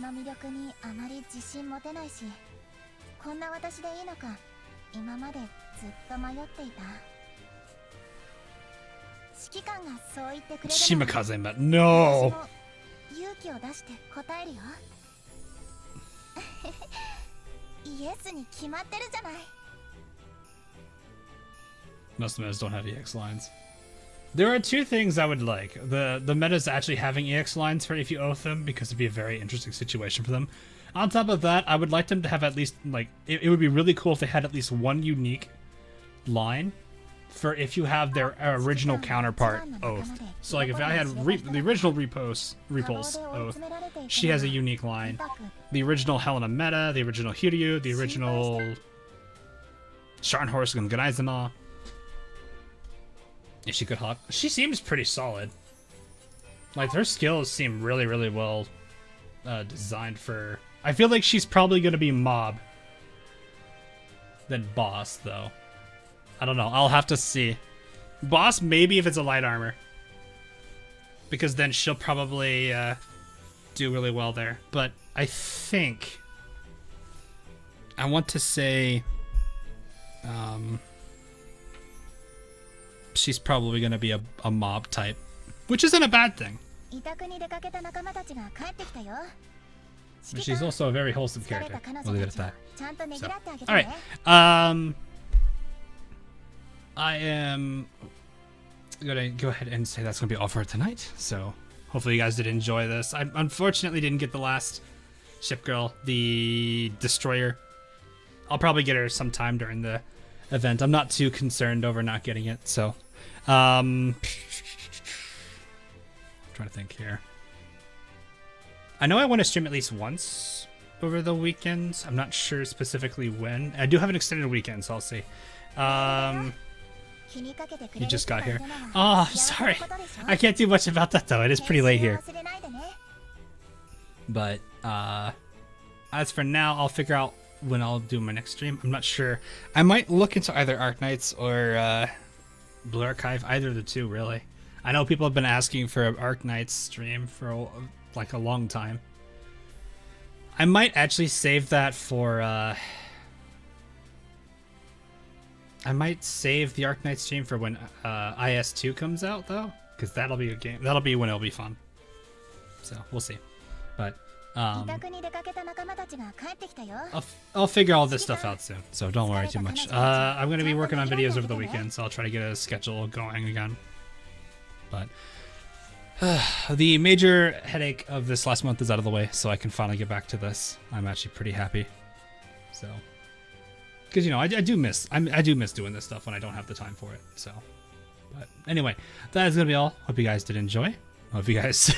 Speaker 1: Shimakaze, but no. Most metas don't have EX lines. There are two things I would like. The metas actually having EX lines for if you oath them, because it'd be a very interesting situation for them. On top of that, I would like them to have at least, like, it would be really cool if they had at least one unique line for if you have their original counterpart oath. So like if I had the original Repulse oath, she has a unique line. The original Helena Meta, the original Hiryu, the original Scharnhorst and Ganaizana. If she could hawk. She seems pretty solid. Like, her skills seem really, really well designed for... I feel like she's probably going to be mob than boss, though. I don't know. I'll have to see. Boss, maybe if it's a light armor. Because then she'll probably do really well there. But I think... I want to say... she's probably going to be a mob type. Which isn't a bad thing. But she's also a very wholesome character. We'll leave it at that. So. Alright. I am gonna go ahead and say that's gonna be all for tonight. So hopefully you guys did enjoy this. I unfortunately didn't get the last ship girl, the destroyer. I'll probably get her sometime during the event. I'm not too concerned over not getting it. So I'm trying to think here. I know I want to stream at least once over the weekend. I'm not sure specifically when. I do have an extended weekend, so I'll see. You just got here. Oh, sorry. I can't do much about that, though. It is pretty late here. But as for now, I'll figure out when I'll do my next stream. I'm not sure. I might look into either Arc Knights or Blue Archive. Either of the two, really. I know people have been asking for an Arc Knights stream for like a long time. I might actually save that for I might save the Arc Knight stream for when IS2 comes out, though, because that'll be a game. That'll be when it'll be fun. So we'll see. But I'll figure all this stuff out soon, so don't worry too much. I'm gonna be working on videos over the weekend, so I'll try to get a schedule going again. But the major headache of this last month is out of the way, so I can finally get back to this. I'm actually pretty happy. So, because you know, I do miss doing this stuff when I don't have the time for it. So, but anyway, that is gonna be all. Hope you guys did enjoy. Hope you guys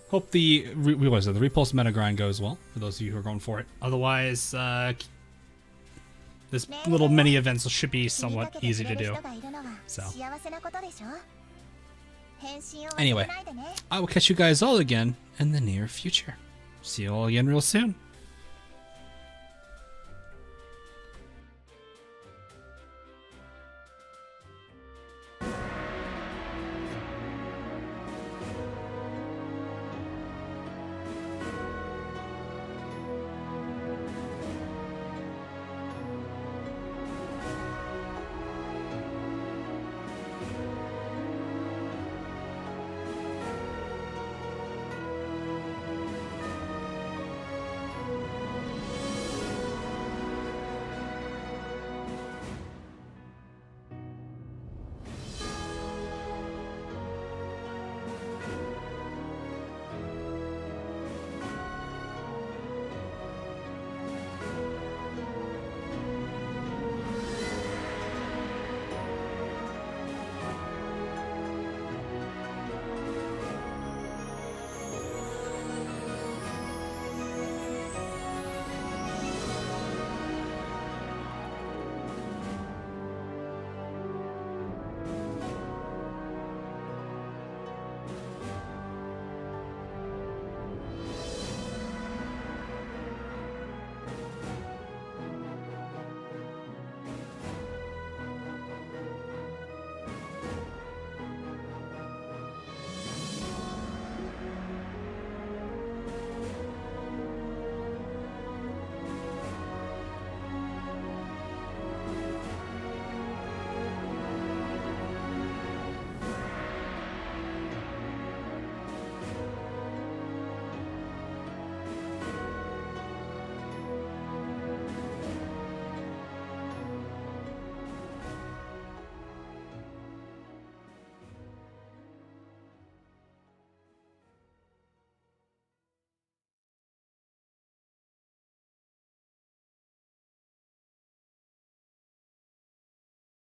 Speaker 1: hope the Repulse Meta grind goes well for those of you who are going for it. Otherwise, this little mini events should be somewhat easy to do. So anyway, I will catch you guys all again in the near future. See you all again real soon.